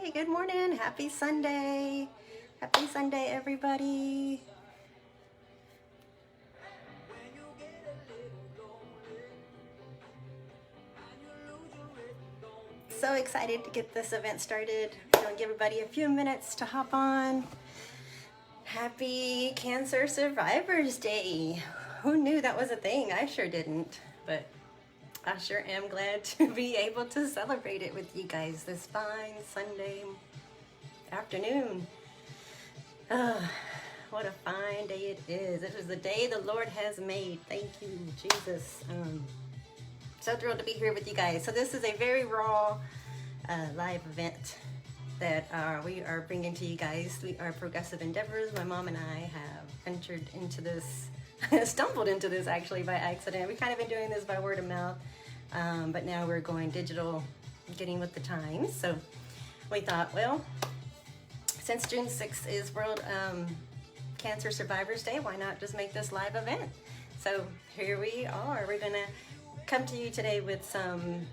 Hey, good morning. Happy Sunday. Happy Sunday, everybody. So excited to get this event started. I'm going to give everybody a few minutes to hop on. Happy Cancer Survivors Day. Who knew that was a thing? I sure didn't, but I sure am glad to be able to celebrate it with you guys this fine Sunday afternoon. What a fine day it is. This is the day the Lord has made. Thank you, Jesus. So thrilled to be here with you guys. So this is a very raw live event that we are bringing to you guys. We are Progressive Endeavors. My mom and I have entered into this, stumbled into this actually by accident. We've kind of been doing this by word of mouth, but now we're going digital, getting with the times. So we thought, well, since June 6th is World Cancer Survivors Day, why not just make this live event? So here we are. We're gonna come to you today with some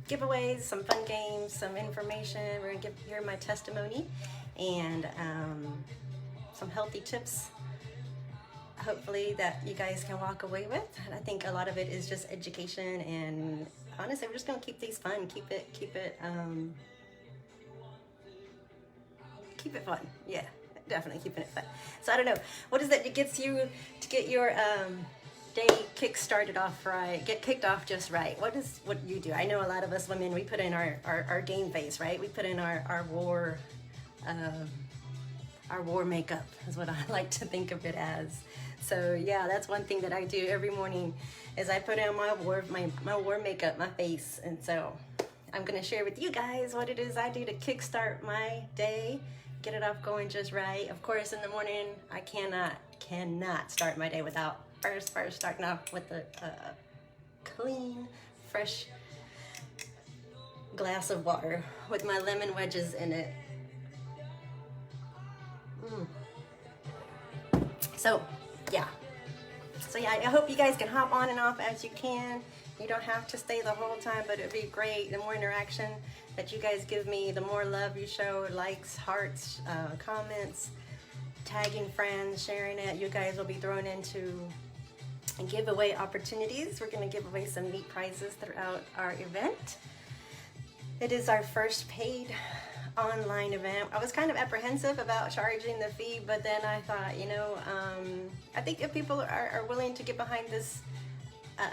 giveaways, some fun games, some information. We're gonna hear my testimony and some healthy tips, hopefully, that you guys can walk away with. And I think a lot of it is just education, and honestly, we're just gonna keep these fun, keep it fun. Yeah, definitely keeping it fun. So I don't know, what is that that gets you to get your day kicked off just right? What you do? I know a lot of us women, we put in our game face, right? We put in our war makeup is what I like to think of it as. So yeah, that's one thing that I do every morning is I put on my war makeup, my face. And so I'm gonna share with you guys what it is I do to kickstart my day, get it off going just right. Of course, in the morning, I cannot start my day without first starting off with a clean, fresh glass of water with my lemon wedges in it. So yeah, I hope you guys can hop on and off as you can. You don't have to stay the whole time, but it'd be great. The more interaction that you guys give me, the more love you show, likes, hearts, comments, tagging friends, sharing it. You guys will be thrown into giveaway opportunities. We're going to give away some neat prizes throughout our event. It is our first paid online event. I was kind of apprehensive about charging the fee, but then I thought, I think if people are willing to get behind this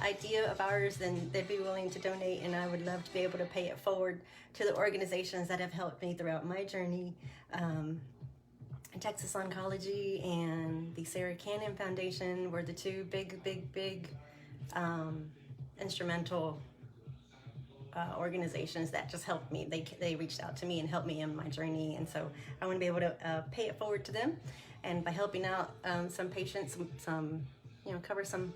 idea of ours, then they'd be willing to donate, and I would love to be able to pay it forward to the organizations that have helped me throughout my journey. Texas Oncology and the Sarah Cannon Foundation were the two big instrumental organizations that just helped me. They reached out to me and helped me in my journey, and so I want to be able to pay it forward to them, and by helping out some patients, cover some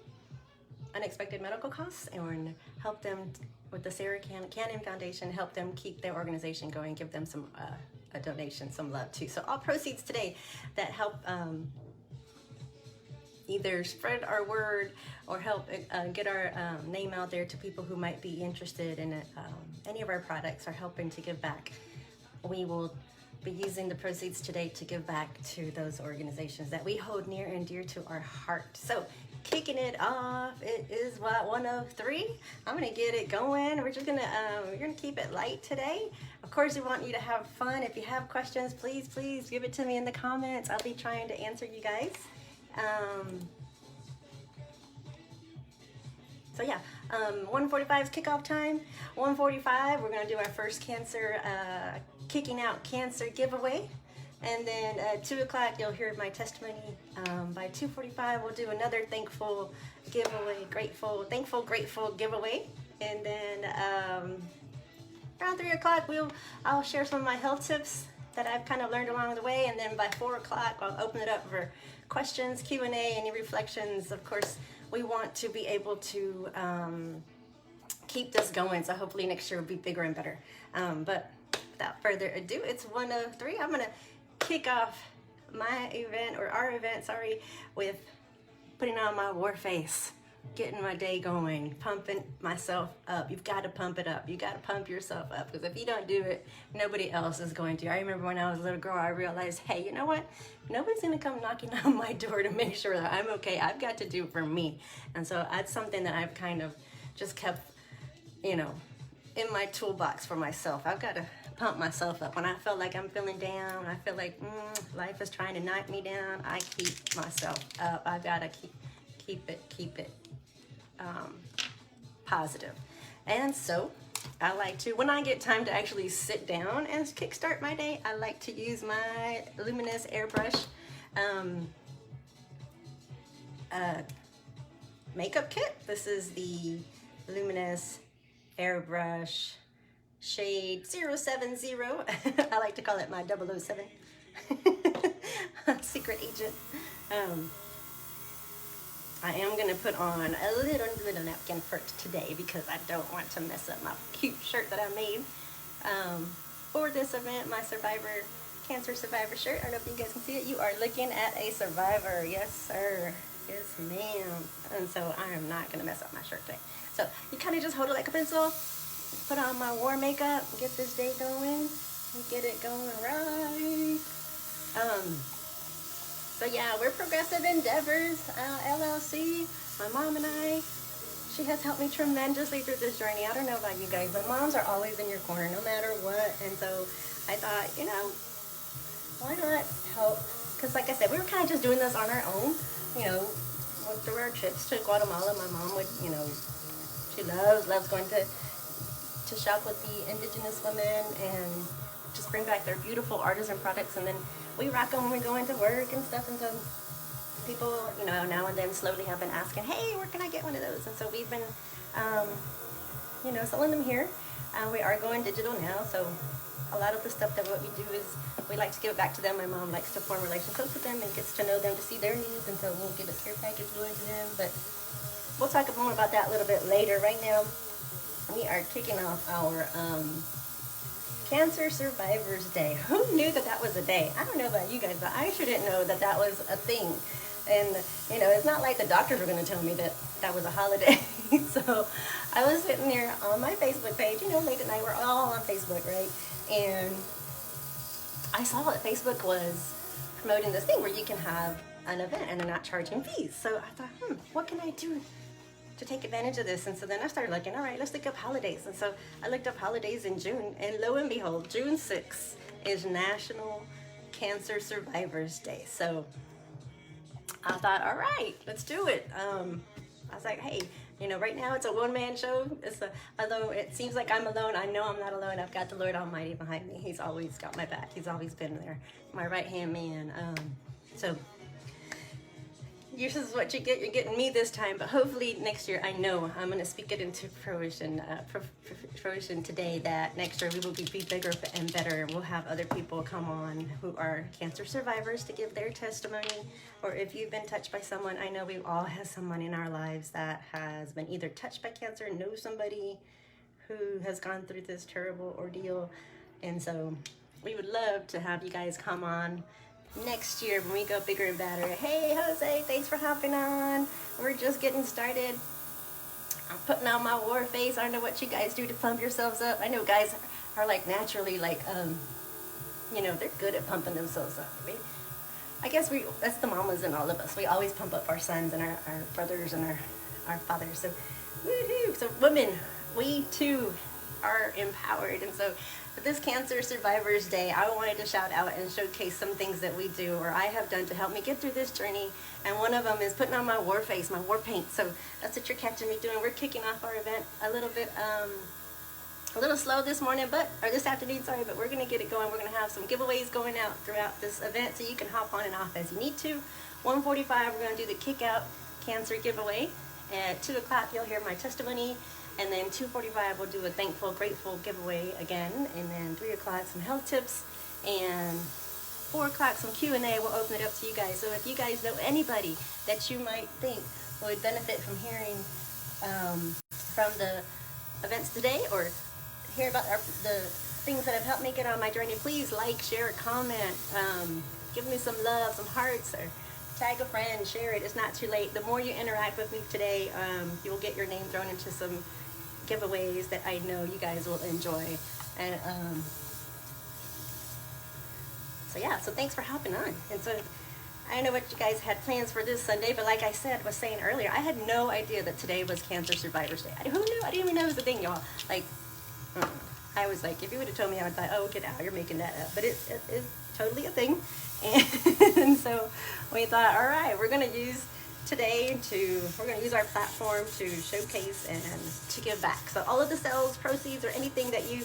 unexpected medical costs, and help them with the Sarah Cannon Foundation, help them keep their organization going, give them some a donation, some love too. So all proceeds today that help either spread our word or help get our name out there to people who might be interested in any of our products or helping to give back. We will be using the proceeds today to give back to those organizations that we hold near and dear to our heart. So kicking it off, it is what, 1:03. I'm gonna get it going. We're gonna keep it light today. Of course, we want you to have fun. If you have questions, please give it to me in the comments. I'll be trying to answer you guys. So yeah, 1:45 is kickoff time. 1:45, we're gonna do our first kicking out cancer giveaway. And then at 2 o'clock, you'll hear my testimony. By 2:45, we'll do another thankful giveaway, grateful giveaway. And then around 3 o'clock, I'll share some of my health tips that I've kind of learned along the way. And then by 4 o'clock, I'll open it up for questions, Q&A, any reflections. Of course, we want to be able to keep this going. So hopefully next year will be bigger and better. But without further ado, it's 1:03. I'm gonna kick off my event, or our event, sorry, with putting on my war face. getting my day going, pumping myself up. You've got to pump it up. You got to pump yourself up, because if you don't do it, nobody else is going to. I remember when I was a little girl, I realized, hey, you know what? Nobody's going to come knocking on my door to make sure that I'm okay. I've got to do it for me. And so that's something that I've kind of just kept, you know, in my toolbox for myself. I've got to pump myself up. When I feel like I'm feeling down, I feel like life is trying to knock me down, I keep myself up. I've got to keep it positive. And so I like to, when I get time to actually sit down and kickstart my day, I like to use my Luminous airbrush makeup kit. This is the Luminous airbrush shade 070. I like to call it my 007 secret agent. I am going to put on a little napkin for today, because I don't want to mess up my cute shirt that I made for this event, my Cancer Survivor shirt. I don't know if you guys can see it. You are looking at a survivor. Yes, sir. Yes, ma'am. And so I am not going to mess up my shirt today. So you kind of just hold it like a pencil, put on my war makeup, get this day going, and get it going right. So yeah, we're Progressive Endeavors, LLC. My mom and I, she has helped me tremendously through this journey. I don't know about you guys, but moms are always in your corner no matter what. And so I thought, you know, why not help? Because like I said, we were kind of just doing this on our own. You know, went through our trips to Guatemala. My mom would, you know, she loves going to shop with the indigenous women and just bring back their beautiful artisan products, and then we rock them when we go into work and stuff. And so people, you know, now and then slowly have been asking, hey, where can I get one of those? And so we've been, you know, selling them here. We are going digital now, so a lot of the stuff that what we do is we like to give it back to them. My mom likes to form relationships with them and gets to know them to see their needs, and so we'll give a care package going to them. But we'll talk more about that a little bit later. Right now, we are kicking off our Cancer Survivors Day. Who knew that that was a day? I don't know about you guys, but I sure didn't know that that was a thing. And, you know, it's not like the doctors were going to tell me that that was a holiday. So I was sitting there on my Facebook page, you know, late at night. We're all on Facebook, right? And I saw that Facebook was promoting this thing where you can have an event and they're not charging fees. So I thought, what can I do to take advantage of this? And so then I started looking, all right, let's look up holidays. And so I looked up holidays in June, and lo and behold, June 6th is National Cancer Survivors Day. So I thought, all right, let's do it. I was like, hey, you know, right now it's a one-man show. Although it seems like I'm alone, I know I'm not alone. I've got the Lord Almighty behind me. He's always got my back. He's always been there, my right-hand man. So this is what you get. You're getting me this time, but hopefully next year, I know I'm going to speak it into fruition today, that next year we will be bigger and better. We'll have other people come on who are cancer survivors to give their testimony. Or if you've been touched by someone, I know we all have someone in our lives that has been either touched by cancer, know somebody who has gone through this terrible ordeal. And so we would love to have you guys come on next year when we go bigger and better. Hey Jose, thanks for hopping on. We're just getting started. I'm putting on my war face. I don't know what you guys do to pump yourselves up. I know guys are like naturally like you know, they're good at pumping themselves up, right? I guess that's the mamas in all of us. We always pump up our sons and our brothers and our fathers. So woohoo. So women, we too are empowered. And so for this Cancer Survivors Day, I wanted to shout out and showcase some things that we do or I have done to help me get through this journey. And one of them is putting on my war face, my war paint. So that's what you're catching me doing. We're kicking off our event a little bit, a little slow this morning, or this afternoon, sorry, but we're going to get it going. We're going to have some giveaways going out throughout this event, so you can hop on and off as you need to. 1:45, we're going to do the Kick Out Cancer giveaway. At 2 o'clock, you'll hear my testimony. And then 2:45, we'll do a Thankful, Grateful giveaway again. And then 3 o'clock, some health tips. And 4 o'clock, some Q&A. We'll open it up to you guys. So if you guys know anybody that you might think would benefit from hearing from the events today, or hear about the things that have helped me get on my journey, please like, share, comment, give me some love, some hearts, or tag a friend, share it. It's not too late. The more you interact with me today, you'll get your name thrown into some giveaways that I know you guys will enjoy. And so yeah, so thanks for hopping on. And so I don't know what you guys had plans for this Sunday, but like I was saying earlier, I had no idea that today was Cancer Survivors Day. Who knew? I didn't even know it was a thing, y'all. Like, I was like, if you would have told me, I would have thought, oh, get out, you're making that up. But it is totally a thing. And so we thought, all right, we're going to use our platform to showcase and to give back. So all of the sales proceeds or anything that you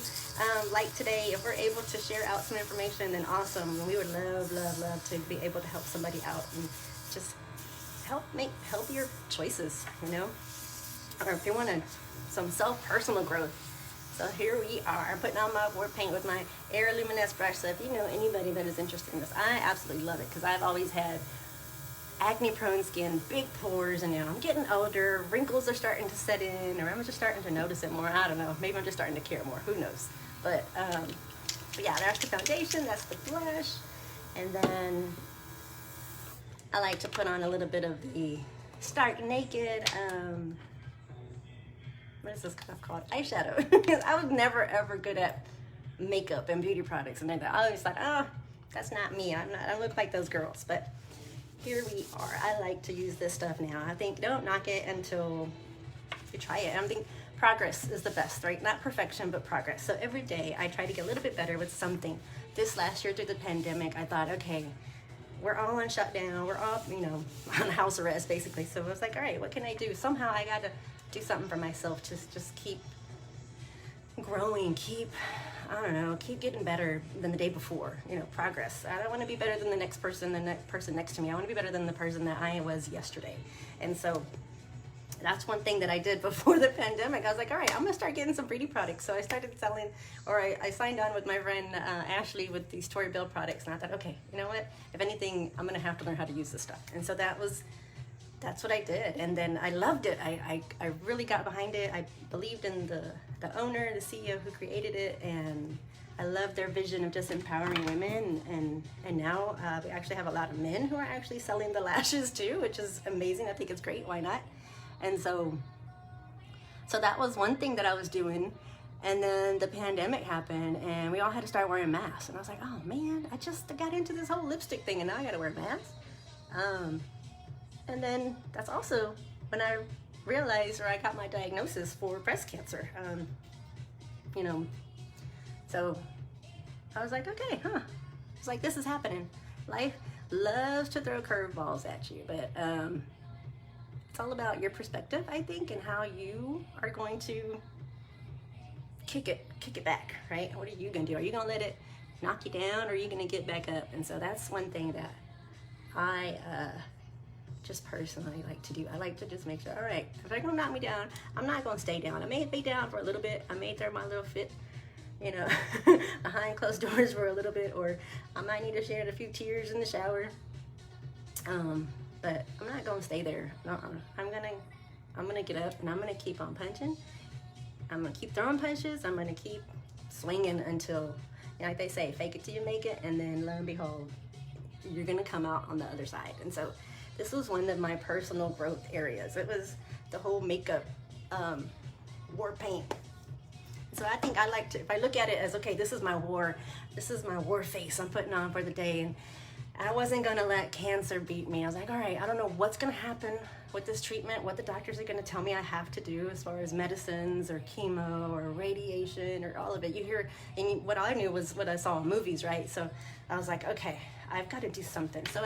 like today, if we're able to share out some information, then awesome. We would love to be able to help somebody out and just help make healthier choices, you know? Or if you want some personal growth. So here we are, putting on my war paint with my Air Luminous brush. So if you know anybody that is interested in this, I absolutely love it because I've always had acne-prone skin, big pores, and now I'm getting older. Wrinkles are starting to set in, or I'm just starting to notice it more. I don't know. Maybe I'm just starting to care more. Who knows? But yeah, that's the foundation. That's the blush. And then I like to put on a little bit of the Stark Naked, what is this stuff called? Eyeshadow. I was never ever good at makeup and beauty products, and then I always thought, oh, that's not me. I don't look like those girls. But here we are. I like to use this stuff now. I think don't knock it until you try it. I think progress is the best, right? Not perfection, but progress. So every day I try to get a little bit better with something. This last year through the pandemic, I thought, okay, we're all on shutdown. We're all, on house arrest basically. So I was like, all right, what can I do? Somehow I got to do something for myself to just keep growing, keep getting better than the day before, progress. I don't want to be better than the next person next to me. I want to be better than the person that I was yesterday. And so that's one thing that I did before the pandemic. I was like, all right, I'm gonna start getting some beauty products. So I started selling, or I signed on with my friend Ashley with these Tory Bill products, and I thought, okay, you know what, if anything, I'm gonna have to learn how to use this stuff. And so that's what I did, and then I loved it. I really got behind it. I believed in the owner, the CEO who created it, and I love their vision of just empowering women. And now we actually have a lot of men who are actually selling the lashes too, which is amazing. I think it's great. Why not? And so that was one thing that I was doing. And then the pandemic happened, and we all had to start wearing masks. And I was like, oh man, I just got into this whole lipstick thing, and now I got to wear masks. And then that's also when I realized, or I got my diagnosis for breast cancer. So I was like, okay, it's like, this is happening. Life loves to throw curveballs at you, but it's all about your perspective, I think, and how you are going to kick it back, right? What are you gonna do? Are you gonna let it knock you down, or are you gonna get back up? And so that's one thing that I just personally like to do. I like to just make sure, all right, if they're gonna knock me down, I'm not gonna stay down. I may be down for a little bit. I may throw my little fit, behind closed doors for a little bit, or I might need to shed a few tears in the shower. But I'm not gonna stay there. I'm gonna get up, and I'm gonna keep on punching. I'm gonna keep throwing punches. I'm gonna keep swinging until, like they say, fake it till you make it, and then lo and behold, you're gonna come out on the other side. And so this was one of my personal growth areas. It was the whole makeup, war paint. So I think I like to, if I look at it as, okay, this is my war face I'm putting on for the day. And I wasn't gonna let cancer beat me. I was like, all right, I don't know what's gonna happen with this treatment, what the doctors are gonna tell me I have to do as far as medicines or chemo or radiation or all of it. You hear, and what I knew was what I saw in movies, right? So I was like, okay, I've got to do something. So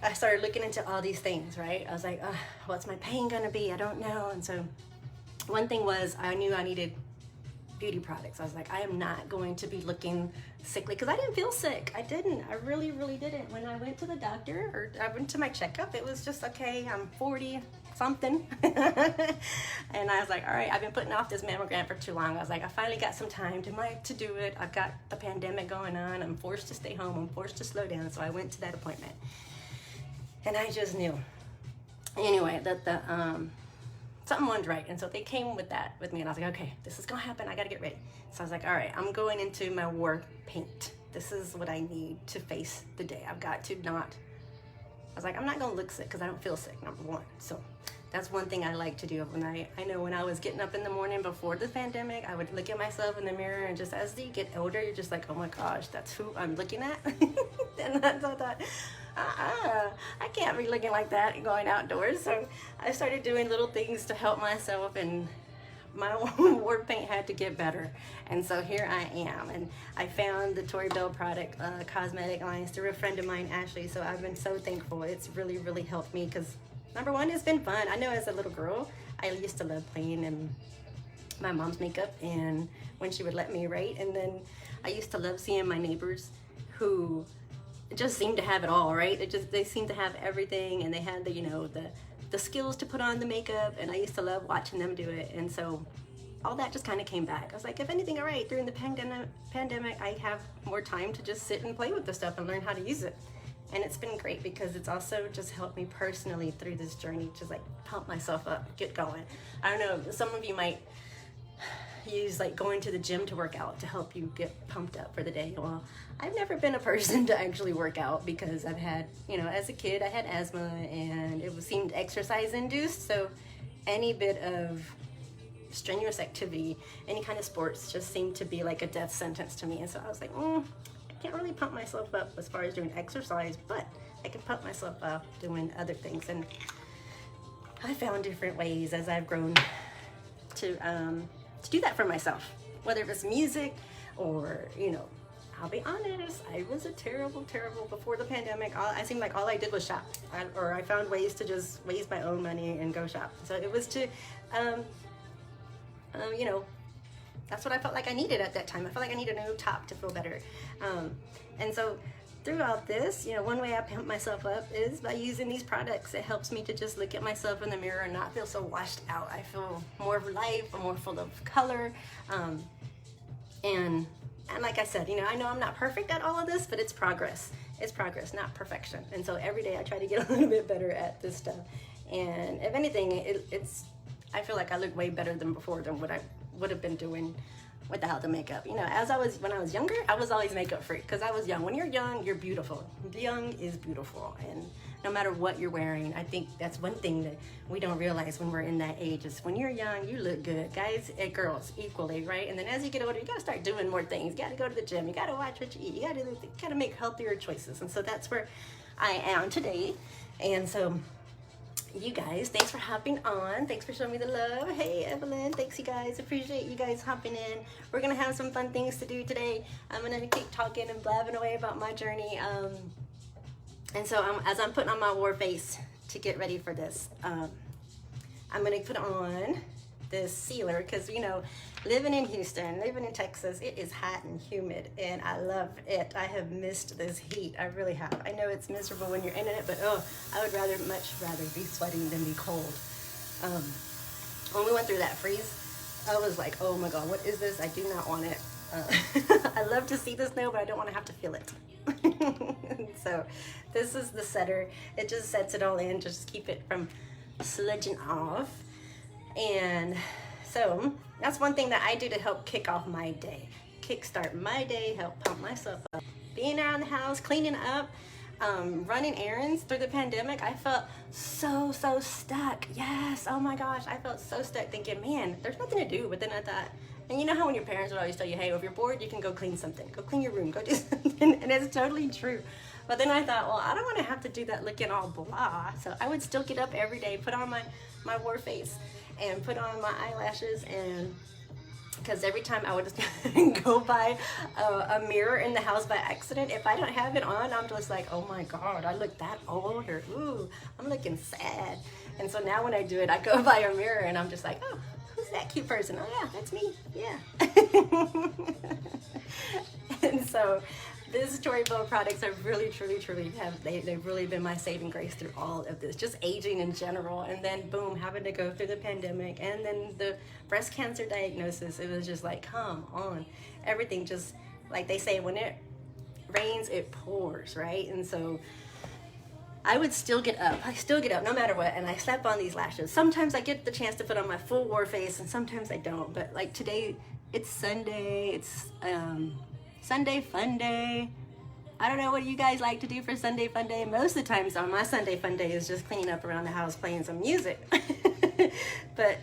I started looking into all these things, right? I was like, what's my pain gonna be? I don't know. And so one thing was, I knew I needed beauty products. I was like, I am not going to be looking sickly, because I didn't feel sick. I didn't. I really, really didn't. When I went to the doctor, or I went to my checkup, it was just, okay, I'm 40 something. And I was like, all right, I've been putting off this mammogram for too long. I was like, I finally got some time to do it. I've got the pandemic going on. I'm forced to stay home. I'm forced to slow down. So I went to that appointment, and I just knew anyway that something wasn't right. And so they came with me, and I was like, okay, this is gonna happen. I gotta get ready. So I was like, all right, I'm going into my war paint. This is what I need to face the day. I've got to not I was like, I'm not gonna look sick because I don't feel sick, number one. So that's one thing I like to do. When I know when I was getting up in the morning before the pandemic, I would look at myself in the mirror, and just as you get older, you're just like, oh my gosh, that's who I'm looking at. And I thought, I can't be looking like that and going outdoors. So I started doing little things to help myself, and my war paint had to get better. And so here I am, and I found the Tori Bell product cosmetic lines through a friend of mine, Ashley. So I've been so thankful. It's really, really helped me because number one, it's been fun. I know as a little girl, I used to love playing in my mom's makeup and when she would let me, right? And then I used to love seeing my neighbors who just seemed to have it all, right? They seemed to have everything, and they had the, you know, the skills to put on the makeup, and I used to love watching them do it. And so all that just kind of came back. I was like, if anything, all right, during the pandemic, I have more time to just sit and play with the stuff and learn how to use it. And it's been great because it's also just helped me personally through this journey, just like pump myself up, get going. I don't know, some of you might use like going to the gym to work out to help you get pumped up for the day. Well, I've never been a person to actually work out because I've had, you know, as a kid I had asthma and it seemed exercise induced. So any bit of strenuous activity, any kind of sports just seemed to be like a death sentence to me. And so I was like, I can't really pump myself up as far as doing exercise, but I can pump myself up doing other things. And I found different ways as I've grown to do that for myself, whether it was music or, you know, I'll be honest, I was a terrible before the pandemic. I seemed like all I did was shop, or I found ways to just waste my own money and go shop. So it was to, you know, that's what I felt like I needed at that time. I felt like I needed a new top to feel better. And so throughout this, you know, one way I pump myself up is by using these products. It helps me to just look at myself in the mirror and not feel so washed out. I feel more of life, more full of color. And like I said, you know I'm not perfect at all of this, but it's progress. It's progress, not perfection. And so every day I try to get a little bit better at this stuff. And if anything, I feel like I look way better than before than what I would have been doing without the makeup. You know, when I was younger, I was always makeup freak because I was young. When you're young, you're beautiful. Young is beautiful. And no matter what you're wearing, I think that's one thing that we don't realize when we're in that age is when you're young, you look good. Guys and girls equally, right? And then as you get older, you got to start doing more things. You got to go to the gym. You got to watch what you eat. You got to make healthier choices. And so that's where I am today. And so you guys, thanks for hopping on. Thanks for showing me the love. Hey, Evelyn, thanks you guys. Appreciate you guys hopping in. We're gonna have some fun things to do today. I'm gonna keep talking and blabbing away about my journey. And so as I'm putting on my war face to get ready for this, I'm gonna put on this sealer because, you know, living in Houston, living in Texas, it is hot and humid and I love it. I have missed this heat. I really have. I know it's miserable when you're in it, but I would much rather be sweating than be cold. When we went through that freeze, I was like, oh my God, what is this? I do not want it. I love to see the snow, but I don't want to have to feel it. So this is the setter. It just sets it all in, just keep it from sludging off. And so that's one thing that I do to help kick off my day, kickstart my day, help pump myself up. Being around the house, cleaning up, running errands through the pandemic, I felt so stuck. Yes, oh my gosh, I felt so stuck thinking, man, there's nothing to do. But then I thought, and you know how when your parents would always tell you, hey, if you're bored, you can go clean something, go clean your room, go do something, and it's totally true. But then I thought, well, I don't want to have to do that looking all blah. So I would still get up every day, put on my war face and put on my eyelashes, and because every time I would just go by a mirror in the house by accident, if I don't have it on, I'm just like, oh my God, I look that old, or ooh, I'm looking sad. And so now when I do it, I go by a mirror and I'm just like, oh, who's that cute person? Oh yeah, that's me, yeah. And so these Tori Bell products are really, truly they've really been my saving grace through all of this, just aging in general, and then boom, having to go through the pandemic, and then the breast cancer diagnosis. It was just like, come on, everything just, like they say, when it rains, it pours, right? And so I would still get up. I still get up no matter what, and I slap on these lashes. Sometimes I get the chance to put on my full war face, and sometimes I don't. But like today, it's Sunday. It's Sunday fun day. I don't know what you guys like to do for Sunday Fun Day. Most of the times on my Sunday Fun Day is just cleaning up around the house, playing some music. But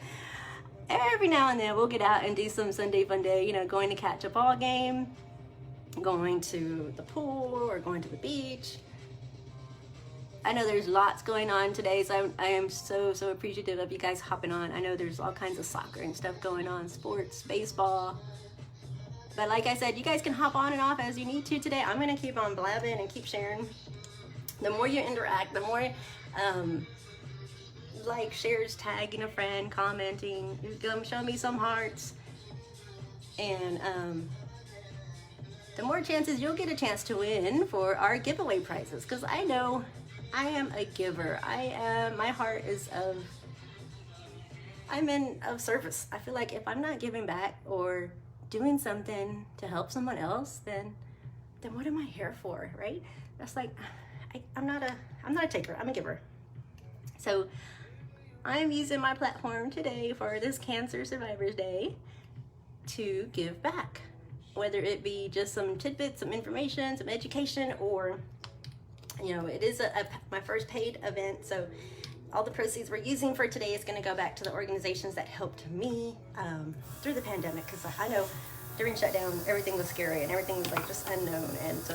every now and then we'll get out and do some Sunday Fun Day, you know, going to catch a ball game, going to the pool, or going to the beach. I know there's lots going on today, so I am so appreciative of you guys hopping on. I know there's all kinds of soccer and stuff going on, sports, baseball. But like I said, you guys can hop on and off as you need to today. I'm going to keep on blabbing and keep sharing. The more you interact, the more like, shares, tagging a friend, commenting, show me some hearts. And the more chances you'll get a chance to win for our giveaway prizes. Because I know I am a giver. My heart is of service. I feel like if I'm not giving back or doing something to help someone else, then what am I here for, right? That's like, I'm not a taker, I'm a giver. So I'm using my platform today for this Cancer Survivors Day to give back, whether it be just some tidbits, some information, some education, or, you know, it is my first paid event, so all the proceeds we're using for today is going to go back to the organizations that helped me through the pandemic, because I know during shutdown everything was scary and everything was like just unknown. And so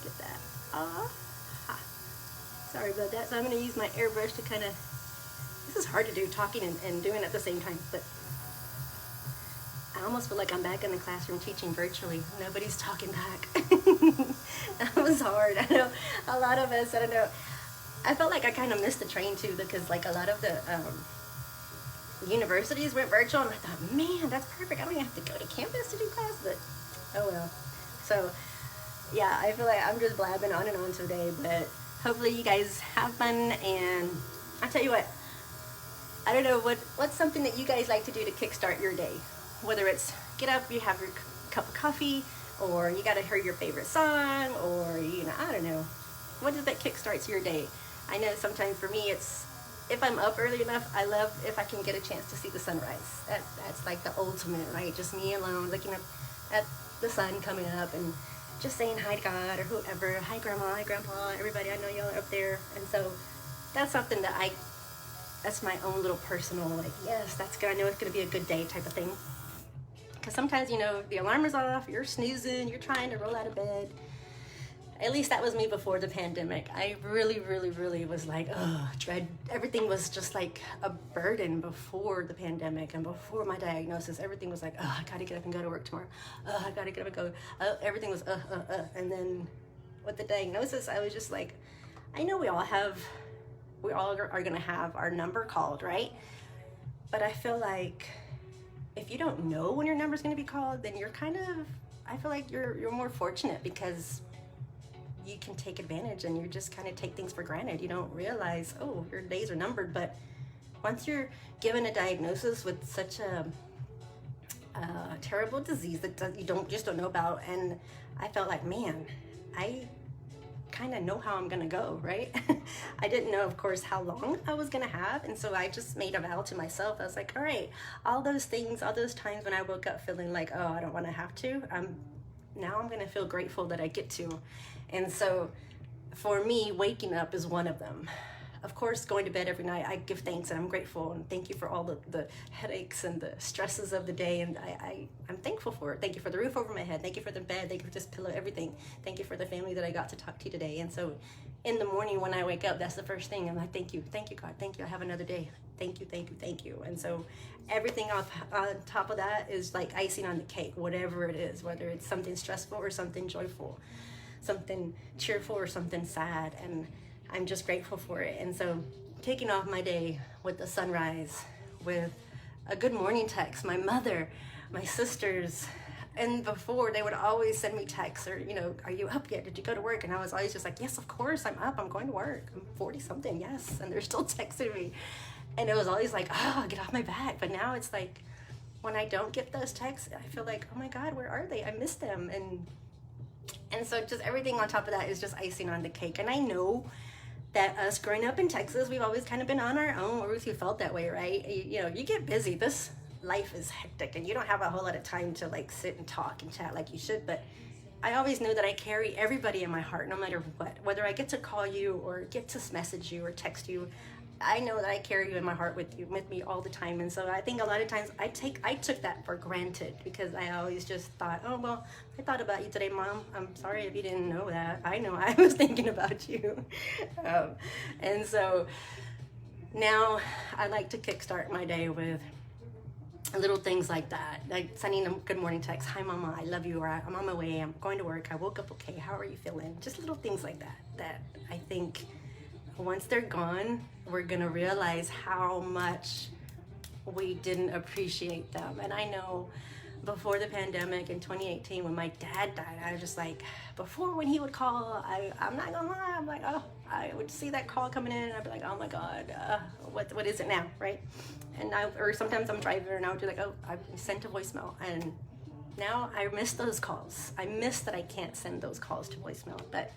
get that sorry about that. So I'm going to use my airbrush to kind of, this is hard to do, talking and doing it at the same time, but I almost feel like I'm back in the classroom teaching virtually. Nobody's talking back. That was hard. I know a lot of us, I don't know, I felt like I kind of missed the train too, because like a lot of the universities went virtual, and I thought, man, that's perfect. I don't even have to go to campus to do class, but oh well. So yeah, I feel like I'm just blabbing on and on today, but hopefully you guys have fun. And I tell you what, I don't know what's something that you guys like to do to kickstart your day. Whether it's get up, you have your cup of coffee, or you got to hear your favorite song, or, you know, I don't know. What is that kickstarts your day? I know sometimes for me it's, if I'm up early enough, I love if I can get a chance to see the sunrise. That's like the ultimate, right? Just me alone looking up at the sun coming up and just saying hi to God or whoever. Hi Grandma, hi Grandpa, everybody, I know y'all are up there. And so that's something that that's my own little personal, like, yes, that's good. I know it's going to be a good day type of thing. Because sometimes, you know, the alarm is off, you're snoozing, you're trying to roll out of bed. At least that was me before the pandemic. I really was like, dread. Everything was just like a burden before the pandemic and before my diagnosis. Everything was like, I gotta get up and go to work tomorrow. I gotta get up and go. Everything was And then with the diagnosis, I was just like, I know we all are gonna have our number called, right? But I feel like if you don't know when your number's gonna be called, then you're kind of, I feel like you're more fortunate, because you can take advantage and you just kind of take things for granted. You don't realize, oh, your days are numbered. But once you're given a diagnosis with such a terrible disease that you don't know about, and I felt like, man, I kind of know how I'm gonna go, right? I didn't know, of course, how long I was gonna have, and so I just made a vow to myself. I was like, all right, all those things, all those times when I woke up feeling like, oh, I don't want to have to, now I'm gonna feel grateful that I get to. And so for me, waking up is one of them. Of course, going to bed every night, I give thanks and I'm grateful and thank you for all the headaches and the stresses of the day, and I'm thankful for it. Thank you for the roof over my head. Thank you for the bed. Thank you for this pillow, everything. Thank you for the family that I got to talk to today. And so in the morning when I wake up, that's the first thing. I'm like, thank you God, thank you. I have another day. Thank you. And so everything on top of that is like icing on the cake, whatever it is, whether it's something stressful or something joyful, something cheerful or something sad, and I'm just grateful for it. And so taking off my day with the sunrise, with a good morning text, my mother, my sisters, and before they would always send me texts or, you know, are you up yet? Did you go to work? And I was always just like, yes, of course I'm up. I'm going to work. I'm 40 something. Yes. And they're still texting me. And it was always like, oh, get off my back. But now it's like, when I don't get those texts, I feel like, oh my God, where are they? I miss them. And so just everything on top of that is just icing on the cake. And I know that us growing up in Texas, we've always kind of been on our own, or at least we felt that way, right? You know, you get busy. This life is hectic and you don't have a whole lot of time to like sit and talk and chat like you should. But I always know that I carry everybody in my heart, no matter what. Whether I get to call you or get to message you or text you, I know that I carry you in my heart with me all the time. And so I think a lot of times I took that for granted, because I always just thought, oh, well, I thought about you today, Mom. I'm sorry if you didn't know that. I know I was thinking about you. And so now I like to kickstart my day with little things like that, like sending them good morning text, hi Mama, I love you, or I'm on my way, I'm going to work, I woke up okay, how are you feeling? Just little things like that I think once they're gone, we're gonna realize how much we didn't appreciate them. And I know before the pandemic in 2018, when my dad died, I was just like, before, when he would call, I'm not gonna lie, I'm like, oh, I would see that call coming in and I'd be like, oh my God, what is it now, right? And or sometimes I'm driving and I would be like, oh, I've sent a voicemail. And now I miss those calls. I miss that I can't send those calls to voicemail, but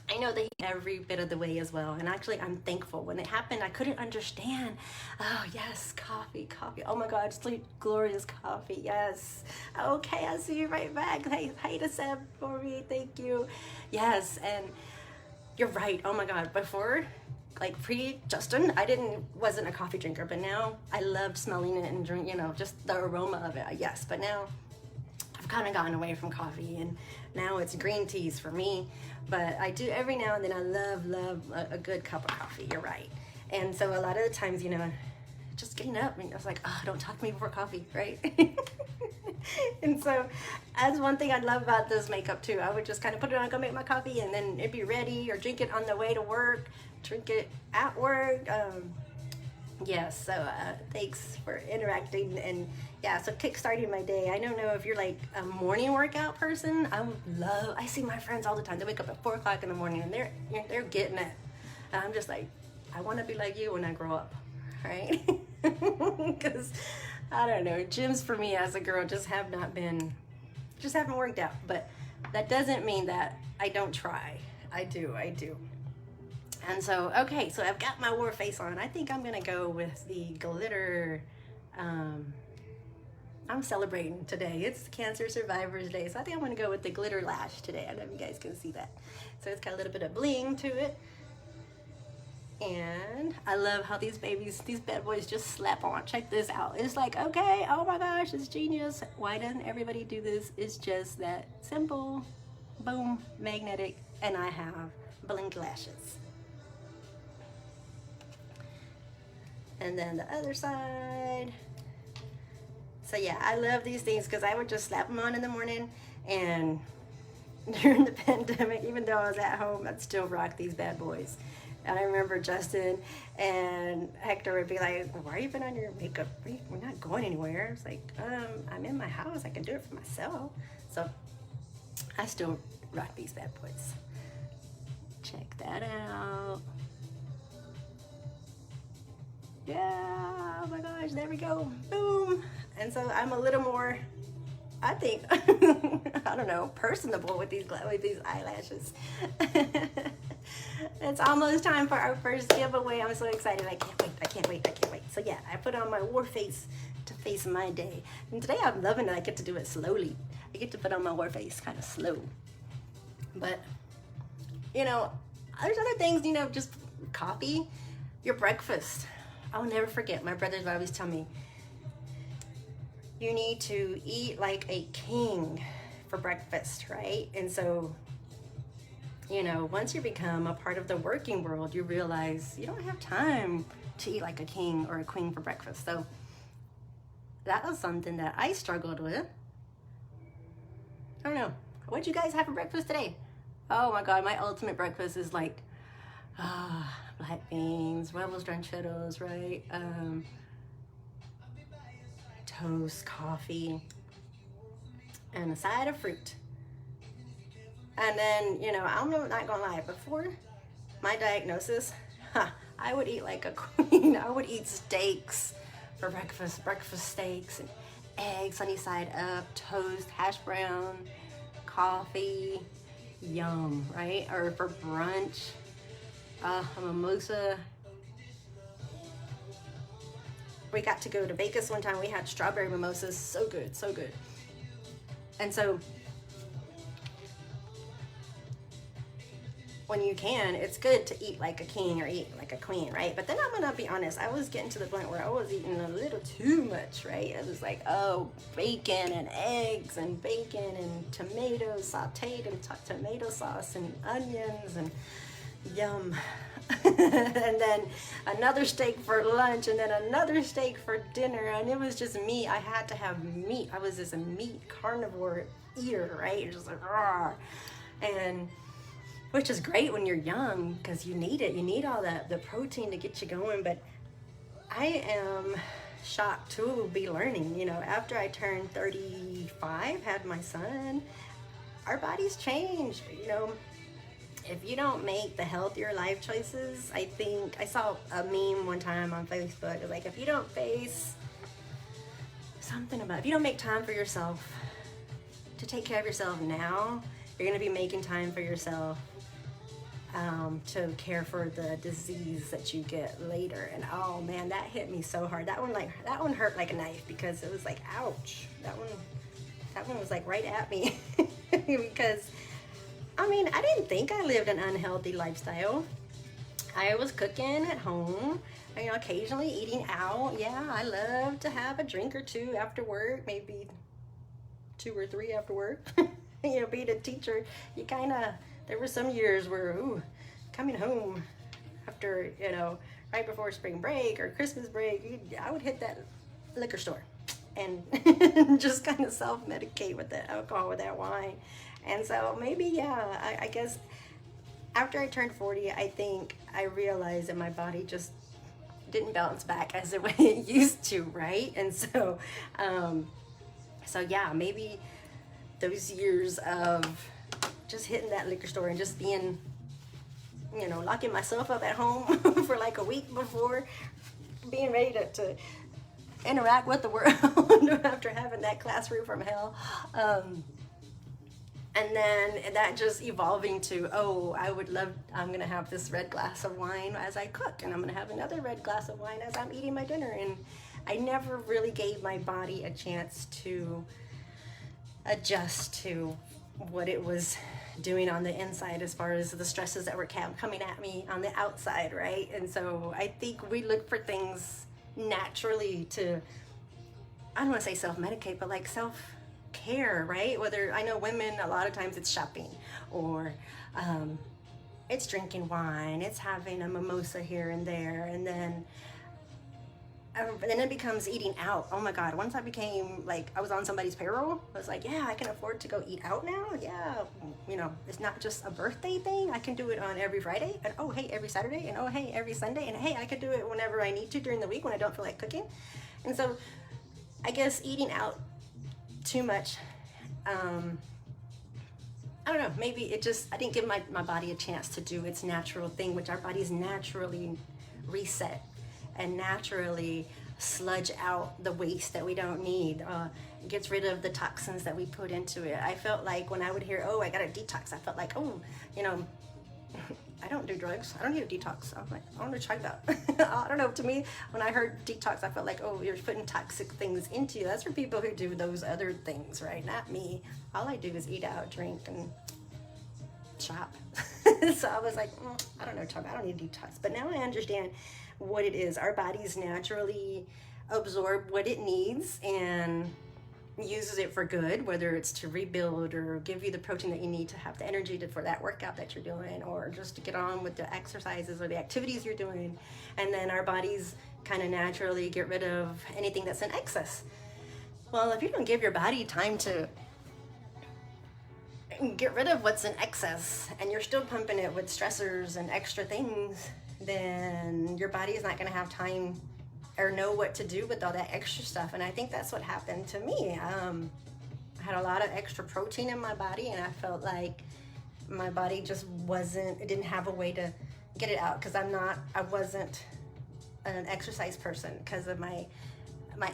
I know that every bit of the way as well. And actually, I'm thankful. When it happened, I couldn't understand. Oh, yes, coffee. Oh my God, sweet, glorious coffee. Yes. Okay, I'll see you right back. Hey to Seb for me. Thank you. Yes, and you're right. Oh my God, before, like pre-Justin, wasn't a coffee drinker, but now I loved smelling it and drink, just the aroma of it. Yes, but now I've kind of gotten away from coffee, and now it's green teas for me. But I do every now and then. I love a good cup of coffee. You're right. And so a lot of the times, just getting up and I was like, oh, don't talk to me before coffee, right? And so that's one thing I love about this makeup too. I would just kind of put it on, go make my coffee, and then it'd be ready, or drink it on the way to work, drink it at work. Yes, so thanks for interacting. And yeah, so kickstarting my day. I don't know if you're like a morning workout person. I see my friends all the time. They wake up at 4 o'clock in the morning and they're getting it. And I'm just like, I want to be like you when I grow up, right? Because I don't know, gyms for me as a girl just haven't worked out. But that doesn't mean that I don't try. I do. And so, okay, so I've got my war face on. I think I'm gonna go with the glitter. I'm celebrating today. It's Cancer Survivors Day, so I think I'm gonna go with the glitter lash today. I don't know if you guys can see that. So it's got a little bit of bling to it. And I love how these bad boys just slap on. Check this out. It's like, okay, oh my gosh, it's genius. Why doesn't everybody do this? It's just that simple, boom, magnetic, and I have bling lashes. And then the other side. So yeah, I love these things because I would just slap them on in the morning. And during the pandemic, even though I was at home, I'd still rock these bad boys. And I remember Justin and Hector would be like, why are you been on your makeup? We're not going anywhere. I was like, I'm in my house. I can do it for myself. So I still rock these bad boys. Check that out. Yeah, oh my gosh, there we go. Boom. And so I'm a little more, I think, I don't know, personable with these eyelashes. It's almost time for our first giveaway. I'm so excited. I can't wait. So yeah, I put on my war face to face my day. And today I'm loving it. I get to do it slowly. I get to put on my war face kind of slow. But, there's other things, just coffee, your breakfast. I'll never forget. My brothers would always tell me, you need to eat like a king for breakfast, right? And so, once you become a part of the working world, you realize you don't have time to eat like a king or a queen for breakfast. So that was something that I struggled with. I don't know. What'd you guys have for breakfast today? Oh my God, my ultimate breakfast is like, black beans, huevos rancheros, right? Toast, coffee, and a side of fruit. And then, I'm not gonna lie, before my diagnosis, I would eat like a queen. I would eat steaks for breakfast steaks and eggs sunny side up, toast, hash brown, coffee, yum, right? Or for brunch, a mimosa. We got to go to Vegas one time. We had strawberry mimosas. So good. And so when you can, it's good to eat like a king or eat like a queen, right? But then I'm gonna be honest, I was getting to the point where I was eating a little too much, right? It was like, oh, bacon and eggs and bacon and tomatoes sauteed in tomato sauce and onions and yum. And then another steak for lunch and then another steak for dinner, and it was just meat. I had to have meat. I was just a meat carnivore eater, right? Just like raw. And which is great when you're young because you need it. You need all the protein to get you going. But I am shocked to be learning, you know, after I turned 35, had my son, our bodies change, you know. If you don't make the healthier life choices, I think, I saw a meme one time on Facebook, it was like, if you don't face something about, if you don't make time for yourself to take care of yourself now, you're going to be making time for yourself to care for the disease that you get later. And oh man, that hit me so hard. That one hurt like a knife because it was like, ouch. That one was like right at me because I mean, I didn't think I lived an unhealthy lifestyle. I was cooking at home, you know, occasionally eating out. Yeah, I love to have a drink or two after work, maybe 2 or 3 after work. You know, being a teacher, you kind of, there were some years where, ooh, coming home after, you know, right before spring break or Christmas break, I would hit that liquor store and just kind of self-medicate with that alcohol, with that wine. And so maybe, yeah, I guess after I turned 40, I think I realized that my body just didn't bounce back as the way it used to, right? And so, yeah, maybe those years of just hitting that liquor store and just being, you know, locking myself up at home for like a week before being ready to interact with the world after having that classroom from hell. And then that just evolving to, oh, I'm going to have this red glass of wine as I cook, and I'm going to have another red glass of wine as I'm eating my dinner. And I never really gave my body a chance to adjust to what it was doing on the inside as far as the stresses that were coming at me on the outside, right? And so I think we look for things naturally to, I don't want to say self-medicate, but like self-care, right? Whether, I know women, a lot of times it's shopping, or it's drinking wine, it's having a mimosa here and there, and then it becomes eating out. Oh my God, once I became like, I was on somebody's payroll, I was like, yeah, I can afford to go eat out now. Yeah, you know, it's not just a birthday thing. I can do it on every Friday, and oh hey, every Saturday, and oh hey, every Sunday, and hey, I could do it whenever I need to during the week when I don't feel like cooking. And so I guess eating out too much, I don't know, maybe it just, I didn't give my body a chance to do its natural thing, which our bodies naturally reset and naturally sludge out the waste that we don't need, gets rid of the toxins that we put into it. I felt like when I would hear, oh, I got a detox, I felt like, oh, you know, I don't do drugs, I don't need a detox. I'm like, I want to try that. I don't know, to me, when I heard detox, I felt like, oh, you're putting toxic things into you. That's for people who do those other things, right? Not me. All I do is eat out, drink, and shop. So I was like, I don't know, I don't need a detox. But now I understand what it is. Our bodies naturally absorb what it needs and uses it for good, whether it's to rebuild or give you the protein that you need to have the energy for that workout that you're doing, or just to get on with the exercises or the activities you're doing. And then our bodies kind of naturally get rid of anything that's in excess. Well, if you don't give your body time to get rid of what's in excess and you're still pumping it with stressors and extra things, then your body is not going to have time or know what to do with all that extra stuff. And I think that's what happened to me. I had a lot of extra protein in my body, and I felt like my body just it didn't have a way to get it out, because I wasn't an exercise person because of my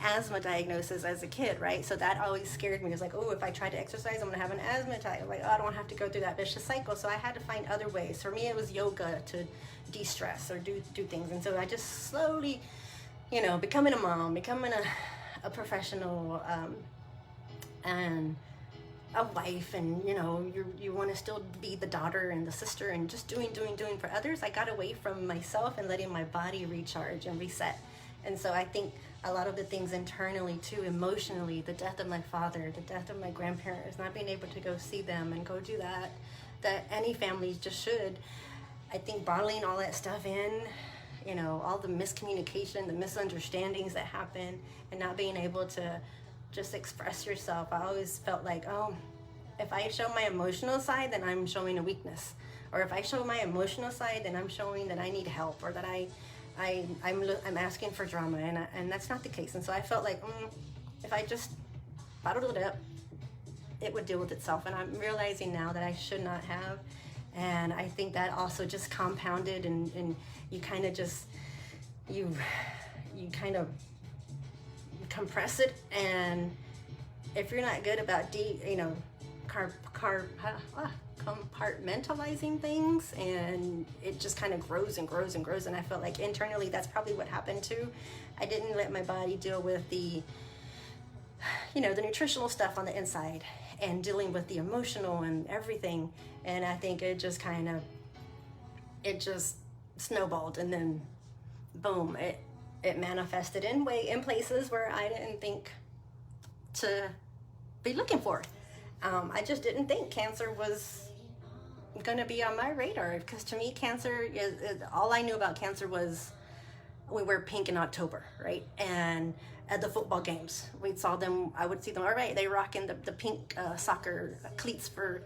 asthma diagnosis as a kid, right? So that always scared me. It was like, oh, if I try to exercise, I'm gonna have an asthma attack. I'm like, oh, I don't want to have to go through that vicious cycle. So I had to find other ways. For me, it was yoga to de-stress or do things. And so I just slowly, you know, becoming a mom, becoming a professional, and a wife, and you want to still be the daughter and the sister and just doing for others, I got away from myself and letting my body recharge and reset. And so I think a lot of the things internally too, emotionally, the death of my father, the death of my grandparents, not being able to go see them and go do that any family just should, I think bottling all that stuff in, all the miscommunication, the misunderstandings that happen, and not being able to just express yourself. I always felt like, oh, if I show my emotional side, then I'm showing a weakness. Or if I show my emotional side, then I'm showing that I need help, or that I'm asking for drama, and that's not the case. And so I felt like, if I just bottled it up, it would deal with itself. And I'm realizing now that I should not have. And I think that also just compounded, and you kind of just, you kind of compress it. And if you're not good about compartmentalizing things, and it just kind of grows and grows and grows. And I felt like internally that's probably what happened too. I didn't let my body deal with the the nutritional stuff on the inside, and dealing with the emotional and everything. And I think it just snowballed, and then boom, it manifested in places where I didn't think to be looking for. I just didn't think cancer was going to be on my radar, because to me, cancer is all I knew about cancer was we wear pink in October, right? And at the football games, I would see them, all right, they rocking the pink soccer cleats for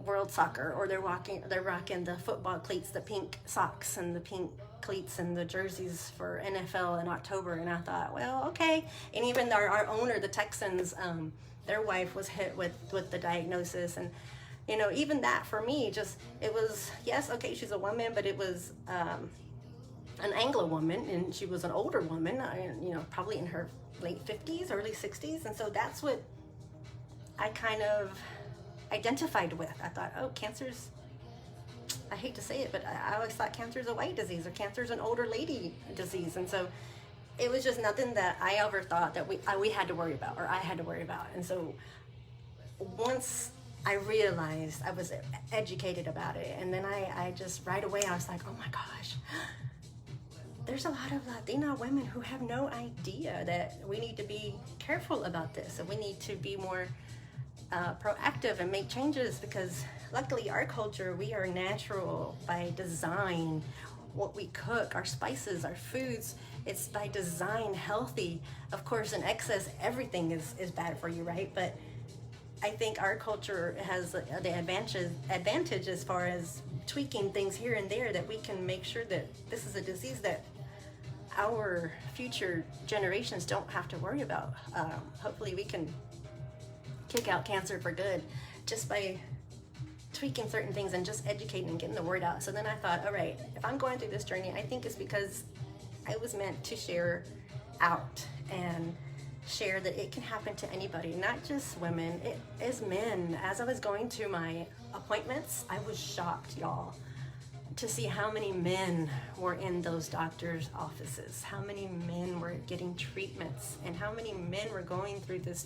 world soccer, or they're rocking the football cleats, the pink socks and the pink cleats and the jerseys for NFL in October. And I thought, well, okay. And even our owner, the Texans, their wife was hit with the diagnosis. And even that for me, it was, yes, okay, she's a woman, but it was an Anglo woman, and she was an older woman, probably in her late 50s, early 60s. And so that's what I kind of identified with. I thought, oh, cancer's, I hate to say it, but I always thought cancer's a white disease, or cancer's an older lady disease. And so it was just nothing that I ever thought that we had to worry about, or I had to worry about. And so once I realized, I was educated about it, and then I just right away, I was like, oh my gosh, there's a lot of Latina women who have no idea that we need to be careful about this, and we need to be more proactive and make changes, because luckily our culture, we are natural by design. What we cook, our spices, our foods, it's by design healthy. Of course, in excess, everything is bad for you, right? But I think our culture has the advantage as far as tweaking things here and there, that we can make sure that this is a disease that our future generations don't have to worry about. Hopefully we can kick out cancer for good just by tweaking certain things and just educating and getting the word out. So then I thought, all right, if I'm going through this journey, I think it's because I was meant to share out and share that it can happen to anybody, not just women, it is men. As I was going to my appointments, I was shocked, y'all, to see how many men were in those doctors' offices, how many men were getting treatments, and how many men were going through this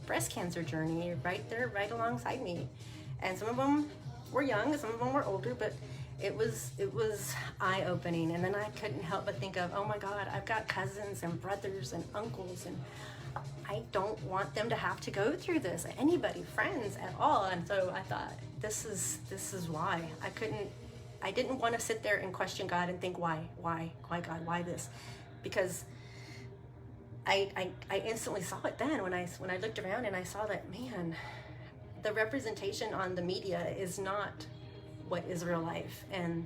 breast cancer journey right there, right alongside me. And some of them were young, some of them were older, but it was eye-opening. And then I couldn't help but think of, oh my God, I've got cousins and brothers and uncles, and I don't want them to have to go through this, anybody, friends at all. And so I thought, this is why. I didn't want to sit there and question God and think, why God, why this? Because I instantly saw it then when I looked around and I saw that, man, the representation on the media is not what is real life. And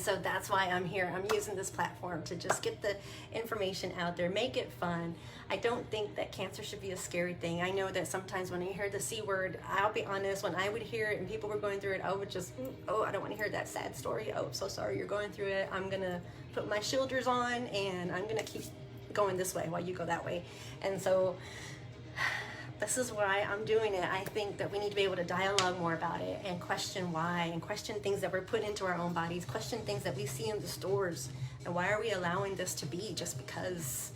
so that's why I'm here. I'm using this platform to just get the information out there, make it fun. I don't think that cancer should be a scary thing. I know that sometimes when I hear the C word, I'll be honest, when I would hear it and people were going through it, I would just, I don't want to hear that sad story. Oh, so sorry you're going through it. I'm going to put my shoulders on and I'm going to keep going this way while you go that way. And so this is why I'm doing it. I think that we need to be able to dialogue more about it and question why, and question things that we're put into our own bodies, question things that we see in the stores, and why are we allowing this to be just because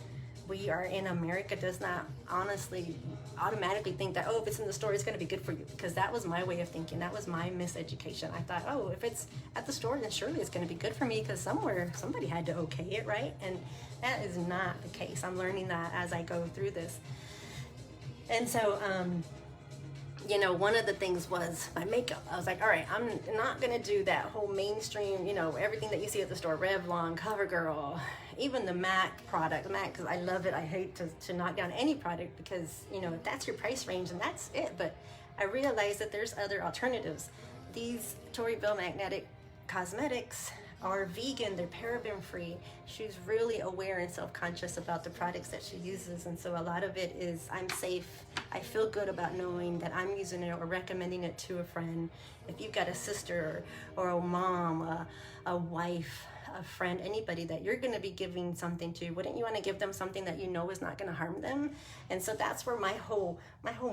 we are in America does not honestly automatically think that, oh, if it's in the store, it's going to be good for you. Because that was my way of thinking. That was my miseducation. I thought, oh, if it's at the store, then surely it's going to be good for me, because somebody had to okay it, right? And that is not the case. I'm learning that as I go through this. And so, you know, one of the things was my makeup. I was like, all right, I'm not going to do that whole mainstream, you know, everything that you see at the store, Revlon, CoverGirl, even the MAC product. MAC, because I love it. I hate to knock down any product, because, you know, if that's your price range, and that's it. But I realized that there's other alternatives. These Toryville Magnetic Cosmetics are vegan, they're paraben free. She's really aware and self-conscious about the products that she uses, and so a lot of it is, I'm safe. I feel good about knowing that I'm using it or recommending it to a friend. If you've got a sister or a mom, a wife, a friend, anybody that you're going to be giving something to, wouldn't you want to give them something that you know is not going to harm them? And so that's where my whole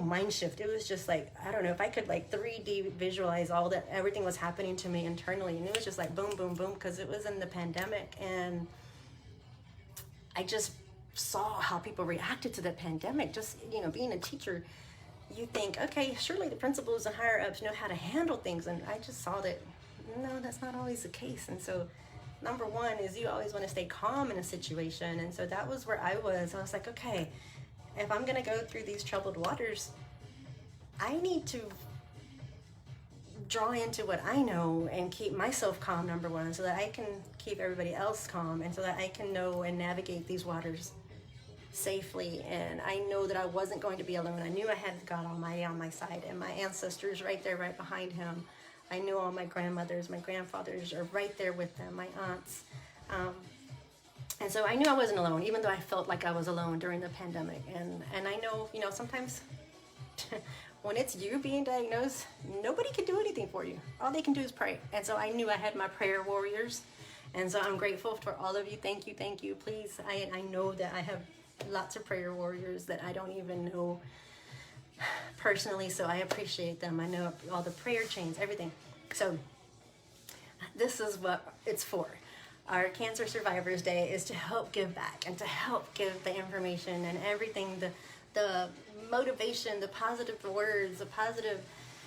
mind shift. It was just like, I don't know if I could like 3D visualize all that, everything was happening to me internally, and it was just like boom, boom, boom, because it was in the pandemic, and I just saw how people reacted to the pandemic. Just, you know, being a teacher, you think, okay, surely the principals and higher ups know how to handle things, and I just saw that no, that's not always the case. And so number one is you always want to stay calm in a situation. And so that was where I was like, okay, if I'm going to go through these troubled waters, I need to draw into what I know and keep myself calm, number one, so that I can keep everybody else calm, and so that I can know and navigate these waters safely. And I know that I wasn't going to be alone. I knew I had God Almighty on my side, and my ancestors right there, right behind him. I knew all my grandmothers, my grandfathers are right there with them, my aunts. And so I knew I wasn't alone, even though I felt like I was alone during the pandemic. And I know, you know, sometimes when it's you being diagnosed, nobody can do anything for you. All they can do is pray. And so I knew I had my prayer warriors. And so I'm grateful for all of you. Thank you, thank you. Please, I know that I have lots of prayer warriors that I don't even know personally, so I appreciate them. I know all the prayer chains, everything. So this is what it's for. Our Cancer Survivors Day is to help give back and to help give the information and everything, the motivation, the positive words, the positive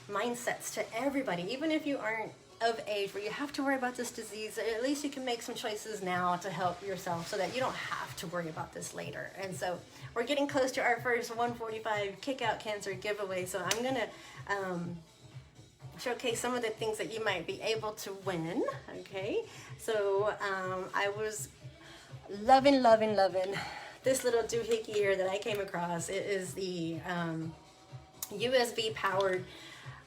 mindsets to everybody. Even if you aren't of age where you have to worry about this disease, at least you can make some choices now to help yourself so that you don't have to worry about this later. And so we're getting close to our first 145 Kick Out Cancer giveaway. So I'm going to showcase some of the things that you might be able to win. Okay. So I was loving this little doohickey here that I came across. It is the USB powered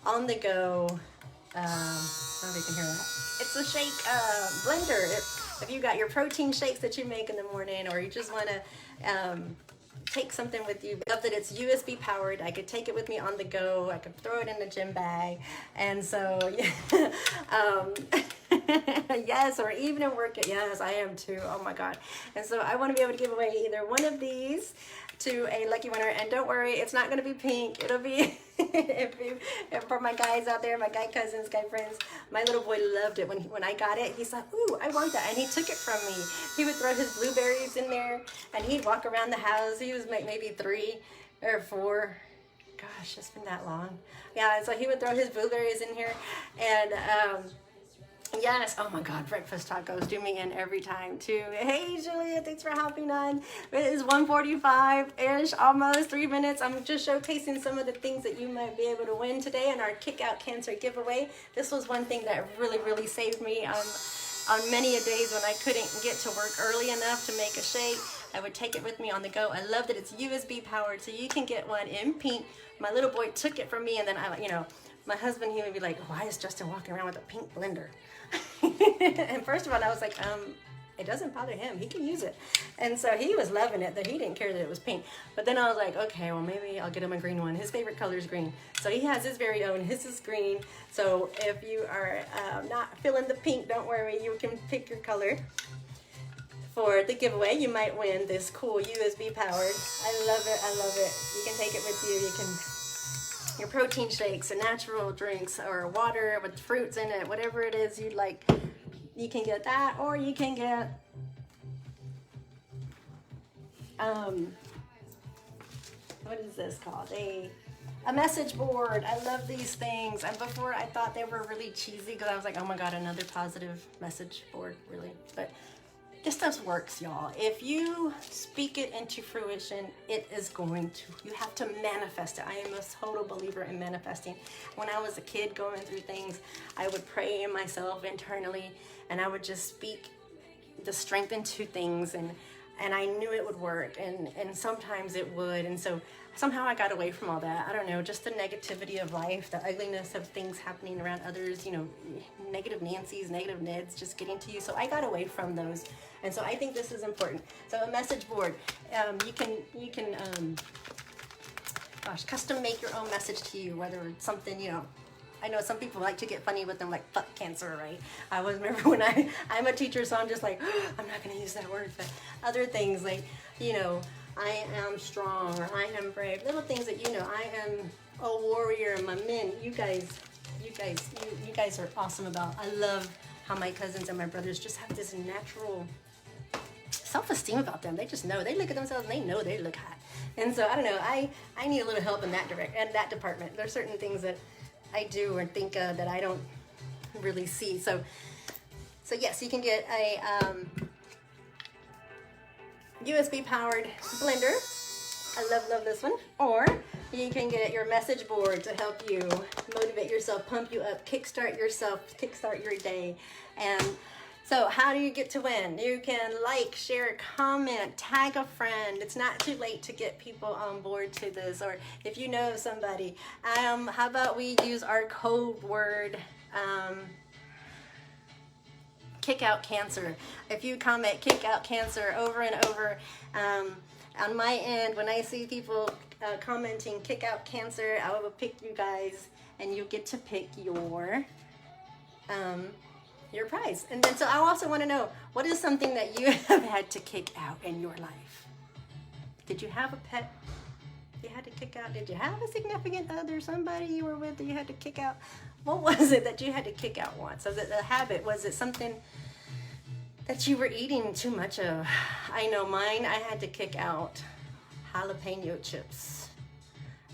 on the go. I don't know if you can hear that. It's a shake blender. If you got your protein shakes that you make in the morning, or you just want to take something with you. I love that it's USB powered. I could take it with me on the go. I could throw it in the gym bag. And so, yes, or even in work. Yes, I am too. Oh my God. And so I want to be able to give away either one of these to a lucky winner. And don't worry, it's not going to be pink. It'll be, if for my guys out there, my guy cousins, guy friends, my little boy loved it. When I got it, he's like, ooh, I want that. And he took it from me. He would throw his blueberries in there, and he'd walk around the house. He was maybe 3 or 4. Gosh, it's been that long. Yeah, so he would throw his blueberries in here. And yes, oh my God, breakfast tacos do me in every time too. Hey Julia, thanks for hopping on. It is 1:45-ish, almost 3 minutes. I'm just showcasing some of the things that you might be able to win today in our Kick Out Cancer giveaway. This was one thing that really saved me on many a days when I couldn't get to work early enough to make a shake. I would take it with me on the go. I love that it's USB powered, so you can get one in pink. My little boy took it from me, and then my husband, he would be like, why is Justin walking around with a pink blender? And first of all, I was like, it doesn't bother him. He can use it. And so he was loving it, that he didn't care that it was pink. But then I was like, okay, well, maybe I'll get him a green one. His favorite color is green. So he has his very own. His is green. So if you are not feeling the pink, don't worry. You can pick your color. For the giveaway, you might win this cool USB powered. I love it. I love it. You can take it with you. You can, your protein shakes and natural drinks or water with fruits in it, whatever it is you'd like, you can get that, or you can get what is this called? A message board. I love these things. And before I thought they were really cheesy because I was like, oh my God, another positive message board, really. But this stuff works, y'all. If you speak it into fruition, it is going to. You have to manifest it. I am a total believer in manifesting. When I was a kid going through things, I would pray in myself internally, and I would just speak the strength into things, and I knew it would work, and sometimes it would. And so somehow I got away from all that. I don't know, just the negativity of life, the ugliness of things happening around others, you know, negative Nancy's, negative Ned's just getting to you. So I got away from those. And so I think this is important. So a message board, you can custom make your own message to you, whether it's something, you know, I know some people like to get funny with them, like fuck cancer, right? I was, remember when I'm a teacher, so I'm just like, oh, I'm not gonna use that word, but other things like, you know, I am strong, or I am brave, little things that, you know, I am a warrior. My men, you guys are awesome about. I love how my cousins and my brothers just have this natural self-esteem about them. They just know, they look at themselves and they know they look hot. And so I don't know, I need a little help in that that department. There's certain things that I do or think of that I don't really see. So yes, you can get a USB powered blender. I love this one. Or you can get your message board to help you motivate yourself, pump you up, kickstart yourself, kickstart your day. And so how do you get to win? You can like, share, comment, tag a friend. It's not too late to get people on board to this. Or if you know somebody, how about we use our code word, kick out cancer. If you comment kick out cancer over and over, on my end, when I see people commenting kick out cancer, I will pick you guys, and you get to pick your prize. And then so I also want to know, what is something that you have had to kick out in your life? Did you have a pet you had to kick out? Did you have a significant other, somebody you were with that you had to kick out? What was it that you had to kick out once? Was it a habit? Was it something that you were eating too much of? I know mine, I had to kick out jalapeno chips.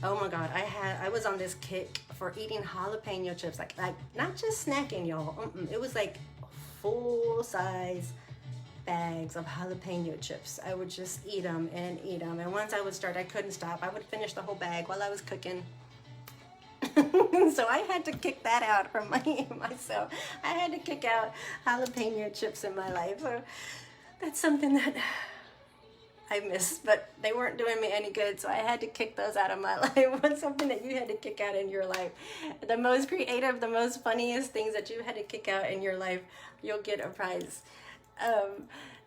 Oh my God, I was on this kick for eating jalapeno chips, like not just snacking, y'all. It was like full size bags of jalapeno chips. I would just eat them and eat them, and once I would start, I couldn't stop. I would finish the whole bag while I was cooking. So I had to kick that out from myself. I had to kick out jalapeno chips in my life. So that's something that I miss, but they weren't doing me any good, so I had to kick those out of my life. What's something that you had to kick out in your life? The most creative, the most funniest things that you had to kick out in your life, you'll get a prize.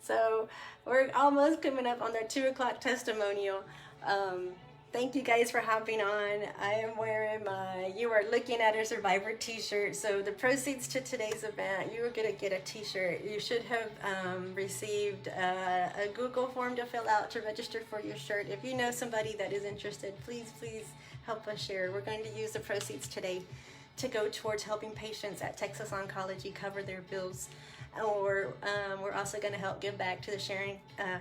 So we're almost coming up on the 2 o'clock testimonial. Thank you guys for hopping on. I am wearing you are looking at a Survivor t-shirt. So the proceeds to today's event, you are going to get a t-shirt. You should have received a Google form to fill out to register for your shirt. If you know somebody that is interested, please help us share. We're going to use the proceeds today to go towards helping patients at Texas Oncology cover their bills. Or we're also going to help give back to the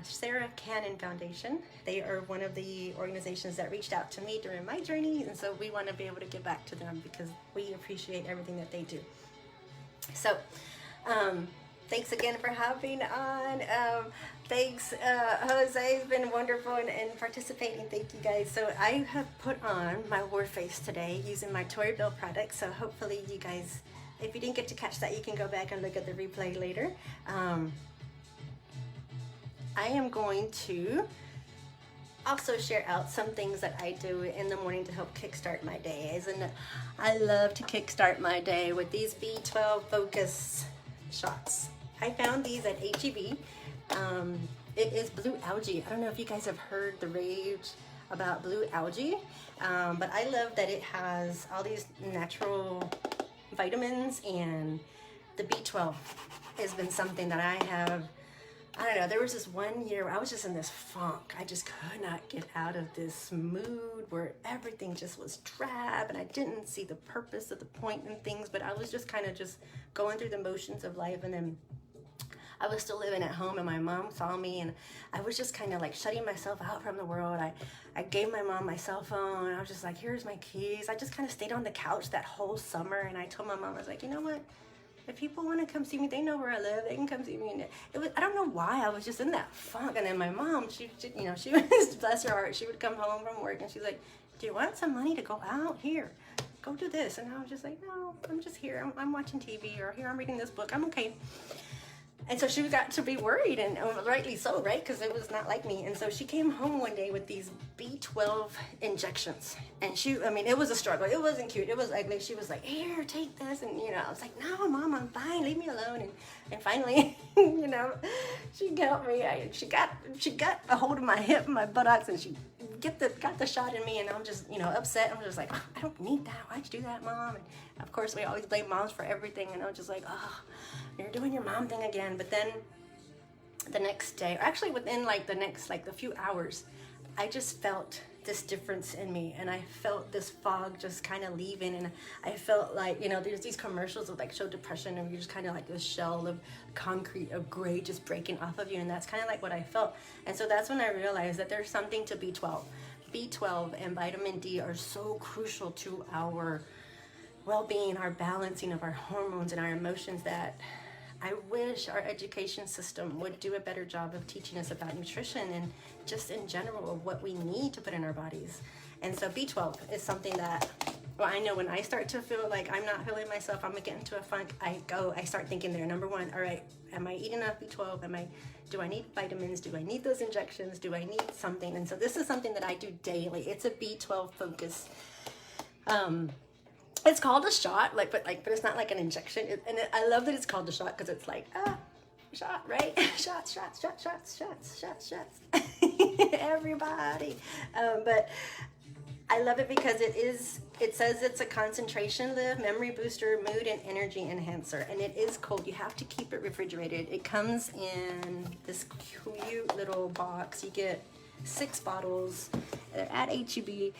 Sarah Cannon Foundation. They are one of the organizations that reached out to me during my journey, and so we want to be able to give back to them because we appreciate everything that they do. So thanks again for hopping on. Thanks, Jose. It's been wonderful and participating. Thank you guys. So I have put on my war face today using my Tory Bill product, so hopefully you guys, if you didn't get to catch that, you can go back and look at the replay later. I am going to also share out some things that I do in the morning to help kickstart my day. And I love to kickstart my day with these B12 Focus shots. I found these at H-E-B. It is blue algae. I don't know if you guys have heard the rage about blue algae, but I love that it has all these natural vitamins, and the B12 has been something that I don't know, there was this one year where I was just in this funk. I just could not get out of this mood where everything just was drab and I didn't see the purpose of the point in things, but I was just kind of just going through the motions of life. And then I was still living at home, and my mom saw me, and I was just kind of like shutting myself out from the world. I gave my mom my cell phone, and I was just like, here's my keys. I just kind of stayed on the couch that whole summer, and I told my mom, I was like, you know what? If people want to come see me, they know where I live. They can come see me. And it was, I don't know why, I was just in that funk. And then my mom, she you know, she was, bless her heart, she would come home from work, and she's like, do you want some money to go out? Here, go do this. And I was just like, no, I'm just here. I'm watching TV, or here, I'm reading this book. I'm okay. And so she got to be worried, and rightly so, right? Because it was not like me. And so she came home one day with these B12 injections. And I mean, it was a struggle. It wasn't cute. It was ugly. She was like, here, take this. And, you know, I was like, no, Mom, I'm fine. Leave me alone. And finally, you know, she helped me. She got a hold of my hip and my buttocks, and she got the shot in me. And I'm just, you know, upset. I'm just like, oh, I don't need that. Why'd you do that, Mom? And of course, we always blame moms for everything. And I'm just like, oh, you're doing your mom thing again. But then the next day, or actually within like the next, like a few hours, I just felt this difference in me, and I felt this fog just kind of leaving, and I felt like, you know, there's these commercials of like show depression, and you're just kind of like this shell of concrete of gray just breaking off of you, and that's kind of like what I felt. And so that's when I realized that there's something to B12. B12 and vitamin D are so crucial to our well-being, our balancing of our hormones and our emotions, that I wish our education system would do a better job of teaching us about nutrition and just in general of what we need to put in our bodies. And so B12 is something that, well, I know when I start to feel like I'm not feeling myself, I'm gonna get into a funk, I start thinking there, number one, all right, am I eating enough B12? Do I need vitamins? Do I need those injections? Do I need something? And so this is something that I do daily. It's a B12 focus. It's called a shot, but it's not like an injection. I love that it's called a shot, because it's like, shot, right? shots. Everybody. But I love it because it says it's a concentration lift, memory booster, mood and energy enhancer. And it is cold. You have to keep it refrigerated. It comes in this cute little box. You get 6 bottles. They're at HEB.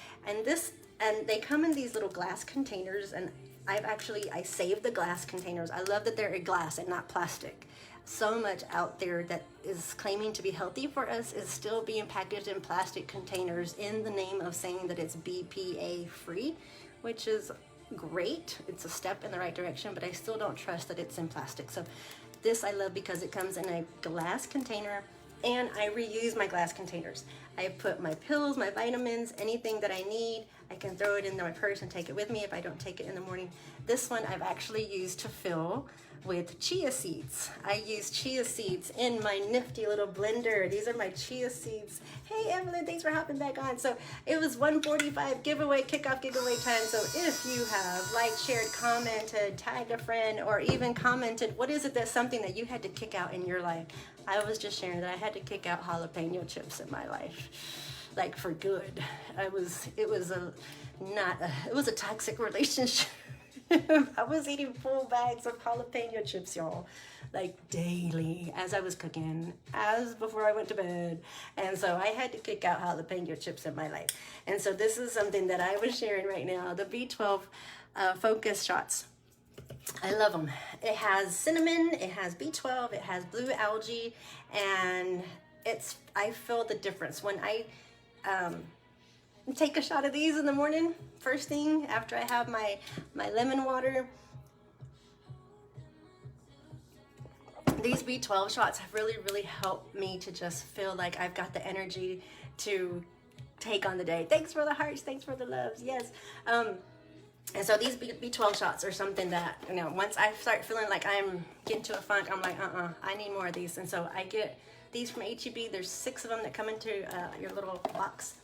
And they come in these little glass containers, and I saved the glass containers. I love that they're glass and not plastic. So much out there that is claiming to be healthy for us is still being packaged in plastic containers in the name of saying that it's BPA free, which is great. It's a step in the right direction, but I still don't trust that it's in plastic. So this I love because it comes in a glass container, and I reuse my glass containers. I put my pills, my vitamins, anything that I need. I can throw it in my purse and take it with me if I don't take it in the morning. This one I've actually used to fill with chia seeds. I use chia seeds in my nifty little blender. These are my chia seeds. Hey Evelyn, thanks for hopping back on. So it was 1:45 giveaway, kickoff giveaway time. So if you have liked, shared, commented, tagged a friend, or even commented, what is it that's something that you had to kick out in your life? I was just sharing that I had to kick out jalapeno chips in my life, like for good. It was a toxic relationship. I was eating full bags of jalapeno chips, y'all, like daily as I was cooking, as before I went to bed. And so I had to kick out jalapeno chips in my life. And so this is something that I was sharing right now, the B12 focus shots. I love them. It has cinnamon, it has B12, it has blue algae, and I feel the difference when I take a shot of these in the morning, first thing after I have my lemon water. These B12 shots have really helped me to just feel like I've got the energy to take on the day. Thanks for the hearts, thanks for the loves, yes. And so these B12 shots are something that, you know, once I start feeling like I'm getting to a funk, I'm like, I need more of these. And so I get these from HEB. There's 6 of them that come into your little box.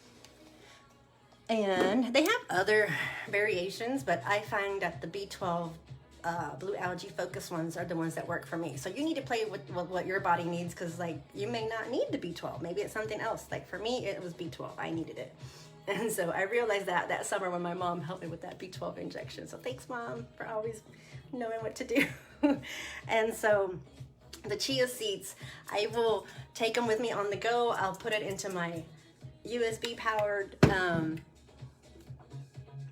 And they have other variations, but I find that the B12 blue algae focus ones are the ones that work for me. So you need to play with what your body needs, because like you may not need the B12. Maybe it's something else. Like for me, it was B12. I needed it. And so I realized that summer when my mom helped me with that B12 injection. So thanks, Mom, for always knowing what to do. And so the chia seeds, I will take them with me on the go. I'll put it into my USB powered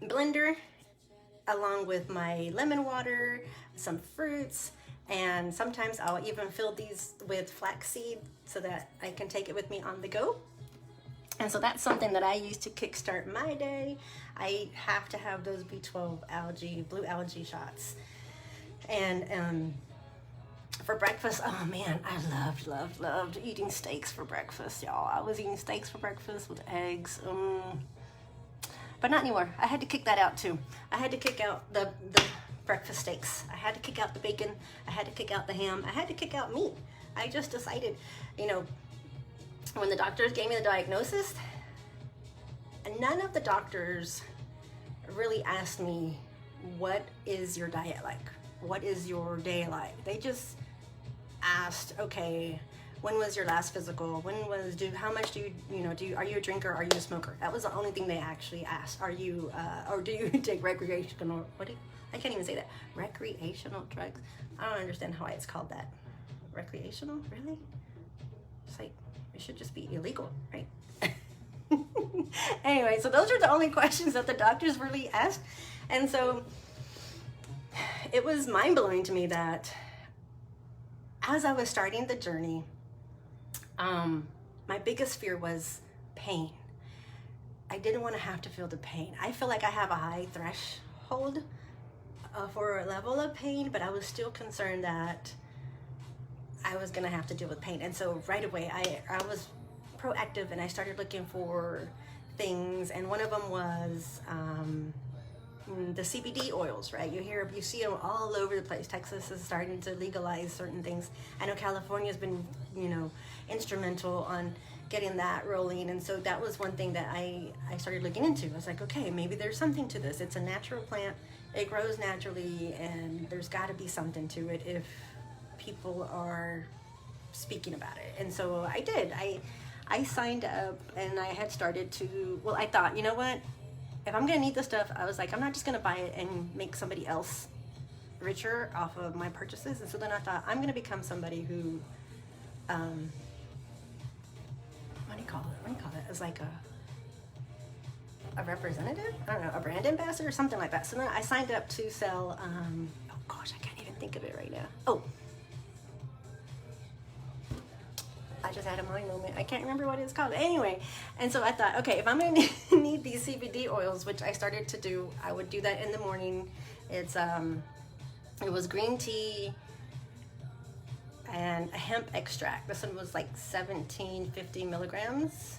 blender along with my lemon water, some fruits, And sometimes I'll even fill these with flaxseed so that I can take it with me on the go. And so that's something that I use to kickstart my day. I have to have those B12 algae, blue algae shots. And for breakfast, oh man, I loved eating steaks for breakfast, y'all. I was eating steaks for breakfast with eggs. But not anymore. I had to kick that out too. I had to kick out the breakfast steaks. I had to kick out the bacon. I had to kick out the ham. I had to kick out meat. I just decided, you know, when the doctors gave me the diagnosis, none of the doctors really asked me, what is your diet like? What is your day like? They just asked, okay, when was your last physical? How much do you are you a drinker? Are you a smoker? That was the only thing they actually asked. Are you, or do you take recreational, I can't even say that. Recreational drugs? I don't understand why it's called that. Recreational? Really? It's like, it should just be illegal, right? Anyway, so those are the only questions that the doctors really asked. And so it was mind-blowing to me that as I was starting the journey, my biggest fear was pain. I didn't want to have to feel the pain. I feel like I have a high threshold for a level of pain, but I was still concerned that I was gonna have to deal with pain. And so right away, I was proactive and I started looking for things, and one of them was the CBD oils, right? You see them all over the place. Texas is starting to legalize certain things. I know California's been, instrumental on getting that rolling. And so that was one thing that I started looking into. I was like, okay, maybe there's something to this. It's a natural plant. It grows naturally, and there's got to be something to it if people are speaking about it. And so I did. I signed up, and I had started to, I thought, you know what? If I'm gonna need this stuff, I was like, I'm not just gonna buy it and make somebody else richer off of my purchases. And so then I thought, I'm gonna become somebody who, what do you call it? It's like a representative? I don't know, a brand ambassador or something like that. So then I signed up to sell, oh gosh, I can't even think of it right now. Oh, I just had a mind moment. I can't remember what it's called. Anyway, and so I thought, okay, if I'm gonna need these CBD oils, which I started to do, I would do that in the morning. It was green tea and a hemp extract. This one was like 1750 milligrams.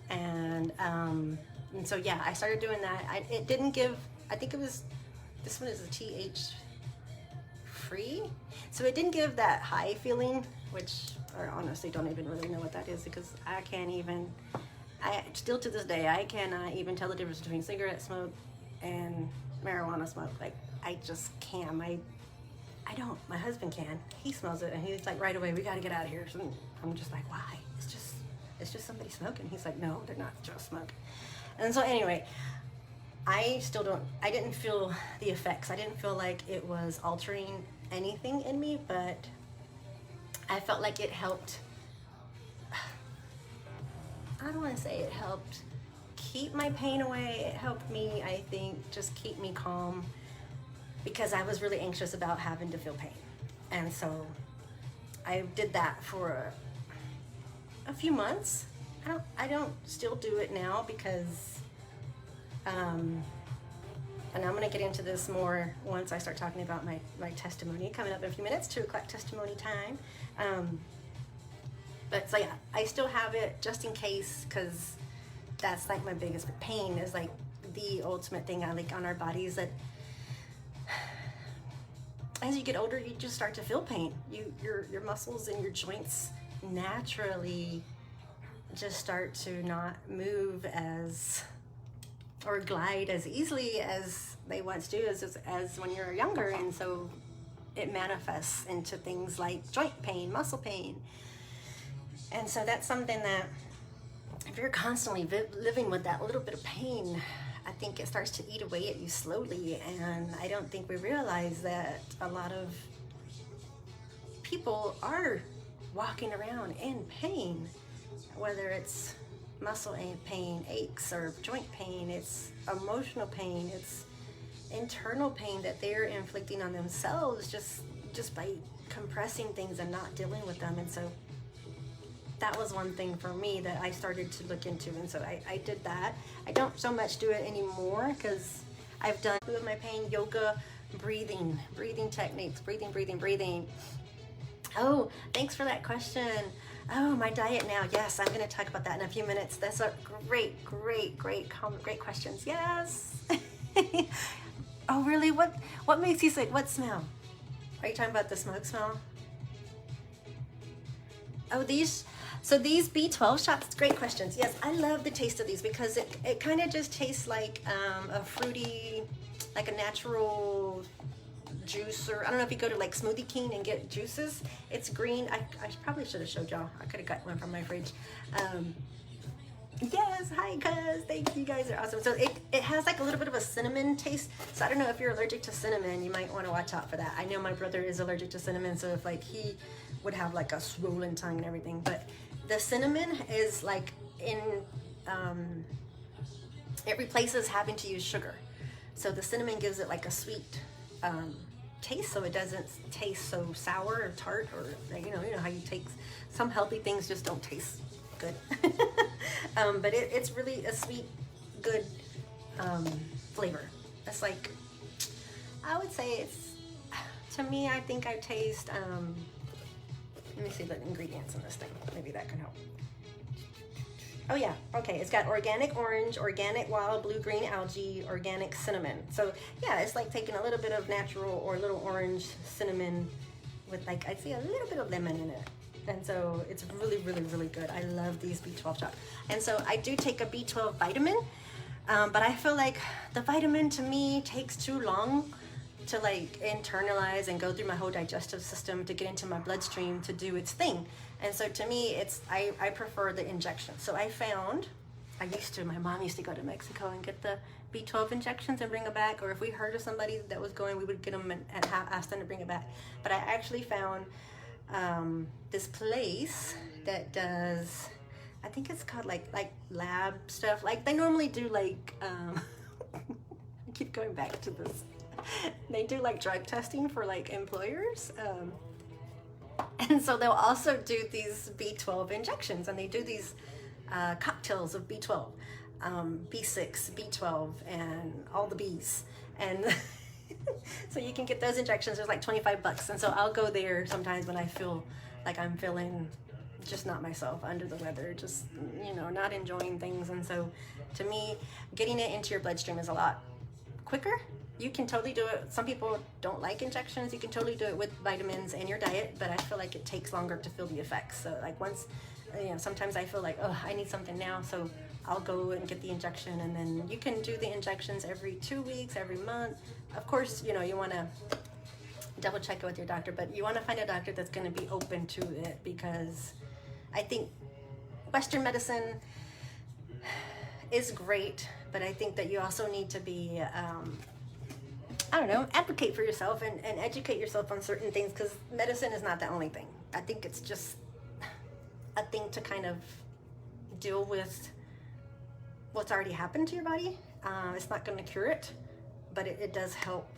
And so yeah, I started doing that. It didn't give, I think this one is a TH free. So it didn't give that high feeling, which I honestly don't even really know what that is, because I still to this day, I cannot even tell the difference between cigarette smoke and marijuana smoke. Like, I just can't. I don't. My husband can. He smells it, and he's like, right away, we got to get out of here. So I'm just like, why? It's just somebody smoking. He's like, no, they're not just smoking. And so anyway, I didn't feel the effects. I didn't feel like it was altering anything in me, but I felt like it helped. I don't want to say it helped keep my pain away. It helped me, I think, just keep me calm, because I was really anxious about having to feel pain. And so I did that for a few months. I don't still do it now, because and I'm going to get into this more once I start talking about my testimony coming up in a few minutes. 2 o'clock testimony time. But so yeah, I still have it just in case, because that's like my biggest pain, is like the ultimate thing I like on our bodies, that as you get older, you just start to feel pain. Your muscles and your joints naturally just start to not move or glide as easily as they once do, as when you're younger. And so it manifests into things like joint pain, muscle pain. And so that's something that, if you're constantly living with that little bit of pain, I think it starts to eat away at you slowly. And I don't think we realize that a lot of people are walking around in pain, whether it's muscle pain, aches, or joint pain. It's emotional pain. It's internal pain that they're inflicting on themselves just just by compressing things and not dealing with them. And so that was one thing for me that I started to look into, and so I did that. I don't so much do it anymore because I've done with my pain yoga, breathing techniques, breathing. Oh, thanks for that question. Oh, my diet now. Yes, I'm going to talk about that in a few minutes. That's a great questions. Yes. Oh, really? What makes you sick? What smell? Are you talking about the smoke smell? Oh, these B12 shots, great questions. Yes, I love the taste of these because it kind of just tastes like a fruity, like a natural juice, or I don't know if you go to like Smoothie King and get juices. It's green. I probably should have showed y'all. I could have got one from my fridge. Yes, hi cuz, thank you, guys are awesome. So it has like a little bit of a cinnamon taste. So I don't know if you're allergic to cinnamon, you might want to watch out for that. I know my brother is allergic to cinnamon, so if like he would have like a swollen tongue and everything. But the cinnamon is like in it replaces having to use sugar. So the cinnamon gives it like a sweet taste, so it doesn't taste so sour or tart, or you know how you take some healthy things just don't taste good. But it's really a sweet, good flavor. It's like, I would say it's, to me, I think I taste, let me see the ingredients in this thing. Maybe that can help. Oh yeah, okay, it's got organic orange, organic wild blue-green algae, organic cinnamon. So yeah, it's like taking a little bit of natural or a little orange cinnamon with like, I see a little bit of lemon in it. And so it's really good. I love these B12 shots. And so I do take a B12 vitamin, but I feel like the vitamin to me takes too long to like internalize and go through my whole digestive system to get into my bloodstream to do its thing. And so to me, I prefer the injection. So I found, my mom used to go to Mexico and get the B12 injections and bring it back, or if we heard of somebody that was going, we would get them and ask them to bring it back. But I actually found this place that does, I think it's called like lab stuff. Like they normally do like, I keep going back to this. They do like drug testing for like employers. And so they'll also do these B12 injections, and they do these cocktails of B12, B6, B12, and all the Bs. And so you can get those injections. There's like $25, and so I'll go there sometimes when I feel like I'm feeling just not myself, under the weather, just not enjoying things. And so to me, getting it into your bloodstream is a lot quicker. You can totally do it. Some people don't like injections. You can totally do it with vitamins and your diet, but I feel like it takes longer to feel the effects. So like once, sometimes I feel like, oh, I need something now, so I'll go and get the injection. And then you can do the injections every 2 weeks, every month. Of course, you want to double check it with your doctor, but you want to find a doctor that's going to be open to it, because I think Western medicine is great, but I think that you also need to be, advocate for yourself and educate yourself on certain things, because medicine is not the only thing. I think it's just a thing to kind of deal with what's already happened to your body. It's not going to cure it, but it does help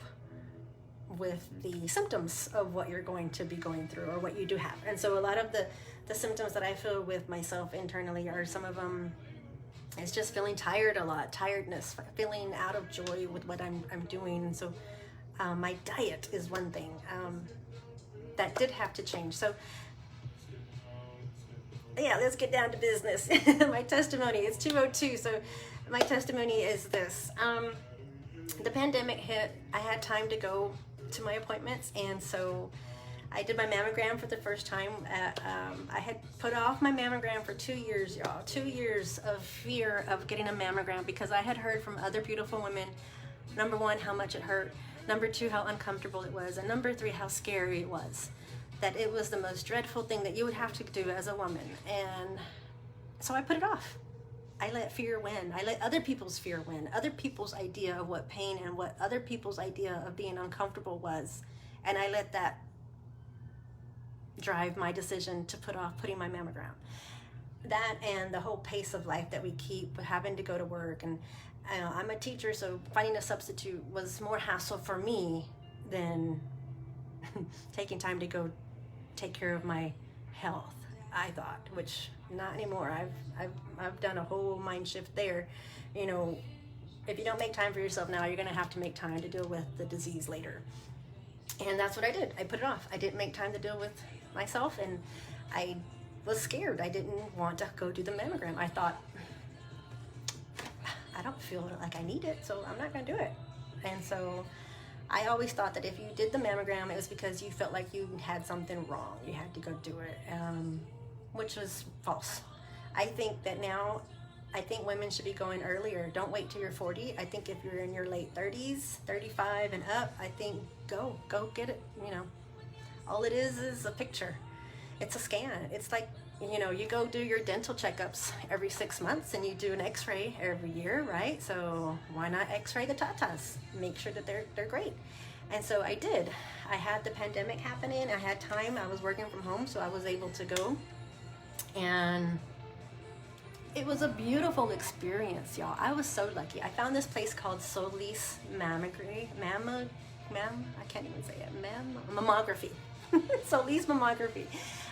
with the symptoms of what you're going to be going through, or what you do have. And so a lot of the symptoms that I feel with myself internally are, some of them, it's just feeling tired a lot, tiredness, feeling out of joy with what I'm doing. And so my diet is one thing that did have to change. So yeah, let's get down to business. My testimony, it's 2:02. So my testimony is this. The pandemic hit, I had time to go to my appointments, and so I did my mammogram for the first time. I had put off my mammogram for 2 years, y'all. 2 years of fear of getting a mammogram, because I had heard from other beautiful women, number one, how much it hurt, number two, how uncomfortable it was, and number three, how scary it was. That it was the most dreadful thing that you would have to do as a woman. And so I put it off. I let fear win. I let other people's fear win, other people's idea of what pain and what other people's idea of being uncomfortable was. And I let that drive my decision to put off putting my mammogram. That and the whole pace of life that we keep, having to go to work. And I'm a teacher, so finding a substitute was more hassle for me than taking time to go take care of my health, I thought, which not anymore. I've done a whole mind shift there. You know, if you don't make time for yourself now, you're going to have to make time to deal with the disease later. And that's what I did. I put it off. I didn't make time to deal with myself, and I was scared. I didn't want to go do the mammogram. I thought, I don't feel like I need it, so I'm not going to do it. And so I always thought that if you did the mammogram, it was because you felt like you had something wrong. You had to go do it, which was false. I think that now, I think women should be going earlier. Don't wait till you're 40. I think if you're in your late 30s, 35 and up, I think go get it. You know, all it is a picture. It's a scan. It's like, you know, you go do your dental checkups every 6 months, and you do an x-ray every year, right? So why not x-ray the tatas? Make sure that they're great. And so I did. I had the pandemic happening. I had time. I was working from home, so I was able to go. And it was a beautiful experience, y'all. I was so lucky. I found this place called Solis Mammography. I can't even say it. Mammography. Solis Mammography.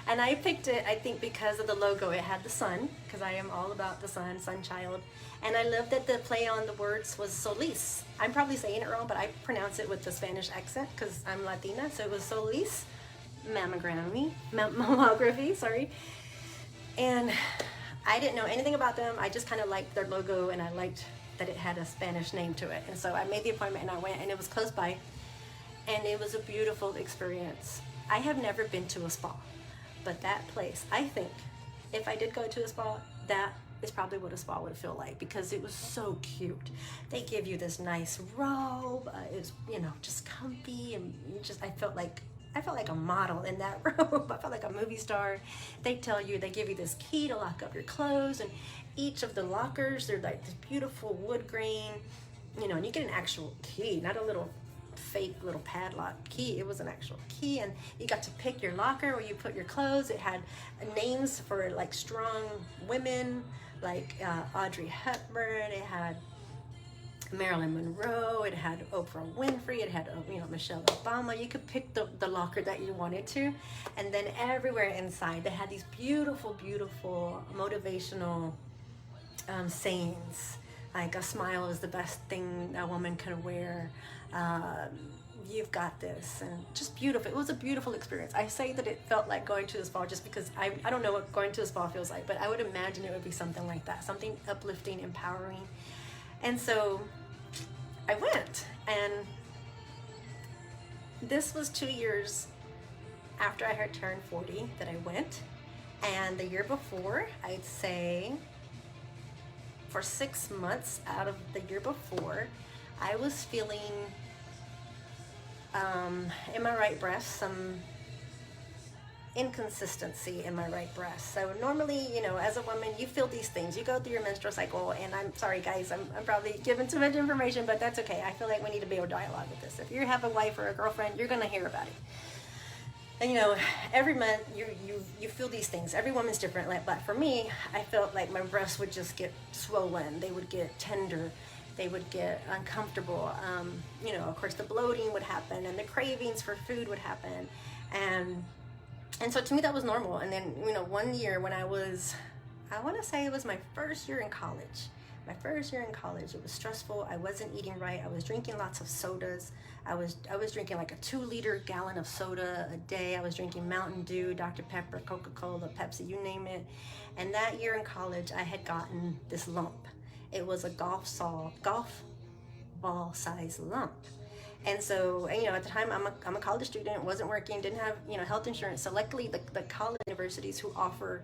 And I picked it, I think, because of the logo. It had the sun, because I am all about the sun, sun child. And I loved that the play on the words was Solis. I'm probably saying it wrong, but I pronounce it with the Spanish accent because I'm Latina. So it was Solis Mammography, sorry. And I didn't know anything about them. I just kind of liked their logo, and I liked that it had a Spanish name to it. And so I made the appointment, and I went, and it was close by. And it was a beautiful experience. I have never been to a spa. But that place, I think, if I did go to a spa, that is probably what a spa would feel like, because it was so cute. They give you this nice robe. It was, you know, just comfy, and I felt like a model in that robe. I felt like a movie star. They give you this key to lock up your clothes, and each of the lockers, they're like this beautiful wood grain, you know, and you get an actual key, not a little fake little padlock key. It was an actual key, and you got to pick your locker where you put your clothes. It had names for like strong women, like Audrey Hepburn. It had Marilyn Monroe. It had Oprah Winfrey. It had, you know, Michelle Obama. You could pick the locker that you wanted to, and then everywhere inside they had these beautiful motivational sayings, like a smile is the best thing a woman can wear. You've got this, and just beautiful. It was a beautiful experience. I say that it felt like going to the spa just because I don't know what going to a spa feels like, but I would imagine it would be something like that, something uplifting, empowering. And so I went, and this was 2 years after I had turned 40 that I went. And the year before, I'd say for 6 months out of the year before, I was feeling in my right breast some inconsistency in my right breast. So normally, you know, as a woman, you feel these things. You go through your menstrual cycle, and I'm sorry guys, I'm probably giving too much information, but that's okay. I feel like we need to be able to dialogue with this. If you have a wife or a girlfriend, you're gonna hear about it. And you know, every month you feel these things. Every woman's different, but for me, I felt like my breasts would just get swollen. They would get tender. They would get uncomfortable. You know, of course, the bloating would happen, and the cravings for food would happen, and so to me that was normal. And then, you know, one year when I want to say it was my first year in college. My first year in college, it was stressful. I wasn't eating right. I was drinking lots of sodas. I was drinking like a 2-liter gallon of soda a day. I was drinking Mountain Dew, Dr. Pepper, Coca-Cola, Pepsi, you name it. And that year in college, I had gotten this lump. It was a golf ball size lump. And so, you know, at the time, I'm a college student, wasn't working, didn't have, you know, health insurance. So luckily, the college universities who offer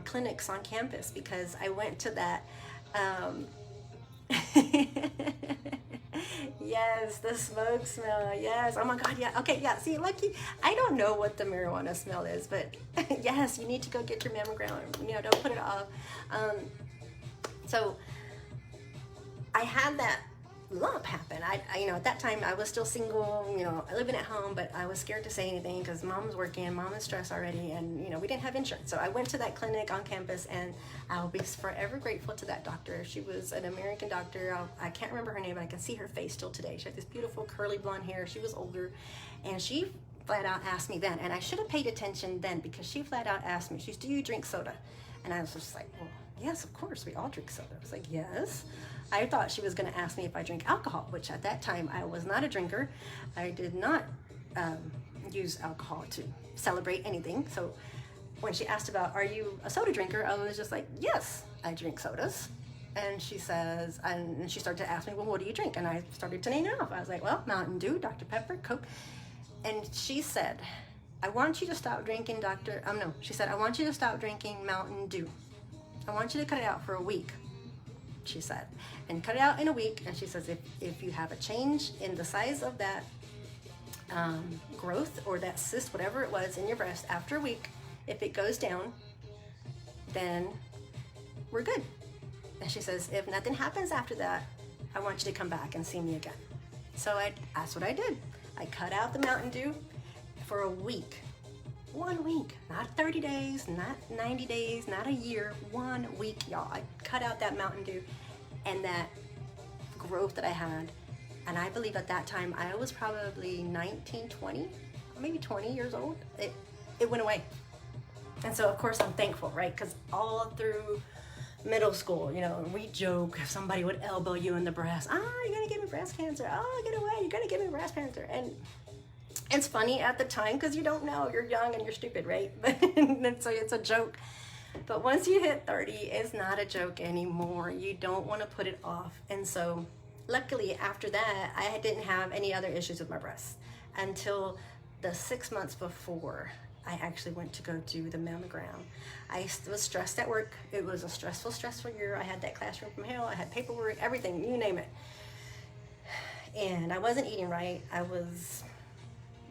clinics on campus, because I went to that. Yes, the smoke smell. Yes. Oh my God. Yeah. Okay. Yeah. See, lucky. I don't know what the marijuana smell is, but yes, you need to go get your mammogram. You know, don't put it off. So I had that lump happen. You know, at that time I was still single, you know, living at home, but I was scared to say anything because mom was working, mom was stressed already, and you know, we didn't have insurance. So I went to that clinic on campus, and I'll be forever grateful to that doctor. She was an American doctor. I can't remember her name, but I can see her face still today. She had this beautiful curly blonde hair. She was older, and she flat out asked me then, and I should have paid attention then, because she flat out asked me, she's, do you drink soda? And I was just like, well, yes, of course, we all drink soda. I was like, yes. I thought she was going to ask me if I drink alcohol, which at that time I was not a drinker. I did not use alcohol to celebrate anything. So when she asked about, are you a soda drinker? I was just like, yes, I drink sodas. And she says, and she started to ask me, well, what do you drink? And I started to name it off. I was like, well, Mountain Dew, Dr. Pepper, Coke. And she said, I want you to stop drinking she said, I want you to stop drinking Mountain Dew. I want you to cut it out for a week, she said, and cut it out in a week. And she says, if you have a change in the size of that growth or that cyst, whatever it was in your breast, after a week, if it goes down, then we're good. And she says, if nothing happens after that, I want you to come back and see me again. So that's what I did. I cut out the Mountain Dew for a week. 1 week, not 30 days, not 90 days, not a year, 1 week, y'all. I cut out that Mountain Dew and that growth that I had. And I believe at that time, I was probably 19, 20, maybe 20 years old. It went away. And so, of course, I'm thankful, right? Because all through middle school, you know, we joke, if somebody would elbow you in the breast, you're gonna give me breast cancer. Oh, get away, you're gonna give me breast cancer. And it's funny at the time because you don't know, you're young and you're stupid, right? But so it's a joke. But once you hit 30, it's not a joke anymore. You don't want to put it off. And so luckily after that, I didn't have any other issues with my breasts until the 6 months before I actually went to go do the mammogram. I was stressed at work. It was a stressful year. I had that classroom from hell. I had paperwork, everything, you name it. And I wasn't eating right. I was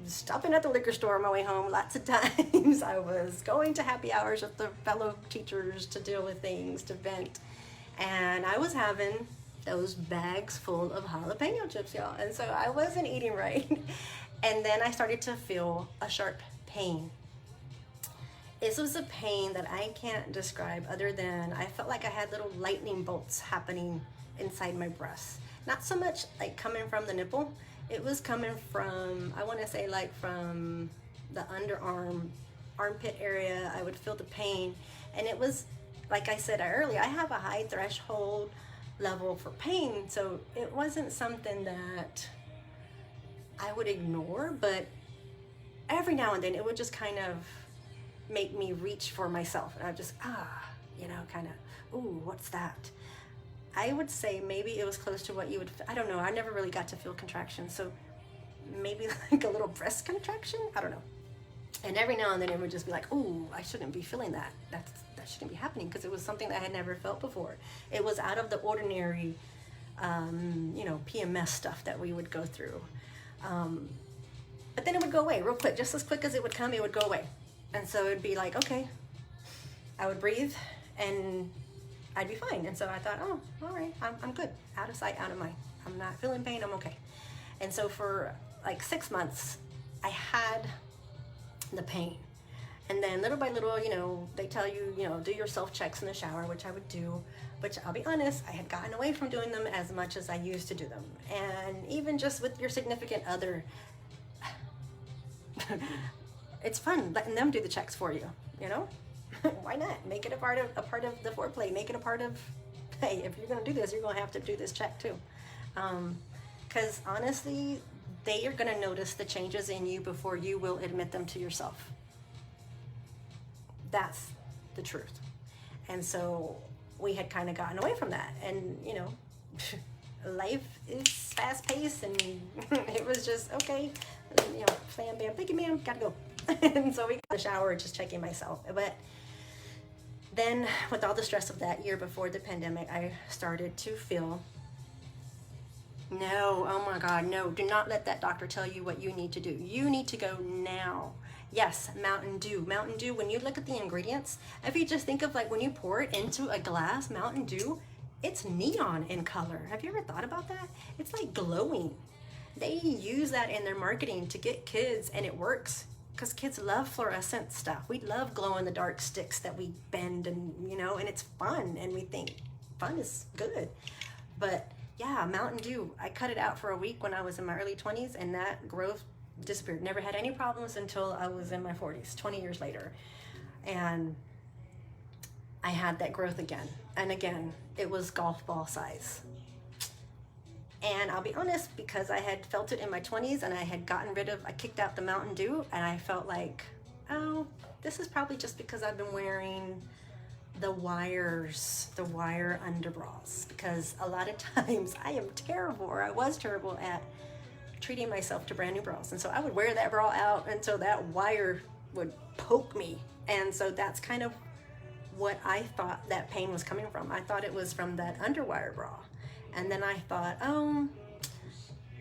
stopping at the liquor store on my way home lots of times. I was going to happy hours with the fellow teachers to deal with things, to vent. And I was having those bags full of jalapeno chips, y'all. And so I wasn't eating right. And then I started to feel a sharp pain. This was a pain that I can't describe other than I felt like I had little lightning bolts happening inside my breast. Not so much like coming from the nipple. It was coming from, I want to say like from the underarm, armpit area. I would feel the pain. And it was, like I said earlier, I have a high threshold level for pain. So it wasn't something that I would ignore, but every now and then it would just kind of make me reach for myself. And I just, you know, kind of, ooh, what's that? I would say maybe it was close to what you would, I don't know, I never really got to feel contraction, so maybe like a little breast contraction, I don't know. And every now and then it would just be like, ooh, I shouldn't be feeling that. That shouldn't be happening, because it was something that I had never felt before. It was out of the ordinary, you know, PMS stuff that we would go through. But then it would go away real quick, just as quick as it would come, it would go away. And so it'd be like, okay, I would breathe and I'd be fine. And so I thought, oh, all right, I'm good. Out of sight, out of mind. I'm not feeling pain, I'm okay. And so for like 6 months, I had the pain. And then little by little, you know, they tell you, you know, do your self-checks in the shower, which I would do. Which I'll be honest, I had gotten away from doing them as much as I used to do them. And even just with your significant other, it's fun letting them do the checks for you, you know? Why not? Make it a part of the foreplay. Make it a part of, hey, if you're gonna do this, you're gonna have to do this check too. Because honestly, they are gonna notice the changes in you before you will admit them to yourself. That's the truth. And so we had kind of gotten away from that. And, you know, life is fast paced, and it was just, okay, you know, bam, bam, thank you, ma'am, gotta go. And so we got in the shower just checking myself. But then with all the stress of that year before the pandemic, I started to feel, no, oh my God, no, do not let that doctor tell you what you need to do. You need to go now. Yes, Mountain Dew. Mountain Dew, when you look at the ingredients, if you just think of like when you pour it into a glass, Mountain Dew it's neon in color. Have you ever thought about that? It's like glowing. They use that in their marketing to get kids, and it works because kids love fluorescent stuff. We love glow in the dark sticks that we bend, and and it's fun, and we think fun is good. But yeah, Mountain Dew, I cut it out for a week when I was in my early 20s, and that growth disappeared. Never had any problems until I was in my 40s, 20 years later. And I had that growth again. And again, it was golf ball size. And I'll be honest, because I had felt it in my 20s and I kicked out the Mountain Dew, and I felt like, oh, this is probably just because I've been wearing the wire underbras, because a lot of times I was terrible at treating myself to brand new bras. And so I would wear that bra out until that wire would poke me. And so that's kind of what I thought that pain was coming from. I thought it was from that underwire bra. And then I thought, oh,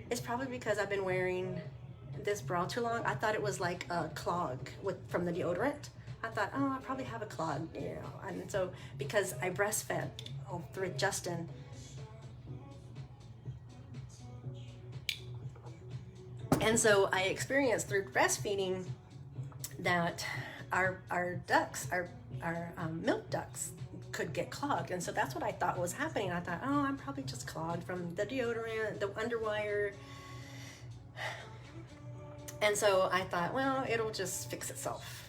it's probably because I've been wearing this bra too long. I thought it was like a clog from the deodorant. I thought, oh, I probably have a clog, And so because I breastfed through Justin, and so I experienced through breastfeeding that our ducts, our milk ducts could get clogged. And so that's what I thought was happening. I thought, oh, I'm probably just clogged from the deodorant, the underwire. And so I thought, well, it'll just fix itself.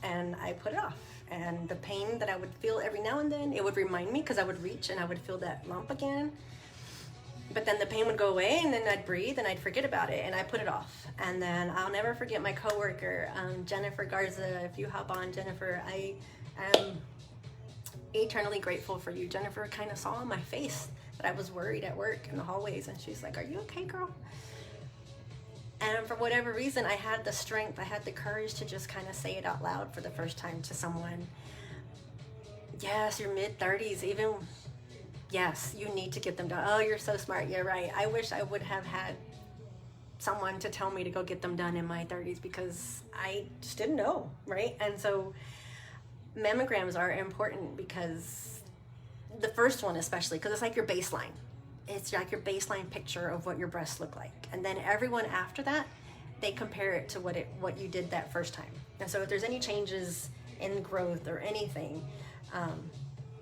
And I put it off. And the pain that I would feel every now and then, it would remind me, because I would reach and I would feel that lump again. But then the pain would go away, and then I'd breathe and I'd forget about it, and I put it off. And then I'll never forget my coworker, Jennifer Garza. If you hop on, Jennifer, I am eternally grateful for you. Jennifer kind of saw on my face that I was worried at work in the hallways, and she's like, are you okay, girl? And for whatever reason, I had the strength, I had the courage to just kind of say it out loud for the first time to someone. Yes, your mid-30s, even, yes, you need to get them done. Oh, you're so smart, you're right. I wish I would have had someone to tell me to go get them done in my 30s, because I just didn't know, right? And so mammograms are important, because the first one especially, because it's like your baseline. It's like your baseline picture of what your breasts look like. And then everyone after that, they compare it to what you did that first time. And so if there's any changes in growth or anything,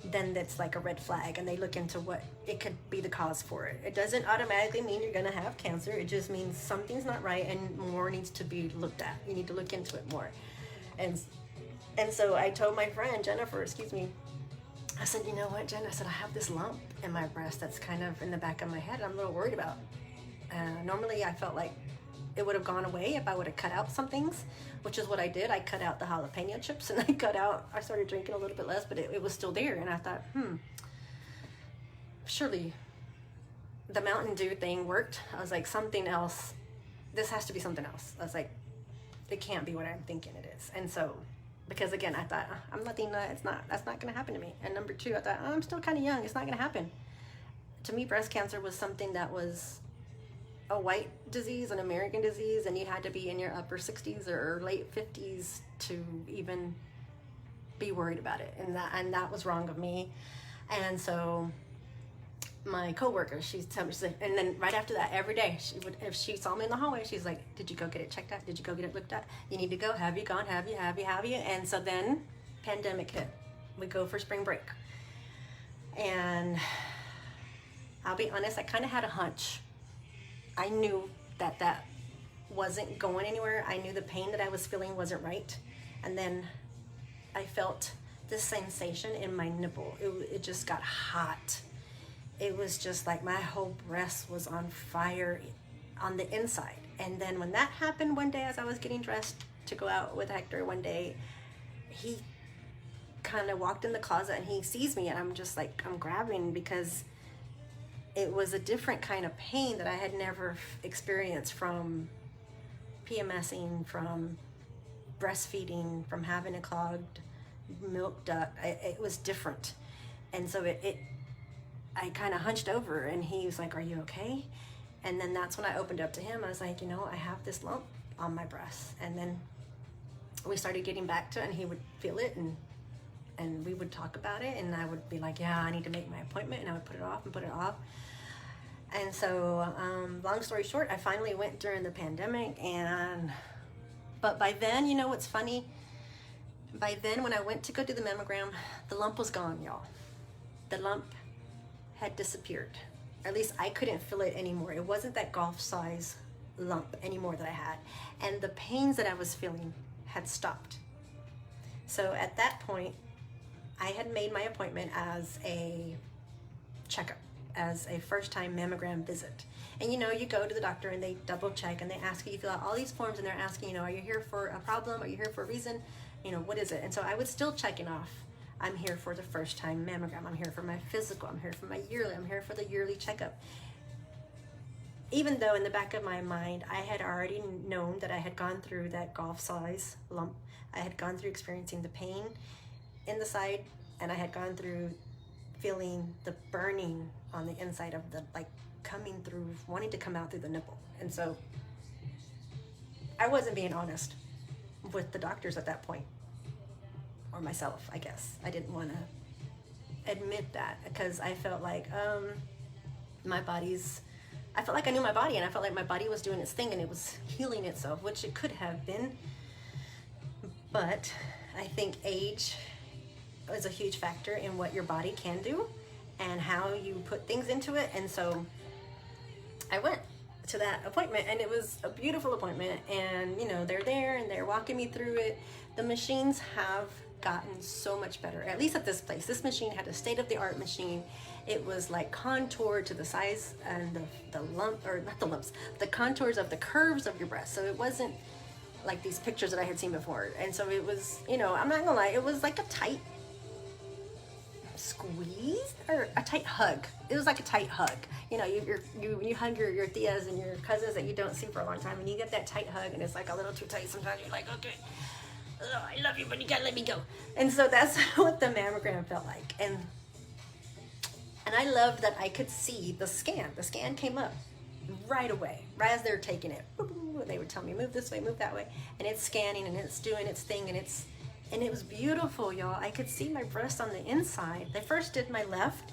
then that's like a red flag, and they look into what it could be the cause for it. It doesn't automatically mean you're gonna have cancer. It just means something's not right and more needs to be looked at. You need to look into it more. And so I told my friend, Jennifer, I said, you know what, Jen? I said, I have this lump in my breast that's kind of in the back of my head I'm a little worried about. Normally I felt like it would have gone away if I would have cut out some things, which is what I did. I cut out the jalapeno chips, and I started drinking a little bit less, but it was still there. And I thought, surely the Mountain Dew thing worked. I was like, something else, this has to be something else. I was like, it can't be what I'm thinking it is. And so, because again, I thought, I'm Latina, that's not gonna happen to me. And number two, I thought, I'm still kind of young, it's not gonna happen. To me, breast cancer was something that was a white disease, an American disease, and you had to be in your upper 60s or late 50s to even be worried about it. And that was wrong of me. And so my coworker, she's like, and then right after that, every day, if she saw me in the hallway, she's like, did you go get it checked out? Did you go get it looked at? You need to go. Have you gone? Have you? And so then pandemic hit. We go for spring break. And I'll be honest, I kind of had a hunch. I knew that wasn't going anywhere. I knew the pain that I was feeling wasn't right. And then I felt this sensation in my nipple. It just got hot. It was just like my whole breast was on fire on the inside. And then when that happened one day, as I was getting dressed to go out with Hector one day, he kind of walked in the closet and he sees me, and I'm just like, I'm grabbing, because it was a different kind of pain that I had never experienced from PMSing, from breastfeeding, from having a clogged milk duct. It was different. And so I kind of hunched over, and he was like, are you okay? And then that's when I opened up to him. I was like, I have this lump on my breast. And then we started getting back to it, and he would feel it, and and we would talk about it, and I would be like, yeah, I need to make my appointment, and I would put it off and put it off. And so, long story short, I finally went during the pandemic, but by then, you know what's funny? By then, when I went to go do the mammogram, the lump was gone, y'all. The lump had disappeared. At least I couldn't feel it anymore. It wasn't that golf size lump anymore that I had. And the pains that I was feeling had stopped. So at that point, I had made my appointment as a checkup, as a first-time mammogram visit. And you know, you go to the doctor and they double check and they ask you fill out all these forms, and they're asking, you know, are you here for a problem? Are you here for a reason? You know, what is it? And so I was still checking off. I'm here for the first-time mammogram. I'm here for my physical. I'm here for my yearly. I'm here for the yearly checkup. Even though in the back of my mind, I had already known that I had gone through that golf-size lump. I had gone through experiencing the pain in the side, and I had gone through feeling the burning on the inside of the, like, coming through, wanting to come out through the nipple. And so I wasn't being honest with the doctors at that point, or myself, I guess. I didn't want to admit that because I felt like I felt like I knew my body, and I felt like my body was doing its thing and it was healing itself, which it could have been. But I think age is a huge factor in what your body can do and how you put things into it. And so I went to that appointment, and it was a beautiful appointment, and you know, they're there and they're walking me through it. The machines have gotten so much better, at least at this place. This machine had a state-of-the-art machine. It was like contoured to the size and the lump, or not the lumps, the contours of the curves of your breast. So it wasn't like these pictures that I had seen before. And so it was, you know, I'm not gonna lie, it was like a tight squeeze or a tight hug. It was like a tight hug. You know, you hug your tias and your cousins that you don't see for a long time, and you get that tight hug, and it's like a little too tight. Sometimes you're like, okay, oh, I love you, but you gotta let me go. And so that's what the mammogram felt like. And I loved that I could see the scan. The scan came up right away, right as they're taking it. They would tell me, move this way, move that way. And it's scanning, and it's doing its thing, and it was beautiful, y'all. I could see my breast on the inside. They first did my left,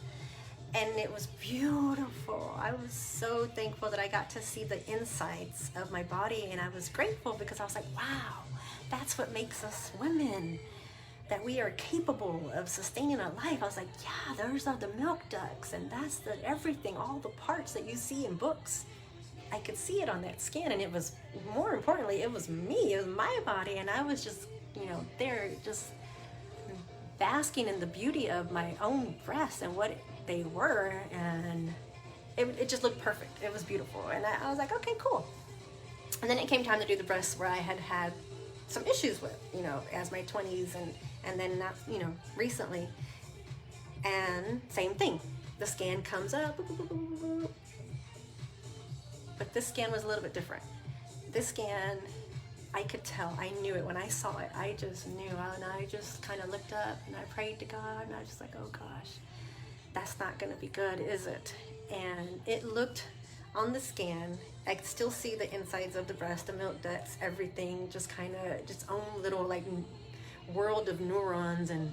and it was beautiful. I was so thankful that I got to see the insides of my body, and I was grateful because I was like, wow, that's what makes us women, that we are capable of sustaining a life. I was like, yeah, those are the milk ducts, and that's the everything, all the parts that you see in books. I could see it on that scan, and it was, more importantly, it was me, it was my body, and I was just, you know, there just basking in the beauty of my own breasts and what they were, and it just looked perfect. It was beautiful, and I was like, okay, cool. And then it came time to do the breasts where I had some issues with, you know, as my 20s, and then not, you know, recently. And same thing, the scan comes up, but this scan was a little bit different. This scan, I could tell, I knew it when I saw it. I just knew, and I just kind of looked up and I prayed to God, and I was just like, oh gosh, that's not gonna be good, is it? And it looked on the scan, I could still see the insides of the breast, the milk ducts, everything, just kind of its own little like world of neurons and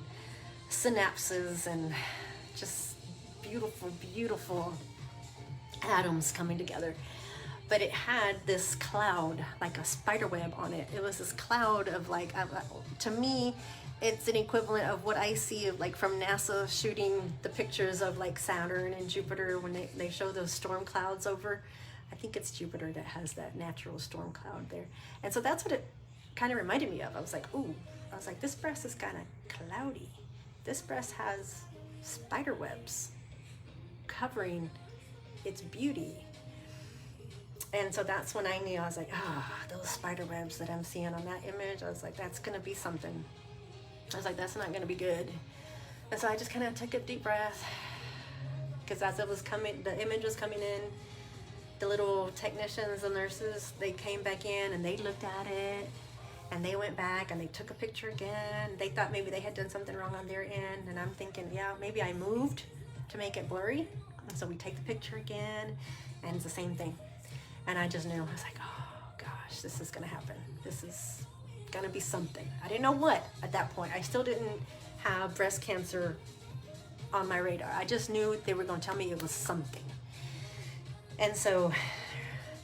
synapses, and just beautiful, beautiful atoms coming together. But it had this cloud, like a spider web on it. It was this cloud of like, to me, it's an equivalent of what I see of like from NASA shooting the pictures of like Saturn and Jupiter when they show those storm clouds over. I think it's Jupiter that has that natural storm cloud there. And so that's what it kind of reminded me of. I was like, ooh, I was like, this breast is kind of cloudy. This breast has spider webs covering its beauty. And so that's when I knew, I was like, those spider webs that I'm seeing on that image, I was like, that's gonna be something. I was like, that's not gonna be good. And so I just kind of took a deep breath, because as it was coming, the image was coming in, the little technicians and nurses, they came back in and they looked at it, and they went back and they took a picture again. They thought maybe they had done something wrong on their end, and I'm thinking, yeah, maybe I moved to make it blurry. And so we take the picture again, and it's the same thing. And I just knew, I was like, oh gosh, this is gonna happen. This is gonna be something. I didn't know what at that point. I still didn't have breast cancer on my radar. I just knew they were going to tell me it was something. And so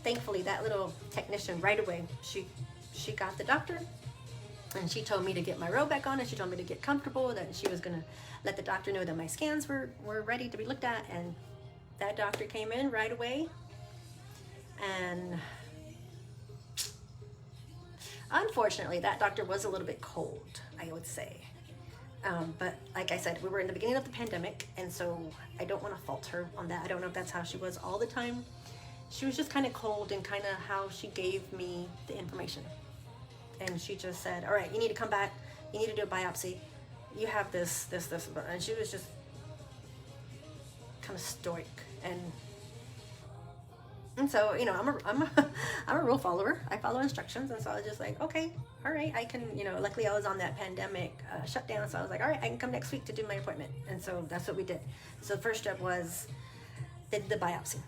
thankfully that little technician right away, she got the doctor, and she told me to get my robe back on, and she told me to get comfortable, that she was going to let the doctor know that my scans were ready to be looked at. And that doctor came in right away, and unfortunately that doctor was a little bit cold, I would say. But like I said, we were in the beginning of the pandemic, and so I don't want to fault her on that. I don't know if that's how she was all the time. She was just kind of cold in kind of how she gave me the information. And she just said, all right, you need to come back. You need to do a biopsy. You have this. And she was just kind of stoic. And so, you know, I'm a rule follower. I follow instructions. And so I was just like, okay, all right, I can, you know, luckily I was on that pandemic shutdown. So I was like, all right, I can come next week to do my appointment. And so that's what we did. So the first step was the biopsy.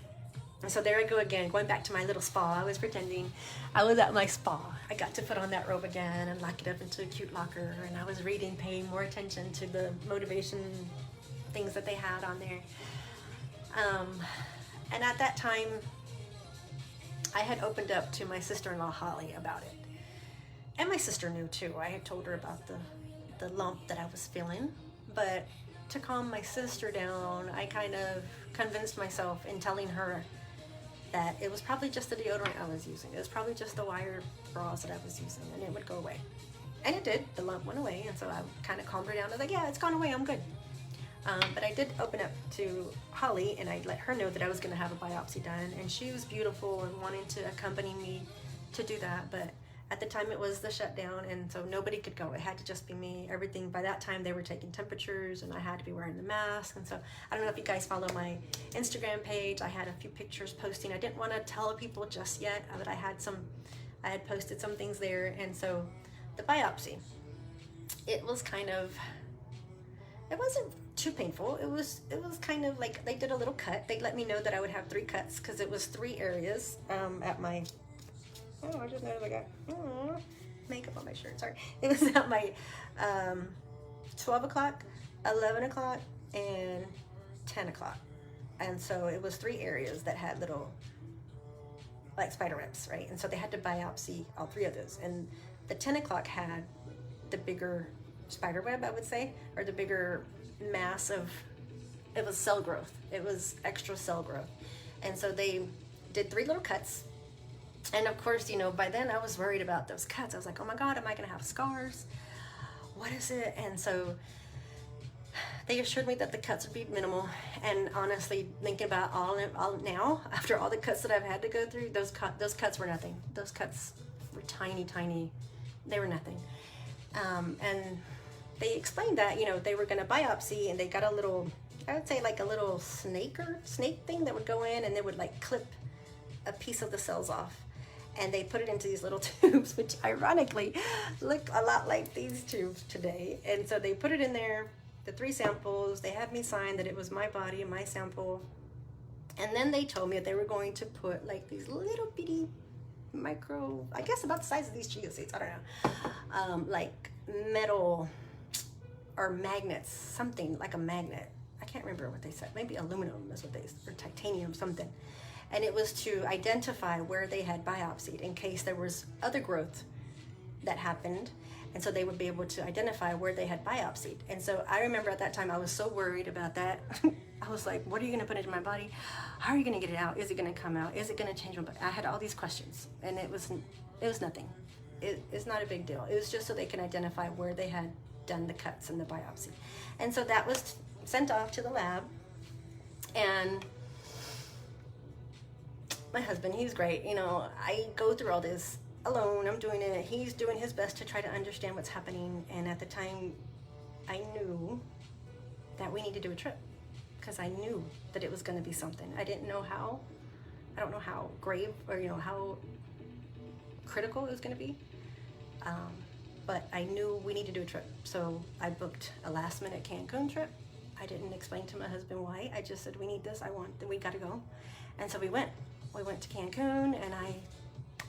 And so there I go again, going back to my little spa. I was pretending I was at my spa. I got to put on that robe again and lock it up into a cute locker. And I was reading, paying more attention to the motivation things that they had on there. And at that time, I had opened up to my sister-in-law, Holly, about it. And my sister knew too. I had told her about the lump that I was feeling. But to calm my sister down, I kind of convinced myself in telling her that it was probably just the deodorant I was using. It was probably just the wire bras that I was using, and it would go away. And it did. The lump went away, and so I kind of calmed her down. I was like, yeah, it's gone away. I'm good. But I did open up to Holly, and I let her know that I was going to have a biopsy done, and she was beautiful and wanting to accompany me to do that. But at the time, it was the shutdown, and so nobody could go. It had to just be me. Everything, by that time, they were taking temperatures, and I had to be wearing the mask. And so I don't know if you guys follow my Instagram page. I had a few pictures posting. I didn't want to tell people just yet, but I had posted some things there. And so the biopsy, it was kind of, it wasn't too painful. It was kind of like they did a little cut. They let me know that I would have 3 cuts because it was 3 areas at my, oh, I just noticed I got makeup on my shirt. Sorry. It was at my 12 o'clock, 11 o'clock, and 10 o'clock. And so it was 3 areas that had little, like, spider webs, right? And so they had to biopsy all 3 of those. And the 10 o'clock had the bigger spider web, I would say, or the bigger mass of, it was cell growth. It was extra cell growth. And so they did 3 little cuts. And of course, you know, by then I was worried about those cuts. I was like, oh my God, am I going to have scars? What is it? And so they assured me that the cuts would be minimal. And honestly, thinking about all now, after all the cuts that I've had to go through, those cuts were nothing. Those cuts were tiny, tiny. They were nothing. And they explained that, you know, they were going to biopsy, and they got a little, I would say like a little snake thing that would go in, and they would like clip a piece of the cells off. And they put it into these little tubes, which ironically look a lot like these tubes today. And so they put it in there, the 3 samples. They had me sign that it was my body and my sample. And then they told me that they were going to put like these little bitty micro, I guess about the size of these chia seeds, I don't know, like metal or magnets, something like a magnet. I can't remember what they said. Maybe aluminum is what they, or titanium, something. And it was to identify where they had biopsied in case there was other growth that happened. And so they would be able to identify where they had biopsied. And so I remember at that time, I was so worried about that. I was like, what are you going to put into my body? How are you going to get it out? Is it going to come out? Is it going to change my body? I had all these questions, and it was nothing. It's not a big deal. It was just so they can identify where they had done the cuts and the biopsy. And so that was sent off to the lab. And my husband, he's great. You know, I go through all this alone. I'm doing it. He's doing his best to try to understand what's happening. And at the time, I knew that we need to do a trip because I knew that it was going to be something. I didn't know how. I don't know how grave or, you know, how critical it was going to be. But I knew we need to do a trip. So I booked a last minute Cancun trip. I didn't explain to my husband why. I just said, we need this. We got to go. And so we went. We went to Cancun, and I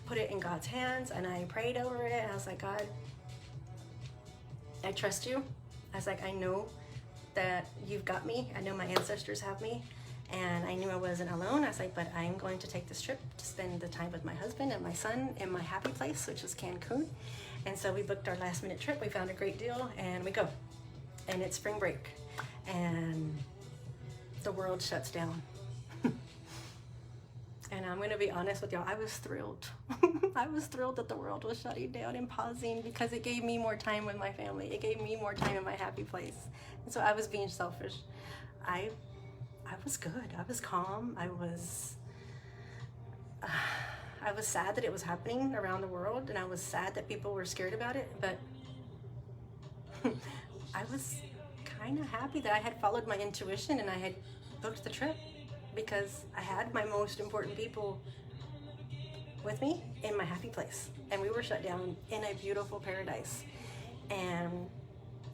put it in God's hands, and I prayed over it, and I was like, God, I trust you. I was like, I know that you've got me. I know my ancestors have me. And I knew I wasn't alone. I was like, but I'm going to take this trip to spend the time with my husband and my son in my happy place, which is Cancun. And so we booked our last minute trip. We found a great deal and we go. And it's spring break. And the world shuts down. And I'm going to be honest with y'all, I was thrilled. I was thrilled that the world was shutting down and pausing because it gave me more time with my family. It gave me more time in my happy place. And so I was being selfish. I was good. I was calm. I was sad that it was happening around the world, and I was sad that people were scared about it, but I was kind of happy that I had followed my intuition and I had booked the trip because I had my most important people with me in my happy place, and we were shut down in a beautiful paradise. And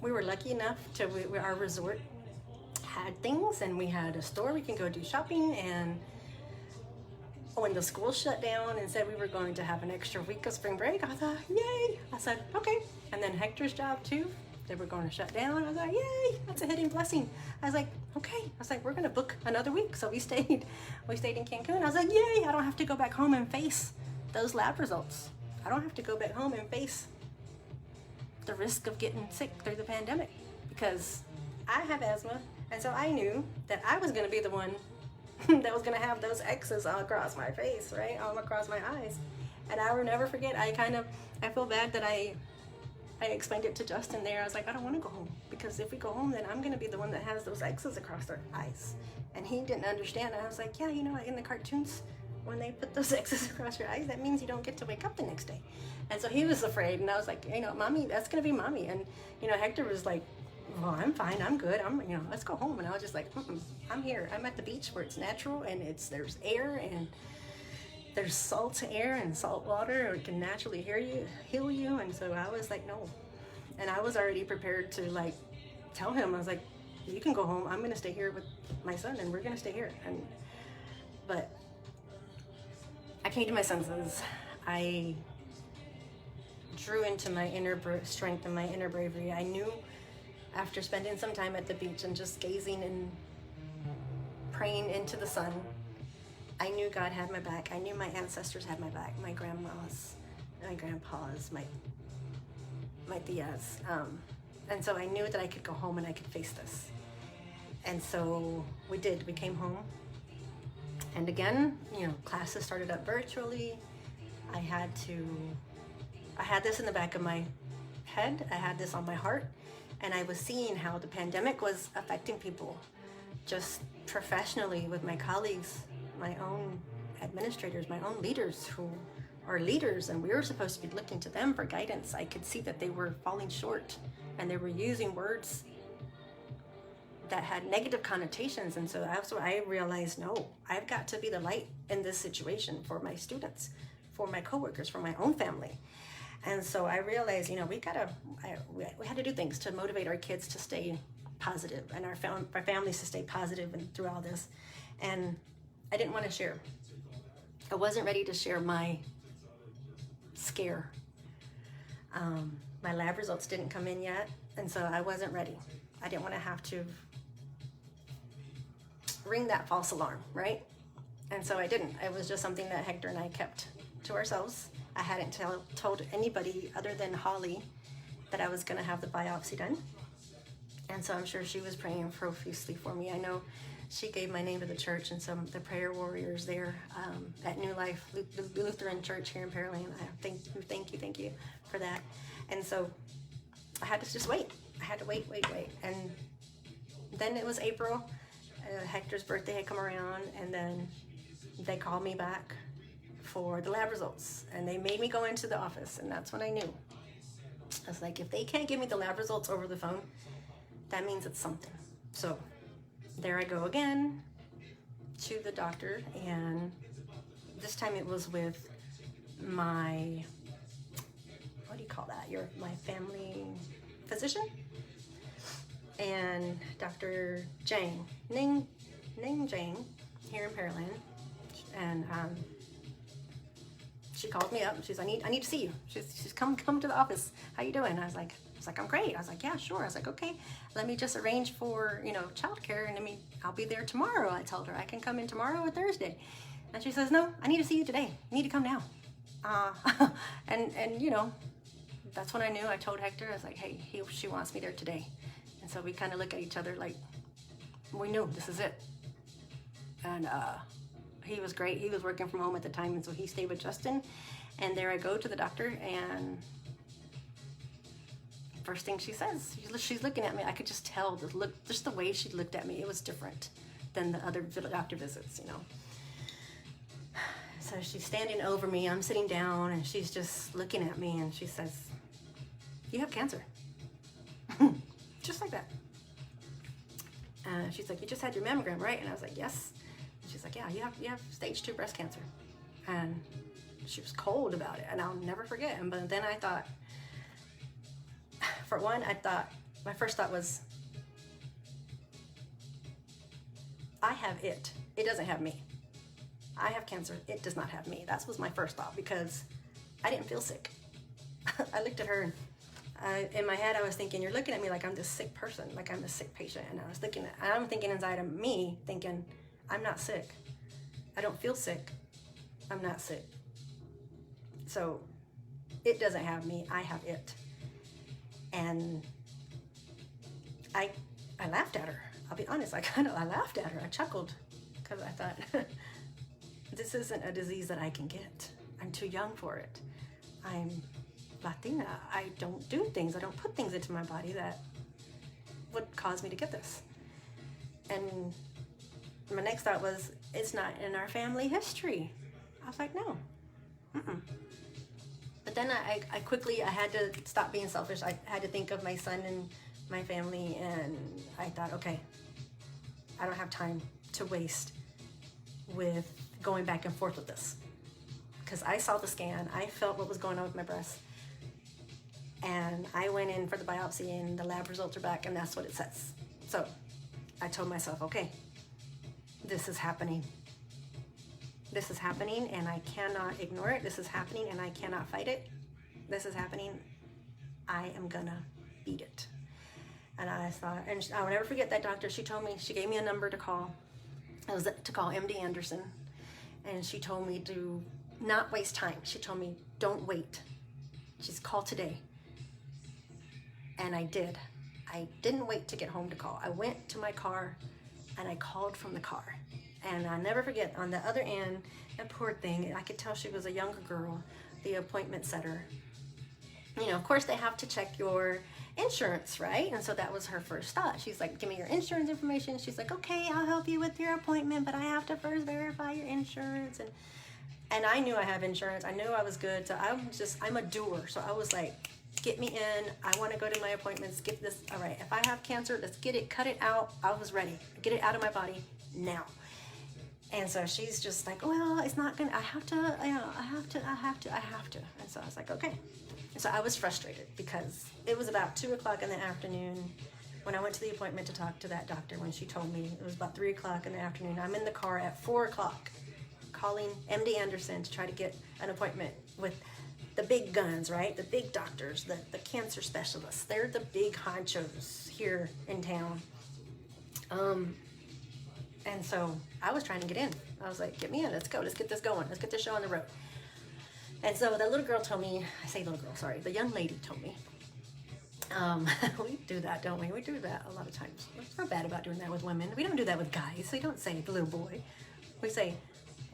we were lucky enough to, our resort had things, and we had a store we can go do shopping. And when the school shut down and said we were going to have an extra week of spring break, I thought, yay. I said, okay. And then Hector's job too, they were going to shut down. I was like, yay, that's a hidden blessing. I was like, okay. I was like, we're gonna book another week. So we stayed in Cancun. I was like, yay, I don't have to go back home and face those lab results. I don't have to go back home and face the risk of getting sick through the pandemic, because I have asthma. And so I knew that I was gonna be the one that was gonna have those X's all across my face, right? All across my eyes. And I will never forget, I feel bad that I explained it to Justin there. I was like, I don't want to go home, because if we go home, then I'm going to be the one that has those X's across their eyes. And he didn't understand. And I was like, yeah, you know, in the cartoons, when they put those X's across your eyes, that means you don't get to wake up the next day. And so he was afraid. And I was like, you know, mommy, that's going to be mommy. And, you know, Hector was like, well, I'm fine. I'm good. Let's go home. And I was just like, I'm here. I'm at the beach where it's natural and there's air and there's salt air and salt water. It can naturally heal you. And so I was like, no. And I was already prepared to like tell him, I was like, you can go home. I'm going to stay here with my son and we're going to stay here. But I came to my senses. I drew into my inner strength and my inner bravery. I knew after spending some time at the beach and just gazing and praying into the sun, I knew God had my back. I knew my ancestors had my back, my grandmas, my grandpas, my tias. And so I knew that I could go home and I could face this. And so we did. We came home. And again, you know, classes started up virtually. I had this in the back of my head. I had this on my heart. And I was seeing how the pandemic was affecting people just professionally with my colleagues, my own administrators, my own leaders who are leaders, and we were supposed to be looking to them for guidance. I could see that they were falling short and they were using words that had negative connotations. And so that's what I realized, no, I've got to be the light in this situation for my students, for my coworkers, for my own family. And so I realized, you know, we had to do things to motivate our kids to stay positive and our families to stay positive and through all this. And I didn't want to share. I wasn't ready to share my scare. My lab results didn't come in yet, and so I wasn't ready. I didn't want to have to ring that false alarm, right? And so I didn't. It was just something that Hector and I kept to ourselves. I hadn't told anybody other than Holly that I was going to have the biopsy done. And so I'm sure she was praying profusely for me. I know she gave my name to the church and some of the prayer warriors there at New Life Lutheran Church here in Pearland. Thank you for that. And so I had to just wait. I had to wait. And then it was April. Hector's birthday had come around, and then they called me back for the lab results, and they made me go into the office, and that's when I knew. I was like, if they can't give me the lab results over the phone, that means it's something. So there I go again to the doctor, and this time it was with my, what do you call that? My family physician, and Dr. Jane, Ning Jane, here in Pearland, and she called me up. She's, I need to see you. She's come to the office. How you doing? I was like, She's like, I'm great. I was like, yeah, sure. I was like, okay, let me just arrange for, childcare, and I'll be there tomorrow. I told her I can come in tomorrow or Thursday. And she says, no, I need to see you today. You need to come now. And that's when I knew. I told Hector, I was like, hey, she wants me there today. And so we kind of look at each other like, we knew this is it. And he was great. He was working from home at the time, and so he stayed with Justin. And there I go to the doctor, and first thing she says, she's looking at me. I could just tell the look, just the way she looked at me. It was different than the other doctor visits, So she's standing over me. I'm sitting down, and she's just looking at me, and she says, you have cancer. Just like that. She's like, you just had your mammogram, right? And I was like, yes. And she's like, yeah, you have stage 2 breast cancer. And she was cold about it, and I'll never forget. But then I thought, for one, my first thought was, I have it. It doesn't have me. I have cancer. It does not have me. That was my first thought, because I didn't feel sick. I looked at her, and in my head I was thinking, you're looking at me like I'm this sick person, like I'm a sick patient. And I'm thinking inside of me, thinking, I'm not sick. I don't feel sick. I'm not sick. So it doesn't have me. I have it. And I laughed at her. I'll be honest. I laughed at her. I chuckled, because I thought, this isn't a disease that I can get. I'm too young for it. I'm Latina. I don't do things. I don't put things into my body that would cause me to get this. And my next thought was, it's not in our family history. I was like, no. But then I quickly had to stop being selfish. I had to think of my son and my family, and I thought, okay, I don't have time to waste with going back and forth with this. Because I saw the scan, I felt what was going on with my breast, and I went in for the biopsy, and the lab results are back, and that's what it says. So I told myself, okay, this is happening. This is happening, and I cannot ignore it. This is happening, and I cannot fight it. This is happening. I am gonna beat it. And I thought, and I will never forget that doctor. She gave me a number to call. It was to call MD Anderson. And she told me to not waste time. She told me, don't wait. She's called today. And I did. I didn't wait to get home to call. I went to my car, and I called from the car. And I'll never forget, on the other end, that poor thing, I could tell she was a younger girl, the appointment setter. Of course they have to check your insurance, right? And so that was her first thought. She's like, give me your insurance information. She's like, okay, I'll help you with your appointment, but I have to first verify your insurance. And I knew I have insurance. I knew I was good. So I'm a doer. So I was like, get me in. I want to go to my appointments. Get this. All right. If I have cancer, let's get it, cut it out. I was ready. Get it out of my body now. And so she's just like, well, it's not gonna, I have to. And so I was like, okay. And so I was frustrated, because it was about 2:00 in the afternoon when I went to the appointment to talk to that doctor. When she told me it was about 3:00 in the afternoon, I'm in the car at 4:00 calling MD Anderson to try to get an appointment with the big guns, right? The big doctors, the cancer specialists. They're the big honchos here in town. And so I was trying to get in. I was like, get me in, let's go, let's get this going, let's get this show on the road. And so the little girl told me, I say little girl, sorry, the young lady told me, we do that, don't we? We do that a lot of times. We're bad about doing that with women. We don't do that with guys. We don't say the little boy. We say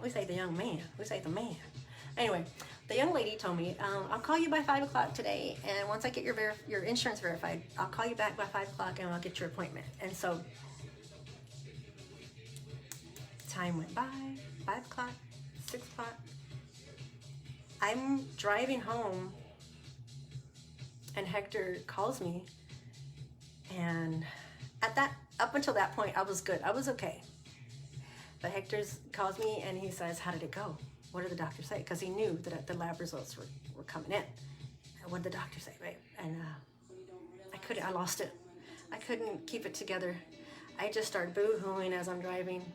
the young man. We say the man. Anyway, the young lady told me, I'll call you by 5:00 today, and once I get your insurance verified, I'll call you back by 5:00 and I'll get your appointment. And so time went by, 5:00, 6:00. I'm driving home, and Hector calls me, and up until that point, I was good. I was okay. But Hector calls me, and he says, how did it go? What did the doctor say? Because he knew that the lab results were coming in. And what did the doctor say, right? And I lost it. I couldn't keep it together. I just started boo-hooing as I'm driving.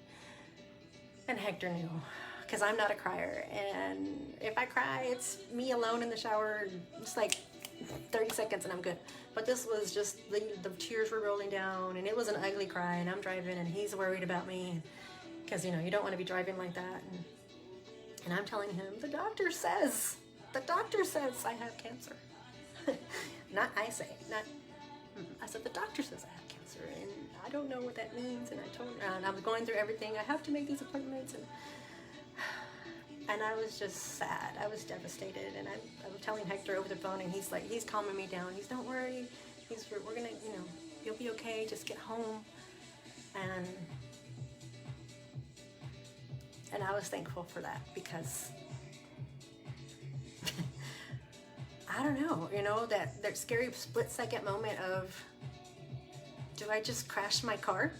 And Hector knew, because I'm not a crier. And if I cry, it's me alone in the shower, just like 30 seconds and I'm good. But this was just, the tears were rolling down, and it was an ugly cry, and I'm driving, and he's worried about me, because, you know, you don't want to be driving like that. And I'm telling him, the doctor says I have cancer. Not I say, not, I said, the doctor says I have cancer, and I don't know what that means. And I was going through everything. I have to make these appointments, and I was just sad. I was devastated, and I was telling Hector over the phone, and he's like, he's calming me down. He's, don't worry. We're gonna, you know, you'll be okay. Just get home. And I was thankful for that, because I don't know, you know, that scary split-second moment of, do I just crash my car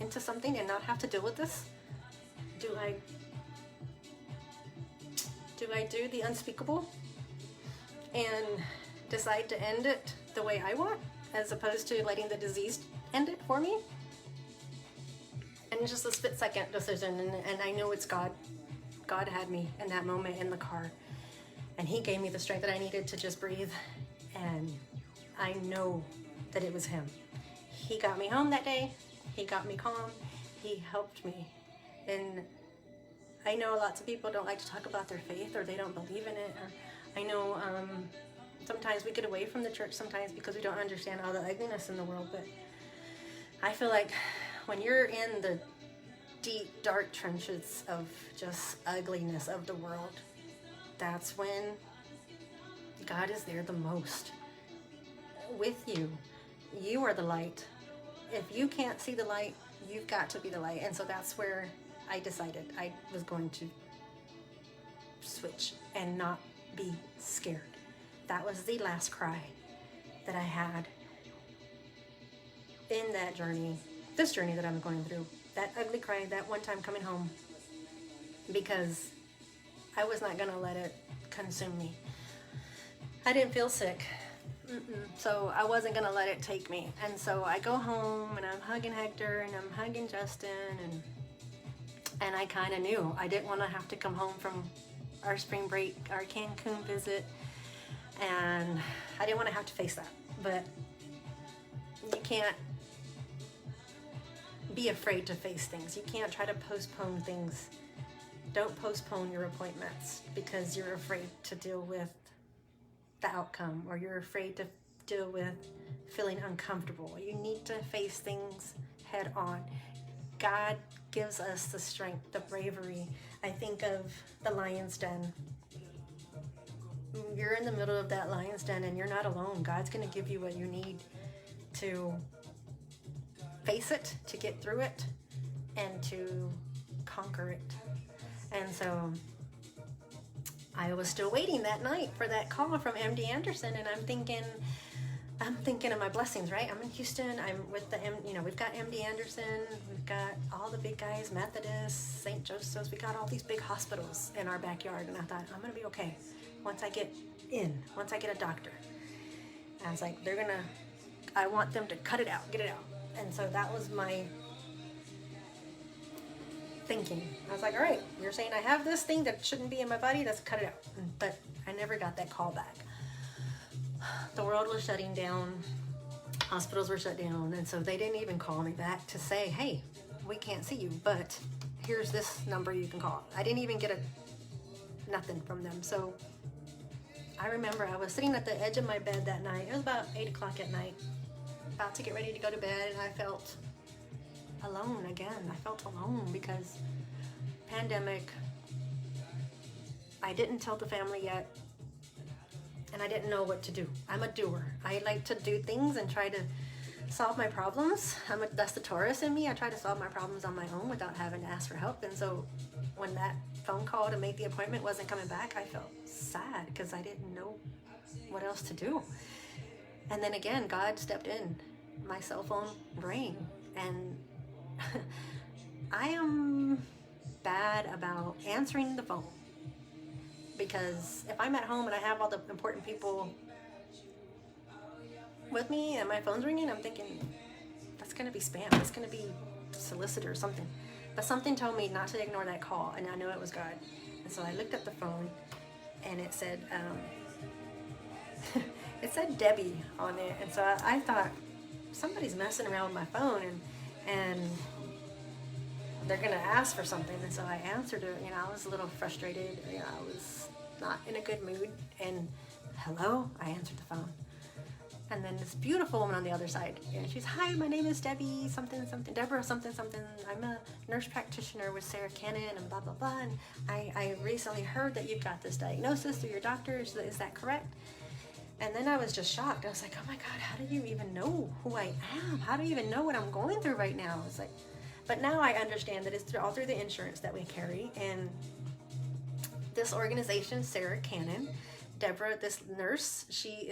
into something and not have to deal with this? Do I do the unspeakable and decide to end it the way I want, as opposed to letting the disease end it for me? And it's just a split-second decision, and I know it's God. God had me in that moment in the car, and he gave me the strength that I needed to just breathe, and I know that it was him. He got me home that day. He got me calm. He helped me. And I know lots of people don't like to talk about their faith, or they don't believe in it. Or I know sometimes we get away from the church sometimes because we don't understand all the ugliness in the world, but I feel like when you're in the deep, dark trenches of just ugliness of the world, that's when God is there the most with you. You are the light. If you can't see the light, you've got to be the light. And so that's where I decided I was going to switch and not be scared. That was the last cry that I had in that journey, this journey that I'm going through. That ugly cry, that one time coming home, because I was not going to let it consume me. I didn't feel sick. So I wasn't going to let it take me. And so I go home, and I'm hugging Hector, and I'm hugging Justin, and I kind of knew I didn't want to have to come home from our spring break, our Cancun visit, and I didn't want to have to face that. But you can't be afraid to face things. You can't try to postpone things. Don't postpone your appointments because you're afraid to deal with the outcome, or you're afraid to deal with feeling uncomfortable. You need to face things head on. God gives us the strength, the bravery. I think of the lion's den. You're in the middle of that lion's den, and you're not alone. God's going to give you what you need to face it, to get through it, and to conquer it. And so I was still waiting that night for that call from MD Anderson, and I'm thinking of my blessings, right? I'm in Houston. I'm with we've got MD Anderson, we've got all the big guys, Methodist, St. Joseph's. We got all these big hospitals in our backyard, and I thought, I'm gonna be okay once I get a doctor. And I was like, I want them to cut it out, get it out. And so that was my thinking. I was like, all right, you're saying I have this thing that shouldn't be in my body, let's cut it out. But I never got that call back. The world was shutting down, hospitals were shut down, and so they didn't even call me back to say, hey, we can't see you, but here's this number you can call. I didn't even get nothing from them. So I remember I was sitting at the edge of my bed that night. It was about 8 o'clock at night, about to get ready to go to bed, and I felt alone again. I felt alone because pandemic. I didn't tell the family yet, and I didn't know what to do. I'm a doer. I like to do things and try to solve my problems. That's the Taurus in me. I try to solve my problems on my own without having to ask for help. And so when that phone call to make the appointment wasn't coming back, I felt sad because I didn't know what else to do. And then again, God stepped in. My cell phone rang, and I am bad about answering the phone, because if I'm at home and I have all the important people with me and my phone's ringing, I'm thinking, that's going to be spam. That's going to be solicitor or something. But something told me not to ignore that call, and I know it was God. And so I looked at the phone, and it said, it said Debbie on it, and so I thought somebody's messing around with my phone, and they're gonna ask for something. And so I answered it. You know, I was a little frustrated. You know, I was not in a good mood. And hello, I answered the phone. And then this beautiful woman on the other side, and she's, hi, my name is Debbie something something, Deborah something something. I'm a nurse practitioner with Sarah Cannon and blah blah blah. And I recently heard that you've got this diagnosis through your doctor. Is that correct? And then I was just shocked. I was like, oh my God, how do you even know who I am? How do you even know what I'm going through right now? It's like, but now I understand that it's all through the insurance that we carry. And this organization, Sarah Cannon, Deborah, this nurse, she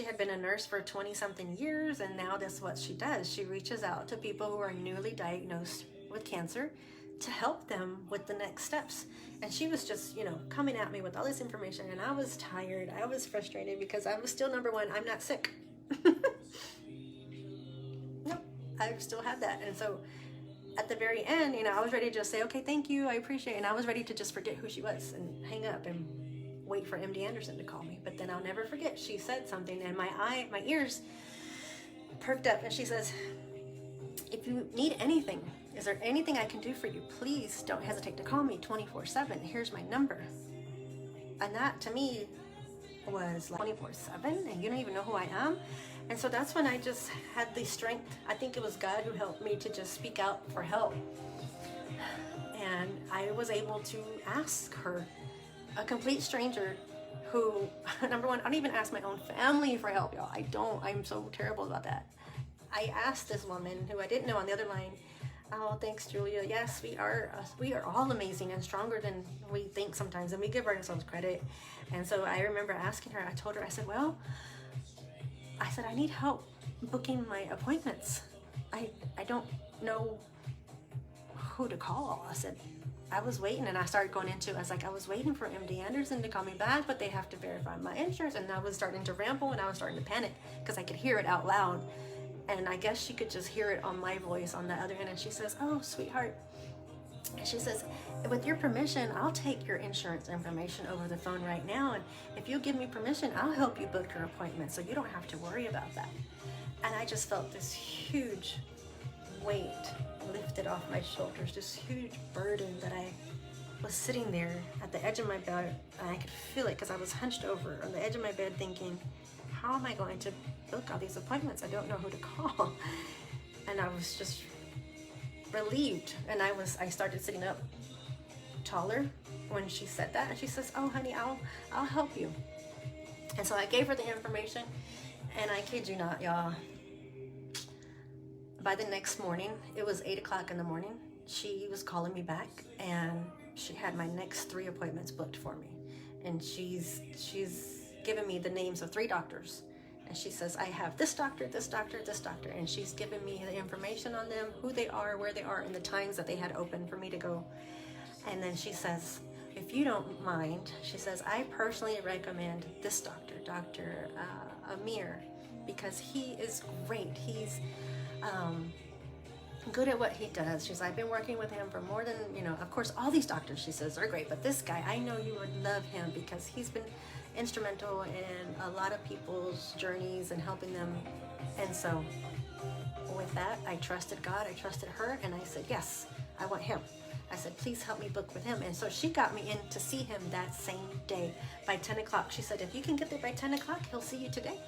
had been a nurse for 20 something years, and now that's what she does. She reaches out to people who are newly diagnosed with cancer to help them with the next steps. And she was just, you know, coming at me with all this information, and I was tired. I was frustrated because I was still, number one, I'm not sick. Nope, I still had that. And so at the very end, you know, I was ready to just say, okay, thank you, I appreciate it. And I was ready to just forget who she was and hang up and wait for MD Anderson to call me. But then I'll never forget, she said something, and my ears perked up, and she says, if you need anything, is there anything I can do for you? Please don't hesitate to call me 24/7. Here's my number. And that to me was like 24/7, and you don't even know who I am. And so that's when I just had the strength. I think it was God who helped me to just speak out for help. And I was able to ask her, a complete stranger who, number one, I don't even ask my own family for help, y'all. I'm so terrible about that. I asked this woman who I didn't know on the other line, oh, thanks, Julia. Yes, we are all amazing and stronger than we think sometimes, and we give ourselves credit. And so I remember asking her, I told her, I said, I need help booking my appointments. I don't know who to call. I said, I was waiting, and I started going into, I was waiting for MD Anderson to call me back, but they have to verify my insurance. And I was starting to ramble, and I was starting to panic because I could hear it out loud. And I guess she could just hear it on my voice on the other end. And she says, oh, sweetheart. And she says, with your permission, I'll take your insurance information over the phone right now. And if you give me permission, I'll help you book your appointment, so you don't have to worry about that. And I just felt this huge weight lifted off my shoulders, this huge burden that I was sitting there at the edge of my bed, and I could feel it because I was hunched over on the edge of my bed thinking, how am I going to book all these appointments? I don't know who to call. And I was just relieved, and I started sitting up taller when she said that, and she says, oh honey, I'll help you. And so I gave her the information, and I kid you not, y'all, by the next morning, it was 8 o'clock in the morning, she was calling me back, and she had my next 3 appointments booked for me. And she's given me the names of 3 doctors. And she says, I have this doctor, this doctor, this doctor. And she's given me the information on them, who they are, where they are, and the times that they had open for me to go. And then she says, if you don't mind, she says, I personally recommend this doctor, Dr. Amir, because he is great. He's good at what he does. She's, I've been working with him for more than, of course, all these doctors, she says, are great, but this guy, I know you would love him because he's been instrumental in a lot of people's journeys and helping them. And so with that, I trusted God, I trusted her, and I said, yes, I want him. I said, please help me book with him. And so she got me in to see him that same day by 10 o'clock. She said, if you can get there by 10 o'clock, he'll see you today.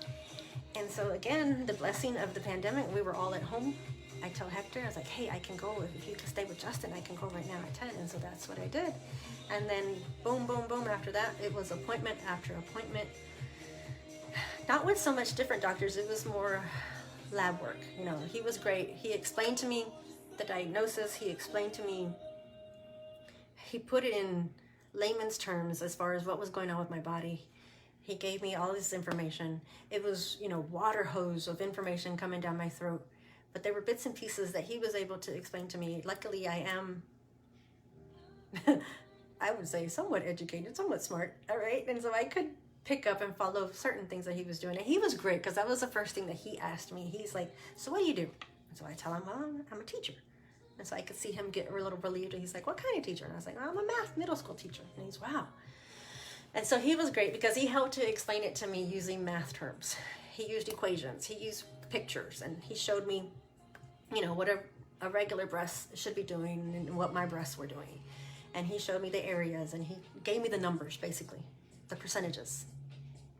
And so again, the blessing of the pandemic, we were all at home. I told Hector, I was like, hey, I can go. If you can stay with Justin, I can go right now at 10. And so that's what I did. And then boom, boom, boom. After that, it was appointment after appointment. Not with so much different doctors. It was more lab work. He was great. He explained to me the diagnosis. He explained to me, he put it in layman's terms as far as what was going on with my body. He gave me all this information. It was, water hose of information coming down my throat. But there were bits and pieces that he was able to explain to me. Luckily, I am, I would say, somewhat educated, somewhat smart, all right? And so I could pick up and follow certain things that he was doing. And he was great because that was the first thing that he asked me. He's like, so what do you do? And so I tell him, well, I'm a teacher. And so I could see him get a little relieved. And he's like, what kind of teacher? And I was like, well, I'm a math middle school teacher. And he's, wow. And so he was great because he helped to explain it to me using math terms. He used equations, he used pictures, and he showed me, what a regular breast should be doing and what my breasts were doing. And he showed me the areas, and he gave me the numbers, basically, the percentages.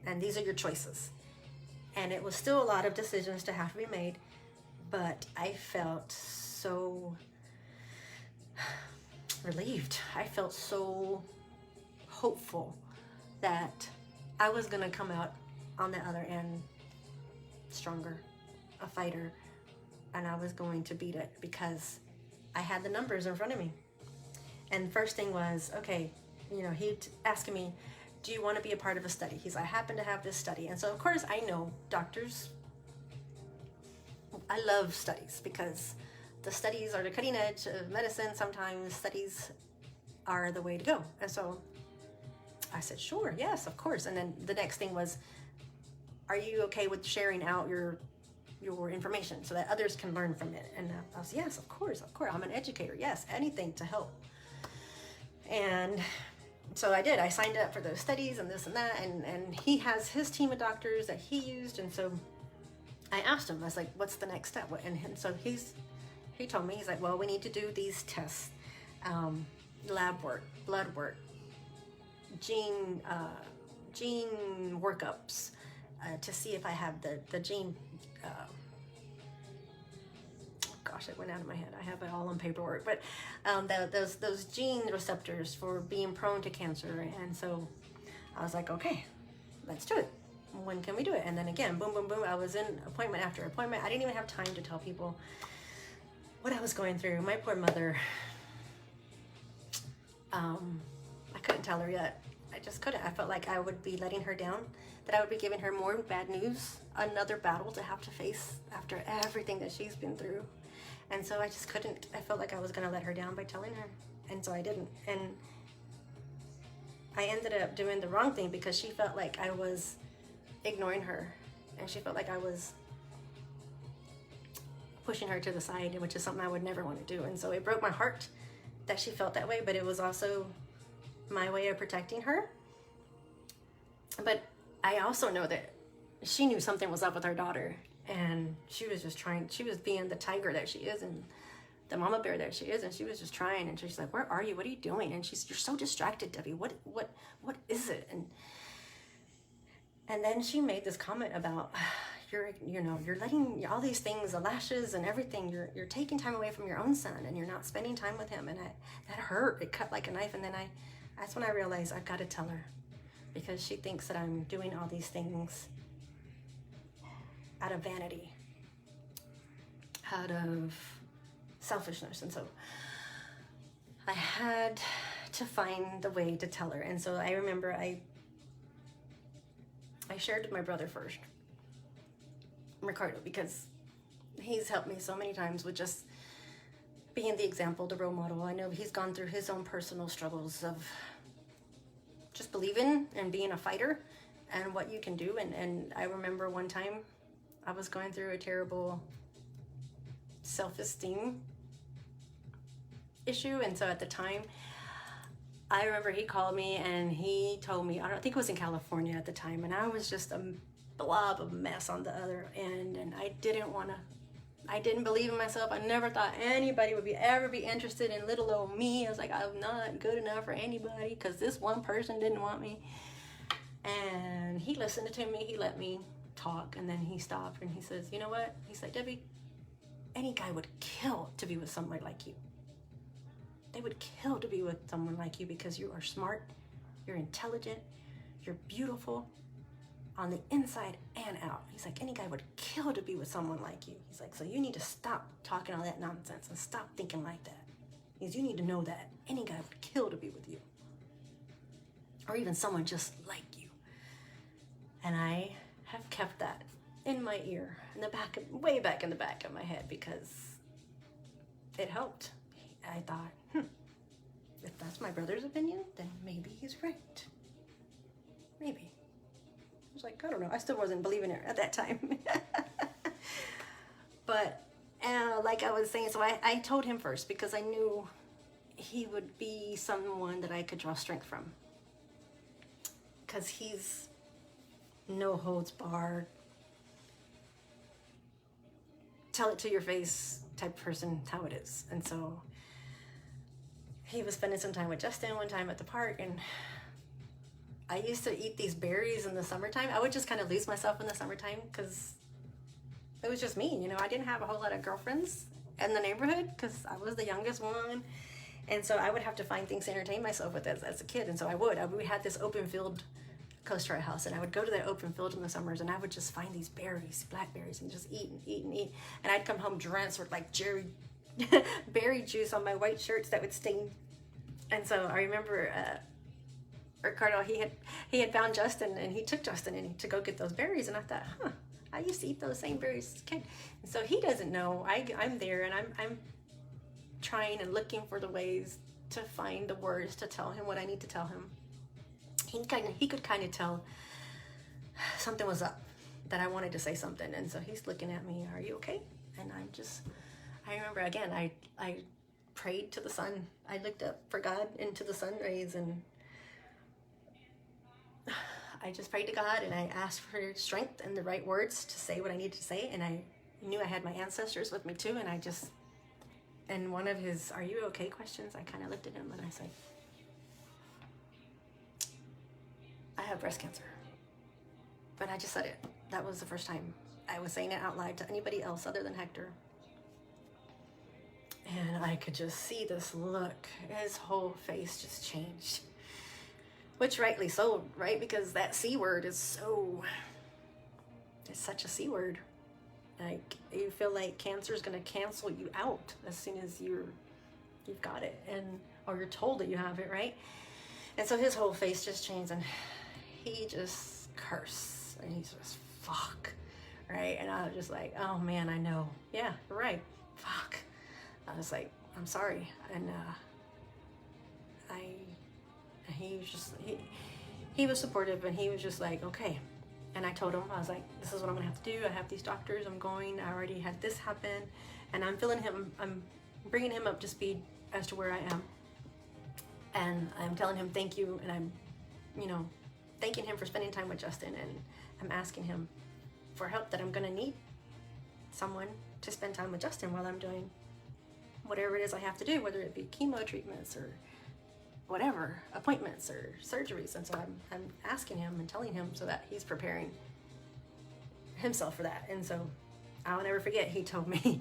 And these are your choices. And it was still a lot of decisions to have to be made, but I felt so relieved. I felt so hopeful that I was gonna come out on the other end stronger, a fighter, and I was going to beat it because I had the numbers in front of me. And first thing was, okay, he asking me, do you want to be a part of a study? He's, I happen to have this study. And so, of course, I know doctors, I love studies because the studies are the cutting edge of medicine. Sometimes studies are the way to go. And so I said, sure, yes, of course. And then the next thing was, are you okay with sharing out your information so that others can learn from it? And I was, yes, of course. I'm an educator. Yes, anything to help. And so I did. I signed up for those studies and this and that, and he has his team of doctors that he used. And so I asked him, I was like, what's the next step? And so he told me, he's like, well, we need to do these tests, lab work, blood work, gene workups, to see if I have the gene, gosh, it went out of my head. I have it all on paperwork, but those gene receptors for being prone to cancer. And so I was like, okay, let's do it. When can we do it? And then again, boom, boom, boom. I was in appointment after appointment. I didn't even have time to tell people what I was going through. My poor mother, I couldn't tell her yet. I just couldn't. I felt like I would be letting her down, that I would be giving her more bad news, another battle to have to face after everything that she's been through. And so I just couldn't. I felt like I was going to let her down by telling her. And so I didn't. And I ended up doing the wrong thing because she felt like I was ignoring her. And she felt like I was pushing her to the side, which is something I would never want to do. And so it broke my heart that she felt that way, but it was also my way of protecting her. But I also know that she knew something was up with her daughter, and she was just trying. She was being the tiger that she is and the mama bear that she is, and she was just trying. And she's like, where are you? What are you doing? And she's, you're so distracted, Debbie. What is it? And then she made this comment about, you're letting all these things, the lashes and everything, you're taking time away from your own son, and you're not spending time with him. And that hurt. It cut like a knife. And then that's when I realized I've got to tell her, because she thinks that I'm doing all these things out of vanity, out of selfishness. And so I had to find the way to tell her. And so I remember I shared with my brother first, Ricardo, because he's helped me so many times with just being the example, the role model. I know he's gone through his own personal struggles of just believing and being a fighter and what you can do. And I remember one time I was going through a terrible self-esteem issue. And so at the time, I remember he called me and he told me, I don't think it was in California at the time, and I was just a blob of mess on the other end, and I didn't believe in myself. I never thought anybody would ever be interested in little old me. I was like, I'm not good enough for anybody because this one person didn't want me. And he listened to me. He let me talk, and then he stopped and he says, you know what? He's like, Debbie, any guy would kill to be with someone like you. They would kill to be with someone like you because you are smart, you're intelligent, you're beautiful on the inside and out. He's like, any guy would kill to be with someone like you. He's like, so you need to stop talking all that nonsense and stop thinking like that. Because you need to know that any guy would kill to be with you. Or even someone just like you. And I have kept that in my ear, way back in the back of my head, because it helped. I thought, if that's my brother's opinion, then maybe he's right. Maybe. I was like, I don't know. I still wasn't believing it at that time. But like I was saying, so I told him first because I knew he would be someone that I could draw strength from. because he's no holds barred, tell it to your face type person, how it is. And so he was spending some time with Justin one time at the park, and I used to eat these berries in the summertime. I would just kind of lose myself in the summertime because it was just me, you know. I didn't have a whole lot of girlfriends in the neighborhood because I was the youngest one. And so I would have to find things to entertain myself with as a kid. And so we had this open field close to our house, and I would go to that open field in the summers, and I would just find these berries, blackberries, and just eat and eat and eat. And I'd come home drenched with like berry juice on my white shirts that would stain. And so I remember Ricardo, he had found Justin, and he took Justin in to go get those berries. And I thought, I used to eat those same berries as a kid. And so he doesn't know. I'm there, and I'm trying and looking for the ways to find the words to tell him what I need to tell him. He could kind of tell something was up, that I wanted to say something. And so he's looking at me, are you okay? And I remember again, I prayed to the sun. I looked up for God into the sun rays, and I just prayed to God, and I asked for strength and the right words to say what I needed to say. And I knew I had my ancestors with me too. And one of his, are you okay questions, I kind of looked at him and I said, I have breast cancer. But I just said it. That was the first time I was saying it out loud to anybody else other than Hector. And I could just see this look. His whole face just changed. Which rightly so, right? Because that C word is it's such a C word. Like, you feel like cancer is going to cancel you out as soon as you've got it, or you're told that you have it, right? And so his whole face just changed, and he just cursed, and he's just, fuck, right? And I was just like, oh man, I know. Yeah, you're right. Fuck. I was like, I'm sorry. And he was supportive, and he was just like, okay. And I told him, I was like, this is what I'm gonna have to do. I have these doctors, I already had this happen, and I'm bringing him up to speed as to where I am. And I'm telling him thank you, and I'm, thanking him for spending time with Justin, and I'm asking him for help, that I'm gonna need someone to spend time with Justin while I'm doing whatever it is I have to do, whether it be chemo treatments or whatever, appointments or surgeries. And so I'm asking him and telling him so that he's preparing himself for that. And so I'll never forget, he told me,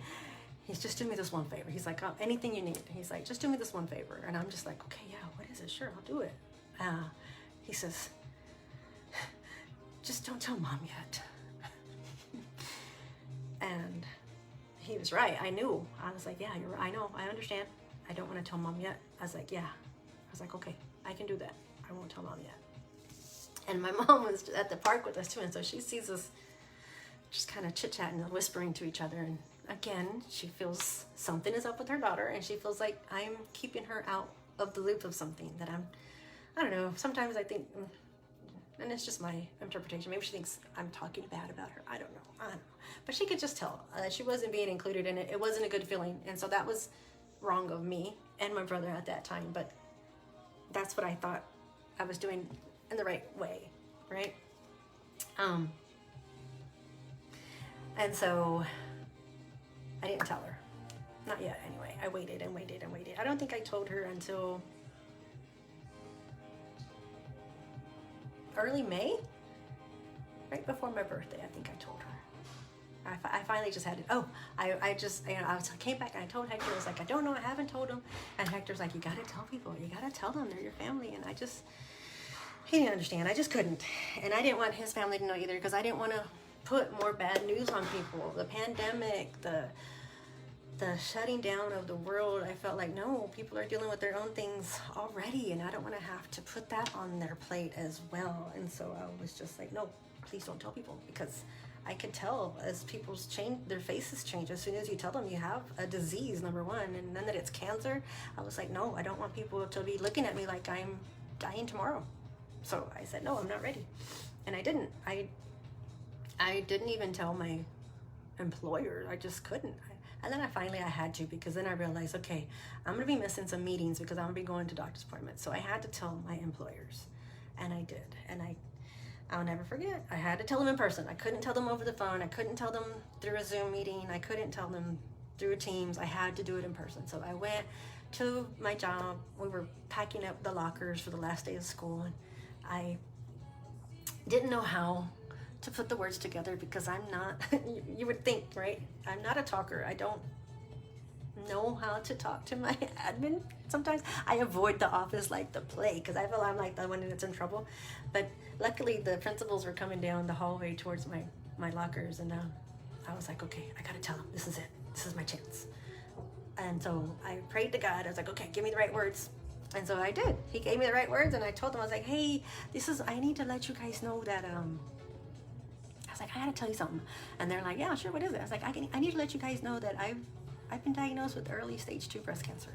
he's just do me this one favor. He's like, oh, anything you need. He's like, just do me this one favor. And I'm just like, okay, yeah, what is it? Sure, I'll do it. He says, just don't tell Mom yet. And he was right. I knew. I was like, yeah, you're right. I know. I understand. I don't want to tell Mom yet. I was like, yeah. I was like, okay, I can do that. I won't tell Mom yet. And my mom was at the park with us too, and so she sees us just kind of chit-chatting and whispering to each other. And again, she feels something is up with her daughter, and she feels like I'm keeping her out of the loop of something that I don't know. Sometimes I think, and it's just my interpretation, maybe she thinks I'm talking bad about her. I don't know. But she could just tell that she wasn't being included in it. It wasn't a good feeling. And so that was wrong of me and my brother at that time. But that's what I thought I was doing in the right way, right? And so I didn't tell her. Not yet, anyway. I waited and waited and waited. I don't think I told her until early May, right before my birthday. I think I told her. I finally just had it. I came back and I told Hector, I was like, I don't know, I haven't told him. And Hector's like, you gotta tell people, you gotta tell them, they're your family. And he didn't understand. I just couldn't. And I didn't want his family to know either, because I didn't want to put more bad news on people. The pandemic, the shutting down of the world. I felt like, no, people are dealing with their own things already, and I don't want to have to put that on their plate as well. And so I was just like, no, please don't tell people, because I could tell as people's their faces change as soon as you tell them you have a disease, number one, and then that it's cancer. I was like, no, I don't want people to be looking at me like I'm dying tomorrow. So I said, no, I'm not ready. And I didn't. I didn't even tell my employer. I just couldn't. And then I had to, because then I realized, okay, I'm going to be missing some meetings because I'm going to be going to doctor's appointments. So I had to tell my employers. And I did. And I'll never forget. I had to tell them in person. I couldn't tell them over the phone. I couldn't tell them through a Zoom meeting. I couldn't tell them through Teams. I had to do it in person. So I went to my job. We were packing up the lockers for the last day of school. And I didn't know how to put the words together because I'm not, you would think, right? I'm not a talker. I don't know how to talk to my admin. Sometimes I avoid the office like the plague because I feel I'm like the one that's in trouble. But luckily the principals were coming down the hallway towards my lockers, and I was like, okay, I gotta tell them, this is it. This is my chance. And so I prayed to God. I was like, okay, give me the right words. And so I did. He gave me the right words, and I told them, I was like, hey, I need to let you guys know that, I was like, I gotta tell you something. And they're like, yeah, sure, what is it? I was like, I need to let you guys know that I've been diagnosed with early stage 2 breast cancer.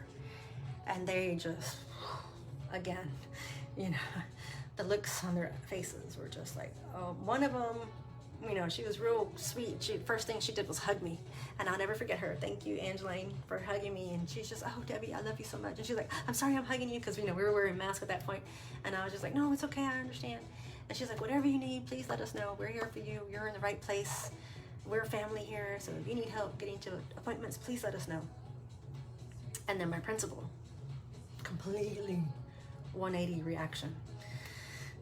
And they just, again, you know, the looks on their faces were just like, one of them, you know, she was real sweet. First thing she did was hug me, and I'll never forget her. Thank you, Angeline, for hugging me. And she's just, oh, Debbie, I love you so much. And she's like, I'm sorry I'm hugging you, because, you know, we were wearing masks at that point. And I was just like, no, it's okay, I understand. And she's like, whatever you need, please let us know. We're here for you. You're in the right place. We're family here, so if you need help getting to appointments, please let us know. And then my principal, completely 180 reaction,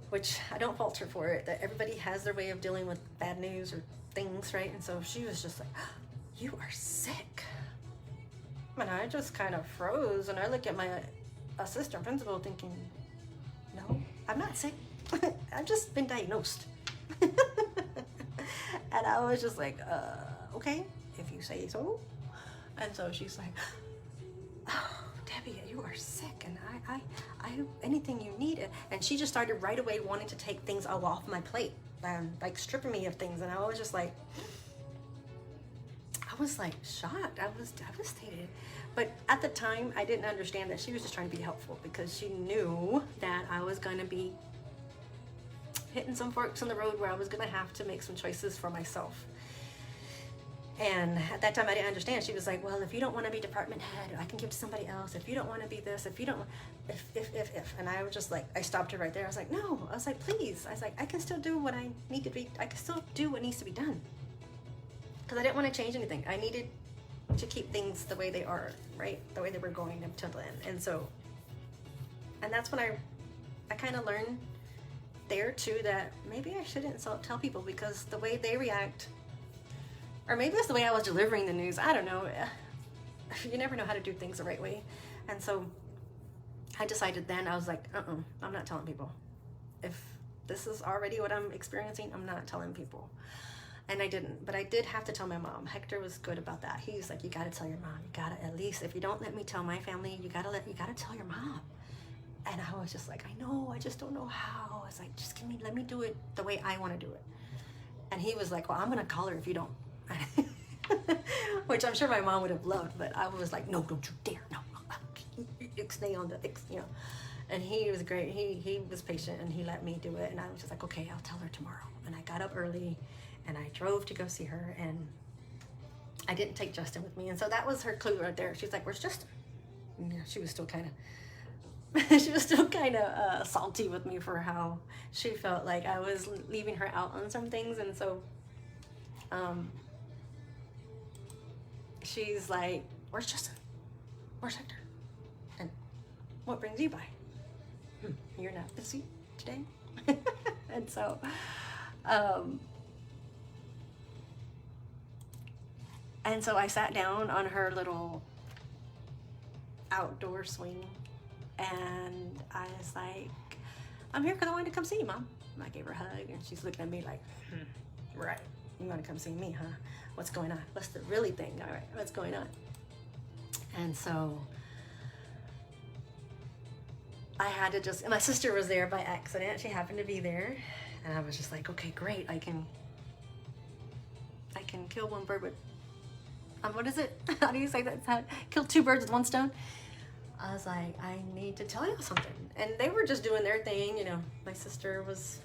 which I don't fault her for it, that everybody has their way of dealing with bad news or things, right? And so she was just like, you are sick. And I just kind of froze, and I looked at my assistant principal thinking, no, I'm not sick. I've just been diagnosed. And I was just like, okay, if you say so. And so she's like, oh, Debbie, you are sick, and I anything you need. And she just started right away wanting to take things all off my plate and like stripping me of things. And I was just like, I was like shocked. I was devastated. But at the time, I didn't understand that she was just trying to be helpful, because she knew that I was going to be hitting some forks in the road where I was going to have to make some choices for myself. And at that time, I didn't understand. She was like, well, if you don't want to be department head, I can give to somebody else. If you don't want to be this, if you don't, if. And I was just like, I stopped her right there. I was like, no. I was like, please. I was like, I can still do what I need to be. I can still do what needs to be done. Because I didn't want to change anything. I needed to keep things the way they are, right? The way they were going until then. And so, and that's when I kind of learned there too that maybe I shouldn't tell people, because the way they react, or maybe it's the way I was delivering the news, I don't know. You never know how to do things the right way. And so I decided then, I was like, I'm not telling people. If this is already what I'm experiencing, I'm not telling people. And I didn't, but I did have to tell my mom. Hector was good about that. He's like, you gotta tell your mom. You gotta, at least, if you don't let me tell my family, you gotta tell your mom. And I was just like, I know, I just don't know how. I was like, just let me do it the way I want to do it. And he was like, well, I'm gonna call her if you don't. Which I'm sure my mom would have loved, but I was like, no, don't you dare, no, ixnay on the, you know. And he was great. He was patient, and he let me do it. And I was just like, okay, I'll tell her tomorrow. And I got up early, and I drove to go see her, and I didn't take Justin with me. And so that was her clue right there. She's like, where's Justin? And, you know, she was still kind of salty with me for how she felt like I was leaving her out on some things. And so she's like, where's Justin? Where's Hector? And what brings you by? You're not busy today? And so I sat down on her little outdoor swing, and I was like, I'm here because I wanted to come see you, Mom. And I gave her a hug, and she's looking at me like, right, you want to come see me, huh? What's going on? What's the really thing? All right, what's going on? And so I had to just, and my sister was there by accident. She happened to be there, and I was just like, okay, great. I can kill one bird with, what is it? How do you say that? Kill two birds with one stone. I was like, I need to tell you something. And they were just doing their thing, you know. My sister was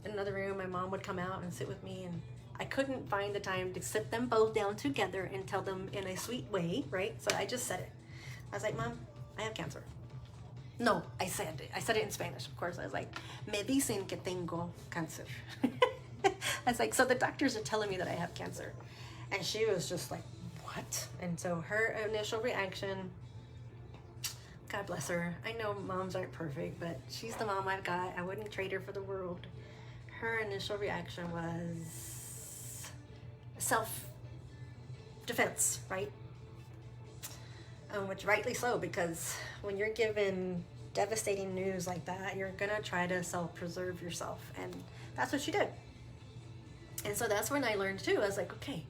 in another room. My mom would come out and sit with me, and I couldn't find the time to sit them both down together and tell them in a sweet way, right? So I just said it. I was like, Mom, I have cancer. No, I said it in Spanish, of course. I was like, me dicen que tengo cáncer. I was like, so the doctors are telling me that I have cancer. And she was just like, what? And so her initial reaction, God bless her. I know moms aren't perfect, but she's the mom I've got. I wouldn't trade her for the world. Her initial reaction was self-defense, right? Which rightly so, because when you're given devastating news like that, you're gonna try to self-preserve yourself, and that's what she did. And so that's when I learned too. I was like, okay,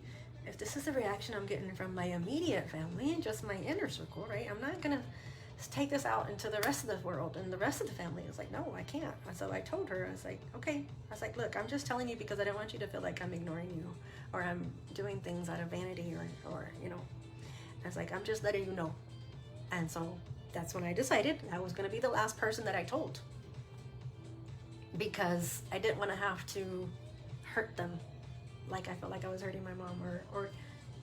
if this is the reaction I'm getting from my immediate family and just my inner circle, right? I'm not gonna take this out into the rest of the world and the rest of the family. It's like, no, I can't. And so I told her, I was like, okay. I was like, look, I'm just telling you because I don't want you to feel like I'm ignoring you or I'm doing things out of vanity or you know. I was like, I'm just letting you know. And so that's when I decided I was going to be the last person that I told, because I didn't want to have to hurt them like I felt like I was hurting my mom, or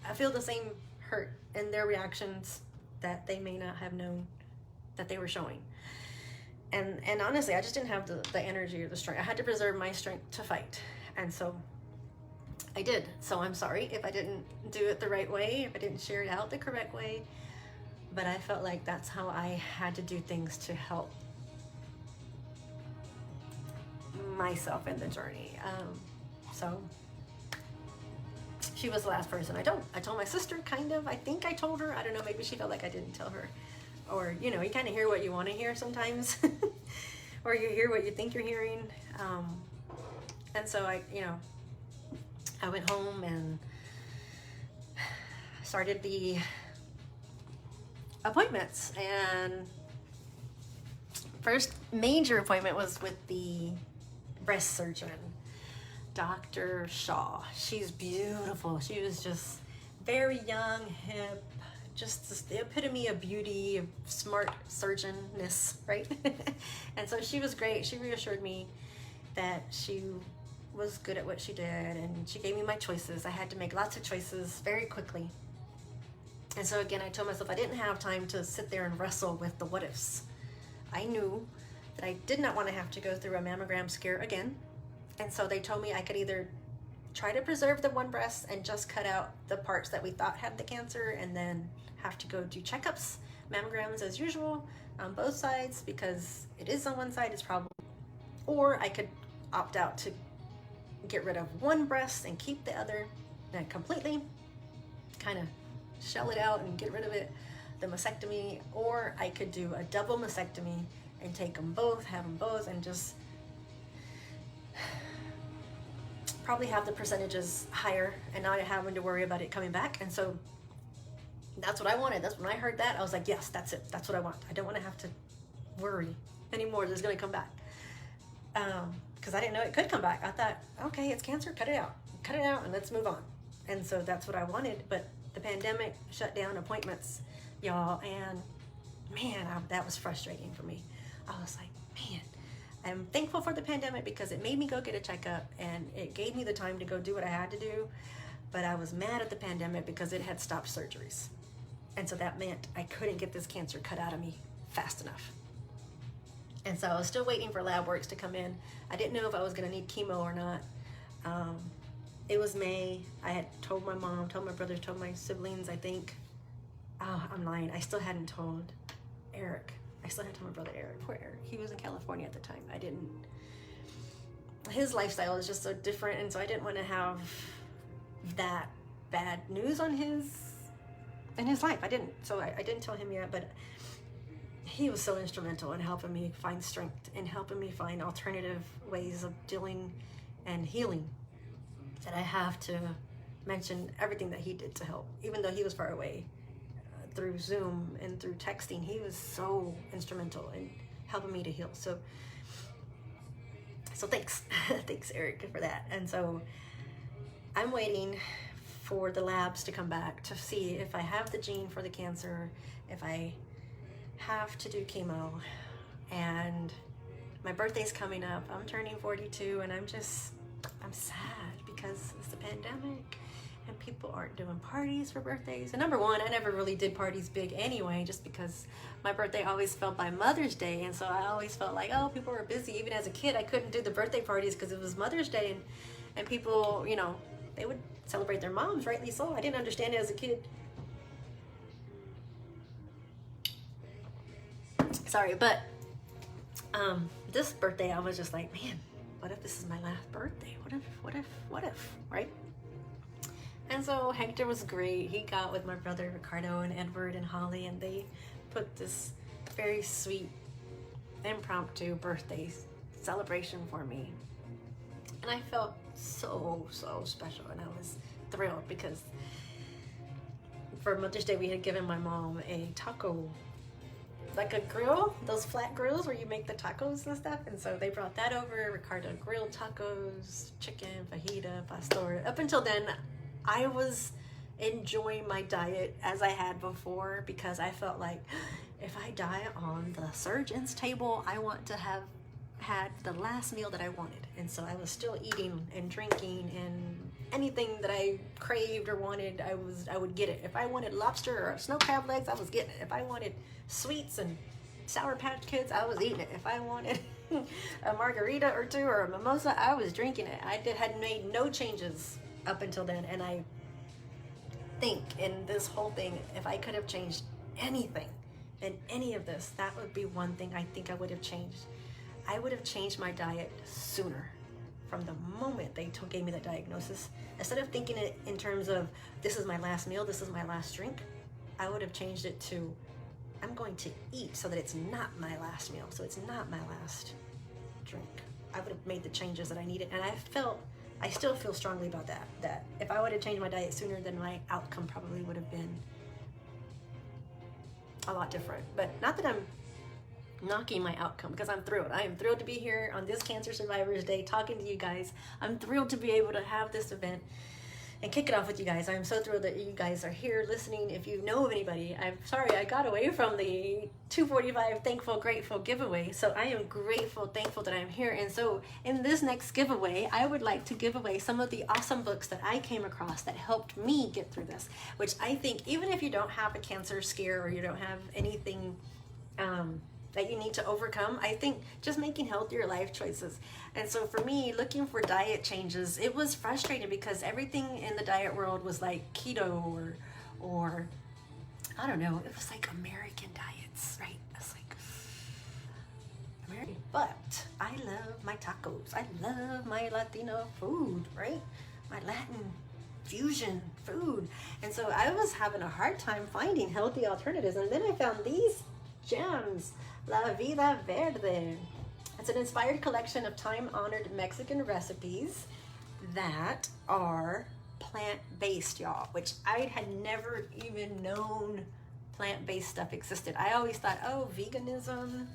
I feel the same hurt in their reactions that they may not have known that they were showing. And honestly, I just didn't have the energy or the strength. I had to preserve my strength to fight. And so I did. So I'm sorry if I didn't do it the right way, if I didn't share it out the correct way, but I felt like that's how I had to do things to help myself in the journey. So she was the last person I told. I told my sister, kind of. I think I told her. I don't know. Maybe she felt like I didn't tell her. Or, you know, you kind of hear what you want to hear sometimes. Or you hear what you think you're hearing. And so I went home and started the appointments. And first major appointment was with the breast surgeon, Dr. Shaw. She's beautiful. She was just very young, hip, just the epitome of beauty, of smart surgeonness, right? And so she was great. She reassured me that she was good at what she did, and she gave me my choices. I had to make lots of choices very quickly. And so again, I told myself I didn't have time to sit there and wrestle with the what ifs. I knew that I did not want to have to go through a mammogram scare again. And so they told me I could either try to preserve the one breast and just cut out the parts that we thought had the cancer, and then have to go do checkups, mammograms as usual on both sides, because it is on one side, it's probably, or I could opt out to get rid of one breast and keep the other completely, kind of shell it out and get rid of it, the mastectomy, or I could do a double mastectomy and take them both, have them both, and just probably have the percentages higher and not having to worry about it coming back. And so that's what I wanted. That's when I heard that, I was like, yes, that's it. That's what I want. I don't want to have to worry anymore that it's going to come back. Because I didn't know it could come back. I thought, okay, it's cancer, cut it out and let's move on. And so that's what I wanted. But the pandemic shut down appointments, y'all, and man, that was frustrating for me. I was like, man, I'm thankful for the pandemic because it made me go get a checkup and it gave me the time to go do what I had to do. But I was mad at the pandemic because it had stopped surgeries. And so that meant I couldn't get this cancer cut out of me fast enough. And so I was still waiting for lab works to come in. I didn't know if I was going to need chemo or not. It was May. I had told my mom, told my brothers, told my siblings, I think. Oh, I'm lying. I still hadn't told Eric. I still hadn't told my brother Eric. Poor Eric. He was in California at the time. I didn't. His lifestyle is just so different, and so I didn't want to have that bad news on in his life. I didn't. So I didn't tell him yet, but he was so instrumental in helping me find strength and helping me find alternative ways of dealing and healing, that I have to mention everything that he did to help. Even though he was far away, through Zoom and through texting, he was so instrumental in helping me to heal. So thanks. Thanks, Eric, for that. And so I'm waiting for the labs to come back to see if I have the gene for the cancer, if I have to do chemo. And my birthday's coming up. I'm turning 42, and I'm sad because it's the pandemic and people aren't doing parties for birthdays. And number one, I never really did parties big anyway, just because my birthday always fell by Mother's Day, and so I always felt like, oh, people were busy. Even as a kid, I couldn't do the birthday parties because it was Mother's Day, and people, you know, they would celebrate their moms, rightly so. I didn't understand it as a kid. Sorry, but this birthday I was just like, man, what if this is my last birthday? What if, right? And so Hector was great. He got with my brother Ricardo and Edward and Holly, and they put this very sweet impromptu birthday celebration for me. And I felt so special, and I was thrilled because for Mother's Day we had given my mom a taco, like a grill, those flat grills where you make the tacos and stuff. And so they brought that over. Ricardo grilled tacos, chicken, fajita, pastor. Up until then, I was enjoying my diet as I had before, because I felt like if I die on the surgeon's table, I want to have had the last meal that I wanted. And so I was still eating and drinking, and anything that I craved or wanted, I would get it. If I wanted lobster or snow crab legs, I was getting it. If I wanted sweets and Sour Patch Kids, I was eating it. If I wanted a margarita or two or a mimosa, I was drinking it. I had made no changes up until then, and I think in this whole thing, if I could have changed anything in any of this, that would be one thing I think I would have changed. I would have changed my diet sooner. From the moment they gave me the diagnosis, instead of thinking it in terms of this is my last meal, this is my last drink, I would have changed it to I'm going to eat so that it's not my last meal, so it's not my last drink. I would have made the changes that I needed, and I still feel strongly about that if I would have changed my diet sooner, then my outcome probably would have been a lot different. But not that I'm knocking my outcome, because I'm thrilled. I am thrilled to be here on this Cancer Survivors Day talking to you guys. I'm thrilled to be able to have this event and kick it off with you guys. I'm so thrilled that you guys are here listening. If you know of anybody, I'm sorry I got away from the 245 Thankful Grateful giveaway. So I am grateful, thankful that I'm here. And so in this next giveaway, I would like to give away some of the awesome books that I came across that helped me get through this, which I think even if you don't have a cancer scare or you don't have anything that you need to overcome, I think just making healthier life choices. And so for me, looking for diet changes, it was frustrating because everything in the diet world was like keto or I don't know, it was like American diets, right? It's like American. But I love my tacos. I love my Latino food, right? My Latin fusion food. And so I was having a hard time finding healthy alternatives. And then I found these gems, La Vida Verde. It's an inspired collection of time-honored Mexican recipes that are plant-based, y'all, which I had never even known plant-based stuff existed. I always thought, oh, veganism,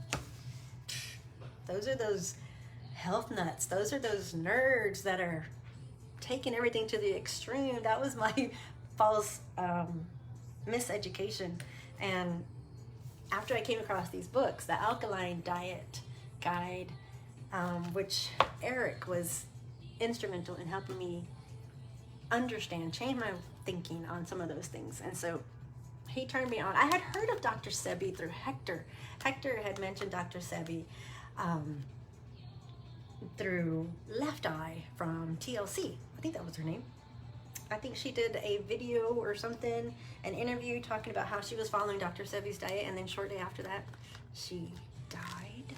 those are those health nuts. Those are those nerds that are taking everything to the extreme. That was my false miseducation. And after I came across these books, the Alkaline Diet Guide, which Eric was instrumental in helping me understand, change my thinking on some of those things. And so he turned me on. I had heard of Dr. Sebi through Hector. Hector had mentioned Dr. Sebi through Left Eye from TLC. I think that was her name. I think she did a video or something, an interview talking about how she was following Dr. Sebi's diet, and then shortly after that, she died.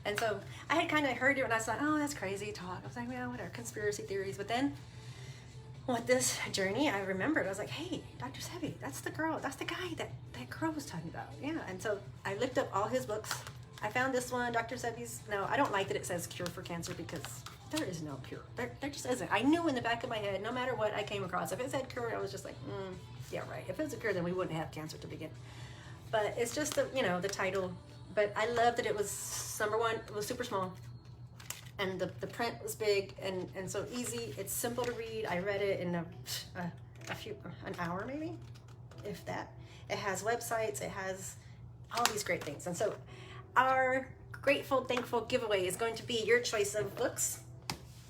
And so I had kind of heard it, and I thought, oh, that's crazy talk. I was like, well, what are conspiracy theories? But then with this journey, I remembered, I was like, hey, Dr. Sebi, that's the girl, that's the guy that girl was talking about. Yeah, and so I looked up all his books. I found this one, Dr. Sebi's. Now, I don't like that it says cure for cancer because there is no cure. There just isn't. I knew in the back of my head, no matter what I came across, if it said cure, I was just like, yeah, right. If it was a cure, then we wouldn't have cancer to begin. But it's just the, you know, the title. But I love that it was, number one, it was super small. And the print was big and so easy. It's simple to read. I read it in an hour maybe, if that. It has websites. It has all these great things. And so our Grateful, Thankful giveaway is going to be your choice of books.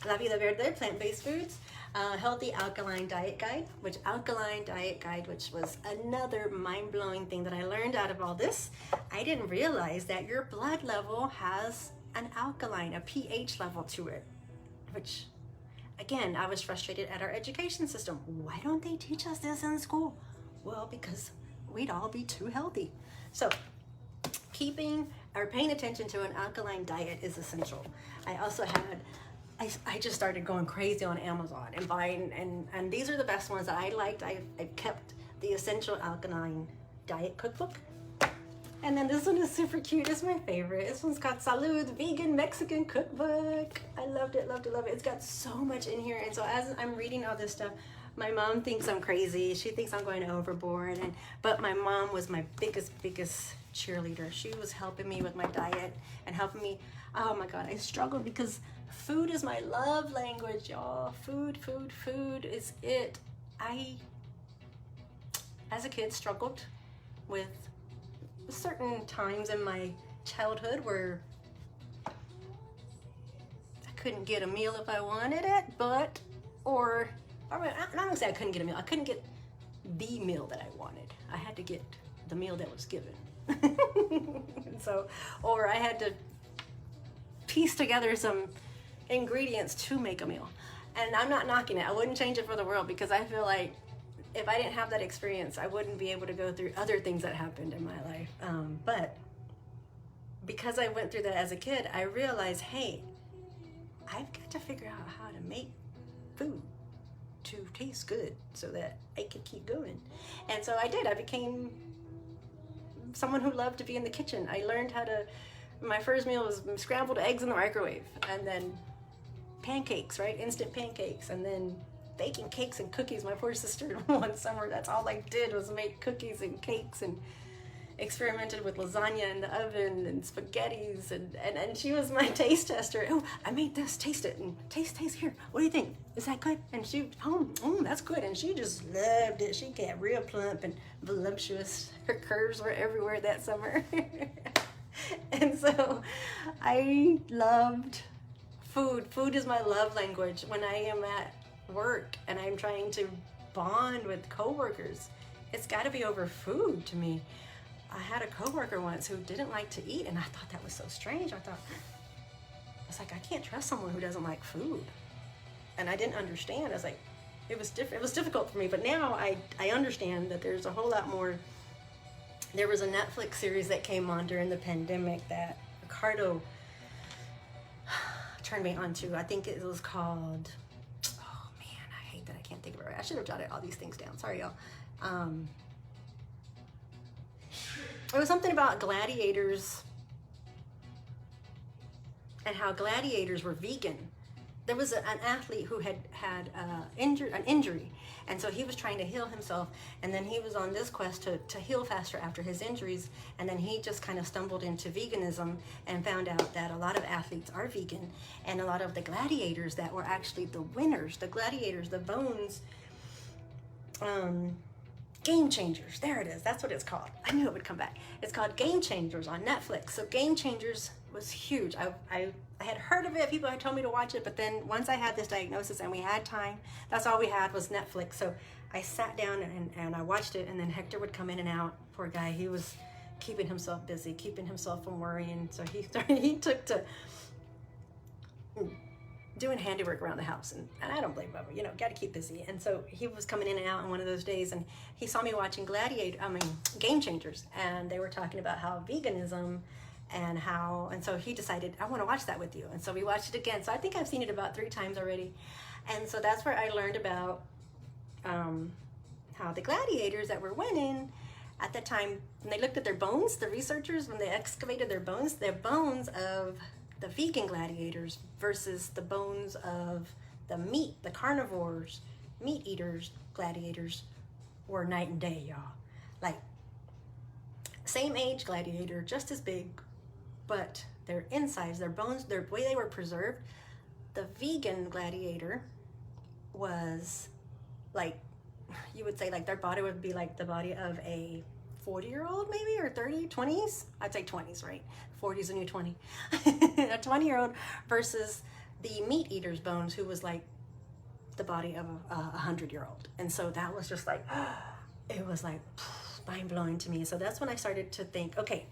La Vida Verde, plant-based foods. Healthy Alkaline Diet Guide, which was another mind-blowing thing that I learned out of all this. I didn't realize that your blood level has an alkaline, a pH level to it, which, again, I was frustrated at our education system. Why don't they teach us this in school? Well, because we'd all be too healthy. So keeping or paying attention to an alkaline diet is essential. I also had, I just started going crazy on Amazon and buying, and these are the best ones that I liked. I kept the Essential Alkaline Diet Cookbook. And then this one is super cute. It's my favorite. This one's called Salud Vegan Mexican Cookbook. I loved it, loved it, loved it. It's got so much in here. And so as I'm reading all this stuff, my mom thinks I'm crazy. She thinks I'm going overboard. But my mom was my biggest cheerleader. She was helping me with my diet and helping me. Oh my God, I struggled because food is my love language, y'all. Food is it. I, as a kid, struggled with certain times in my childhood where I couldn't get a meal if I wanted it, I'm not gonna say I couldn't get a meal. I couldn't get the meal that I wanted. I had to get the meal that was given. So, or I had to piece together some ingredients to make a meal. And I'm not knocking it. I wouldn't change it for the world, because I feel like if I didn't have that experience, I wouldn't be able to go through other things that happened in my life. But because I went through that as a kid, I realized, hey, I've got to figure out how to make food to taste good so that I can keep going. And so I did. I became someone who loved to be in the kitchen. I learned how to, my first meal was scrambled eggs in the microwave, and then pancakes, right? Instant pancakes, and then baking cakes and cookies. My poor sister, one summer, that's all I did was make cookies and cakes, and experimented with lasagna in the oven and spaghettis, and she was my taste tester. Oh, I made this, taste it, and taste here. What do you think? Is that good? And she, that's good. And she just loved it. She got real plump and voluptuous. Her curves were everywhere that summer. And so I loved food. Food is my love language. When I am at work and I'm trying to bond with coworkers, it's got to be over food to me. I had a coworker once who didn't like to eat, and I thought that was so strange. I was like, I can't trust someone who doesn't like food. And I didn't understand. I was like, it was difficult for me, but now I understand that there's a whole lot more. There was a Netflix series that came on during the pandemic that Ricardo turned me on to. I think it was called, oh man, I hate that I can't think of it right. I should have jotted all these things down. Sorry, y'all. It was something about gladiators and how gladiators were vegan. There was an athlete who had an injury, and so he was trying to heal himself, and then he was on this quest to heal faster after his injuries, and then he just kind of stumbled into veganism and found out that a lot of athletes are vegan, and a lot of the gladiators that were actually the winners, the gladiators, the bones, Game Changers, there it is, that's what it's called. I knew it would come back. It's called Game Changers on Netflix. So Game Changers was huge. I had heard of it, people had told me to watch it, but then once I had this diagnosis and we had time, that's all we had was Netflix. So I sat down and I watched it, and then Hector would come in and out. Poor guy, he was keeping himself busy, keeping himself from worrying. So he took to doing handiwork around the house, and I don't blame him, got to keep busy. And so he was coming in and out on one of those days, and he saw me watching Game Changers, and they were talking about how veganism and so he decided, I want to watch that with you. And so we watched it again. So I think I've seen it about 3 times already. And so that's where I learned about how the gladiators that were winning at that time, when they looked at their bones, the researchers, when they excavated their bones of the vegan gladiators versus the bones of the carnivores, meat eaters, gladiators were night and day, y'all. Like, same age gladiator, just as big, but their insides, their bones, the way they were preserved, the vegan gladiator was like, you would say like their body would be like the body of a 40-year-old maybe, or 30, 20s? I'd say 20s, right? 40's a new 20. A 20-year-old versus the meat eater's bones, who was like the body of a 100-year-old. And so that was just like, it was like mind-blowing to me. So that's when I started to think, okay,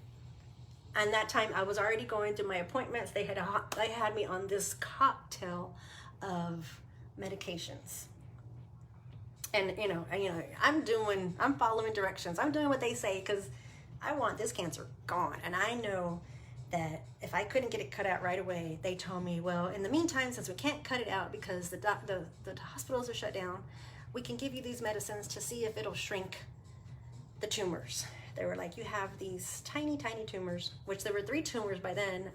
and that time I was already going through my appointments. They had me on this cocktail of medications. And I'm following directions. I'm doing what they say because I want this cancer gone. And I know that if I couldn't get it cut out right away, they told me, well, in the meantime, since we can't cut it out because the hospitals are shut down, we can give you these medicines to see if it'll shrink the tumors. They were like, you have these tiny, tiny tumors, which there were 3 tumors by then.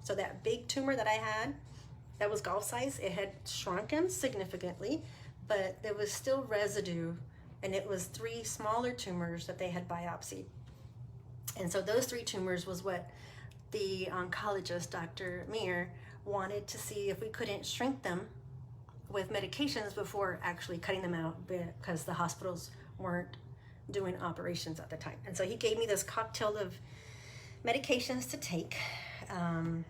So that big tumor that I had, that was golf size, it had shrunken significantly, but there was still residue, and it was 3 smaller tumors that they had biopsied. And so those 3 tumors was what the oncologist, Dr. Mir, wanted to see if we couldn't shrink them with medications before actually cutting them out, because the hospitals weren't doing operations at the time. And so he gave me this cocktail of medications to take, and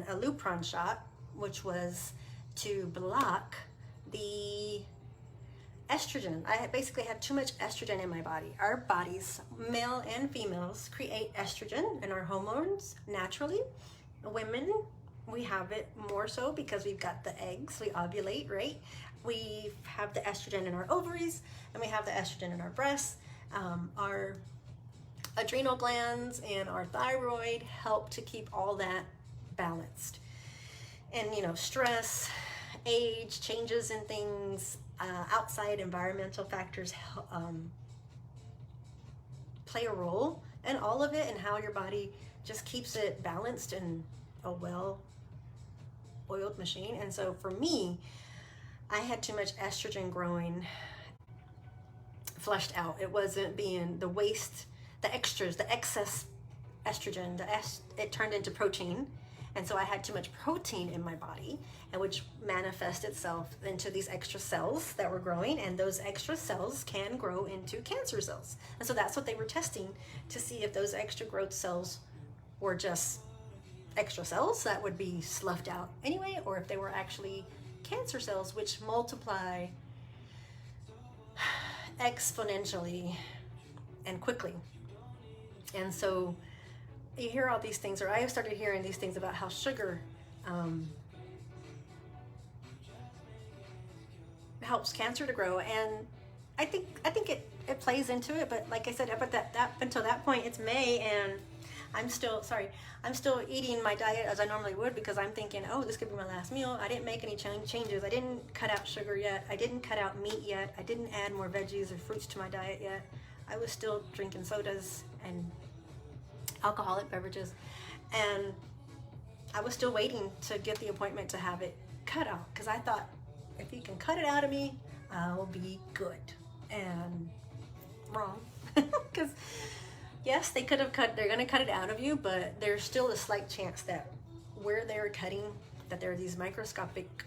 a Lupron shot, which was to block the estrogen. I basically had too much estrogen in my body. Our bodies, male and females, create estrogen in our hormones naturally. Women, we have it more so because we've got the eggs, we ovulate, right? We have the estrogen in our ovaries, and we have the estrogen in our breasts. Our adrenal glands and our thyroid help to keep all that balanced. And stress, age, changes in things, outside environmental factors play a role in all of it, and how your body just keeps it balanced in a well-oiled machine. And so for me, I had too much estrogen growing, flushed out. It wasn't being the waste, the extras, the excess estrogen, it turned into protein. And so I had too much protein in my body, and which manifests itself into these extra cells that were growing, and those extra cells can grow into cancer cells. And so that's what they were testing, to see if those extra growth cells were just extra cells that would be sloughed out anyway, or if they were actually cancer cells, which multiply exponentially and quickly. And so you hear all these things, or I started hearing these things about how sugar helps cancer to grow, and I think it plays into it. But like I said, up until that point, it's May, and I'm still eating my diet as I normally would, because I'm thinking, oh, this could be my last meal. I didn't make any changes. I didn't cut out sugar yet. I didn't cut out meat yet. I didn't add more veggies or fruits to my diet yet. I was still drinking sodas and alcoholic beverages, and I was still waiting to get the appointment to have it cut out, because I thought, if you can cut it out of me, I'll be good. And wrong. Because yes, they're going to cut it out of you, but there's still a slight chance that where they're cutting, that there are these microscopic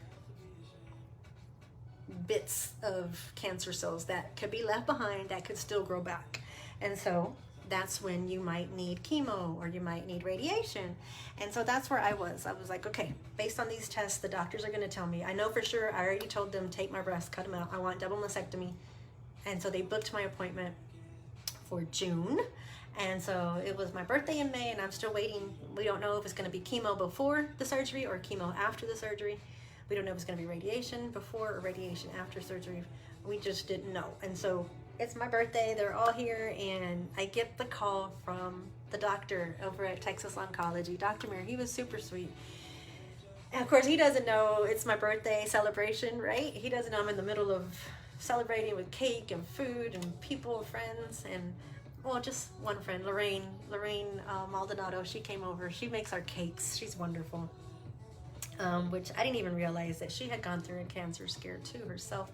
bits of cancer cells that could be left behind that could still grow back. And so that's when you might need chemo, or you might need radiation. And so that's where I was like, okay, based on these tests, the doctors are going to tell me. I know for sure, I already told them, take my breasts, cut them out. I want double mastectomy. And so they booked my appointment for June. And so it was my birthday in May, and I'm still waiting. We don't know if it's going to be chemo before the surgery or chemo after the surgery. We don't know if it's going to be radiation before or radiation after surgery. We just didn't know. And so it's my birthday, they're all here, and I get the call from the doctor over at Texas Oncology, Dr. Mir. He was super sweet. And of course, he doesn't know it's my birthday celebration, right? He doesn't know I'm in the middle of celebrating with cake and food and people, friends, and well, just one friend, Lorraine Maldonado. She came over. She makes our cakes. She's wonderful. Which I didn't even realize that she had gone through a cancer scare too herself.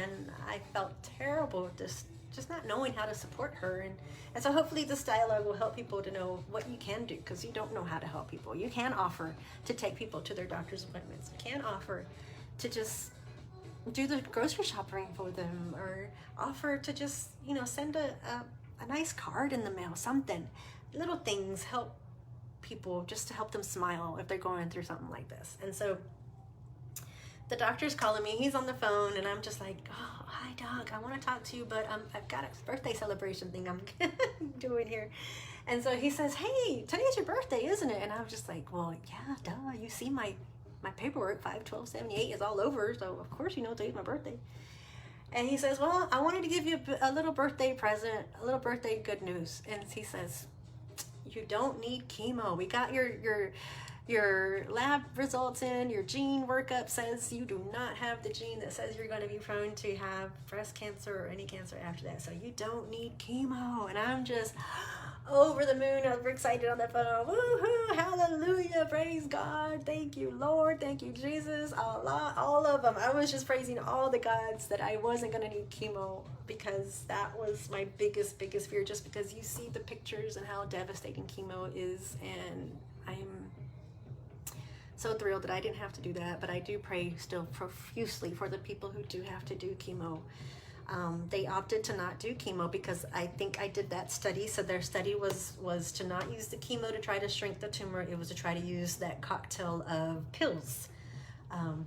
And I felt terrible just not knowing how to support her. And so hopefully this dialogue will help people to know what you can do, because you don't know how to help people. You can offer to take people to their doctor's appointments. You can offer to just do the grocery shopping for them, or offer to just, send a nice card in the mail, something. Little things help people, just to help them smile if they're going through something like this. And so the doctor's calling me. He's on the phone, and I'm just like, oh, hi, doc. I want to talk to you, but I've got a birthday celebration thing I'm doing here. And so he says, hey, today's your birthday, isn't it? And I was just like, well, yeah, duh. You see my paperwork, 5/12/78 is all over, so of course you know today's my birthday. And he says, well, I wanted to give you a little birthday present, a little birthday good news. And he says, you don't need chemo. We got your lab results in, your gene workup says you do not have the gene that says you're going to be prone to have breast cancer or any cancer after that. So you don't need chemo. And I'm just over the moon, over excited on the phone. Woohoo, hallelujah, praise God. Thank you, Lord. Thank you, Jesus. Allah, all of them. I was just praising all the gods that I wasn't going to need chemo, because that was my biggest fear, just because you see the pictures and how devastating chemo is. And I'm so thrilled that I didn't have to do that, but I do pray still profusely for the people who do have to do chemo. They opted to not do chemo because I think I did that study. So their study was to not use the chemo to try to shrink the tumor. It was to try to use that cocktail of pills and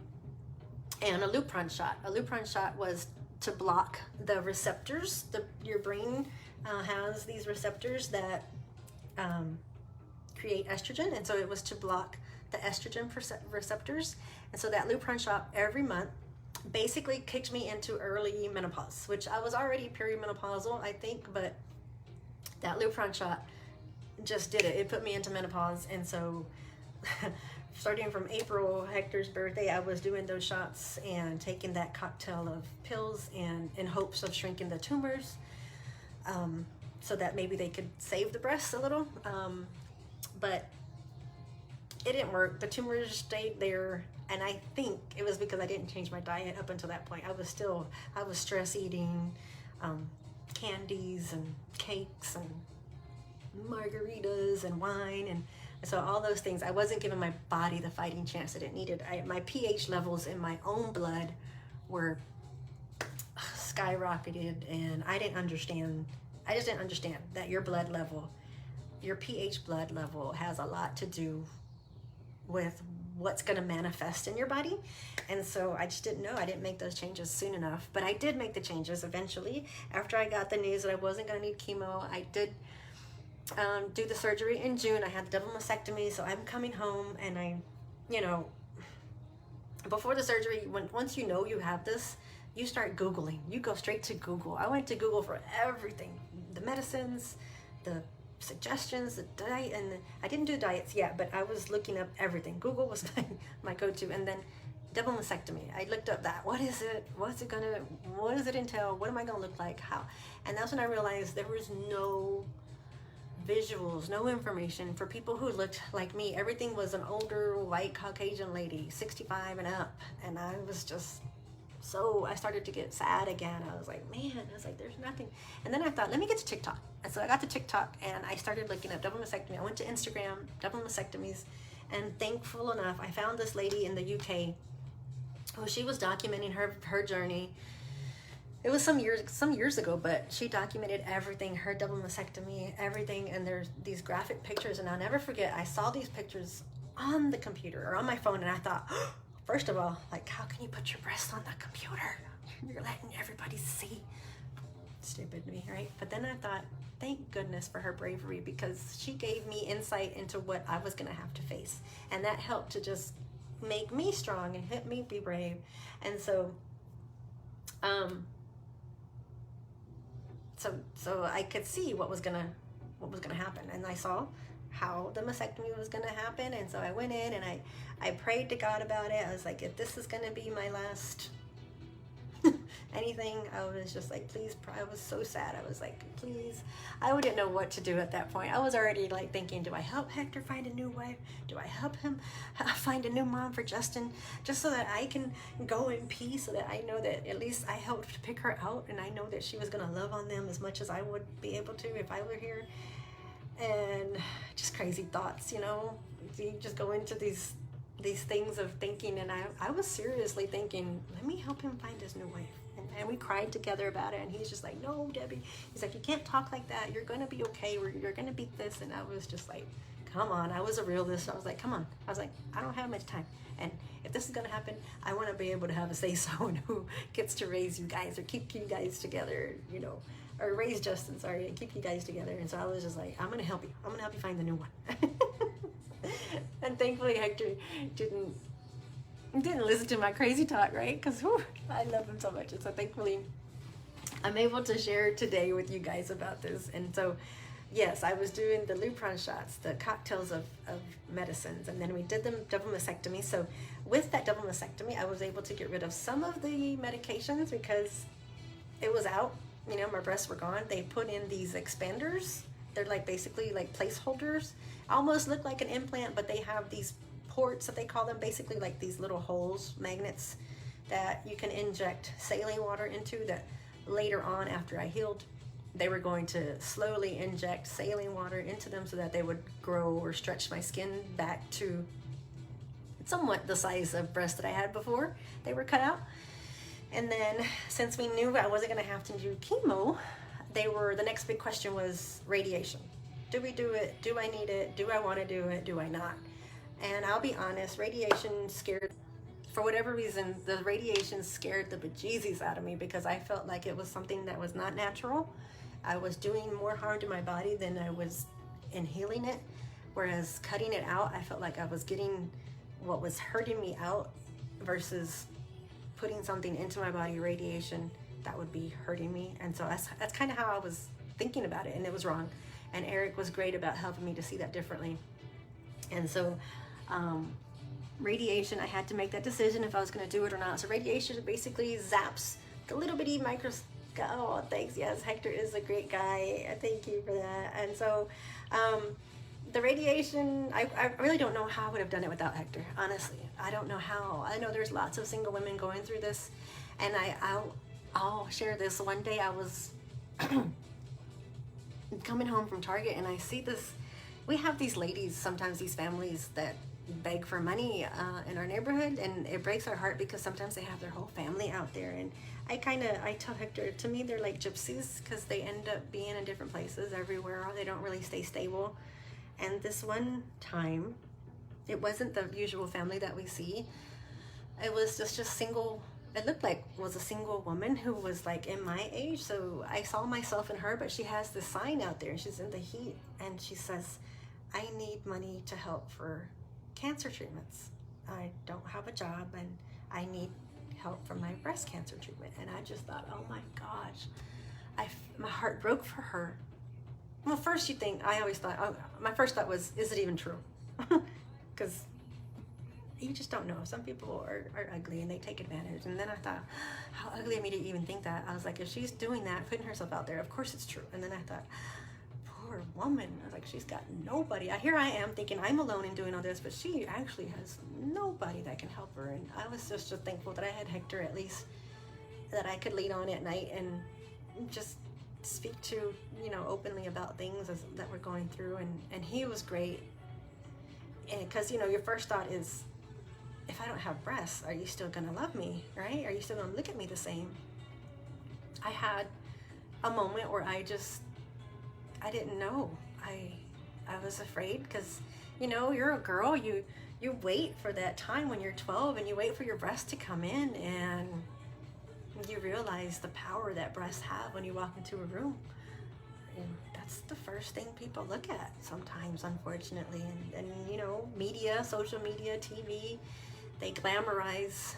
a Lupron shot. A Lupron shot was to block the receptors. Your brain has these receptors that create estrogen, and so it was to block the estrogen receptors. And so that Lupron shot every month basically kicked me into early menopause, which I was already perimenopausal, I think, but that Lupron shot just did it. It put me into menopause. And so starting from April, Hector's birthday, I was doing those shots and taking that cocktail of pills and in hopes of shrinking the tumors, so that maybe they could save the breasts a little. But it didn't work. The tumors stayed there. And I think it was because I didn't change my diet up until that point. I was stress eating candies and cakes and margaritas and wine. And so all those things, I wasn't giving my body the fighting chance that it needed. My pH levels in my own blood were skyrocketed, and I just didn't understand that your blood level, your pH blood level, has a lot to do with what's going to manifest in your body. And so I just didn't know. I didn't make those changes soon enough, but I did make the changes eventually. After I got the news that I wasn't going to need chemo, I did do the surgery in June. I had the double mastectomy, so I'm coming home, and I, before the surgery, once you know you have this, you start Googling. You go straight to Google. I went to Google for everything, the medicines, the suggestions, the diet, and I didn't do diets yet, but I was looking up everything. Google was my go-to. And then double mastectomy, I looked up that. What is it? What does it entail? What am I gonna look like? How? And that's when I realized there was no visuals, no information for people who looked like me. Everything was an older white Caucasian lady, 65 and up, and I was just so, I started to get sad again. I was like, there's nothing. And then I thought, let me get to TikTok. And so I got to TikTok, and I started looking up double mastectomy. I went to Instagram, double mastectomies, and thankful enough, I found this lady in the UK who she was documenting her journey. It was some years ago, but she documented everything, her double mastectomy, everything, and there's these graphic pictures. And I'll never forget, I saw these pictures on the computer or on my phone, and I thought, first of all, like, how can you put your breasts on the computer? You're letting everybody see. Stupid me, right? But then I thought, thank goodness for her bravery, because she gave me insight into what I was going to have to face. And that helped to just make me strong and help me be brave. And so, so I could see what was gonna happen. And I saw how the mastectomy was going to happen. And so I went in and I prayed to God about it. I was like, if this is going to be my last anything, I was just like, please. I was so sad. I was like, please. I didn't know what to do at that point. I was already like thinking, do I help Hector find a new wife? Do I help him find a new mom for Justin, just so that I can go in peace, so that I know that at least I helped pick her out, and I know that she was going to love on them as much as I would be able to if I were here. And just crazy thoughts, you just go into these things of thinking. And I was seriously thinking, let me help him find his new wife. And we cried together about it. And he's just like, no, Debbie. He's like, you can't talk like that. You're going to be okay. You're going to beat this. And I was just like, come on. I was a realist. I was like, come on. I was like, I don't have much time. And if this is going to happen, I want to be able to have a say-so in who gets to raise you guys or keep you guys together, you know, or raise Justin, sorry, and keep you guys together. And so I was just like, I'm going to help you. I'm going to help you find the new one. And thankfully Hector didn't listen to my crazy talk, right? Because I love him so much. And so thankfully I'm able to share today with you guys about this. And so yes, I was doing the Lupron shots, the cocktails of medicines, and then we did the double mastectomy. So with that double mastectomy, I was able to get rid of some of the medications because it was out. You know, my breasts were gone. They put in these expanders. They're like basically like placeholders. Almost look like an implant, but they have these ports that they call them, basically like these little holes, magnets, that you can inject saline water into. That later on, after I healed, they were going to slowly inject saline water into them so that they would grow or stretch my skin back to somewhat the size of breast that I had before they were cut out. And then since we knew I wasn't going to have to do chemo, the next big question was radiation. Do we do it? Do I need it? Do I want to do it? Do I not? And I'll be honest, radiation scared, for whatever reason, the radiation scared the bejesus out of me because I felt like it was something that was not natural. I was doing more harm to my body than I was in healing it. Whereas cutting it out, I felt like I was getting what was hurting me out versus putting something into my body, radiation, that would be hurting me. And so that's kind of how I was thinking about it, and it was wrong. And Eric was great about helping me to see that differently. And so radiation, I had to make that decision if I was going to do it or not. So radiation basically zaps the little bitty microscope. Oh, thanks. Yes, Hector is a great guy. Thank you for that. And so the radiation, I really don't know how I would have done it without Hector. Honestly, I don't know how. I know there's lots of single women going through this, and I'll share this. One day I was coming home from Target, and I see this. We have these ladies, sometimes these families that beg for money in our neighborhood, and it breaks our heart because sometimes they have their whole family out there. And I tell Hector, to me they're like gypsies because they end up being in different places everywhere. They don't really stay stable. And this one time, it wasn't the usual family that we see. It was just single. It looked like it was a single woman who was like in my age. So I saw myself in her, but she has this sign out there and she's in the heat, and she says, I need money to help for cancer treatments. I don't have a job and I need help for my breast cancer treatment. And I just thought, oh my gosh, my heart broke for her. Well, first I always thought, my first thought was, is it even true? Because you just don't know. Some people are ugly and they take advantage. And then I thought, how ugly of me to even think that. I was like, if she's doing that, putting herself out there, of course it's true. And then I thought, poor woman. I was like, she's got nobody. Here I am thinking I'm alone in doing all this, but she actually has nobody that can help her. And I was just so thankful that I had Hector, at least, that I could lean on at night and just speak to, openly about things that we're going through. And he was great. And because, your first thought is, if I don't have breasts, are you still going to love me, right? Are you still going to look at me the same? I had a moment where I didn't know. I was afraid because, you're a girl. You wait for that time when you're 12 and you wait for your breasts to come in, and you realize the power that breasts have when you walk into a room. And that's the first thing people look at sometimes, unfortunately. And media, social media, TV, they glamorize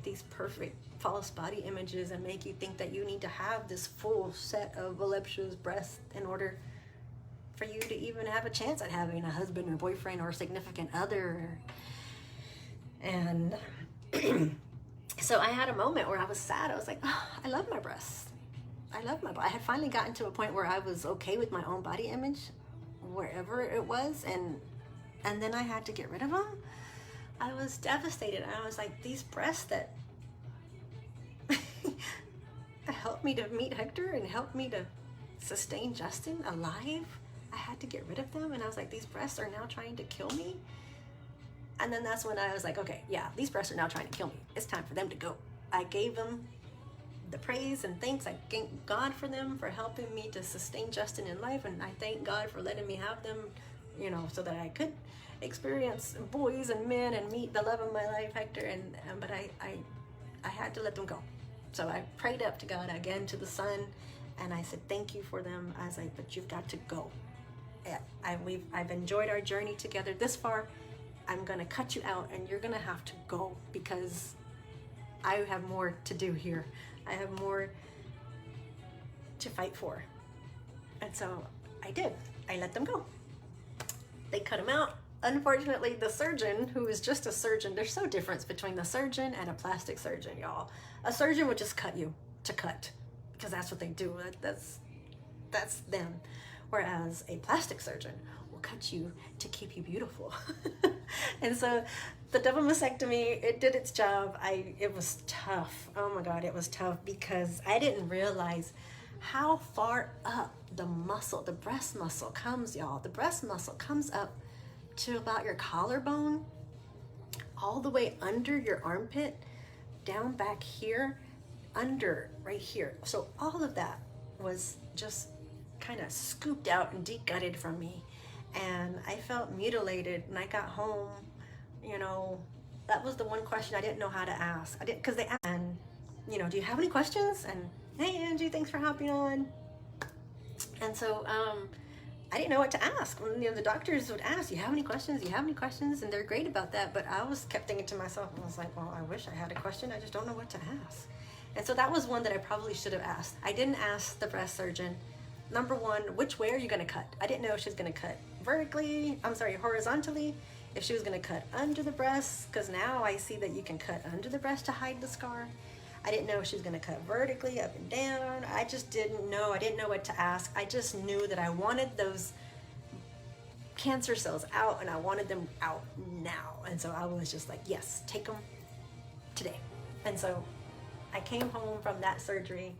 these perfect false body images and make you think that you need to have this full set of voluptuous breasts in order for you to even have a chance at having a husband or boyfriend or significant other. And so I had a moment where I was sad. I was like, oh, I love my breasts. I love my body. I had finally gotten to a point where I was okay with my own body image, wherever it was, and then I had to get rid of them. I was devastated. And I was like, these breasts that helped me to meet Hector and helped me to sustain Justin alive, I had to get rid of them. And I was like, these breasts are now trying to kill me. And then that's when I was like, okay, yeah, these breasts are now trying to kill me. It's time for them to go. I gave them the praise and thanks. I thank God for them for helping me to sustain Justin in life, and I thank God for letting me have them you know, so that I could experience boys and men and meet the love of my life, Hector. But I had to let them go. So I prayed up to God again, to the Son, and I said, thank you for them. I was like, but you've got to go. I've enjoyed our journey together this far. I'm gonna cut you out, and you're gonna have to go, because I have more to do here. I have more to fight for. And so I did. I let them go. They cut him out. Unfortunately, the surgeon, who is just a surgeon, there's no difference between the surgeon and a plastic surgeon, y'all. A surgeon would just cut you to cut, because that's what they do. That's them. Whereas a plastic surgeon will cut you to keep you beautiful. And so the double mastectomy, it did its job. It was tough. Oh my God, it was tough, because I didn't realize how far up the muscle, the breast muscle comes, y'all. The breast muscle comes up to about your collarbone, all the way under your armpit, down back here, under right here. So all of that was just kind of scooped out and de-gutted from me, and I felt mutilated. And I got home, you know, that was the one question I didn't know how to ask. I didn't, because they asked, and you know, do you have any questions? And hey, Angie, thanks for hopping on. And so I didn't know what to ask. When, you know, the doctors would ask, you have any questions? You have any questions? And they're great about that. But I kept thinking to myself, I was like, well, I wish I had a question. I just don't know what to ask. And so that was one that I probably should have asked. I didn't ask the breast surgeon, number one, which way are you going to cut? I didn't know if she was going to cut horizontally, if she was going to cut under the breast, because now I see that you can cut under the breast to hide the scar. I didn't know if she was going to cut vertically, up and down. I just didn't know. I didn't know what to ask. I just knew that I wanted those cancer cells out, and I wanted them out now. And so I was just like, yes, take them today. And so I came home from that surgery.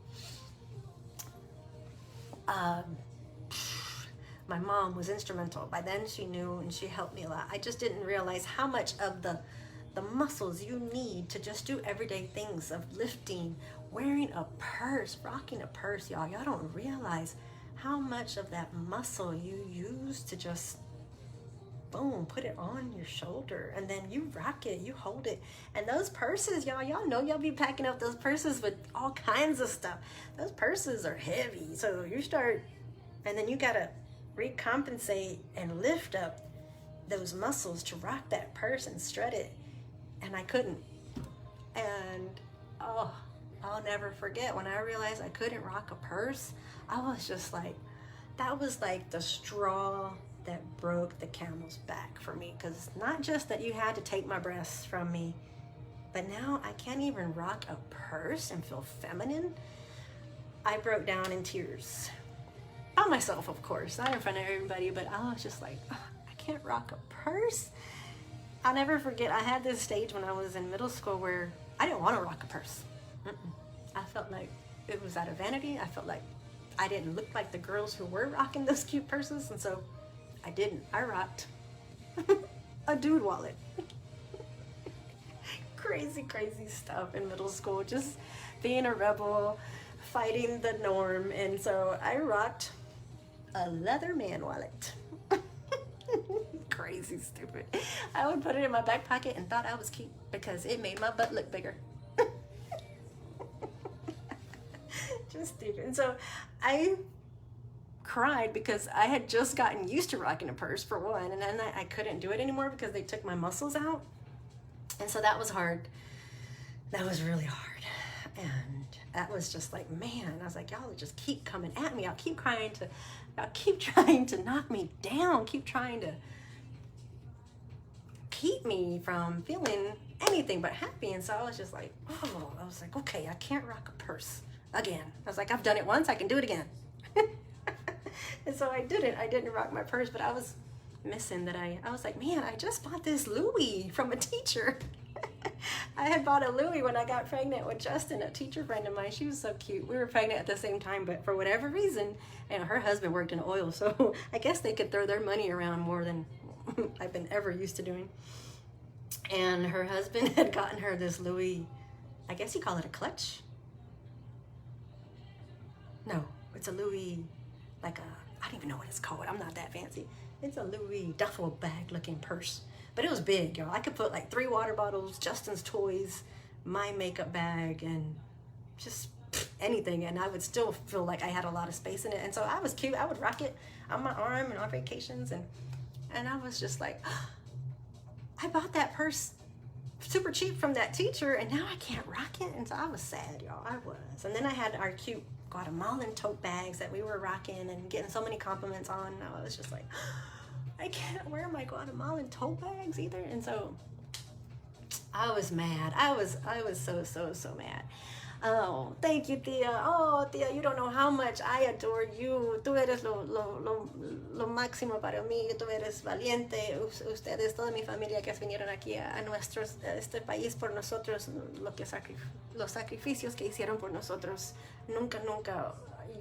My mom was instrumental. By then she knew, and she helped me a lot. I just didn't realize how much of the muscles you need to just do everyday things of lifting, wearing a purse, rocking a purse, y'all. Y'all don't realize how much of that muscle you use to just boom, put it on your shoulder, and then you rock it, you hold it. And those purses, y'all know y'all be packing up those purses with all kinds of stuff. Those purses are heavy. So you start, and then you gotta recompensate and lift up those muscles to rock that purse and strut it. And I couldn't. And oh, I'll never forget when I realized I couldn't rock a purse. I was just like, that was like the straw that broke the camel's back for me. Because not just that you had to take my breasts from me, but now I can't even rock a purse and feel feminine. I broke down in tears. By myself, of course, not in front of everybody, but I was just like, oh, I can't rock a purse. I'll never forget, I had this stage when I was in middle school where I didn't want to rock a purse. I felt like it was out of vanity. I felt like I didn't look like the girls who were rocking those cute purses, and so I didn't. I rocked a dude wallet. Crazy stuff in middle school, just being a rebel, fighting the norm, and so I rocked a leather man wallet. Crazy stupid. I would put it in my back pocket and thought I was cute because it made my butt look bigger. Just stupid. And so I cried because I had just gotten used to rocking a purse, for one, and then I couldn't do it anymore because they took my muscles out. And so that was hard. That was really hard. And that was just like, man, I was like, y'all just keep coming at me. Y'all keep trying to knock me down, keep trying to keep me from feeling anything but happy. And so I was just like, oh, I was like, okay, I can't rock a purse again. I was like, I've done it once, I can do it again. And so I didn't rock my purse, but I was missing that. I was like, man, I just bought this Louis from a teacher. I had bought a Louis when I got pregnant with Justin, a teacher friend of mine. She was so cute. We were pregnant at the same time, but for whatever reason, and her husband worked in oil, so I guess they could throw their money around more than I've been ever used to doing. And her husband had gotten her this Louis, I guess you call it a clutch? No, it's a Louis, like a, I don't even know what it's called. I'm not that fancy. it's a Louis duffel bag looking purse. But it was big, y'all. I could put like 3 water bottles, Justin's toys, my makeup bag, and just anything, and I would still feel like I had a lot of space in it. And so I was cute. I would rock it on my arm and on vacations, and I was just like, I bought that purse super cheap from that teacher, and now I can't rock it. And so I was sad, y'all. I was. And then I had our cute Guatemalan tote bags that we were rocking and getting so many compliments on. And I was just like, I can't wear my Guatemalan tote bags either. And so I was mad. I was so mad. Oh, thank you, Tia. Oh, Tia, you don't know how much I adore you. Tú eres lo máximo para mí. Tú eres valiente. Ustedes, toda mi familia que vinieron aquí a este país por nosotros, los sacrificios que hicieron por nosotros,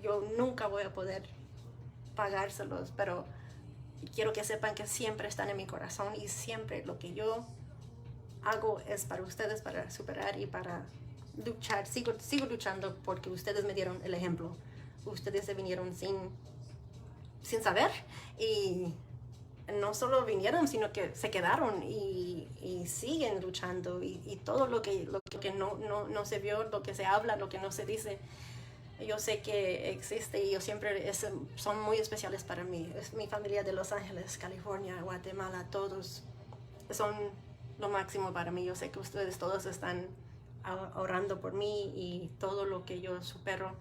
yo nunca voy a poder pagárselos, pero quiero que sepan que siempre están en mi corazón y siempre lo que yo hago es para ustedes, para superar y para luchar. Sigo luchando porque ustedes me dieron el ejemplo. Ustedes se vinieron sin saber, y no solo vinieron, sino que se quedaron y siguen luchando, y todo lo que no se vio, lo que se habla, lo que no se dice, yo sé que existe, y yo siempre son muy especiales para mí. Es mi familia de Los Ángeles, California, Guatemala, todos son lo máximo para mí. Yo sé que ustedes todos están orando por mí, y todo lo que yo supero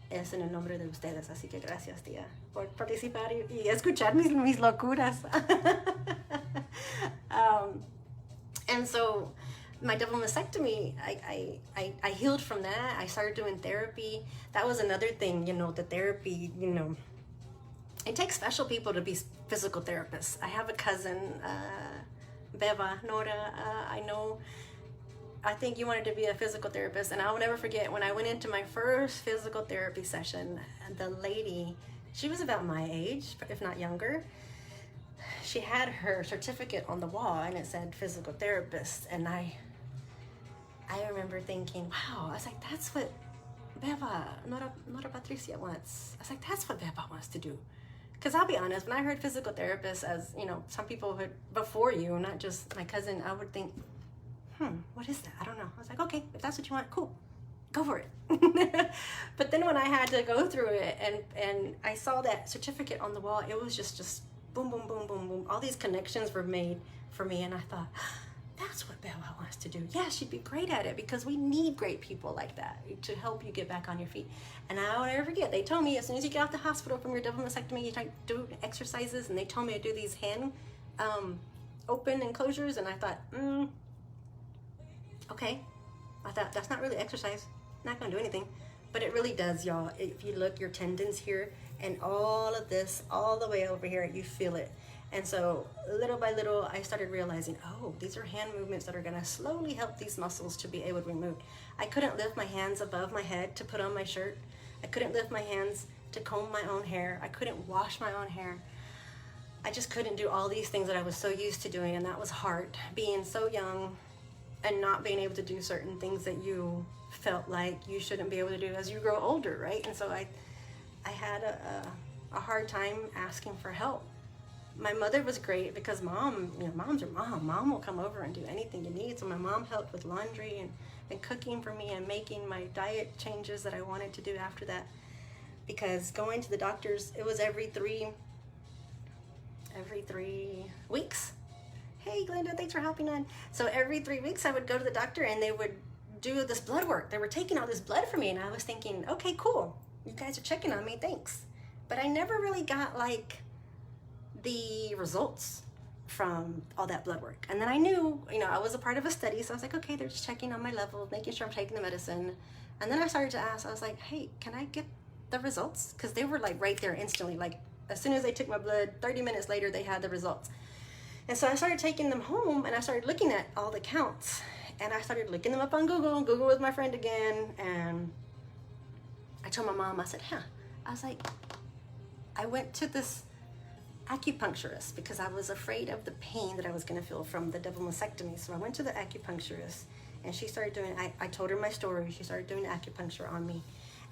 es en el nombre de ustedes. Así que gracias, tía, por participar y escuchar mis locuras. And so my double mastectomy, I healed from that. I started doing therapy. That was another thing, the therapy, it takes special people to be physical therapists. I have a cousin, Beva, Nora, I think you wanted to be a physical therapist, and I'll never forget when I went into my first physical therapy session, the lady, she was about my age, if not younger. She had her certificate on the wall, and it said physical therapist, and I remember thinking, wow, I was like, that's what Beva, Nora Patricia wants. I was like, that's what Beva wants to do. Because I'll be honest, when I heard physical therapist, as some people had before you, not just my cousin, I would think, what is that? I don't know. I was like, okay, if that's what you want, cool, go for it. But then when I had to go through it, and I saw that certificate on the wall, it was just boom, boom, boom, boom, boom. All these connections were made for me, and I thought, that's what Bella wants to do. Yeah, she'd be great at it, because we need great people like that to help you get back on your feet. And I'll never forget, they told me as soon as you get out the hospital from your double mastectomy, you do exercises, and they told me to do these hand open and closures, and I thought, okay. I thought, that's not really exercise. Not gonna do anything. But it really does, y'all. If you look, your tendons here, and all of this, all the way over here, you feel it. And so little by little, I started realizing, oh, these are hand movements that are gonna slowly help these muscles to be able to be moved. I couldn't lift my hands above my head to put on my shirt. I couldn't lift my hands to comb my own hair. I couldn't wash my own hair. I just couldn't do all these things that I was so used to doing, and that was hard. Being so young and not being able to do certain things that you felt like you shouldn't be able to do as you grow older, right? And so I had a hard time asking for help. My mother was great, because mom's your mom. Mom will come over and do anything you need. So my mom helped with laundry and cooking for me, and making my diet changes that I wanted to do after that. Because going to the doctors, it was every three weeks. Hey, Glenda, thanks for hopping on. So every 3 weeks I would go to the doctor, and they would do this blood work. They were taking all this blood from me, and I was thinking, okay, cool. You guys are checking on me, thanks. But I never really got like the results from all that blood work. And then I knew, I was a part of a study, so I was like, okay, they're just checking on my level, making sure I'm taking the medicine. And then I started to ask, I was like, hey, can I get the results? Because they were like right there instantly. Like as soon as they took my blood, 30 minutes later, they had the results. And so I started taking them home, and I started looking at all the counts, and I started looking them up on Google. Google was my friend again. And I told my mom, I said, I was like, I went to this acupuncturist because I was afraid of the pain that I was going to feel from the double mastectomy. So I went to the acupuncturist, and she started doing, I told her my story. She started doing acupuncture on me.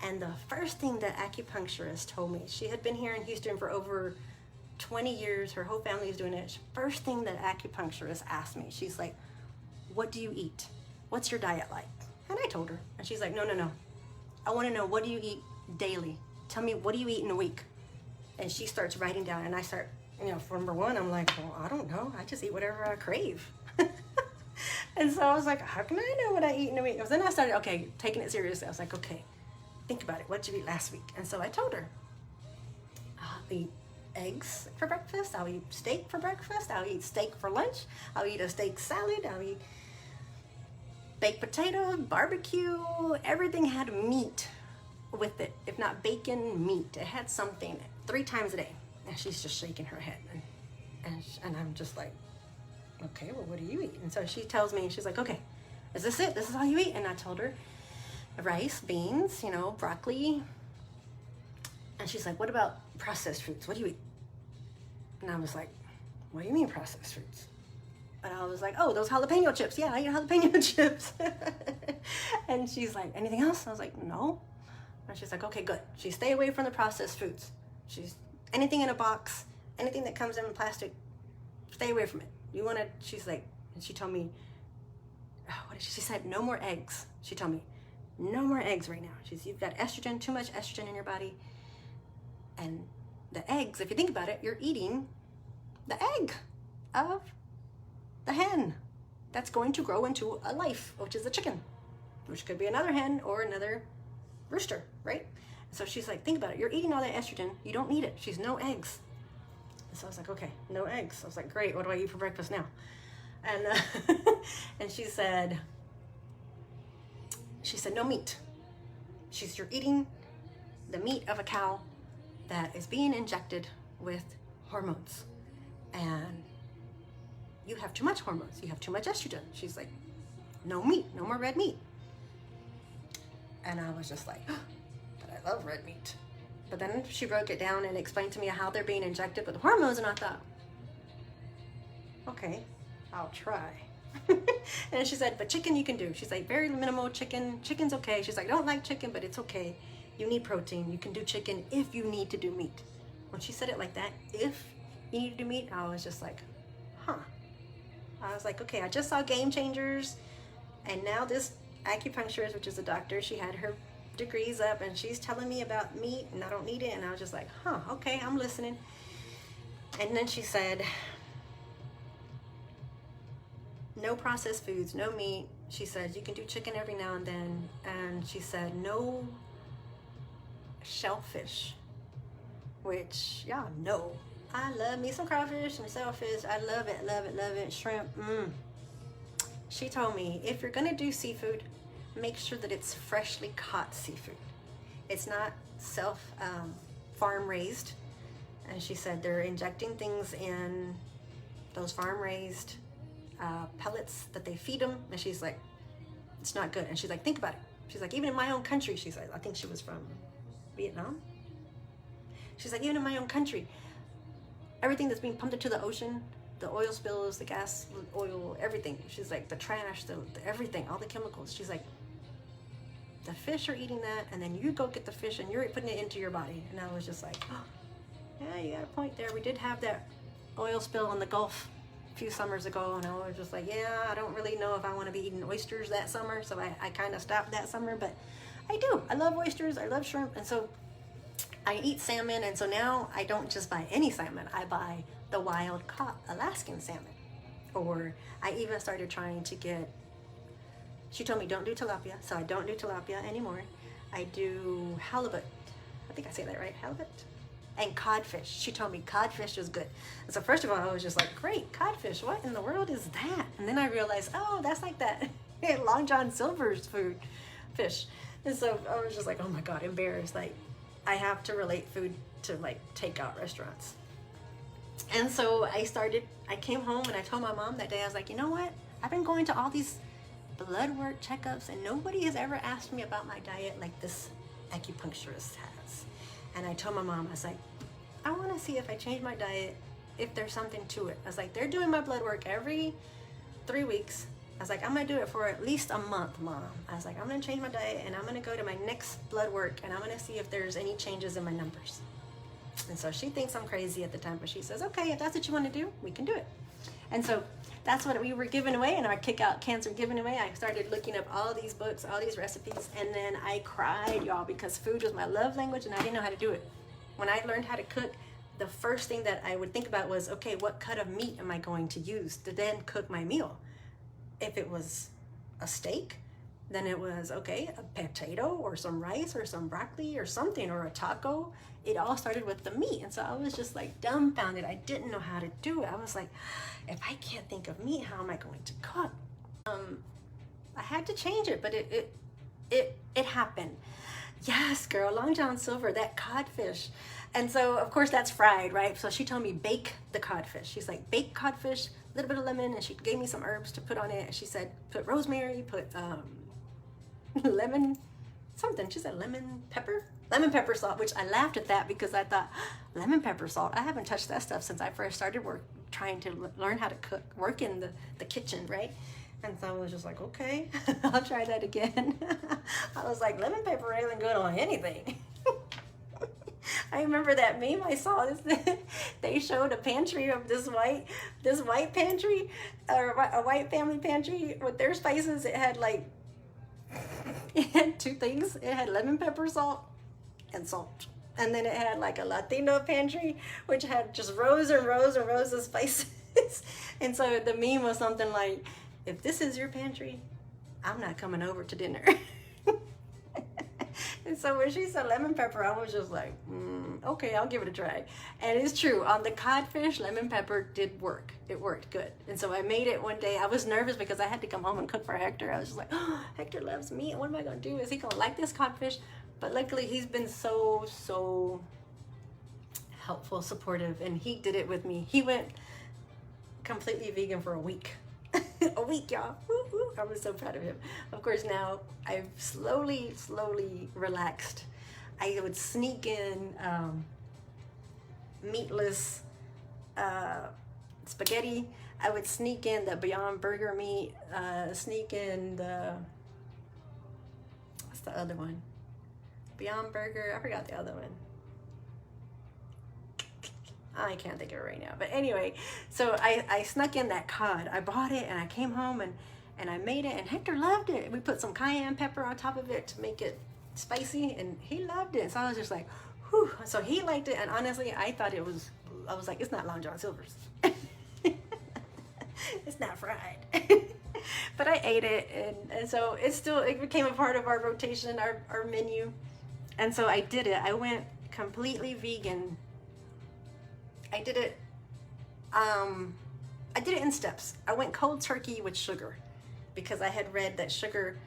And the first thing that acupuncturist told me, she had been here in Houston for over 20 years, her whole family is doing it. First thing that acupuncturist asked me, she's like, what do you eat? What's your diet like? And I told her, and she's like, no. I want to know, what do you eat daily? Tell me, what do you eat in a week? And she starts writing down, and I start, for number one, I'm like, well, I don't know. I just eat whatever I crave. And so I was like, how can I know what I eat in a week? Then I started, taking it seriously. I was like, okay, think about it. What did you eat last week? And so I told her, I'll eat eggs for breakfast. I'll eat steak for breakfast. I'll eat steak for lunch. I'll eat a steak salad. I'll eat baked potato, barbecue. Everything had meat with it. If not bacon, meat. It had something 3 times a day. And she's just shaking her head. And I'm just like, okay, well, what do you eat? And so she tells me, she's like, okay, is this it? This is all you eat? And I told her rice, beans, broccoli. And she's like, what about processed foods? What do you eat? And I was like, what do you mean processed foods? And I was like, oh, those jalapeno chips. Yeah, I eat jalapeno chips. And she's like, anything else? I was like, no. And she's like, okay, good. She stay away from the processed foods. She's anything in a box, anything that comes in plastic, stay away from it. You want to, she's like, and she told me, she said, no more eggs. She told me, no more eggs right now. You've got estrogen, too much estrogen in your body. And the eggs, if you think about it, you're eating the egg of the hen that's going to grow into a life, which is a chicken, which could be another hen or another rooster, right? So she's like, think about it. You're eating all that estrogen. You don't need it. She's no eggs. And so I was like, okay, no eggs. I was like, great. What do I eat for breakfast now? And and she said, no meat. You're eating the meat of a cow that is being injected with hormones. And you have too much hormones. You have too much estrogen. She's like, no meat, no more red meat. And I was just like, but I love red meat. But then she broke it down and explained to me how they're being injected with hormones, and I thought, okay, I'll try. And she said, but chicken you can do. She's like, very minimal chicken. Chicken's okay. She's like, I don't like chicken, but it's okay. You need protein. You can do chicken if you need to do meat. When she said it like that, if you need to do meat, I was just like, huh. I was like, okay, I just saw Game Changers, and now this acupuncturist, which is a doctor, she had her degrees up, and she's telling me about meat, and I don't need it. And I was just like, huh, okay, I'm listening. And then she said, no processed foods, no meat. She said, you can do chicken every now and then. And she said, no shellfish, which y'all know. I love me some crawfish, some shellfish. I love it, love it, love it. Shrimp, She told me, if you're gonna do seafood, make sure that it's freshly caught seafood. It's not farm raised. And she said they're injecting things in those farm raised pellets that they feed them. And she's like, it's not good. And she's like, think about it. She's like, even in my own country, she's like, I think she was from Vietnam. She's like, even in my own country, everything that's being pumped into the ocean, the oil spills, the gas, oil, everything. She's like, the trash, the everything, all the chemicals. She's like, the fish are eating that, and then you go get the fish and you're putting it into your body. And I was just like, oh, yeah, you got a point there. We did have that oil spill in the Gulf a few summers ago, and I was just like, yeah, I don't really know if I want to be eating oysters that summer. So I kind of stopped that summer, but I do. I love oysters. I love shrimp. And so I eat salmon, and so now I don't just buy any salmon. I buy the wild caught Alaskan salmon. Or I even started trying to get, she told me don't do tilapia, so I don't do tilapia anymore. I do halibut. I think I say that right, halibut? And codfish. She told me codfish is good. And so first of all, I was just like, great, codfish, what in the world is that? And then I realized, oh, that's like that Long John Silver's food, fish. And so I was just like, oh my God, embarrassed. Like, I have to relate food to like takeout restaurants. And so I came home and I told my mom that day, I was like, you know what? I've been going to all these blood work checkups and nobody has ever asked me about my diet like this acupuncturist has. And I told my mom, I was like, I want to see if I change my diet, if there's something to it. I was like, they're doing my blood work every 3 weeks. I was like, I'm going to do it for at least a month, Mom. I was like, I'm going to change my diet and I'm going to go to my next blood work and I'm going to see if there's any changes in my numbers. And so she thinks I'm crazy at the time, but she says, okay, if that's what you want to do, we can do it. And so that's what we were giving away in our Kick Out Cancer giveaway. I started looking up all these books, all these recipes, and then I cried, y'all, because food was my love language and I didn't know how to do it. When I learned how to cook, the first thing that I would think about was, okay, what cut of meat am I going to use to then cook my meal? If it was a steak, then it was, okay, a potato or some rice or some broccoli or something, or a taco. It all started with the meat. And so I was just like dumbfounded. I didn't know how to do it. I was like, if I can't think of meat, how am I going to cook? I had to change it, but it happened. Yes, girl, Long John Silver, that codfish. And so, of course, that's fried, right? So she told me, bake the codfish. She's like, bake codfish, a little bit of lemon, and she gave me some herbs to put on it. She said, put rosemary, put lemon, something. She said lemon pepper salt, which I laughed at that because I thought, lemon pepper salt, I haven't touched that stuff since I first started trying to learn how to cook, work in the kitchen, right? And so I was just like, okay, I'll try that again. I was like, lemon pepper isn't good on anything. I remember that meme I saw. They showed a pantry of this white pantry, or a white family pantry with their spices. It had it had two things. It had lemon pepper salt and salt. And then it had like a Latino pantry, which had just rows and rows and rows of spices. And so the meme was something like, if this is your pantry, I'm not coming over to dinner. And so when she said lemon pepper, I was just like, okay, I'll give it a try. And it's true, on the codfish, lemon pepper did work. It worked good. And so I made it one day. I was nervous because I had to come home and cook for Hector. I was just like, oh, Hector loves meat. What am I going to do? Is he going to like this codfish? But luckily, he's been so helpful, supportive, and he did it with me. He went completely vegan for a week. A week, y'all. Woo, woo. I was so proud of him. Of course, now I've slowly relaxed. I would sneak in meatless spaghetti. I would sneak in the Beyond Burger meat. Sneak in what's the other one? Beyond Burger. I forgot the other one. I can't think of it right now. But anyway, so I snuck in that cod. I bought it and I came home and I made it, and Hector loved it. We put some cayenne pepper on top of it to make it spicy, and he loved it. So I was just like, whew. So he liked it, and honestly, I was like, it's not Long John Silver's. It's not fried. But I ate it, and so it became a part of our rotation, our menu. And so I did it. I went completely vegan. I did it in steps. I went cold turkey with sugar because I had read that sugar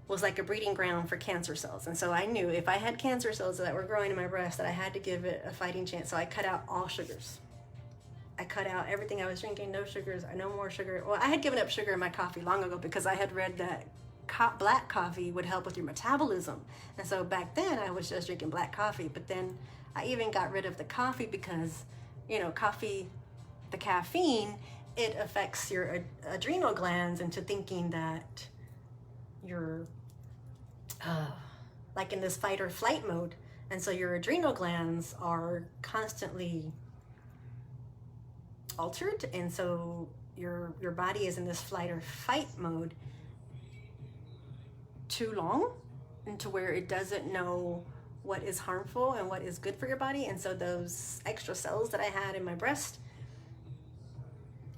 was like a breeding ground for cancer cells. And so I knew if I had cancer cells that were growing in my breast that I had to give it a fighting chance. So I cut out all sugars. I cut out everything I was drinking, no sugars, no more sugar. Well, I had given up sugar in my coffee long ago because I had read that black coffee would help with your metabolism. And so back then I was just drinking black coffee, but then I even got rid of the coffee because, coffee, the caffeine, it affects your adrenal glands into thinking that you're like in this fight or flight mode. And so your adrenal glands are constantly altered. And so your body is in this flight or fight mode too long, into where it doesn't know what is harmful and what is good for your body. And so those extra cells that I had in my breast,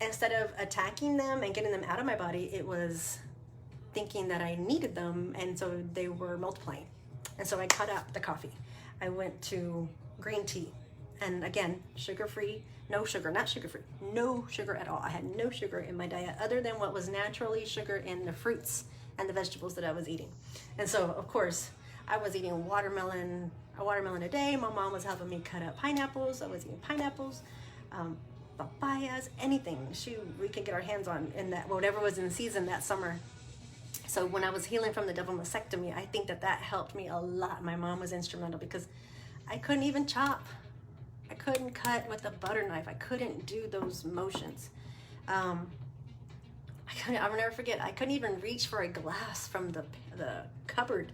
instead of attacking them and getting them out of my body, it was thinking that I needed them, and so they were multiplying. And so I cut out the coffee. I went to green tea, and again, sugar-free, no sugar, not sugar-free, no sugar at all. I had no sugar in my diet other than what was naturally sugar in the fruits and the vegetables that I was eating. And so, of course, I was eating a watermelon a day. My mom was helping me cut up pineapples. I was eating pineapples, papayas, anything we could get our hands on in that, whatever was in season that summer. So when I was healing from the double mastectomy, I think that helped me a lot. My mom was instrumental because I couldn't even chop. I couldn't cut with a butter knife. I couldn't do those motions. I'll never forget, I couldn't even reach for a glass from the cupboard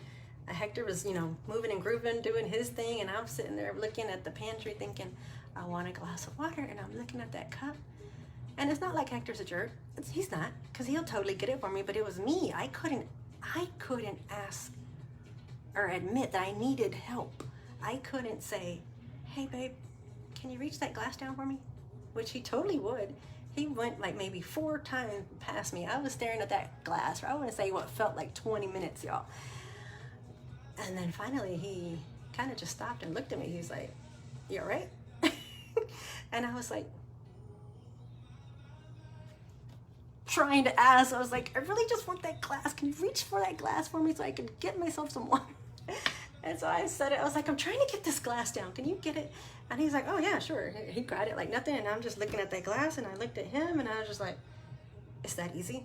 Hector was, moving and grooving, doing his thing, and I'm sitting there looking at the pantry thinking, I want a glass of water, and I'm looking at that cup. And it's not like Hector's a jerk. He's not, because he'll totally get it for me, but it was me. I couldn't ask or admit that I needed help. I couldn't say, hey babe, can you reach that glass down for me? Which he totally would. He went like maybe 4 times past me. I was staring at that glass for, I want to say, what felt like 20 minutes, y'all. And then finally he kind of just stopped and looked at me. He's like, you all right? And I was like, trying to ask, I was like, I really just want that glass. Can you reach for that glass for me so I can get myself some water? And so I said it, I was like, I'm trying to get this glass down. Can you get it? And he's like, oh yeah, sure. He grabbed it like nothing. And I'm just looking at that glass, and I looked at him, and I was just like, it's that easy?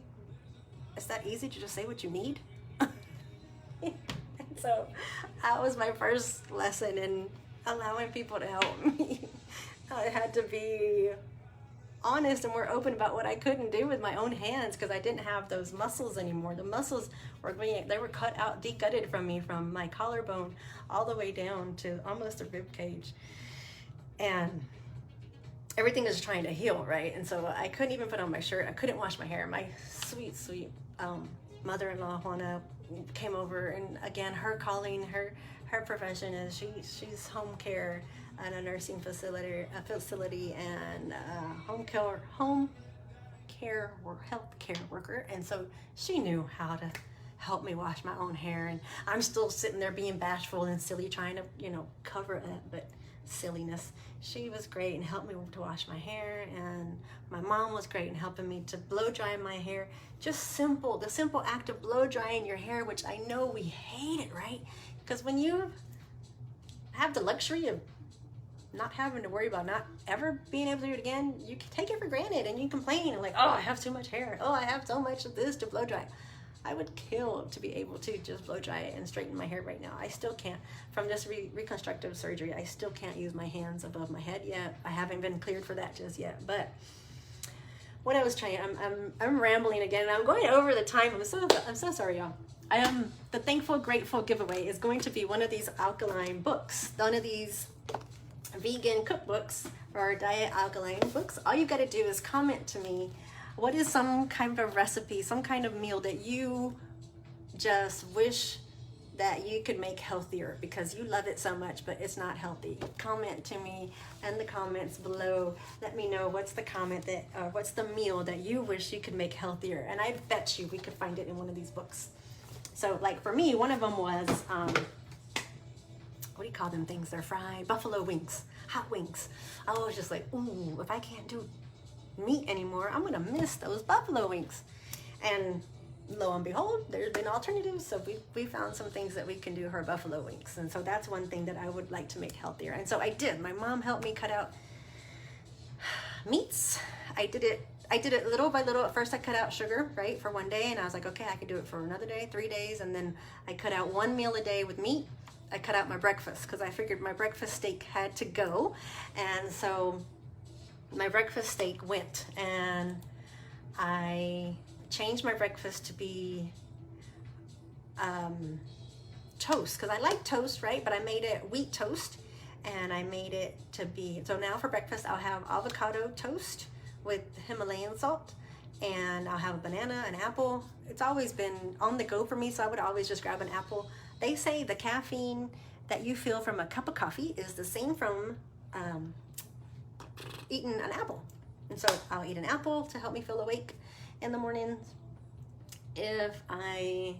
It's that easy to just say what you need? And so that was my first lesson in allowing people to help me. I had to be honest and more open about what I couldn't do with my own hands, because I didn't have those muscles anymore. The muscles they were cut out, decutted from me, from my collarbone all the way down to almost the rib cage. And everything was trying to heal, right? And so I couldn't even put on my shirt. I couldn't wash my hair. My sweet, sweet mother-in-law, Juana, came over, and again, her calling, her profession is she's home care at a nursing facility and healthcare worker. And so she knew how to help me wash my own hair, and I'm still sitting there being bashful and silly, trying to cover it, but silliness. She was great and helped me to wash my hair, and my mom was great in helping me to blow dry my hair. Just the simple act of blow drying your hair, which I know we hate it, right? Because when you have the luxury of not having to worry about not ever being able to do it again, you can take it for granted, and you complain and like, oh, I have too much hair. Oh, I have so much of this to blow dry. I would kill to be able to just blow dry it and straighten my hair right now. I still can't. From this reconstructive surgery, I still can't use my hands above my head yet. I haven't been cleared for that just yet. But what I was trying, I'm rambling again, and I'm going over the time. I'm so sorry, y'all. The Thankful Grateful giveaway is going to be one of these alkaline books, one of these vegan cookbooks or diet alkaline books. All you got to do is comment to me, what is some kind of recipe, some kind of meal that you just wish that you could make healthier because you love it so much, but it's not healthy? Comment to me in the comments below. Let me know what's the meal that you wish you could make healthier. And I bet you we could find it in one of these books. So like for me, one of them was, what do you call them things? They're fried buffalo wings, hot wings. I was just like, ooh, if I can't do meat anymore, I'm gonna miss those buffalo wings. And lo and behold, there's been alternatives. So we found some things that we can do for buffalo wings. And so that's one thing that I would like to make healthier. And so I did. My mom helped me cut out meats. I did it little by little. At first I cut out sugar, right, for one day, and I was like, okay, I can do it for another day, 3 days. And then I cut out one meal a day with meat. I cut out my breakfast because I figured my breakfast steak had to go. And so my breakfast steak went, and I changed my breakfast to be toast, because I like toast, right? But I made it wheat toast, and I made it to be, so now for breakfast I'll have avocado toast with Himalayan salt, and I'll have a banana, an apple. It's always been on the go for me, so I would always just grab an apple. They say the caffeine that you feel from a cup of coffee is the same from eating an apple. And so I'll eat an apple to help me feel awake in the mornings. If I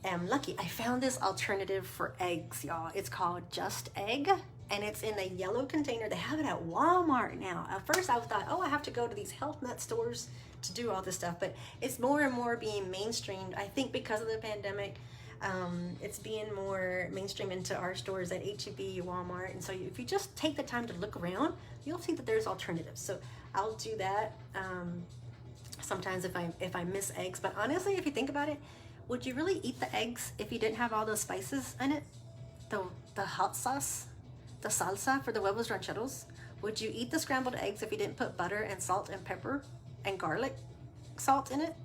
am lucky, I found this alternative for eggs, y'all. It's called Just Egg, and it's in a yellow container. They have it at Walmart now. At first I thought, oh, I have to go to these health nut stores to do all this stuff, but it's more and more being mainstreamed. I think because of the pandemic, it's being more mainstream into our stores at H-E-B, Walmart. And so if you just take the time to look around, you'll see that there's alternatives. So I'll do that sometimes if I miss eggs. But honestly, if you think about it, would you really eat the eggs if you didn't have all those spices in it? The hot sauce, the salsa for the huevos rancheros? Would you eat the scrambled eggs if you didn't put butter and salt and pepper and garlic salt in it?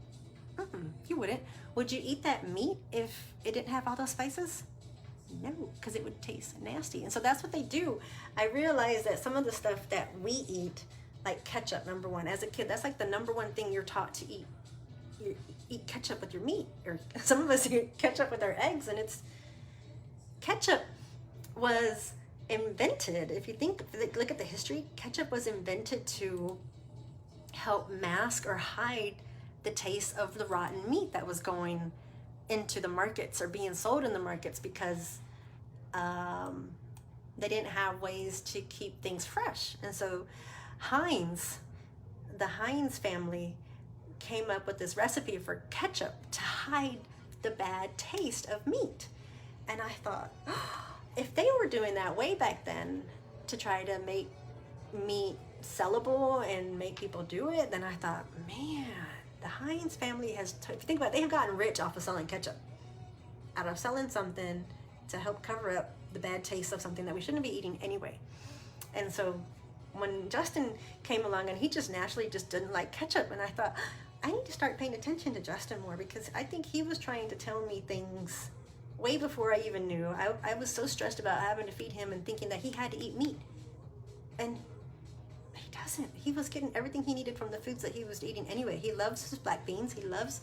You wouldn't. Would you eat that meat if it didn't have all those spices? No, because it would taste nasty. And so that's what they do. I realized that some of the stuff that we eat, like ketchup, number one, as a kid, that's like the number one thing you're taught to eat. You eat ketchup with your meat, or some of us eat ketchup with our eggs, and it's ketchup was invented. If you look at the history, ketchup was invented to help mask or hide the taste of the rotten meat that was going into the markets or being sold in the markets, because they didn't have ways to keep things fresh. And so the Heinz family came up with this recipe for ketchup to hide the bad taste of meat. And I thought, if they were doing that way back then to try to make meat sellable and make people do it, then I thought, man, the Heinz family has, if you think about it, they have gotten rich off of selling ketchup, out of selling something to help cover up the bad taste of something that we shouldn't be eating anyway. And so when Justin came along, and he just naturally just didn't like ketchup, and I thought, I need to start paying attention to Justin more, because I think he was trying to tell me things way before I even knew. I was so stressed about having to feed him and thinking that he had to eat meat. And he doesn't. He was getting everything he needed from the foods that he was eating anyway. He loves his black beans. He loves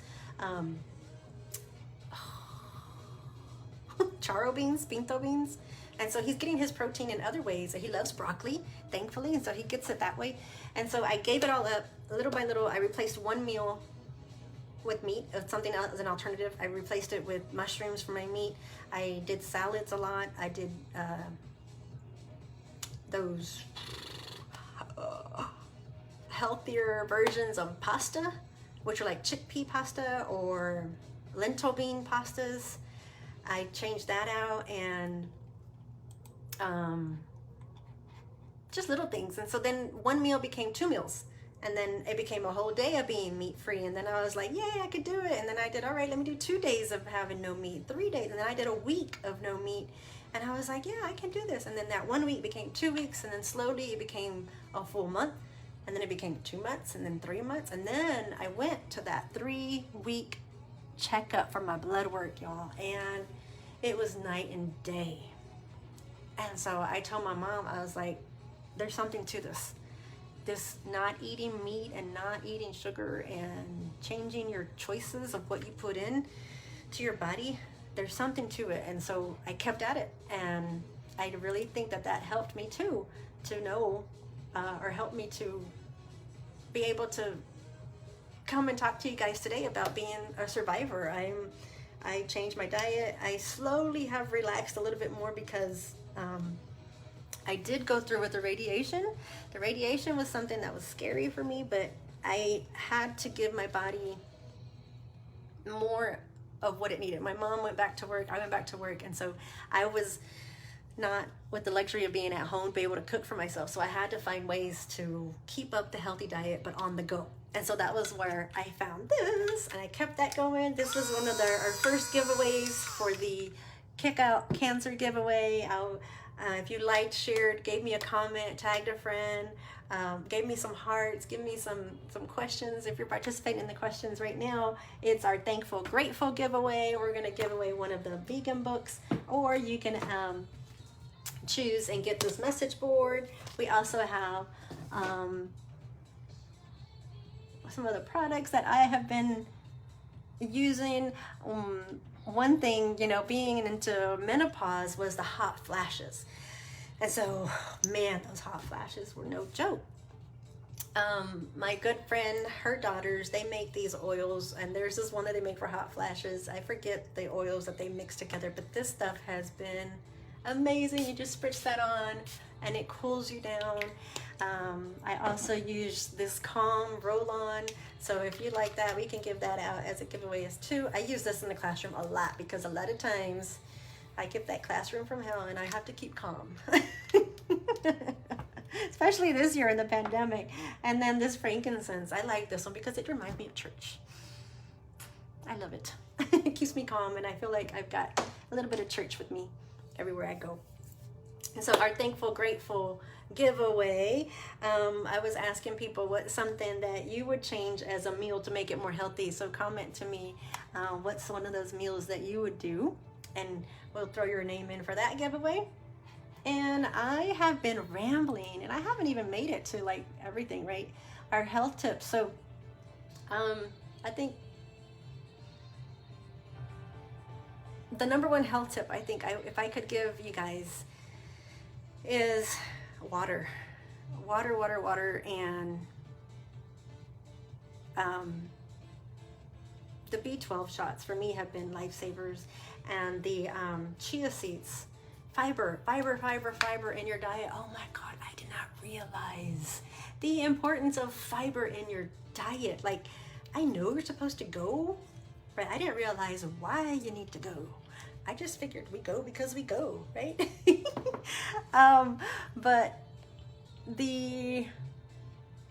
charo beans, pinto beans. And so he's getting his protein in other ways. He loves broccoli, thankfully, and so he gets it that way. And so I gave it all up little by little. I replaced one meal with meat, something else as an alternative. I replaced it with mushrooms for my meat. I did salads a lot. I did those healthier versions of pasta, which are like chickpea pasta or lentil bean pastas. I changed that out, and just little things. And so then one meal became 2 meals, and then it became a whole day of being meat free. And then I was like, yay, I could do it. And then I did, all right, let me do 2 days of having no meat, 3 days, and then I did a week of no meat. And I was like, yeah, I can do this. And then that 1 week became 2 weeks, and then slowly it became a full month, and then it became 2 months, and then 3 months. And then I went to that 3-week checkup for my blood work, y'all, and it was night and day. And so I told my mom, I was like, there's something to this not eating meat and not eating sugar and changing your choices of what you put in to your body. There's something to it. And so I kept at it, and I really think that helped me too, to know or helped me to be able to come and talk to you guys today about being a survivor. I changed my diet. I slowly have relaxed a little bit more, because I did go through with the radiation. The radiation was something that was scary for me, but I had to give my body more of what it needed. My mom went back to work. I went back to work. And so I was not with the luxury of being at home, be able to cook for myself. So I had to find ways to keep up the healthy diet, but on the go. And so that was where I found this, and I kept that going. This was one of our first giveaways for the Kick Out Cancer giveaway. If you liked, shared, gave me a comment, tagged a friend, gave me some hearts, give me some questions. If you're participating in the questions right now, it's our Thankful Grateful giveaway. We're going to give away one of the vegan books, or you can choose and get this message board. We also have some of the products that I have been using. One thing, being into menopause was the hot flashes. And so, man, those hot flashes were no joke. My good friend, her daughters, they make these oils, and there's this one that they make for hot flashes. I forget the oils that they mix together, but this stuff has been amazing. You just spritz that on and it cools you down. I also use this Calm roll-on, so if you like that, we can give that out as a giveaway as too. I use this in the classroom a lot, because a lot of times I get that classroom from hell and I have to keep calm. Especially this year in the pandemic. And then this frankincense, I like this one because it reminds me of church. I love it. It keeps me calm, and I feel like I've got a little bit of church with me everywhere I go. And so our Thankful Grateful giveaway, I was asking people what's something that you would change as a meal to make it more healthy. So comment to me what's one of those meals that you would do, and we'll throw your name in for that giveaway. And I have been rambling, and I haven't even made it to like everything, right? Our health tips. So I think the number one health tip if I could give you guys is water, and the B12 shots for me have been lifesavers, and the chia seeds, fiber in your diet. Oh my God, I did not realize the importance of fiber in your diet. Like, I know you're supposed to go, but I didn't realize why you need to go. I just figured we go because we go, right? But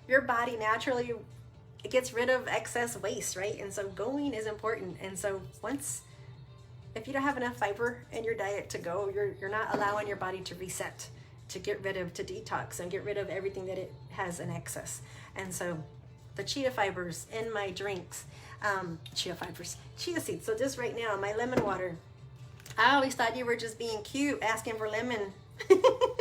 your body naturally, it gets rid of excess waste, right? And so going is important. And so if you don't have enough fiber in your diet to go, you're not allowing your body to reset, to detox and get rid of everything that it has in excess. And so the chia fibers in my drinks, chia seeds. So just right now, my lemon water, I always thought you were just being cute, asking for lemon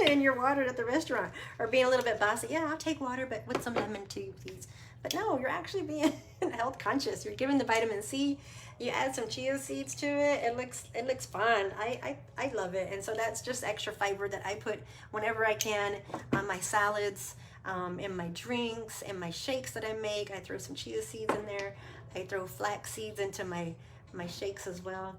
in your water at the restaurant, or being a little bit bossy. Yeah, I'll take water, but with some lemon too, please. But no, you're actually being health conscious. You're giving the vitamin C. You add some chia seeds to it. It looks fun. I love it. And so that's just extra fiber that I put whenever I can on my salads, in my drinks, in my shakes that I make. I throw some chia seeds in there. I throw flax seeds into my shakes as well.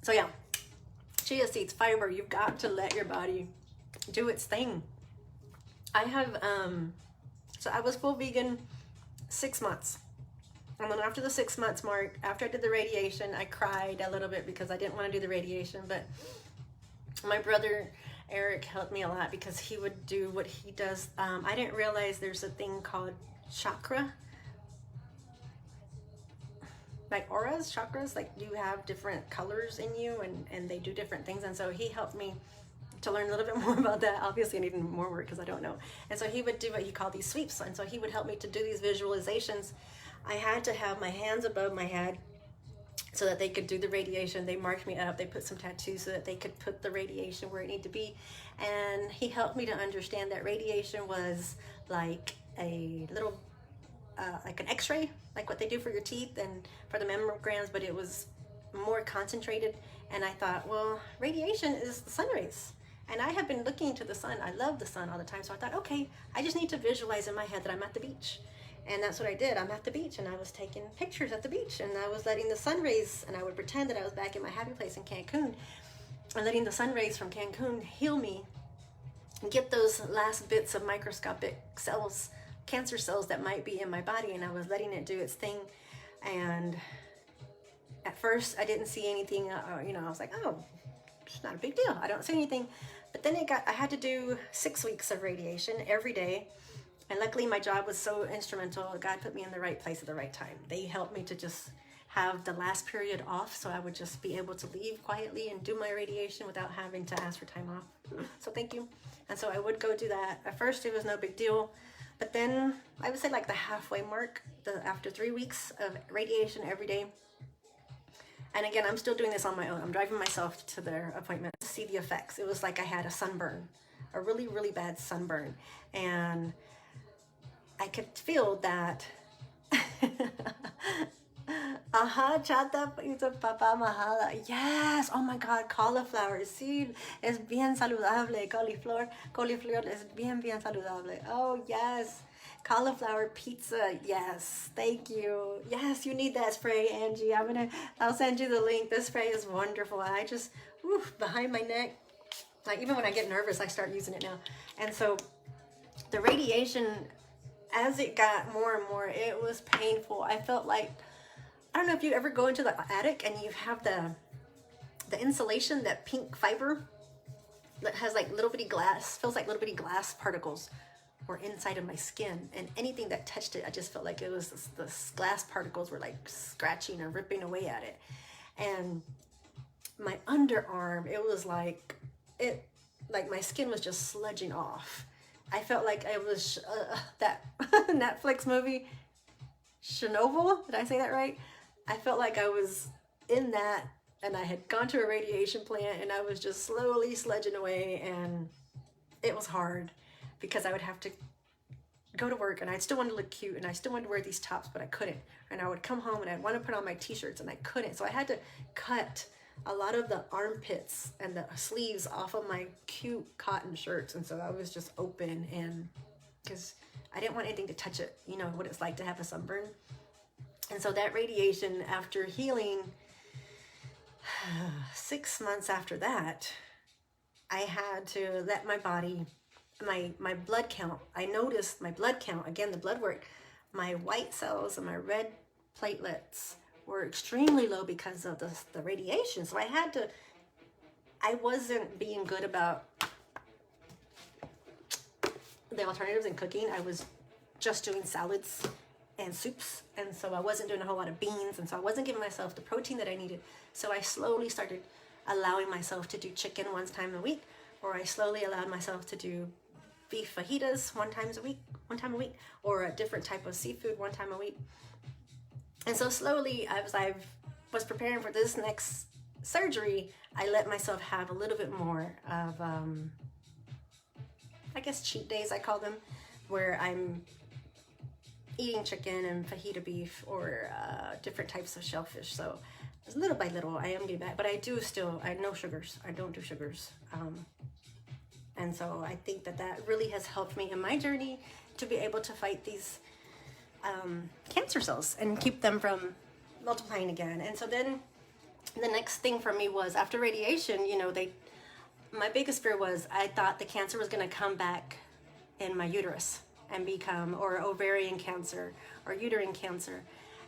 So yeah, chia seeds, fiber. You've got to let your body do its thing. I have, so I was full vegan 6 months. And then after the 6 months mark, after I did the radiation, I cried a little bit because I didn't want to do the radiation. But my brother, Eric, helped me a lot because he would do what he does. I didn't realize there's a thing called chakra. Like auras, chakras, like you have different colors in you, and they do different things. And so he helped me to learn a little bit more about that. Obviously I need more work because I don't know. And so he would do what he called these sweeps. And so he would help me to do these visualizations. I had to have my hands above my head so that they could do the radiation. They marked me up. They put some tattoos so that they could put the radiation where it needed to be. And he helped me to understand that radiation was like a little like an x-ray, like what they do for your teeth and for the mammograms, but it was more concentrated. And I thought, well, radiation is the sun rays, and I have been looking to the sun. I love the sun all the time. So I thought, okay, I just need to visualize in my head that I'm at the beach. And that's what I did. I'm at the beach, and I was taking pictures at the beach, and I was letting the sun rays, and I would pretend that I was back in my happy place in Cancun, and letting the sun rays from Cancun heal me and get those last bits of microscopic cells, cancer cells that might be in my body. And I was letting it do its thing. And at first I didn't see anything, I was like, oh, it's not a big deal, I don't see anything. But then I had to do 6 weeks of radiation every day. And luckily my job was so instrumental. God put me in the right place at the right time. They helped me to just have the last period off, so I would just be able to leave quietly and do my radiation without having to ask for time off. So thank you. And so I would go do that. At first it was no big deal. But then I would say like the halfway mark, after 3 weeks of radiation every day. And again, I'm still doing this on my own. I'm driving myself to their appointment to see the effects. It was like I had a sunburn, a really, really bad sunburn. And I could feel that. Ajá, chata, papá majada. Yes, oh my God, cauliflower. Sí, es bien saludable. Cauliflower es bien saludable. Oh, yes. Cauliflower pizza. Yes, thank you. Yes, you need that spray, Angie. I'll send you the link. This spray is wonderful. I just, behind my neck. Like even when I get nervous, I start using it now. And so the radiation, as it got more and more, it was painful. I felt like, I don't know if you ever go into the attic and you have the insulation, that pink fiber that has like little bitty glass, feels like little bitty glass particles or inside of my skin, and anything that touched it, I just felt like it was the glass particles were like scratching or ripping away at it. And my underarm, it was like my skin was just sludging off. I felt like I was that Netflix movie Chernobyl. Did I say that right? I felt like I was in that, and I had gone to a radiation plant, and I was just slowly sludging away, and it was hard because I would have to go to work, and I still wanted to look cute, and I still wanted to wear these tops, but I couldn't. And I would come home, and I'd want to put on my t-shirts, and I couldn't. So I had to cut a lot of the armpits and the sleeves off of my cute cotton shirts, and so I was just open, and because I didn't want anything to touch it, you know what it's like to have a sunburn. And so that radiation, after healing, 6 months after that, I had to let my body, my blood count, I noticed my blood count, again, the blood work, my white cells and my red platelets were extremely low because of the radiation. So I wasn't being good about the alternatives in cooking. I was just doing salads and soups, and so I wasn't doing a whole lot of beans, and so I wasn't giving myself the protein that I needed. So I slowly started allowing myself to do chicken one time a week, or I slowly allowed myself to do beef fajitas one time a week, or a different type of seafood one time a week. And so slowly, as I was preparing for this next surgery, I let myself have a little bit more of, I guess, cheat days, I call them, where I'm eating chicken and fajita beef, or different types of shellfish. So little by little, I am getting back, but I no sugars. I don't do sugars. And so I think that really has helped me in my journey to be able to fight these cancer cells and keep them from multiplying again. And so then the next thing for me was, after radiation, my biggest fear was, I thought the cancer was going to come back in my uterus and become, or ovarian cancer or uterine cancer.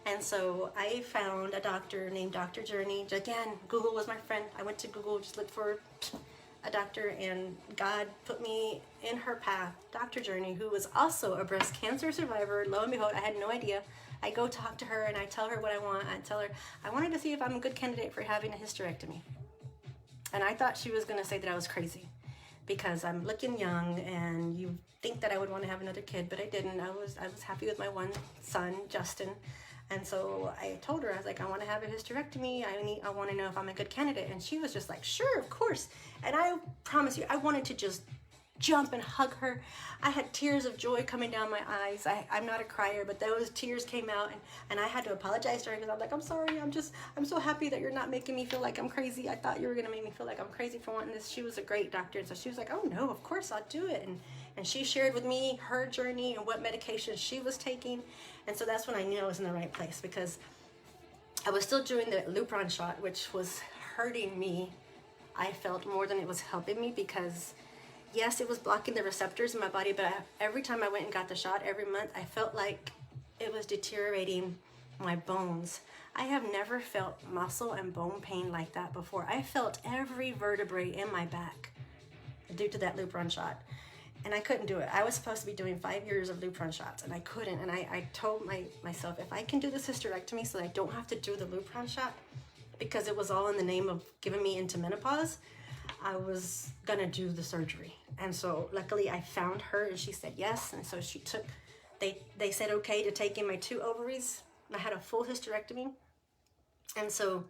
And so I found a doctor named Dr. Journey. Again, Google was my friend. I went to Google, just looked for a doctor, and God put me in her path, Dr. Journey, who was also a breast cancer survivor. Lo and behold, I had no idea. I go talk to her, and I tell her what I want. I tell her, I wanted to see if I'm a good candidate for having a hysterectomy. And I thought she was going to say that I was crazy, because I'm looking young, and you think that I would want to have another kid, but I didn't. I was happy with my one son, Justin. And so I told her, I was like, I want to have a hysterectomy. I want to know if I'm a good candidate. And she was just like, sure, of course. And I promise you, I wanted to just jump and hug her. I had tears of joy coming down my eyes. I'm not a crier, but those tears came out, and I had to apologize to her, because I'm like, I'm sorry. I'm so happy that you're not making me feel like I'm crazy. I thought you were going to make me feel like I'm crazy for wanting this. She was a great doctor. And so she was like, oh no, of course I'll do it. And she shared with me her journey and what medications she was taking. And so that's when I knew I was in the right place, because I was still doing the Lupron shot, which was hurting me, I felt, more than it was helping me, because yes, it was blocking the receptors in my body, but every time I went and got the shot every month, I felt like it was deteriorating my bones. I have never felt muscle and bone pain like that before. I felt every vertebrae in my back due to that Lupron shot. And I couldn't do it. I was supposed to be doing 5 years of Lupron shots, and I couldn't. And I told myself, if I can do this hysterectomy so that I don't have to do the Lupron shot, because it was all in the name of giving me into menopause, I was gonna do the surgery. And so luckily I found her, and she said yes. And so they said okay to take in my 2 ovaries. I had a full hysterectomy. And so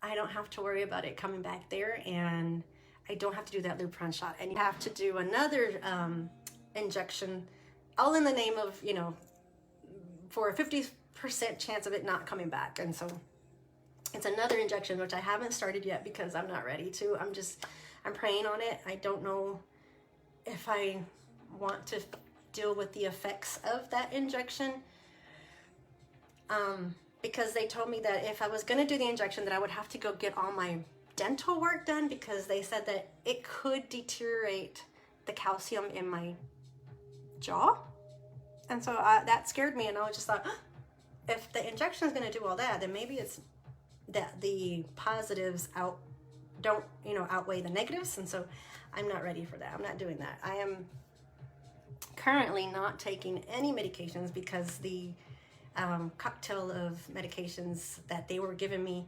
I don't have to worry about it coming back there, and I don't have to do that Lupron shot. And you have to do another injection, all in the name of, for a 50% chance of it not coming back. And so it's another injection, which I haven't started yet because I'm not ready to. I'm praying on it. I don't know if I want to deal with the effects of that injection. Because they told me that if I was going to do the injection, that I would have to go get all my dental work done, because they said that it could deteriorate the calcium in my jaw. And so that scared me, and I just thought, if the injection is going to do all that, then maybe it's that the positives outweigh the negatives. And so I'm not ready for that. I'm not doing that. I am currently not taking any medications because the cocktail of medications that they were giving me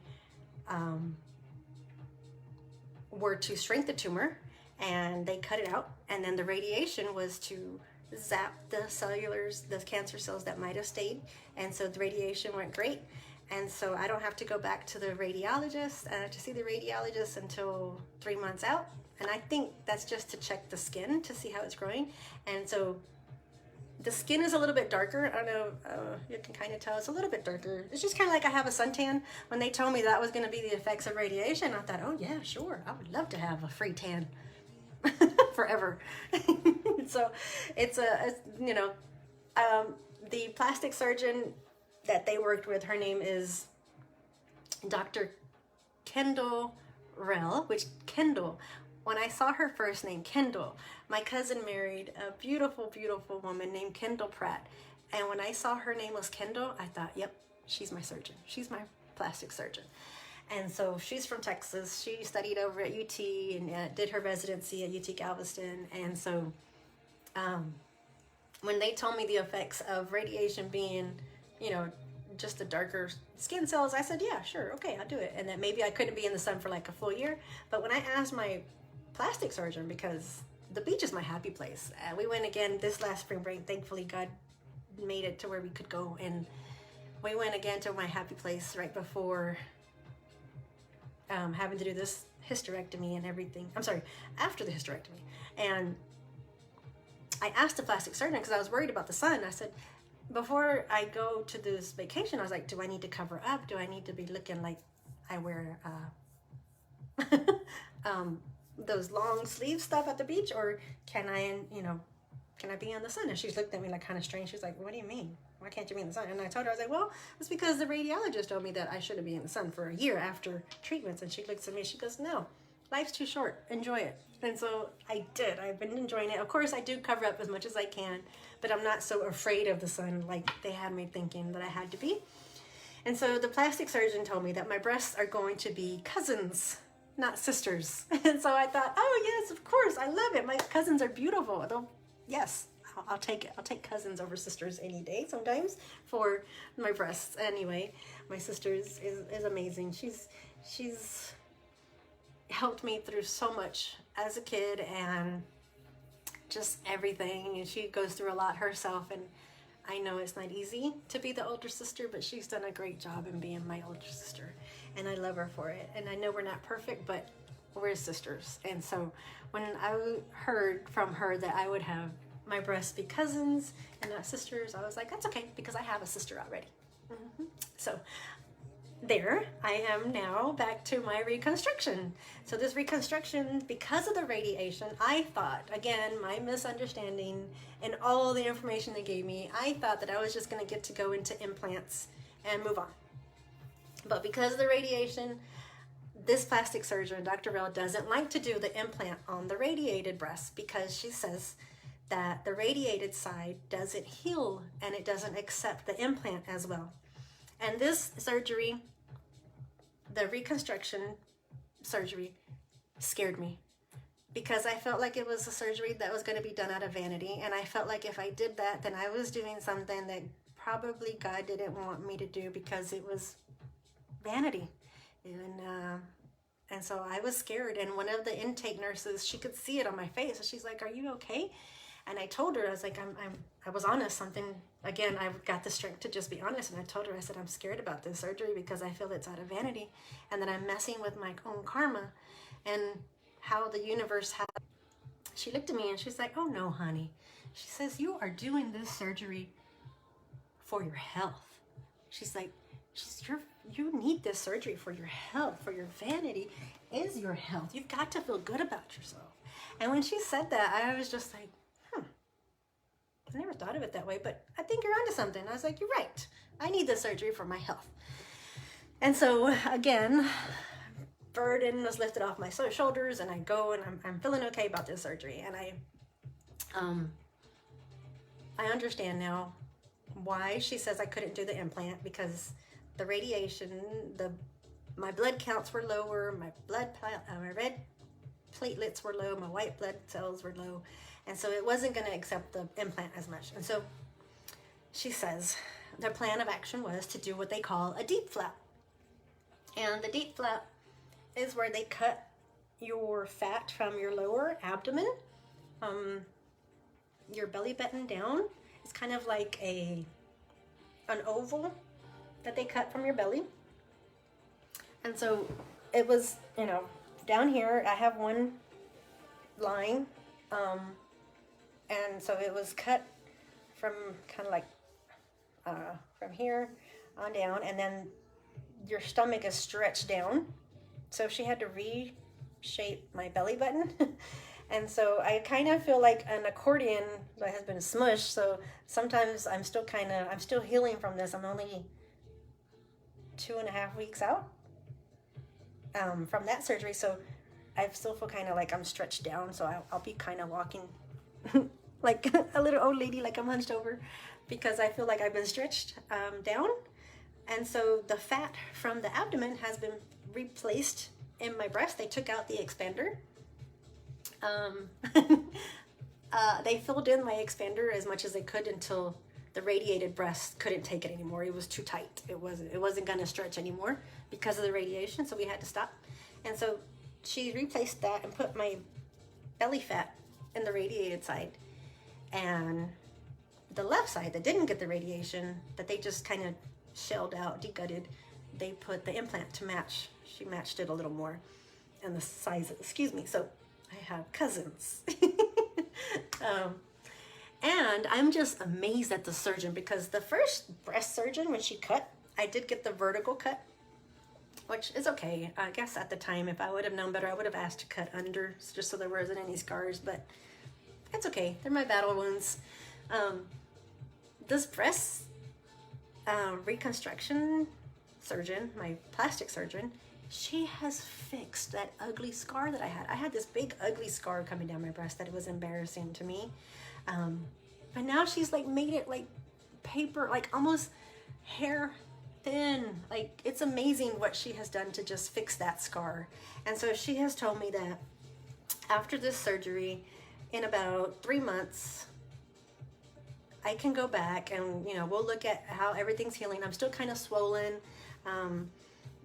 were to shrink the tumor, and they cut it out, and then the radiation was to zap the cancer cells that might have stayed, and so the radiation went great, and so I don't have to go back to the radiologist to see the radiologist until 3 months out, and I think that's just to check the skin to see how it's growing. And so the skin is a little bit darker. I don't know, you can kind of tell it's a little bit darker. It's just kind of like I have a suntan. When they told me that was going to be the effects of radiation, I thought, oh yeah, sure, I would love to have a free tan forever. So it's the plastic surgeon that they worked with, her name is Dr. Kendall Rell, when I saw her first name, Kendall, my cousin married a beautiful, beautiful woman named Kendall Pratt. And when I saw her name was Kendall, I thought, yep, she's my surgeon. She's my plastic surgeon. And so she's from Texas. She studied over at UT and did her residency at UT Galveston. And so when they told me the effects of radiation being, just the darker skin cells, I said, yeah, sure, okay, I'll do it. And that maybe I couldn't be in the sun for like a full year. But when I asked my plastic surgeon, because the beach is my happy place. We went again this last spring break. Thankfully, God made it to where we could go. And we went again to my happy place right before having to do this hysterectomy and everything. I'm sorry, after the hysterectomy. And I asked the plastic surgeon, because I was worried about the sun. I said, before I go to this vacation, I was like, do I need to cover up? Do I need to be looking like I wear those long sleeve stuff at the beach, or can I be in the sun? And she's looked at me like kind of strange. She's like, what do you mean? Why can't you be in the sun? And I told her, I was like, well, it's because the radiologist told me that I shouldn't be in the sun for a year after treatments. And she looks at me, she goes, no, life's too short. Enjoy it. And so I did. I've been enjoying it. Of course, I do cover up as much as I can, but I'm not so afraid of the sun like they had me thinking that I had to be. And so the plastic surgeon told me that my breasts are going to be cousins, not sisters. And so I thought, oh yes, of course, I love it. My cousins are beautiful. Yes, I'll take it. I'll take cousins over sisters any day sometimes for my breasts. Anyway, my sister is amazing. She's helped me through so much as a kid and just everything. And she goes through a lot herself, and I know it's not easy to be the older sister, but she's done a great job in being my older sister, and I love her for it. And I know we're not perfect, but we're sisters. And so when I heard from her that I would have my breasts be cousins and not sisters, I was like, that's okay, because I have a sister already. So there I am now, back to my reconstruction. So this reconstruction, because of the radiation, I thought, again, my misunderstanding and all the information they gave me, I thought that I was just going to get to go into implants and move on. But because of the radiation, this plastic surgeon, Dr. Rell, doesn't like to do the implant on the radiated breast, because she says that the radiated side doesn't heal and it doesn't accept the implant as well. And this surgery, the reconstruction surgery, scared me, because I felt like it was a surgery that was going to be done out of vanity. And I felt like if I did that, then I was doing something that probably God didn't want me to do, because it was vanity. And so I was scared. And one of the intake nurses, she could see it on my face, and she's like, are you okay? And I told her, I was like, I was honest. Again, I've got the strength to just be honest. And I told her, I said, I'm scared about this surgery because I feel it's out of vanity, and that I'm messing with my own karma and how the universe has. She looked at me and she's like, oh no, honey. She says, you are doing this surgery for your health. She's like, you need this surgery for your health, for your vanity is your health. You've got to feel good about yourself. And when she said that, I was just like, I never thought of it that way, but I think you're onto something. I was like, you're right. I need this surgery for my health. And so again, burden was lifted off my shoulders, and I go and I'm feeling okay about this surgery. And I understand now why she says I couldn't do the implant, because the radiation, my blood counts were lower, my red platelets were low, my white blood cells were low, and so it wasn't going to accept the implant as much. And so she says their plan of action was to do what they call a DIEP flap. And the DIEP flap is where they cut your fat from your lower abdomen, your belly button down. It's kind of like an oval that they cut from your belly. And so it was, you know, down here, I have one line, and so it was cut from kind of like from here on down, and then your stomach is stretched down. So she had to reshape my belly button. And so I kind of feel like an accordion that has been smushed. So sometimes I'm still healing from this. I'm only 2.5 weeks out from that surgery. So I still feel kind of like I'm stretched down. So I'll be kind of walking like a little old lady, like I'm hunched over, because I feel like I've been stretched down. And so the fat from the abdomen has been replaced in my breast. They took out the expander. They filled in my expander as much as they could until the radiated breast couldn't take it anymore. It was too tight. It wasn't going to stretch anymore because of the radiation, so we had to stop. And so she replaced that and put my belly fat in the radiated side. And the left side that didn't get the radiation, that they just kind of shelled out, degutted, they put the implant to match. She matched it a little more and the size, excuse me. So I have cousins. And I'm just amazed at the surgeon, because the first breast surgeon, when she cut, I did get the vertical cut, which is okay. I guess at the time, if I would have known better, I would have asked to cut under just so there wasn't any scars, but it's okay. They're my battle wounds. This breast reconstruction surgeon, my plastic surgeon, she has fixed that ugly scar that I had. I had this big ugly scar coming down my breast that it was embarrassing to me. But now she's like made it like paper, like almost hair thin. Like, it's amazing what she has done to just fix that scar. And so she has told me that after this surgery, in about 3 months, I can go back and, you know, we'll look at how everything's healing. I'm still kind of swollen.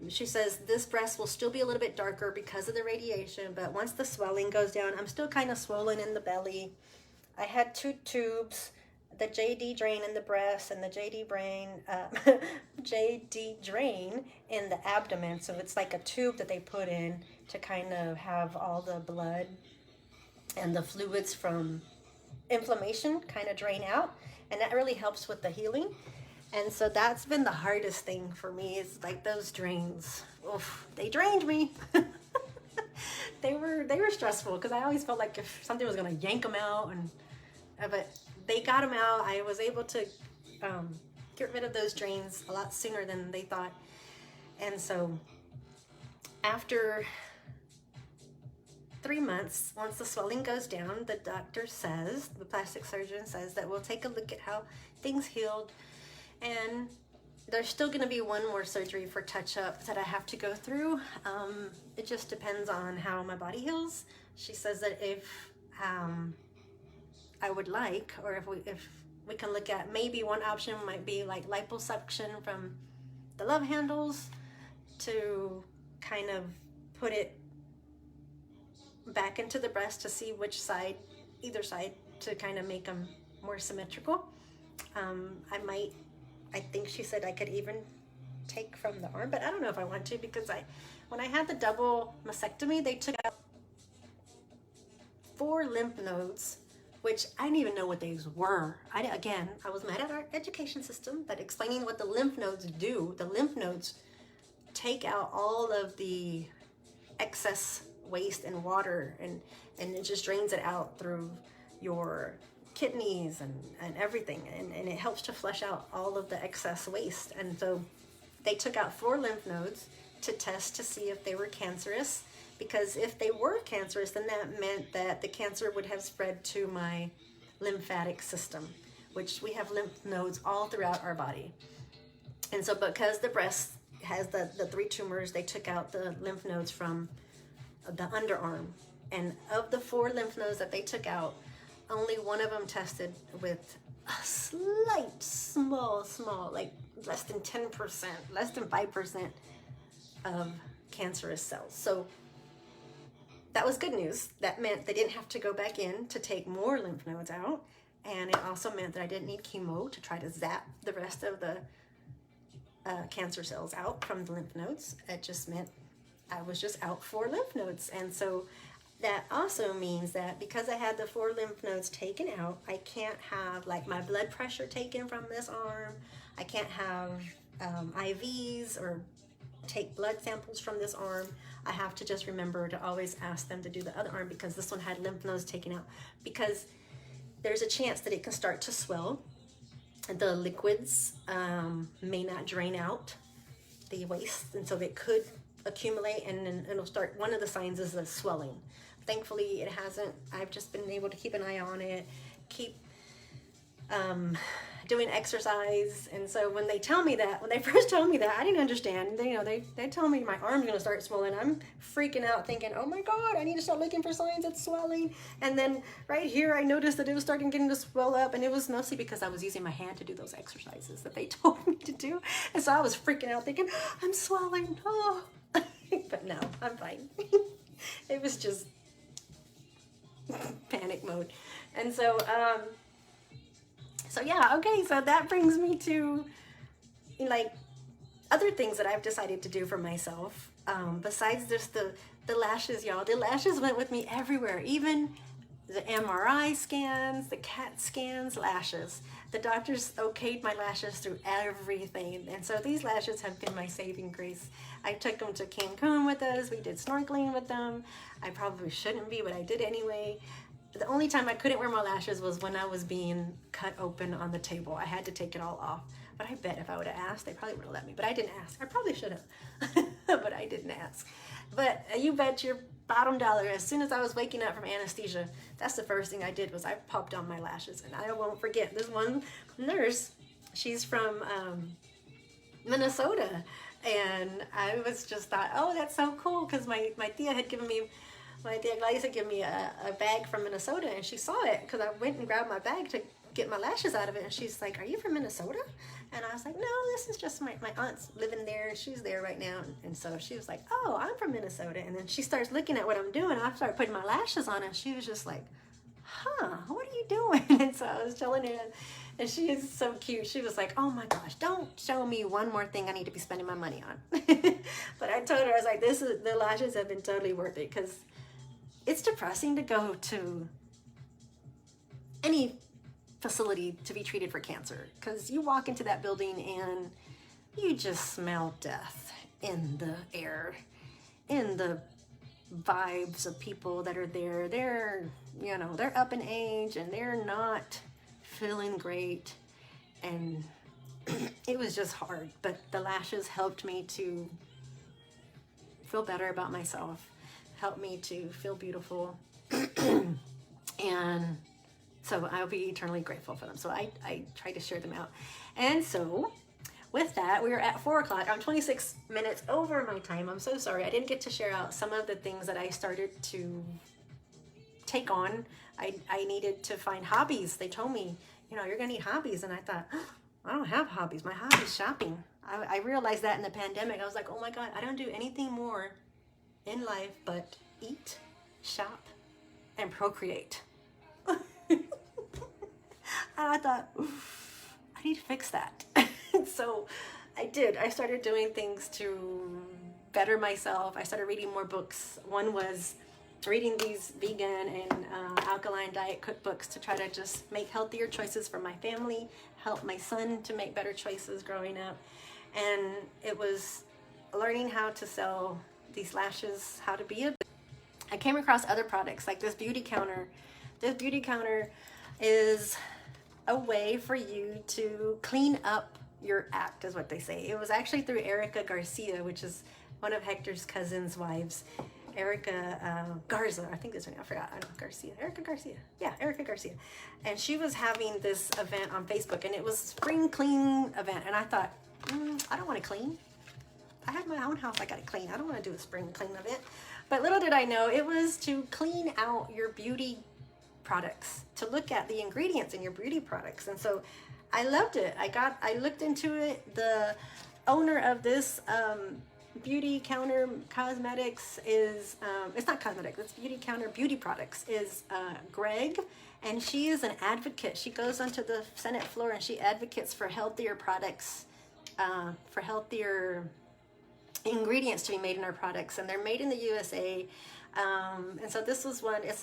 She says this breast will still be a little bit darker because of the radiation, but once the swelling goes down, I'm still kind of swollen in the belly. I had 2 tubes, the JD drain in the breast and the JD drain in the abdomen. So it's like a tube that they put in to kind of have all the blood and the fluids from inflammation kind of drain out, and that really helps with the healing. And so that's been the hardest thing for me, is like those drains. Oof, they drained me. They were stressful, because I always felt like if something was gonna yank them out, and but they got them out. I was able to get rid of those drains a lot sooner than they thought. And so after 3 months, once the swelling goes down, the doctor says, the plastic surgeon says, that we'll take a look at how things healed. And there's still going to be one more surgery for touch-up that I have to go through. It just depends on how my body heals. She says that if I would like, or if we can look at, maybe one option might be like liposuction from the love handles to kind of put it back into the breast to see which side, either side, to kind of make them more symmetrical. I think she said I could even take from the arm, but I don't know if I want to, because when I had the double mastectomy, they took out 4 lymph nodes, which I didn't even know what these were. I was mad at our education system, but explaining what the lymph nodes do. The lymph nodes take out all of the excess waste and water, and it just drains it out through your kidneys and everything, and it helps to flush out all of the excess waste. And so they took out 4 lymph nodes to test to see if they were cancerous, because if they were cancerous, then that meant that the cancer would have spread to my lymphatic system, which we have lymph nodes all throughout our body. And so because the breast has the 3 tumors, they took out the lymph nodes from the underarm And of the 4 lymph nodes that they took out, only one of them tested with a slight, small, like less than 10%, less than 5% of cancerous cells. So that was good news. That meant they didn't have to go back in to take more lymph nodes out. And it also meant that I didn't need chemo to try to zap the rest of the cancer cells out from the lymph nodes. It just meant I was just out 4 lymph nodes. And so that also means that because I had the 4 lymph nodes taken out, I can't have like my blood pressure taken from this arm. I can't have IVs or take blood samples from this arm. I have to just remember to always ask them to do the other arm because this one had lymph nodes taken out, because there's a chance that it can start to swell. The liquids may not drain out the waste, and so it could accumulate, and then it'll start. One of the signs is the swelling. Thankfully, it hasn't. I've just been able to keep an eye on it, keep doing exercise. And so when they tell me that, when they first told me that, I didn't understand. They tell me my arm's gonna start swelling. I'm freaking out thinking, oh my God, I need to start looking for signs it's swelling. And then right here, I noticed that it was starting getting to swell up, and it was mostly because I was using my hand to do those exercises that they told me to do. And so I was freaking out thinking, I'm swelling, oh. But no, I'm fine. It was just panic mode. And so, so yeah, okay, so that brings me to like other things that I've decided to do for myself. Besides just the lashes, y'all. The lashes went with me everywhere, even the MRI scans, the CAT scans, lashes. The doctors okayed my lashes through everything. And so these lashes have been my saving grace. I took them to Cancun with us. We did snorkeling with them. I probably shouldn't be, but I did anyway. The only time I couldn't wear my lashes was when I was being cut open on the table. I had to take it all off. But I bet if I would have asked, they probably would have let me. But I didn't ask. I probably should have. But I didn't ask. But you bet your bottom dollar, as soon as I was waking up from anesthesia, that's the first thing I did was I popped on my lashes. And I won't forget this one nurse. She's from Minnesota. And I was just thought, oh, that's so cool. Because my tia had given me, my tia Gladys had given me a bag from Minnesota. And she saw it because I went and grabbed my bag to get my lashes out of it. And she's like, are you from Minnesota? And I was like, no, this is just my aunt's living there. She's there right now. And so she was like, oh, I'm from Minnesota. And then she starts looking at what I'm doing. I start putting my lashes on, and she was just like, huh, what are you doing? And so I was telling her, and she is so cute. She was like, oh my gosh, don't show me one more thing I need to be spending my money on. But I told her, I was like, the lashes have been totally worth it, because it's depressing to go to any facility to be treated for cancer, because you walk into that building and you just smell death in the air, in the vibes of people that are there. They're up in age and they're not feeling great, and it was just hard. But the lashes helped me to feel better about myself, helped me to feel beautiful. And so I'll be eternally grateful for them. So I try to share them out. And so with that, we are at 4 o'clock. I'm 26 minutes over my time. I'm so sorry. I didn't get to share out some of the things that I started to take on. I needed to find hobbies. They told me, you're going to need hobbies. And I thought, I don't have hobbies. My hobby is shopping. I realized that in the pandemic. I was like, oh my God, I don't do anything more in life but eat, shop, and procreate. And I thought, I need to fix that. So I did. I started doing things to better myself. I started reading more books. One was reading these vegan and alkaline diet cookbooks to try to just make healthier choices for my family, help my son to make better choices growing up. And it was learning how to sell these lashes, how to be I came across other products like this beauty counter. This beauty counter is a way for you to clean up your act, is what they say. It was actually through Erica Garcia, which is one of Hector's cousin's wives. Erica Garza, I think that's her name. I forgot. I don't know, Garcia. Erica Garcia. Yeah, Erica Garcia. And she was having this event on Facebook, and it was a spring clean event. And I thought, I don't want to clean. I have my own house I got to clean. I don't want to do a spring clean event. But little did I know it was to clean out your beauty products, to look at the ingredients in your beauty products. And so I loved it. I looked into it. The owner of this Beauty Counter Cosmetics is, it's not cosmetics, it's Beauty Counter Beauty Products, is Greg, and she is an advocate. She goes onto the Senate floor and she advocates for healthier products, for healthier ingredients to be made in our products, and they're made in the USA. And so this was one, it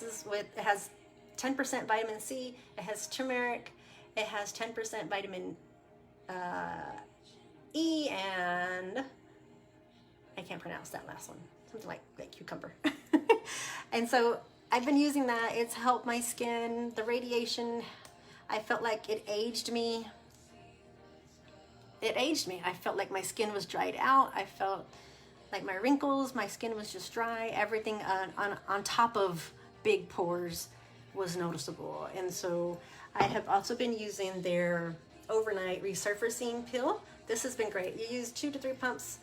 has 10% vitamin C, it has turmeric, it has 10% vitamin E, and I can't pronounce that last one, something like cucumber. And so I've been using that. It's helped my skin. The radiation, I felt like it aged me. I felt like my skin was dried out. I felt like my wrinkles, my skin was just dry. Everything on top of big pores was noticeable. And so I have also been using their overnight resurfacing pill. This has been great. You use 2 to 3 pumps.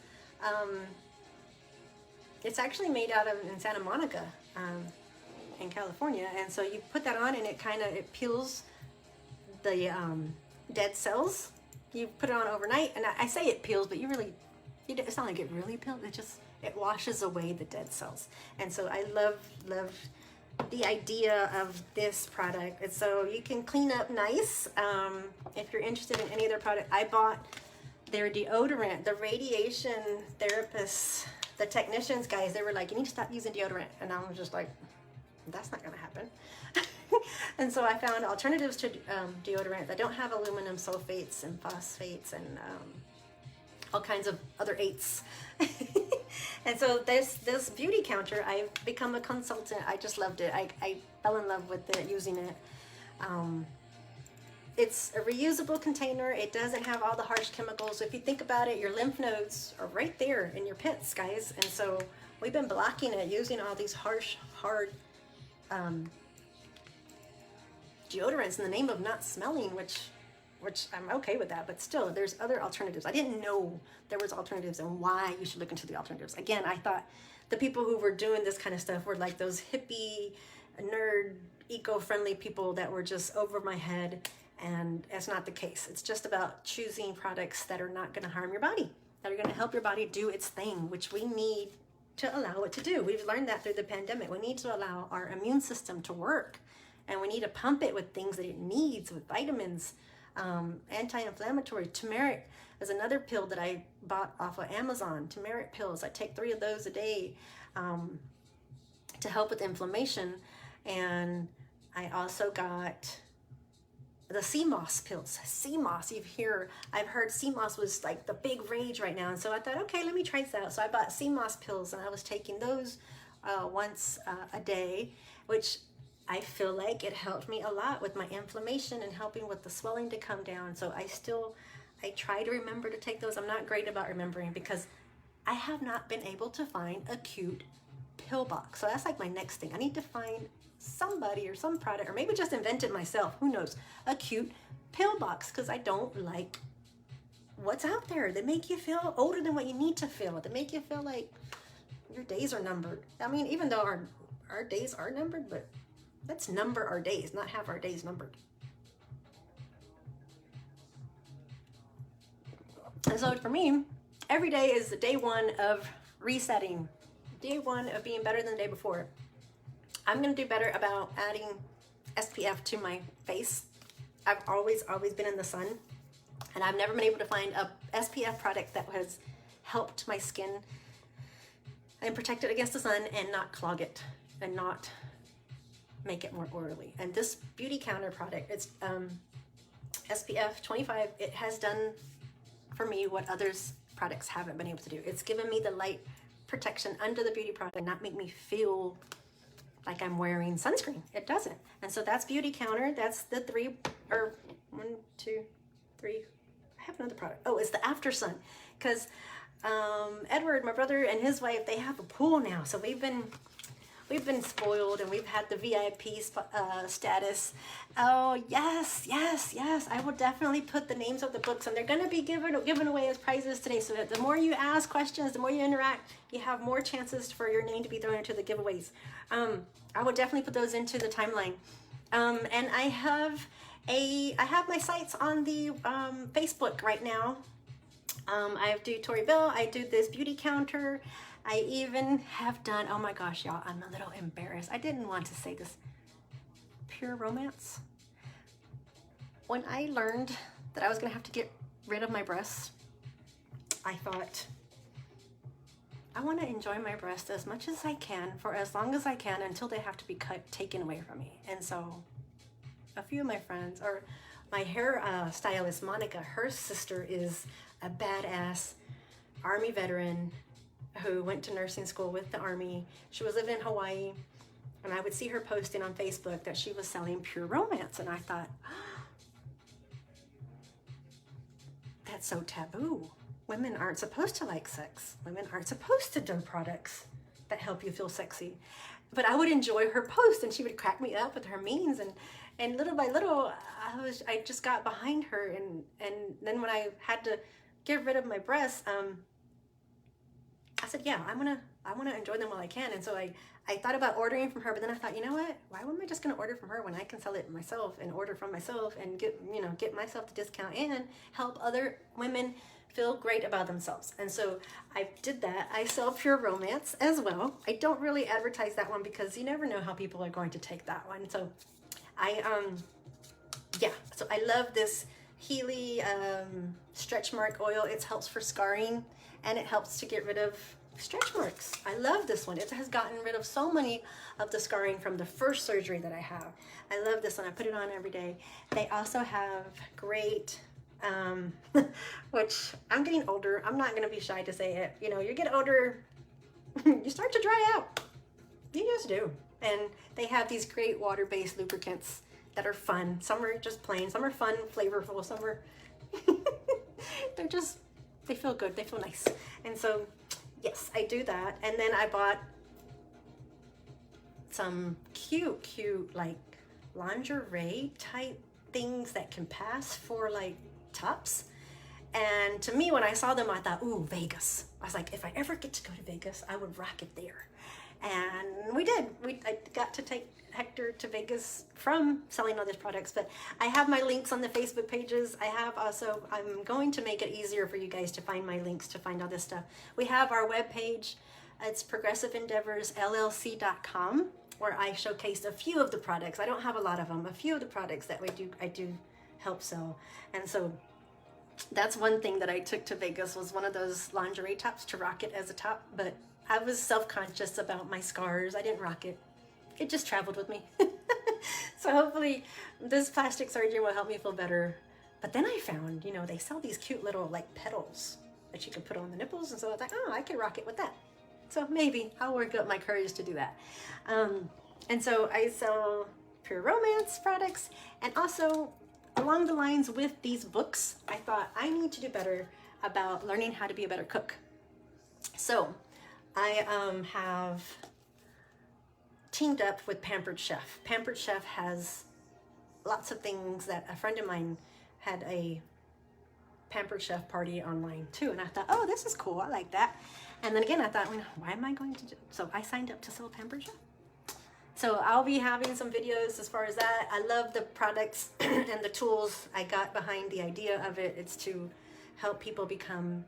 It's actually made out of in Santa Monica, in California. And so you put that on and it peels the dead cells. You put it on overnight, and I say it peels, but it's not like it really peels. It washes away the dead cells. And so I love the idea of this product. And so you can clean up nice. If you're interested in any of their product, I bought their deodorant. The radiation therapists, the technicians guys, they were like, you need to stop using deodorant. And I was just like, that's not gonna happen. And so I found alternatives to deodorant that don't have aluminum sulfates and phosphates and all kinds of other eights. And so this Beauty Counter, I've become a consultant. I just loved it. I fell in love with it, using it. It's a reusable container. It doesn't have all the harsh chemicals. If you think about it, your lymph nodes are right there in your pits, guys. And so we've been blocking it using all these harsh, hard deodorants in the name of not smelling, which I'm okay with that, but still there's other alternatives. I didn't know there was alternatives and why you should look into the alternatives. Again, I thought the people who were doing this kind of stuff were like those hippie, nerd, eco-friendly people that were just over my head, and that's not the case. It's just about choosing products that are not going to harm your body, that are going to help your body do its thing, which we need to allow it to do. We've learned that through the pandemic. We need to allow our immune system to work, and we need to pump it with things that it needs, with vitamins, anti-inflammatory. Turmeric is another pill that I bought off of Amazon. Turmeric pills. I take 3 of those a day to help with inflammation. And I also got the sea moss pills. Sea moss, I've heard sea moss was like the big rage right now. And so I thought, okay, let me try this out. So I bought sea moss pills, and I was taking those once a day, which I feel like it helped me a lot with my inflammation and helping with the swelling to come down. So I try to remember to take those. I'm not great about remembering because I have not been able to find a cute pill box. So that's like my next thing. I need to find somebody or some product, or maybe just invent it myself. Who knows? A cute pill box, because I don't like what's out there. They make you feel older than what you need to feel. They make you feel like your days are numbered. I mean, even though our days are numbered, but let's number our days, not have our days numbered. And so for me, every day is the day one of resetting, day one of being better than the day before. I'm going to do better about adding SPF to my face. I've always been in the sun, and I've never been able to find a SPF product that has helped my skin and protect it against the sun and not clog it and not make it more oily. And this Beauty Counter product, it's SPF 25. It has done for me what others products haven't been able to do. It's given me the light protection under the beauty product and not make me feel like I'm wearing sunscreen. It doesn't. And so that's Beauty Counter. That's the 3, or 1, 2, 3. I have another product. Oh, it's the After Sun, because Edward, my brother, and his wife, they have a pool now. So we've been we've been spoiled and we've had the VIP status. Oh yes, yes, yes. I will definitely put the names of the books, and they're going to be given away as prizes today. So that the more you ask questions, the more you interact, you have more chances for your name to be thrown into the giveaways. I will definitely put those into the timeline. And I have my sites on the Facebook right now. I do Tori Bill. I do this beauty counter. I even have done, oh my gosh, y'all, I'm a little embarrassed. I didn't want to say this. Pure Romance. When I learned that I was going to have to get rid of my breasts, I thought, I want to enjoy my breasts as much as I can for as long as I can until they have to be taken away from me. And so a few of my friends, or my hair stylist, Monica, her sister is a badass Army veteran who went to nursing school with the Army. She was living in Hawaii, and I would see her posting on Facebook that she was selling Pure Romance, and I thought, that's so taboo. Women aren't supposed to like sex. Women aren't supposed to do products that help you feel sexy. But I would enjoy her post, and she would crack me up with her memes, and little by little, I just got behind her, and then when I had to get rid of my breasts, I said, yeah, I want to enjoy them while I can. And so I thought about ordering from her, but then I thought, you know what? Why am I just going to order from her when I can sell it myself and order from myself and get myself the discount and help other women feel great about themselves? And so I did that. I sell Pure Romance as well. I don't really advertise that one because you never know how people are going to take that one. So so I love this Healy stretch mark oil. It helps for scarring, and it helps to get rid of stretch marks. I love this one. It has gotten rid of so many of the scarring from the first surgery that I have. I love this one. I put it on every day. They also have great, which I'm getting older. I'm not going to be shy to say it. You know, you get older, you start to dry out. You just do. And they have these great water-based lubricants that are fun. Some are just plain. Some are fun, flavorful. Some are, they feel good. They feel nice. And so, yes, I do that. And then I bought some cute, like lingerie type things that can pass for like tops. And to me, when I saw them, I thought, ooh, Vegas. I was like, if I ever get to go to Vegas, I would rock it there. And we did. I got to take Hector to Vegas from selling all these products, but I have my links on the Facebook pages. I'm going to make it easier for you guys to find my links to find all this stuff. We have our webpage. It's progressiveendeavorsllc.com, where I showcased a few of the products. I don't have a lot of them. A few of the products that I do help sell. And so that's one thing that I took to Vegas, was one of those lingerie tops to rock it as a top, but I was self-conscious about my scars. I didn't rock it. It just traveled with me. So hopefully this plastic surgery will help me feel better. But then I found, they sell these cute little like petals that you can put on the nipples. And so I was like, oh, I can rock it with that. So maybe I'll work up my courage to do that. And so I sell Pure Romance products. And also along the lines with these books, I thought I need to do better about learning how to be a better cook. So I have teamed up with Pampered Chef. Pampered Chef has lots of things that a friend of mine had a Pampered Chef party online too. And I thought, oh, this is cool. I like that. And then again, I thought, why am I going to do? So I signed up to sell Pampered Chef. So I'll be having some videos as far as that. I love the products and the tools I got behind the idea of it. It's to help people become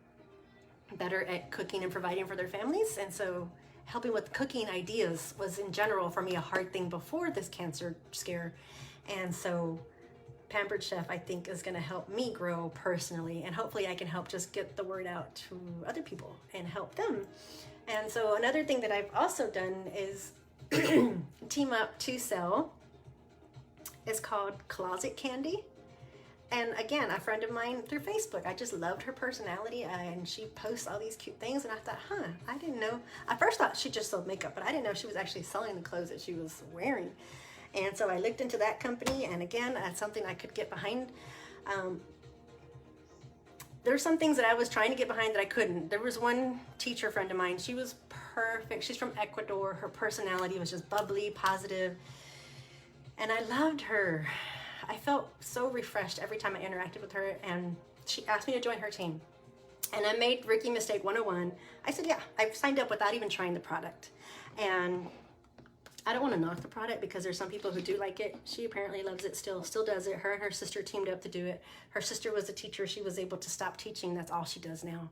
better at cooking and providing for their families. And so helping with cooking ideas was in general for me a hard thing before this cancer scare. And so Pampered Chef, I think, is going to help me grow personally, and hopefully I can help just get the word out to other people and help them. And so another thing that I've also done is team up to sell. It's called Closet Candy. And again, a friend of mine through Facebook, I just loved her personality, and she posts all these cute things, and I thought, I didn't know. I first thought she just sold makeup, but I didn't know she was actually selling the clothes that she was wearing. And so I looked into that company, and again, that's something I could get behind. there's some things that I was trying to get behind that I couldn't. There was one teacher friend of mine. She was perfect. She's from Ecuador. Her personality was just bubbly, positive, and I loved her. I felt so refreshed every time I interacted with her, and she asked me to join her team. And I made Rookie Mistake 101. I said, yeah, I've signed up without even trying the product. And I don't want to knock the product because there's some people who do like it. She apparently loves it still does it. Her and her sister teamed up to do it. Her sister was a teacher. She was able to stop teaching. That's all she does now.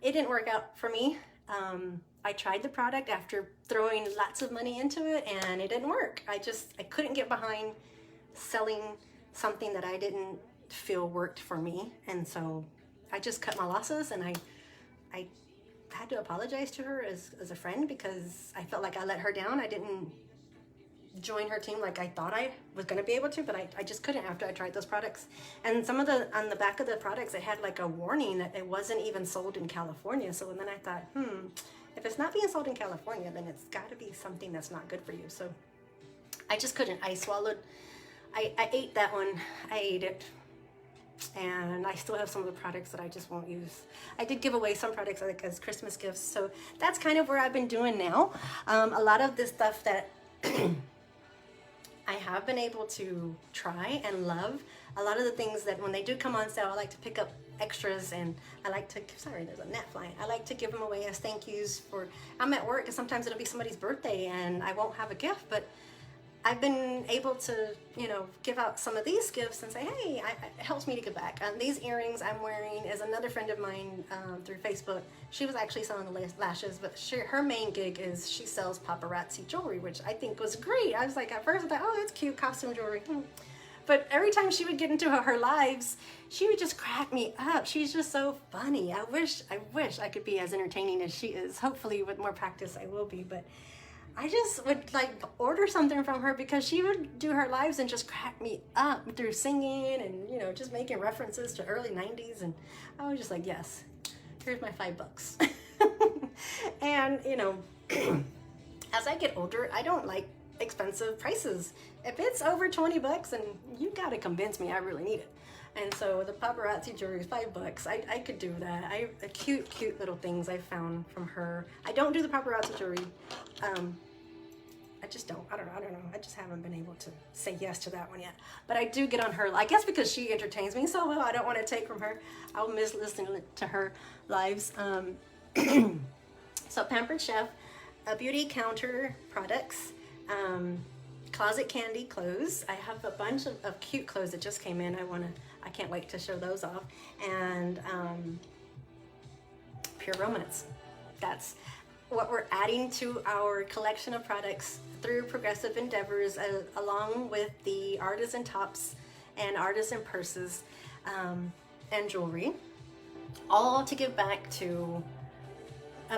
It didn't work out for me. I tried the product after throwing lots of money into it, and it didn't work. I couldn't get behind selling something that I didn't feel worked for me. And so I just cut my losses, and I had to apologize to her as a friend because I felt like I let her down. I didn't join her team like I thought I was going to be able to, but I just couldn't after I tried those products. And some of on the back of the products, it had like a warning that it wasn't even sold in California. So then I thought, if it's not being sold in California, then it's got to be something that's not good for you. So I just couldn't. I ate that one. I ate it. And I still have some of the products that I just won't use. I did give away some products like as Christmas gifts. So that's kind of where I've been doing now. A lot of this stuff that I have been able to try and love. A lot of the things that when they do come on sale, I like to pick up extras, and I like to, sorry, there's a gnat flying. I like to give them away as thank yous for, I'm at work and sometimes it'll be somebody's birthday and I won't have a gift, but I've been able to, give out some of these gifts and say, hey, it helps me to give back. These earrings I'm wearing is another friend of mine through Facebook. She was actually selling the lashes, but her main gig is she sells paparazzi jewelry, which I think was great. I was like, at first I thought, oh, that's cute, costume jewelry. But every time she would get into her lives, she would just crack me up. She's just so funny. I wish I could be as entertaining as she is. Hopefully with more practice I will be, but I just would order something from her because she would do her lives and just crack me up through singing and, just making references to early 90s. And I was just like, yes, here's my $5. And, as I get older, I don't like expensive prices. If it's over $20, then you got to convince me I really need it. And so the paparazzi jewelry is $5. I could do that. Cute little things I found from her. I don't do the paparazzi jewelry. I just don't. I don't know. I just haven't been able to say yes to that one yet. But I do get on her. I guess because she entertains me so well, I don't want to take from her. I'll miss listening to her lives. So Pampered Chef, beauty counter products, closet candy clothes. I have a bunch of cute clothes that just came in. I can't wait to show those off. And Pure Romance. That's what we're adding to our collection of products through Progressive Endeavors, along with the artisan tops and artisan purses and jewelry, all to give back to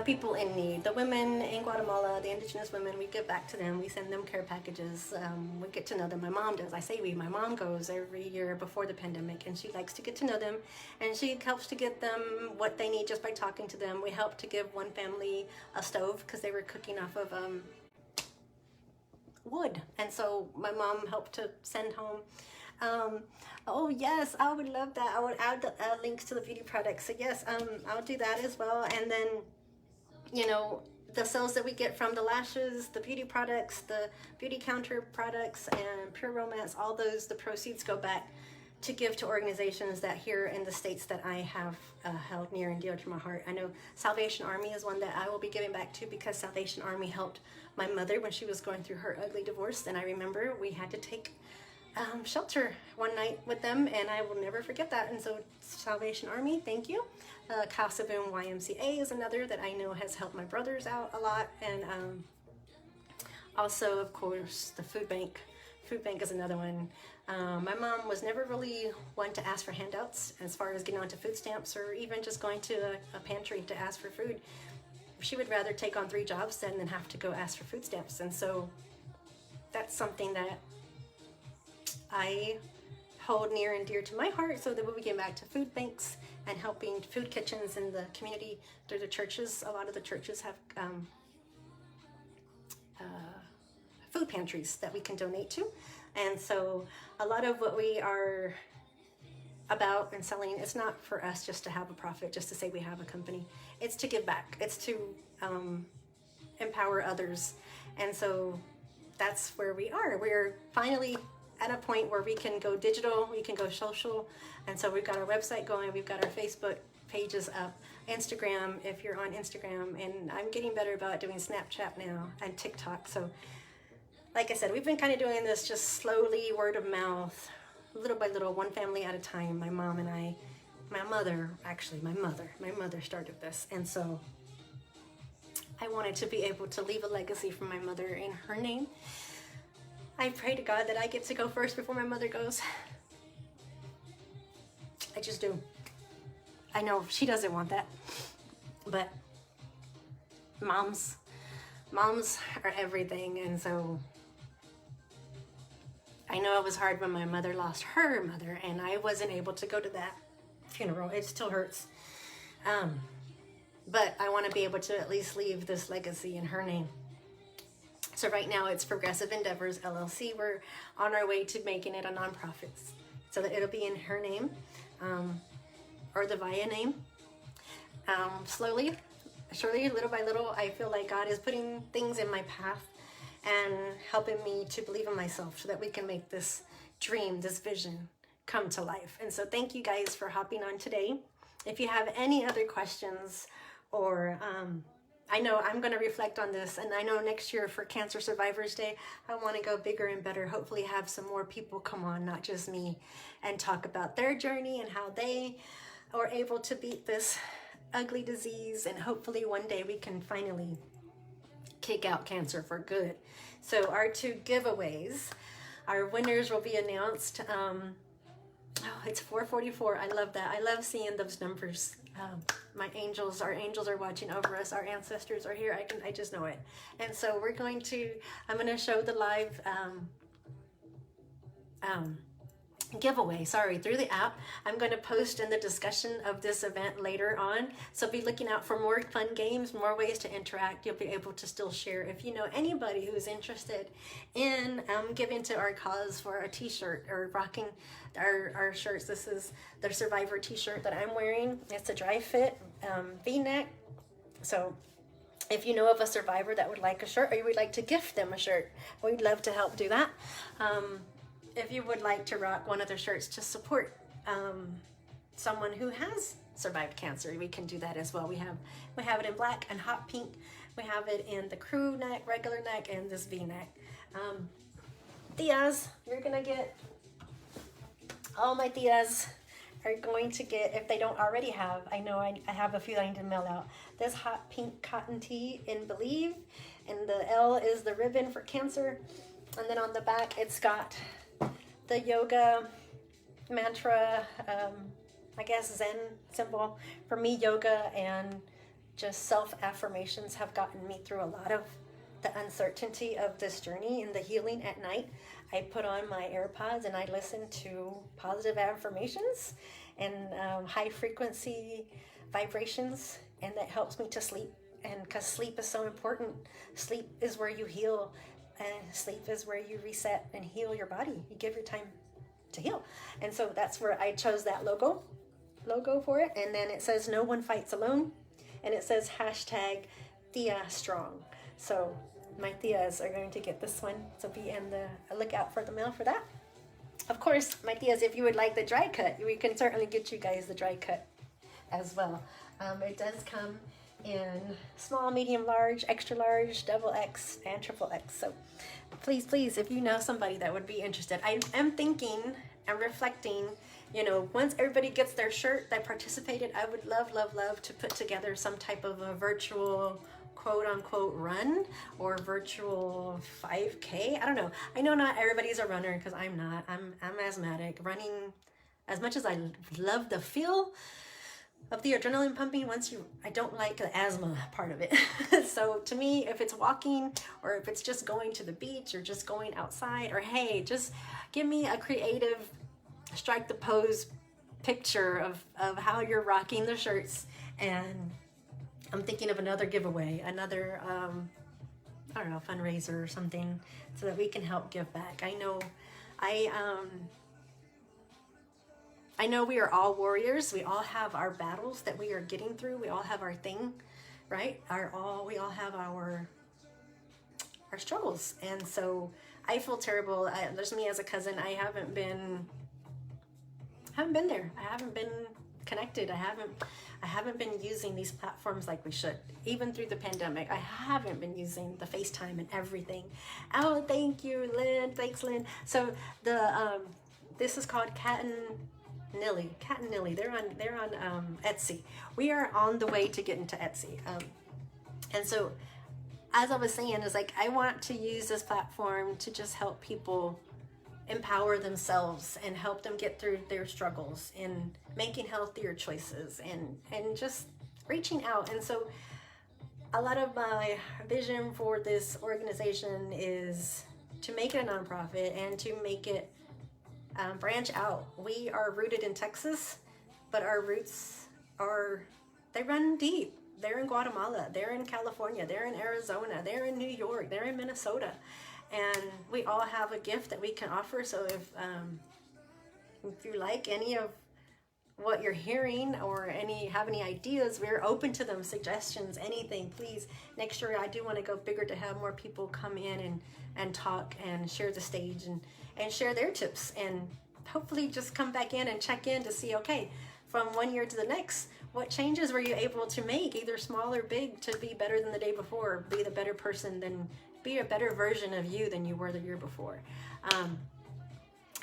people in need. The women in Guatemala, the indigenous women, we give back to them. We send them care packages. We get to know them. My mom does. I say my mom goes every year before the pandemic, and she likes to get to know them, and she helps to get them what they need just by talking to them. We helped to give one family a stove because they were cooking off of wood, and so my mom helped to send home. Oh yes, I would love that. I would add the links to the beauty products. So yes, I'll do that as well. And then, the sales that we get from the lashes, the beauty products, the beauty counter products, and Pure Romance, all those, the proceeds go back to give to organizations that here in the states that I have held near and dear to my heart. I know Salvation Army is one that I will be giving back to because Salvation Army helped my mother when she was going through her ugly divorce. And I remember we had to take shelter one night with them, and I will never forget that. And so Salvation Army, thank you. Casa Boom YMCA is another that I know has helped my brothers out a lot. And also, of course, the food bank. Food bank is another one. My mom was never really one to ask for handouts as far as getting onto food stamps or even just going to a pantry to ask for food. She would rather take on 3 jobs than have to go ask for food stamps. And so that's something that I hold near and dear to my heart, so that we'll be getting back to food banks and helping food kitchens in the community through the churches. A lot of the churches have food pantries that we can donate to. And so a lot of what we are about and selling, it's not for us just to have a profit, just to say we have a company. It's to give back. It's to empower others. And so that's where we are. We're finally at a point where we can go digital, we can go social. And so we've got our website going, we've got our Facebook pages up, Instagram, if you're on Instagram, and I'm getting better about doing Snapchat now and TikTok. So like I said, we've been kind of doing this just slowly, word of mouth, little by little, one family at a time. My mom and I, my mother started this. And so I wanted to be able to leave a legacy for my mother in her name. I pray to God that I get to go first before my mother goes. I just do. I know she doesn't want that, but moms are everything. And so I know it was hard when my mother lost her mother and I wasn't able to go to that funeral. It still hurts. But I want to be able to at least leave this legacy in her name. So right now it's Progressive Endeavors LLC. We're on our way to making it a nonprofit so that it'll be in her name, or the Via name. Slowly, surely, little by little, I feel like God is putting things in my path and helping me to believe in myself so that we can make this dream, this vision come to life. And so thank you guys for hopping on today. If you have any other questions, or I know I'm going to reflect on this, and I know next year for Cancer Survivors Day, I want to go bigger and better, hopefully have some more people come on, not just me, and talk about their journey and how they are able to beat this ugly disease, and hopefully one day we can finally kick out cancer for good. So our 2 giveaways, our winners will be announced. Oh, it's 4:44. I love that. I love seeing those numbers. Our angels are watching over us. Our ancestors are here. I just know it. And so I'm going to show the live giveaway, through the app. I'm going to post in the discussion of this event later on. So be looking out for more fun games, more ways to interact. You'll be able to still share. If you know anybody who's interested in giving to our cause for a t-shirt or rocking our shirts, this is the Survivor t-shirt that I'm wearing. It's a dry fit V-neck. So if you know of a survivor that would like a shirt, or you would like to gift them a shirt, we'd love to help do that. If you would like to rock one of their shirts to support someone who has survived cancer, we can do that as well. We have it in black and hot pink. We have it in the crew neck, regular neck, and this V-neck. Tias, you're gonna get, all my tias are going to get, if they don't already have, I know I have a few that I need to mail out, this hot pink cotton tee in Believe, and the L is the ribbon for cancer. And then on the back, it's got the yoga mantra, I guess Zen symbol. For me, yoga and just self-affirmations have gotten me through a lot of the uncertainty of this journey and the healing at night. I put on my AirPods and I listen to positive affirmations and high frequency vibrations, and that helps me to sleep. And because sleep is so important. Sleep is where you heal, and sleep is where you reset and heal your body. You give your time to heal. And so that's where I chose that logo for it. And then it says no one fights alone, and it says hashtag Thea Strong. So my Theas are going to get this one, so be in the lookout for the mail for that. Of course, my Theas, if you would like the dry cut, we can certainly get you guys the dry cut as well. It does come in small, medium, large, extra large, double X, and triple X. So please, if you know somebody that would be interested, I am thinking and reflecting, once everybody gets their shirt that participated, I would love to put together some type of a virtual quote-unquote run or virtual 5K. I don't know. I know not everybody's a runner, because I'm not. I'm asthmatic. Running, as much as I love the feel of the adrenaline pumping, I don't like the asthma part of it. So to me, if it's walking, or if it's just going to the beach, or just going outside, or hey, just give me a creative strike the pose picture of how you're rocking the shirts. And I'm thinking of another giveaway, another I don't know, fundraiser or something, so that we can help give back. I know I know we are all warriors. We all have our battles that we are getting through. We all have our thing, right? We all have our struggles. And so I feel terrible. There's me as a cousin. I haven't been there. I haven't been connected. I haven't been using these platforms like we should. Even through the pandemic, I haven't been using the FaceTime and everything. Oh, thank you, Lynn. Thanks, Lynn. So this is called Cat and Nilly. Cat and Nilly. They're on Etsy. We are on the way to get into Etsy. And so, as I was saying, is like I want to use this platform to just help people empower themselves and help them get through their struggles and making healthier choices and just reaching out. And so a lot of my vision for this organization is to make it a nonprofit and to make it branch out. We are rooted in Texas, but our roots they run deep. They're in Guatemala, they're in California, they're in Arizona, they're in New York, they're in Minnesota. And we all have a gift that we can offer. So if you like any of what you're hearing or have any ideas, we're open to them, suggestions, anything, please. Next year, I do want to go bigger to have more people come in and talk and share the stage and share their tips. And hopefully just come back in and check in to see, okay, from one year to the next, what changes were you able to make, either small or big, to be better than the day before, be the better person be a better version of you than you were the year before.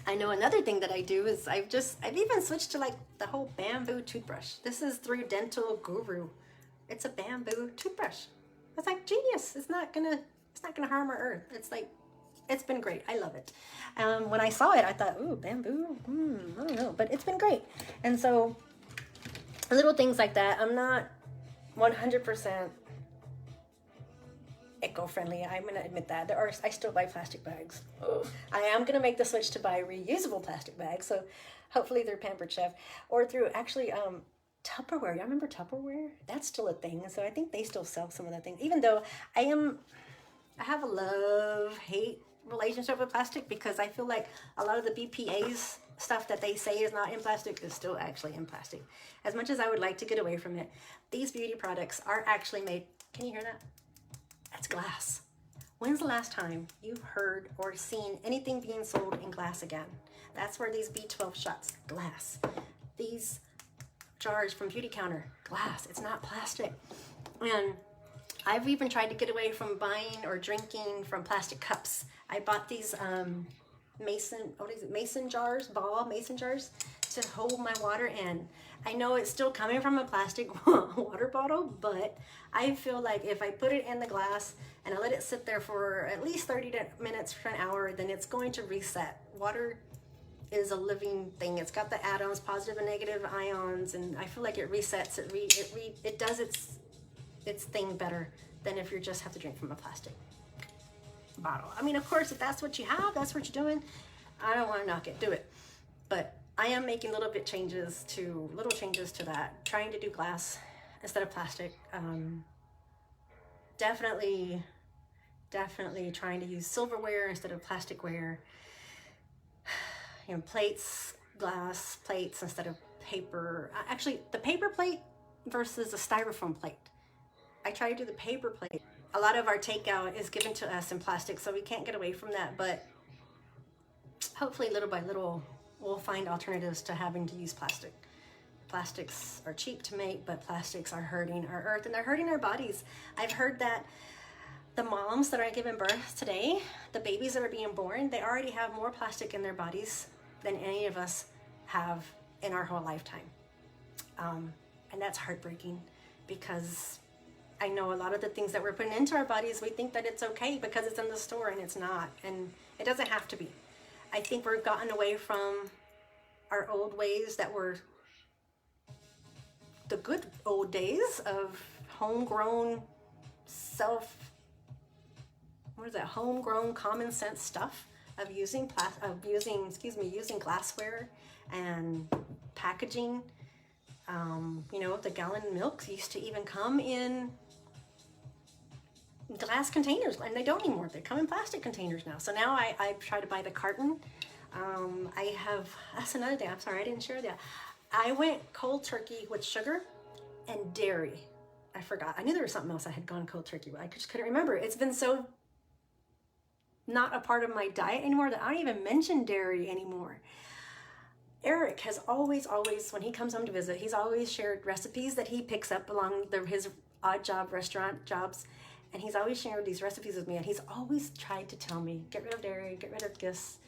I know another thing that I do is I've even switched to like the whole bamboo toothbrush. This is through Dental Guru. It's a bamboo toothbrush. It's like genius. It's not gonna harm our earth. It's been great. I love it. When I saw it, I thought, ooh, bamboo. I don't know, but it's been great. And so little things like that. I'm not 100% eco-friendly. I'm going to admit that. I still buy plastic bags. I am going to make the switch to buy reusable plastic bags. So hopefully they're Pampered Chef or through actually Tupperware. Y'all remember Tupperware? That's still a thing. So I think they still sell some of that thing. Even though I have a love-hate relationship with plastic because I feel like a lot of the BPA's stuff that they say is not in plastic is still actually in plastic. As much as I would like to get away from it, these beauty products are actually made. Can you hear that? That's glass. When's the last time you've heard or seen anything being sold in glass again? That's where these B12 shots, glass. These jars from Beauty Counter, glass. It's not plastic. And I've even tried to get away from buying or drinking from plastic cups. I bought these mason jars to hold my water in. I know it's still coming from a plastic water bottle, but I feel like if I put it in the glass and I let it sit there for at least 30 minutes to an hour, then it's going to reset. Water is a living thing. It's got the atoms, positive and negative ions, and I feel like it resets. It does its thing better than if you just have to drink from a plastic bottle. I mean, of course, if that's what you have, that's what you're doing. I don't want to knock it. Do it. But I am making little changes to that. Trying to do glass instead of plastic. Definitely trying to use silverware instead of plasticware. Plates, glass plates instead of paper. Actually, the paper plate versus a styrofoam plate. I try to do the paper plate. A lot of our takeout is given to us in plastic, so we can't get away from that. But hopefully, little by little, we'll find alternatives to having to use plastic. Plastics are cheap to make, but plastics are hurting our earth and they're hurting our bodies. I've heard that the moms that are giving birth today, the babies that are being born, they already have more plastic in their bodies than any of us have in our whole lifetime. And that's heartbreaking because I know a lot of the things that we're putting into our bodies, we think that it's okay because it's in the store, and it's not. And it doesn't have to be. I think we've gotten away from our old ways that were the good old days of homegrown homegrown common sense stuff of using glassware and packaging. The gallon milk used to even come in glass containers, and they don't anymore. They come in plastic containers now. So now I try to buy the carton That's another thing. I'm sorry, I didn't share that. I went cold turkey with sugar and dairy. I forgot. I knew there was something else I had gone cold turkey, but I just couldn't remember. It's been so not a part of my diet anymore that I don't even mention dairy anymore. Eric has always, when he comes home to visit, he's always shared recipes that he picks up along his odd job restaurant jobs. And he's always shared these recipes with me. And he's always tried to tell me, get rid of dairy, get rid of this.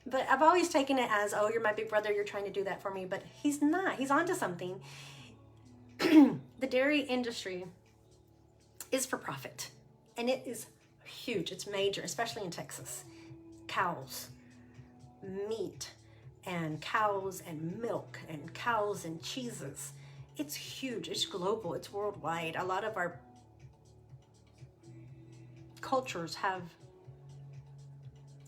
But I've always taken it as, oh, you're my big brother, you're trying to do that for me. But he's not. He's onto something. The dairy industry is for profit. And it is huge. It's major, especially in Texas. Cows, meat, and cows and milk, and cows and cheeses. It's huge. It's global. It's worldwide. A lot of our cultures have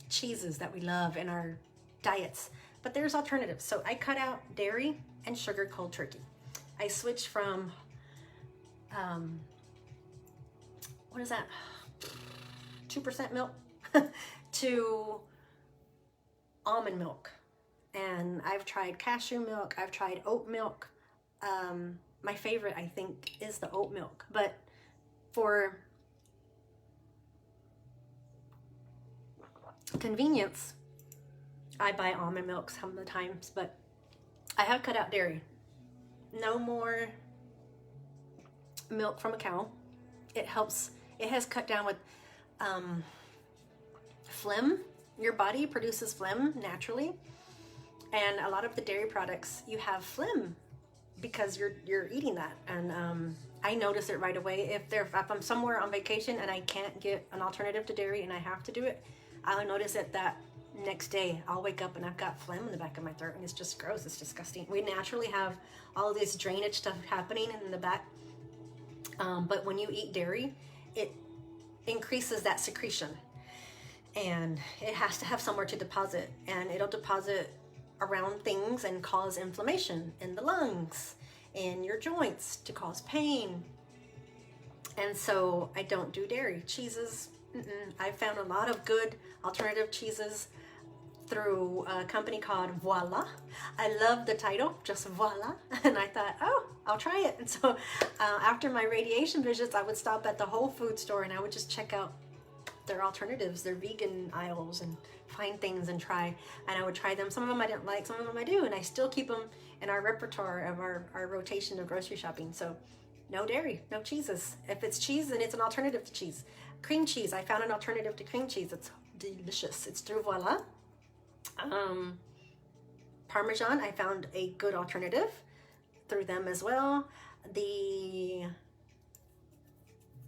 cheeses that we love in our diets, but there's alternatives. So I cut out dairy and sugar cold turkey. I switched from what is that, 2% milk to almond milk. And I've tried cashew milk, I've tried oat milk. My favorite, I think, is the oat milk, but for convenience, I buy almond milk some of the times, but I have cut out dairy. No more milk from a cow. It helps. It has cut down with phlegm. Your body produces phlegm naturally, and a lot of the dairy products, you have phlegm because you're eating that. And I notice it right away. If I'm somewhere on vacation and I can't get an alternative to dairy and I have to do it, I'll notice it that next day. I'll wake up and I've got phlegm in the back of my throat, and it's just gross. It's disgusting. We naturally have all this drainage stuff happening in the back, but when you eat dairy, it increases that secretion, and it has to have somewhere to deposit, and it'll deposit around things and cause inflammation in the lungs, in your joints, to cause pain. And so I don't do dairy. Cheeses, I found a lot of good alternative cheeses through a company called Voila. I love the title, just Voila. And I thought, oh, I'll try it. And so after my radiation visits, I would stop at the Whole Food store and I would just check out their alternatives, their vegan aisles, and find things and try. And I would try them. Some of them I didn't like, some of them I do. And I still keep them in our repertoire of our rotation of grocery shopping. So no dairy, no cheeses. If it's cheese, then it's an alternative to cheese. Cream cheese, I found an alternative to cream cheese. It's delicious. It's through Voila. Parmesan, I found a good alternative through them as well. The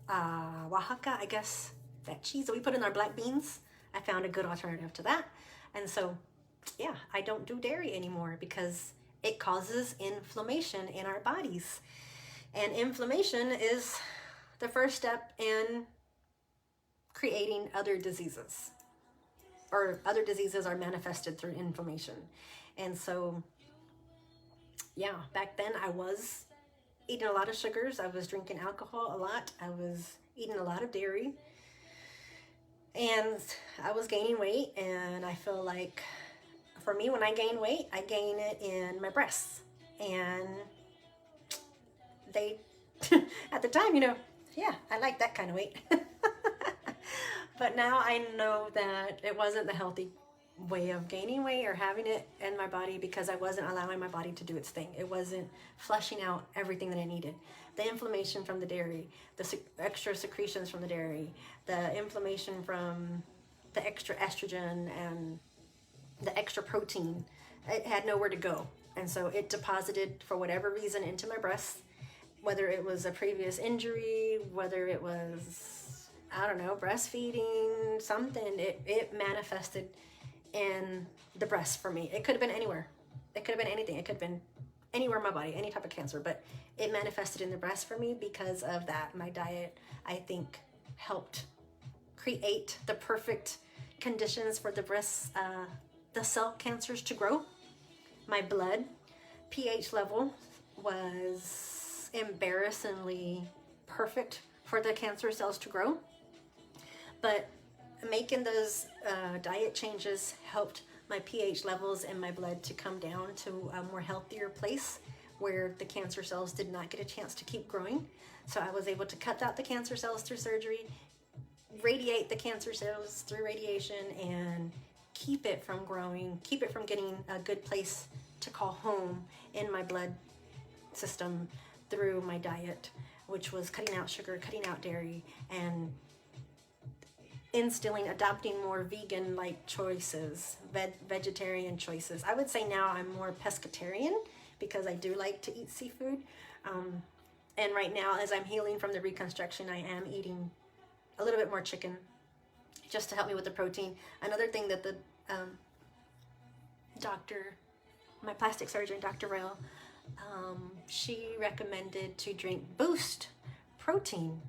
Oaxaca, I guess, that cheese that we put in our black beans, I found a good alternative to that. And so, yeah, I don't do dairy anymore because it causes inflammation in our bodies. And inflammation is the first step in creating other diseases, or other diseases are manifested through inflammation. And so, yeah, back then I was eating a lot of sugars. I was drinking alcohol a lot. I was eating a lot of dairy. And I was gaining weight. And I feel like, for me, when I gain weight, I gain it in my breasts. And they, at the time, yeah, I like that kind of weight. But now I know that it wasn't the healthy way of gaining weight or having it in my body, because I wasn't allowing my body to do its thing. It wasn't flushing out everything that I needed. The inflammation from the dairy, the extra secretions from the dairy, the inflammation from the extra estrogen and the extra protein, it had nowhere to go. And so it deposited, for whatever reason, into my breasts, whether it was a previous injury, whether it was, I don't know, breastfeeding, something, it manifested in the breast for me. It could have been anywhere. It could have been anything. It could have been anywhere in my body, any type of cancer, but it manifested in the breast for me because of that. My diet, I think, helped create the perfect conditions for the breast, the cell cancers to grow. My blood pH level was embarrassingly perfect for the cancer cells to grow. But making those diet changes helped my pH levels in my blood to come down to a more healthier place where the cancer cells did not get a chance to keep growing. So I was able to cut out the cancer cells through surgery, radiate the cancer cells through radiation, and keep it from growing, keep it from getting a good place to call home in my blood system through my diet, which was cutting out sugar, cutting out dairy, and adopting more vegan-like choices, vegetarian choices. I would say now I'm more pescatarian because I do like to eat seafood. And right now, as I'm healing from the reconstruction, I am eating a little bit more chicken just to help me with the protein. Another thing that the doctor, my plastic surgeon, Dr. Rail, she recommended to drink Boost protein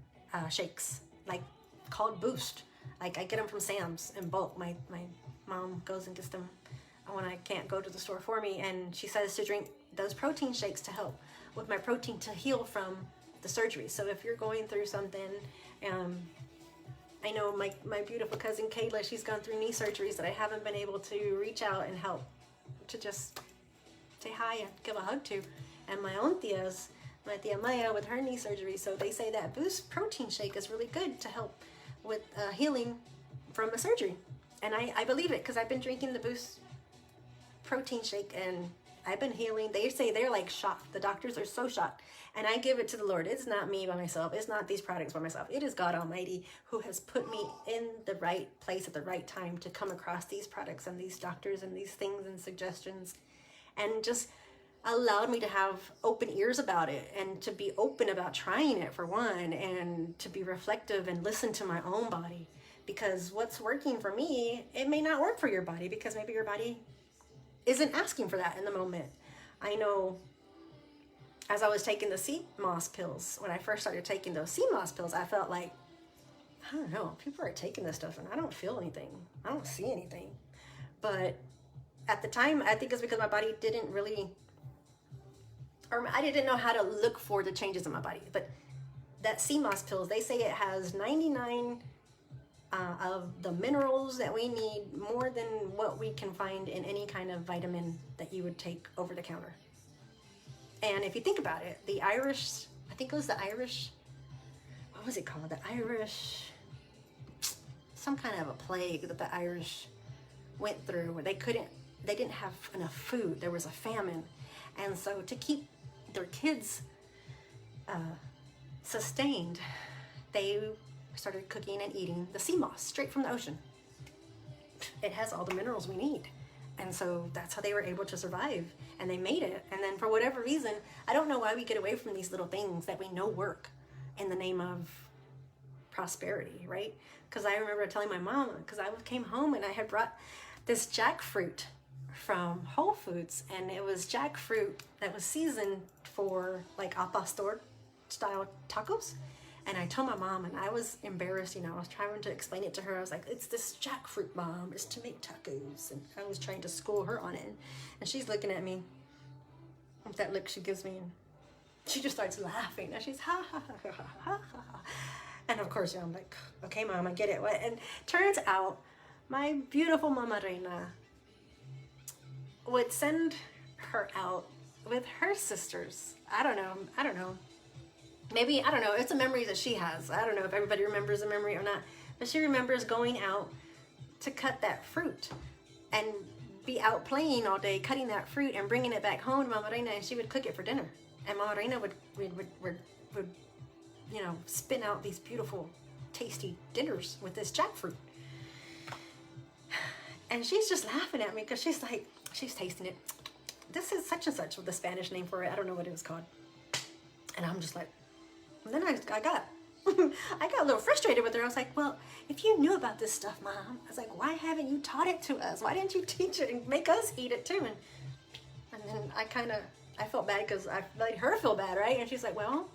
shakes, like called Boost. Like I get them from Sam's in bulk. My mom goes and gets them when I can't go to the store for me, and she says to drink those protein shakes to help with my protein to heal from the surgery. So if you're going through something, I know my beautiful cousin Kayla, she's gone through knee surgeries that I haven't been able to reach out and help to just say hi and give a hug to. And my own tias, my tia Maya with her knee surgery, so they say that Boost protein shake is really good to help with healing from a surgery. And I believe it because I've been drinking the Boost protein shake and I've been healing. They say they're like shocked. The doctors are so shocked. And I give it to the Lord. It's not me by myself. It's not these products by myself. It is God Almighty who has put me in the right place at the right time to come across these products and these doctors and these things and suggestions, and just allowed me to have open ears about it and to be open about trying it for one, and to be reflective and listen to my own body, because what's working for me, it may not work for your body because maybe your body isn't asking for that in the moment. I know as I was taking the sea moss pills, when I first started taking those sea moss pills, I felt like, I don't know, people are taking this stuff and I don't feel anything. I don't see anything. But at the time, I think it's because my body didn't really, or I didn't know how to look for the changes in my body. But that sea moss pills, they say it has 99 of the minerals that we need, more than what we can find in any kind of vitamin that you would take over the counter. And if you think about it, the Irish, I think it was the Irish, what was it called? The Irish, some kind of a plague that the Irish went through where they didn't have enough food. There was a famine. And so to keep their kids sustained, they started cooking and eating the sea moss straight from the ocean. It has all the minerals we need. And so that's how they were able to survive, and they made it. And then for whatever reason, I don't know why we get away from these little things that we know work in the name of prosperity, right? Because I remember telling my mom, because I came home and I had brought this jackfruit from Whole Foods, and it was jackfruit that was seasoned for like al pastor style tacos. And I told my mom, and I was embarrassed, I was trying to explain it to her. I was like, it's this jackfruit, Mom. It's to make tacos. And I was trying to school her on it. And she's looking at me with that look she gives me. And she just starts laughing. And she's ha, ha, ha, ha, ha, ha, ha. And of course, I'm like, okay, Mom, I get it. And turns out my beautiful Mama Reina would send her out with her sisters. I don't know. Maybe, I don't know, it's a memory that she has. I don't know if everybody remembers the memory or not, but she remembers going out to cut that fruit and be out playing all day, cutting that fruit and bringing it back home to Mama Reina, and she would cook it for dinner. And Mama Reina would spin out these beautiful, tasty dinners with this jackfruit. And she's just laughing at me because she's like, she's tasting it. This is such and such with the Spanish name for it. I don't know what it was called. And I'm just like, and then I got a little frustrated with her. I was like, well, if you knew about this stuff, Mom, I was like, why haven't you taught it to us? Why didn't you teach it and make us eat it too? And then I felt bad because I made her feel bad, right? And she's like, well,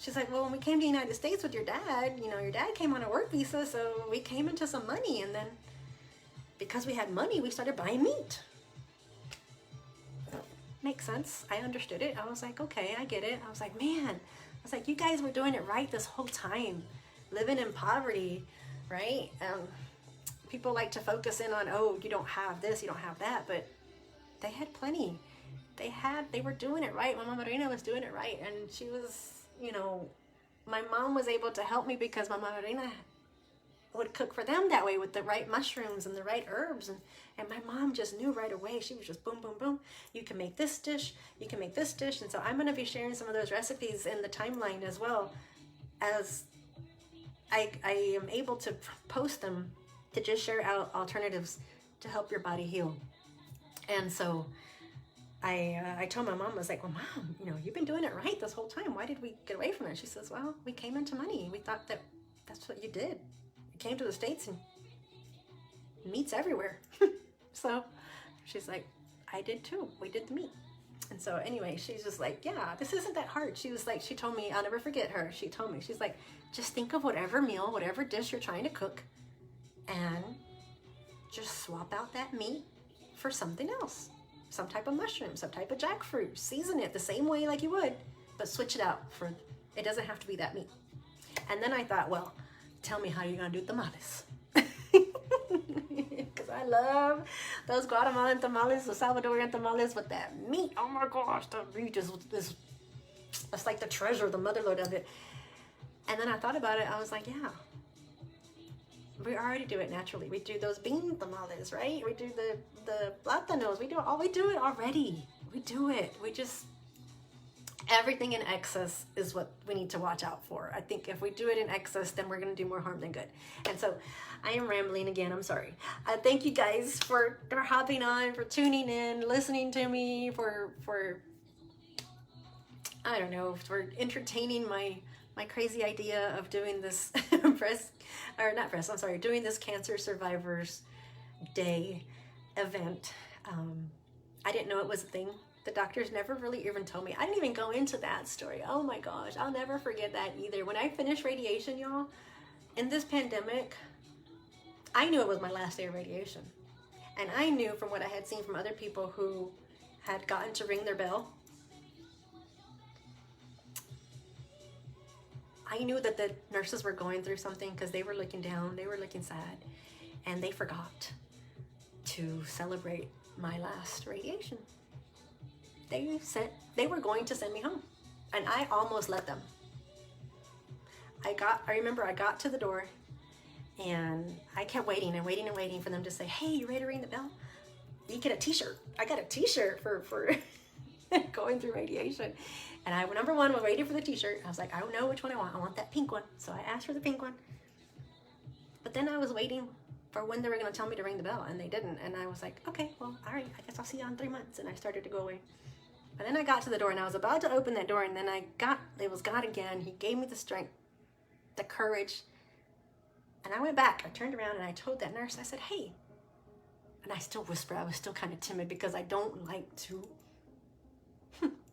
when we came to the United States with your dad, your dad came on a work visa, so we came into some money. And then because we had money, we started buying meat. Makes sense. I understood it. I was like, okay, I get it. I was like, man, you guys were doing it right this whole time, living in poverty, right? people like to focus in on, oh, you don't have this, you don't have that, but they had plenty. They were doing it right. My Mama Reina was doing it right. And she was, you know, my mom was able to help me because my Mama Reina would cook for them that way with the right mushrooms and the right herbs. And my mom just knew right away. She was just boom, boom, boom. You can make this dish. You can make this dish. And so I'm going to be sharing some of those recipes in the timeline as well, as I am able to post them to just share out alternatives to help your body heal. And so I told my mom, I was like, well, Mom, you know, you've been doing it right this whole time. Why did we get away from it? She says, well, we came into money. We thought that that's what you did. You came to the States and meat's everywhere. So she's like, I did too. We did the meat. And so anyway, she's just like, yeah, this isn't that hard. She was like, she told me, I'll never forget her. She told me, she's like, just think of whatever meal, whatever dish you're trying to cook, and just swap out that meat for something else. Some type of mushroom, some type of jackfruit. Season it the same way like you would, but switch it out for, it doesn't have to be that meat. And then I thought, well, tell me how you're gonna do tamales. Because I love those Guatemalan tamales, the Salvadorian tamales with that meat. Oh my gosh, that meat is it's like the treasure, the motherlode of it. And then I thought about it, I was like, yeah, we already do it naturally. We do those bean tamales, right? We do the plátanos. We do it already. We do it. We just, everything in excess is what we need to watch out for. I think if we do it in excess, then we're going to do more harm than good. And so I am rambling again. I'm sorry. Thank you guys for hopping on, for tuning in, listening to me, for I don't know, for entertaining my crazy idea of doing this doing this Cancer Survivors Day event. I didn't know it was a thing. The doctors never really even told me. I didn't even go into that story. Oh my gosh, I'll never forget that either. When I finished radiation, y'all, in this pandemic, I knew it was my last day of radiation. And I knew from what I had seen from other people who had gotten to ring their bell, I knew that the nurses were going through something because they were looking down, they were looking sad, and they forgot to celebrate my last radiation. They were going to send me home, and I almost let them. I remember I got to the door, and I kept waiting and waiting and waiting for them to say, hey, you ready to ring the bell? You get a t-shirt. I got a t-shirt for going through radiation. And I, number one, was waiting for the t-shirt. I was like, I don't know which one I want. I want that pink one. So I asked for the pink one. But then I was waiting for when they were going to tell me to ring the bell, and they didn't. And I was like, okay, well, all right, I guess I'll see you in 3 months. And I started to go away. And then I got to the door, and I was about to open that door, and then it was God again. He gave me the strength, the courage. And I went back. I turned around, and I told that nurse, I said, hey. And I still whisper. I was still kind of timid because I don't like to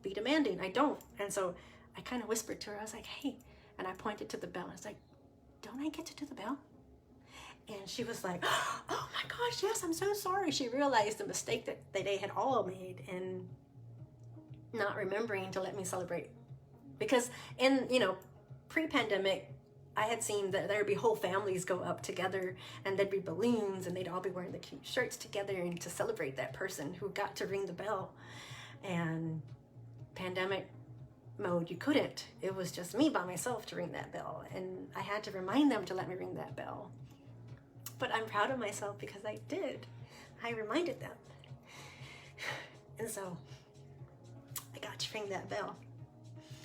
be demanding. I don't. And so I kind of whispered to her. I was like, hey. And I pointed to the bell. I was like, don't I get to do the bell? And she was like, oh my gosh, yes, I'm so sorry. She realized the mistake that they had all made in not remembering to let me celebrate. Because in, pre-pandemic, I had seen that there'd be whole families go up together, and there'd be balloons, and they'd all be wearing the cute shirts together and to celebrate that person who got to ring the bell. And pandemic mode, you couldn't. It was just me by myself to ring that bell, and I had to remind them to let me ring that bell. But I'm proud of myself because I did. I reminded them. And so I got to ring that bell.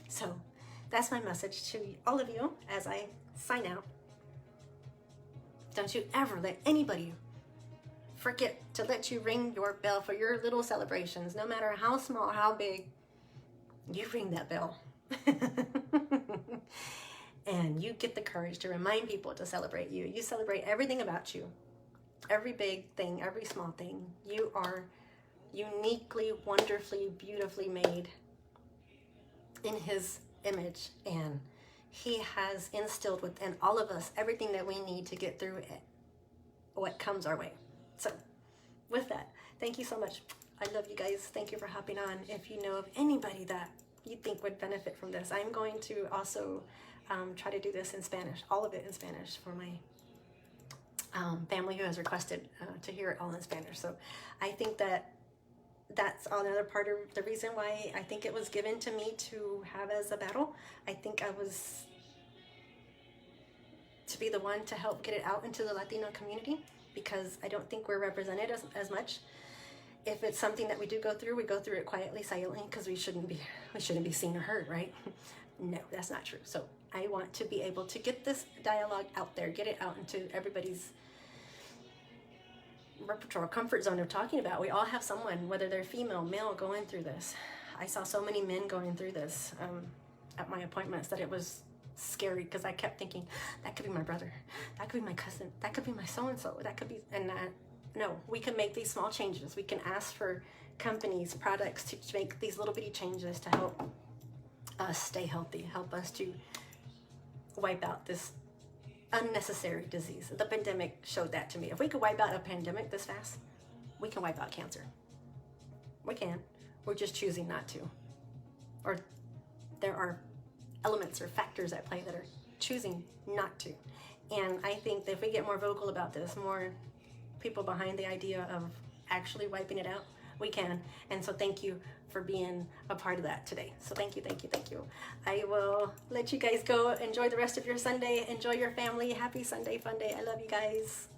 So that's my message to all of you as I sign out. Don't you ever let anybody forget to let you ring your bell for your little celebrations. No matter how small, how big, you ring that bell. And you get the courage to remind people to celebrate you. You celebrate everything about you. Every big thing, every small thing. You are uniquely, wonderfully, beautifully made in His image. And He has instilled within all of us everything that we need to get through it, what comes our way. So with that, thank you so much. I love you guys. Thank you for hopping on. If you know of anybody that you think would benefit from this, I'm going to also try to do this in Spanish, all of it in Spanish for my family who has requested to hear it all in Spanish. So I think that's another part of the reason why I think it was given to me to have as a battle. I think I was to be the one to help get it out into the Latino community, because I don't think we're represented as much. If it's something that we do go through, we go through it quietly, silently, because we shouldn't be seen or heard, right? No, that's not true. So I want to be able to get this dialogue out there, get it out into everybody's repertoire, comfort zone of talking about. We all have someone, whether they're female, male, going through this. I saw so many men going through this at my appointments that it was scary, because I kept thinking, that could be my brother, that could be my cousin, that could be my so-and-so, that could be, and no, we can make these small changes. We can ask for companies, products to make these little bitty changes to help us stay healthy, help us to wipe out this unnecessary disease. The pandemic showed that to me. If we could wipe out a pandemic this fast, we can wipe out cancer. We can. We're just choosing not to. Or there are elements or factors at play that are choosing not to. And I think that if we get more vocal about this, more people behind the idea of actually wiping it out, we can. And so thank you for being a part of that today. So thank you, thank you, thank you. I will let you guys go. Enjoy the rest of your Sunday. Enjoy your family. Happy Sunday, fun day. I love you guys.